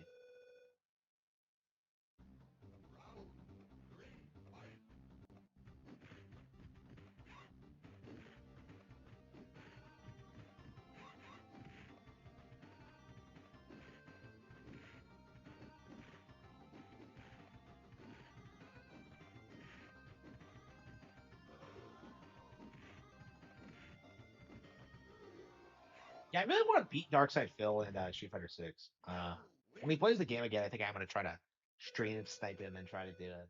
Yeah, I really want to beat Darkside Phil in Street Fighter 6. When he plays the game again, I think I'm gonna try to stream snipe him and try to do it.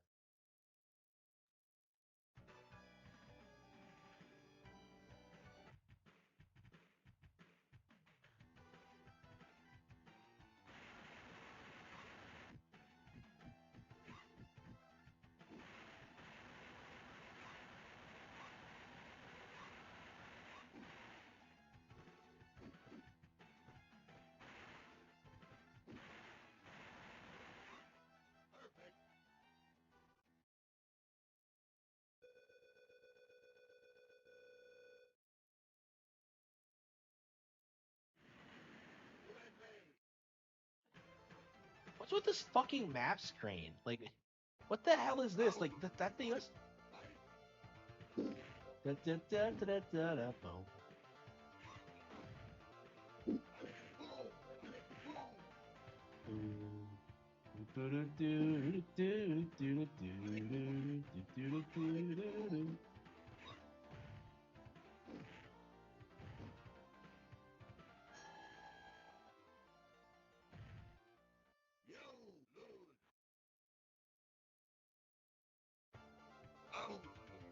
What's with this fucking map screen? Like, what the hell is this? Like, that thing is. Da, da, da, da, da, da, da, boom.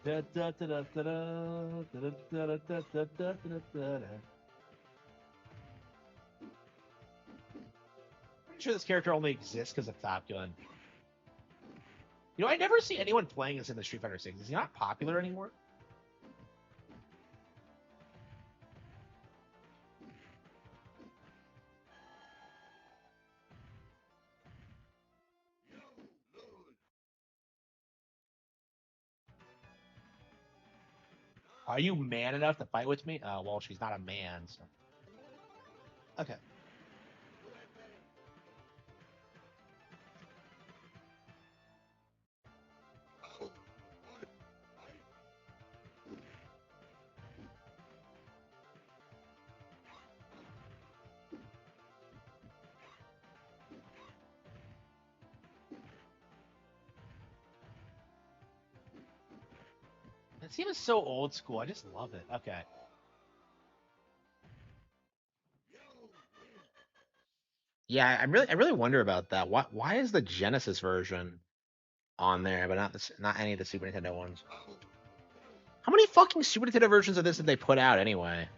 Da, da, da, da, da, da, da, da, da, da, da, da, da, da. Pretty sure this character only exists because of Top Gun. You know, I never see anyone playing this in the Street Fighter 6. Is he not popular anymore? Are you man enough to fight with me? Well, she's not a man, so. Okay. That seems so old school. I just love it. Okay. Yeah, I really wonder about that. Why is the Genesis version on there, but not any of the Super Nintendo ones? How many fucking Super Nintendo versions of this did they put out anyway?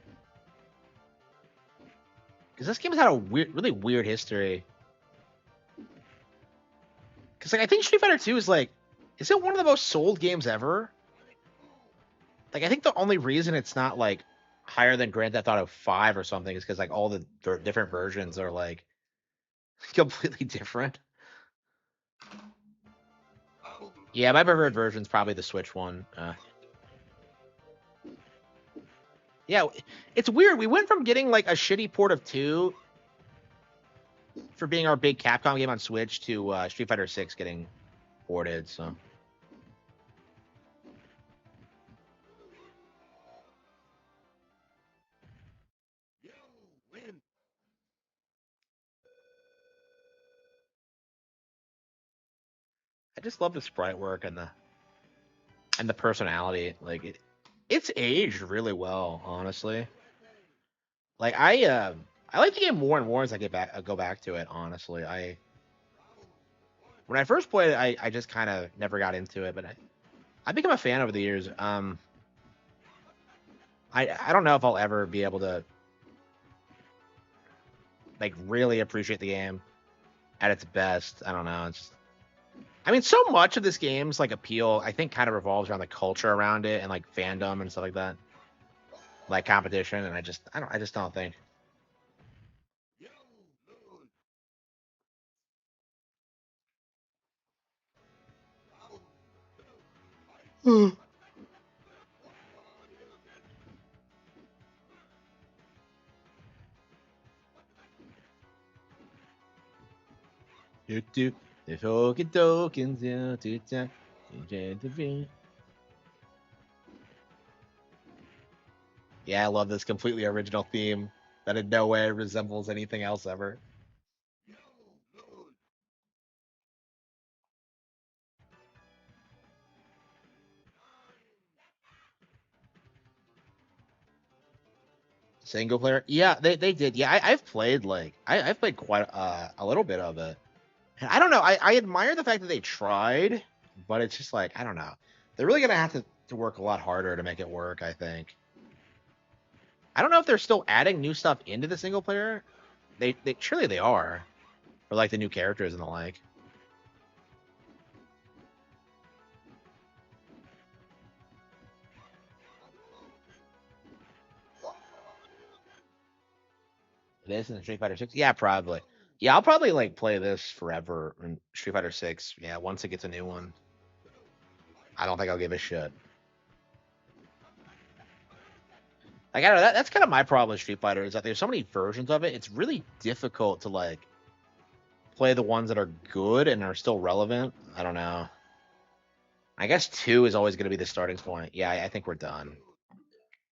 Because this game's had a really weird history. Because like I think Street Fighter 2 is like, is it one of the most sold games ever? Like I think the only reason it's not like higher than Grand Theft Auto 5 or something is because like all the different versions are like completely different. Yeah, my preferred version's probably the Switch one. Yeah, it's weird. We went from getting like a shitty port of 2 for being our big Capcom game on Switch to Street Fighter 6 getting ported. So just love the sprite work and the personality. Like it's aged really well, honestly. Like I like the game more and more as I go back to it. Honestly, when I first played it, I just kind of never got into it, but I become a fan over the years. I don't know if I'll ever be able to like really appreciate the game at its best. I don't know. I mean, so much of this game's like appeal, I think, kind of revolves around the culture around it and like fandom and stuff like that, like competition. And I just don't think. Do do the token tokens do do do. Yeah, I love this completely original theme that in no way resembles anything else ever. Single player, yeah, they did. Yeah, I've played like I've played quite a little bit of it. And I don't know. I admire the fact that they tried, but it's just like I don't know. They're really gonna have to work a lot harder to make it work. I think. I don't know if they're still adding new stuff into the single player. They surely they are, for like the new characters and the like. It is in Street Fighter Six. Yeah, probably. Yeah, I'll probably like play this forever in Street Fighter Six. Yeah, once it gets a new one, I don't think I'll give a shit. Like I don't know. That's kind of my problem with Street Fighter is that there's so many versions of it. It's really difficult to like play the ones that are good and are still relevant. I don't know. I guess two is always going to be the starting point. Yeah, I think we're done.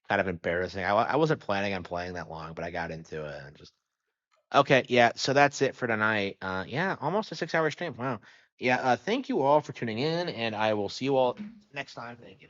Kind of embarrassing. I wasn't planning on playing that long, but I got into it and just okay. Yeah, so that's it for tonight. Yeah, almost a 6 hour stream. Wow. Yeah. Thank you all for tuning in, and I will see you all next time. Thank you.